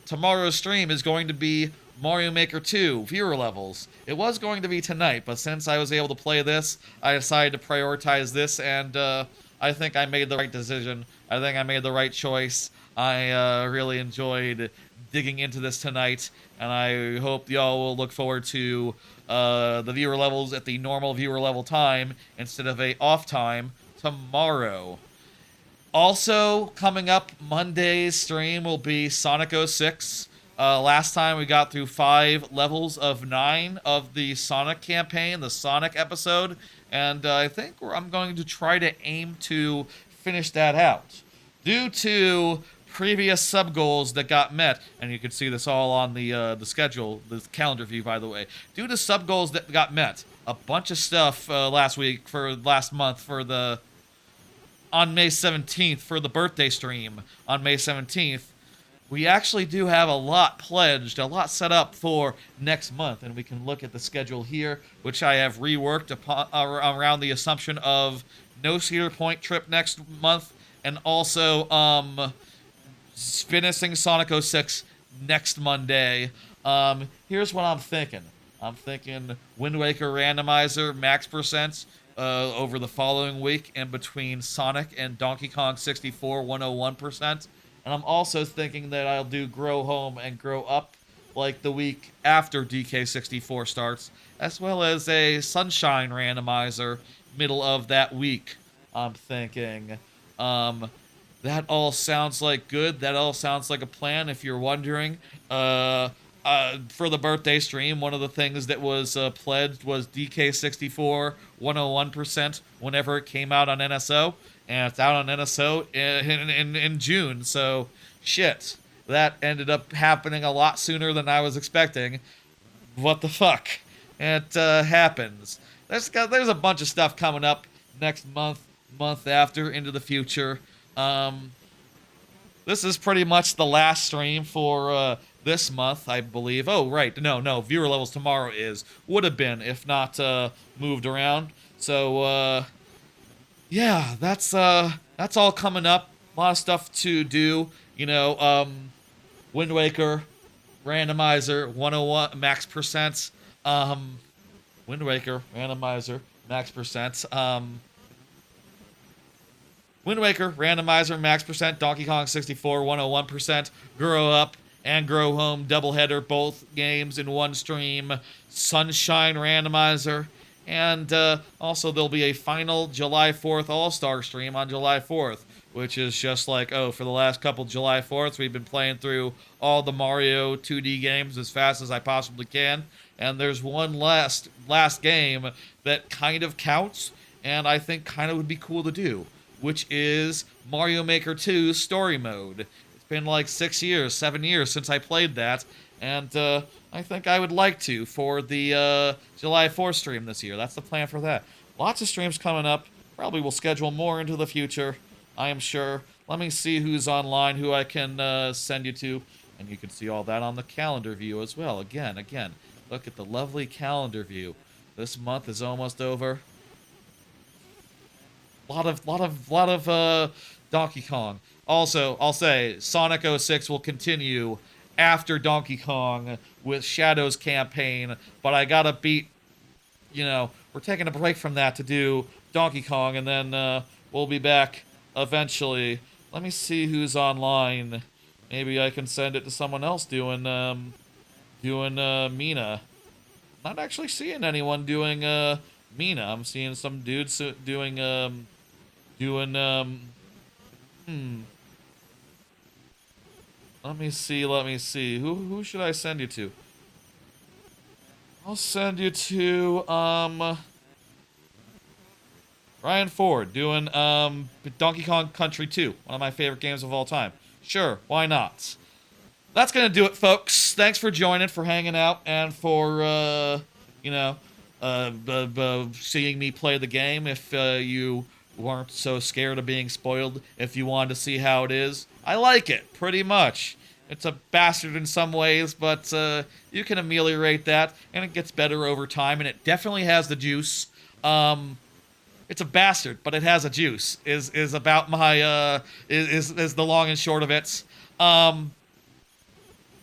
tomorrow's stream is going to be Mario Maker 2 viewer levels. It was going to be tonight, but since I was able to play this, I decided to prioritize this, and I think I made the right decision. I think I made the right choice. I really enjoyed digging into this tonight, and I hope y'all will look forward to the viewer levels at the normal viewer level time instead of a off time tomorrow. Also, coming up Monday's stream will be Sonic 06. Last time we got through 5 levels of 9 of the Sonic campaign, the Sonic episode, and I think I'm going to try to aim to finish that out. Due to previous sub-goals that got met, and you can see this all on the schedule, the calendar view, by the way. Due to sub-goals that got met, a bunch of stuff last month on May 17th for the birthday stream on May 17th, we actually do have a lot pledged, a lot set up for next month, and we can look at the schedule here, which I have reworked around the assumption of no Cedar Point trip next month, and also finishing Sonic 06 next Monday. Here's what I'm thinking. I'm thinking Wind Waker randomizer max percent over the following week, and between Sonic and Donkey Kong 64 101%. And I'm also thinking that I'll do Grow Home and Grow Up like the week after DK64 starts, as well as a Sunshine randomizer middle of that week. I'm thinking. That all sounds like good. That all sounds like a plan. If you're wondering, for the birthday stream, one of the things that was pledged was DK64 101% whenever it came out on NSO. And it's out on NSO in June, so shit. That ended up happening a lot sooner than I was expecting. What the fuck? It happens. There's a bunch of stuff coming up next month after, into the future. This is pretty much the last stream for this month, I believe. Oh, right. No. Viewer levels tomorrow would have been, if not moved around. So, yeah, that's all coming up. A lot of stuff to do. Wind Waker, randomizer, 101 max percent. Wind Waker, randomizer, max percent. Wind Waker, randomizer, max percent. Donkey Kong 64, 101%. Grow Up and Grow Home, doubleheader, both games in one stream. Sunshine randomizer. And also there'll be a final July 4th All-Star stream on July 4th, which is just like, for the last couple July 4ths, we've been playing through all the Mario 2D games as fast as I possibly can. And there's one last game that kind of counts, and I think kind of would be cool to do, which is Mario Maker 2 Story Mode. It's been like 7 years since I played that, and I think I would like to for the July 4th stream this year. That's the plan for that. Lots of streams coming up. Probably will schedule more into the future, I am sure. Let me see who's online, who I can send you to, and you can see all that on the calendar view as well. Again, look at the lovely calendar view. This month is almost over. lot of Donkey Kong. Also, I'll say Sonic 06 will continue after Donkey Kong with Shadow's campaign, but I gotta beat, we're taking a break from that to do Donkey Kong, and then we'll be back eventually. Let me see who's online. Maybe I can send it to someone else doing Mina. Not actually seeing anyone doing Mina. I'm seeing some dudes doing Let me see. Who should I send you to? I'll send you to Ryan Ford doing Donkey Kong Country 2, one of my favorite games of all time. Sure, why not? That's gonna do it, folks. Thanks for joining, for hanging out, and for seeing me play the game. If you weren't so scared of being spoiled, if you wanted to see how it is, I like it pretty much. It's a bastard in some ways, but you can ameliorate that, and it gets better over time, and it definitely has the juice. It's a bastard, but it has a juice. Is about my is the long and short of it.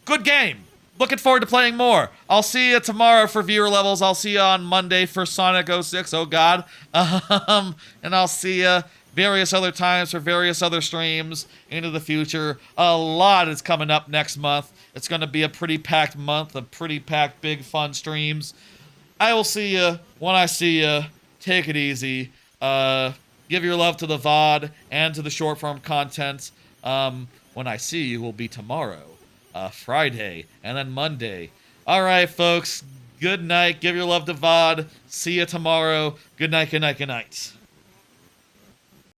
Good game. Looking forward to playing more. I'll see you tomorrow for viewer levels. I'll see you on Monday for Sonic 06. Oh God. And I'll see you various other times for various other streams into the future. A lot is coming up next month. It's going to be a pretty packed month of pretty packed big fun streams. I will see you when I see you. Take it easy. Give your love to the VOD and to the short form content. When I see you will be tomorrow, Friday, and then Monday. All right, folks. Good night. Give your love to VOD. See you tomorrow. Good night, good night, good night.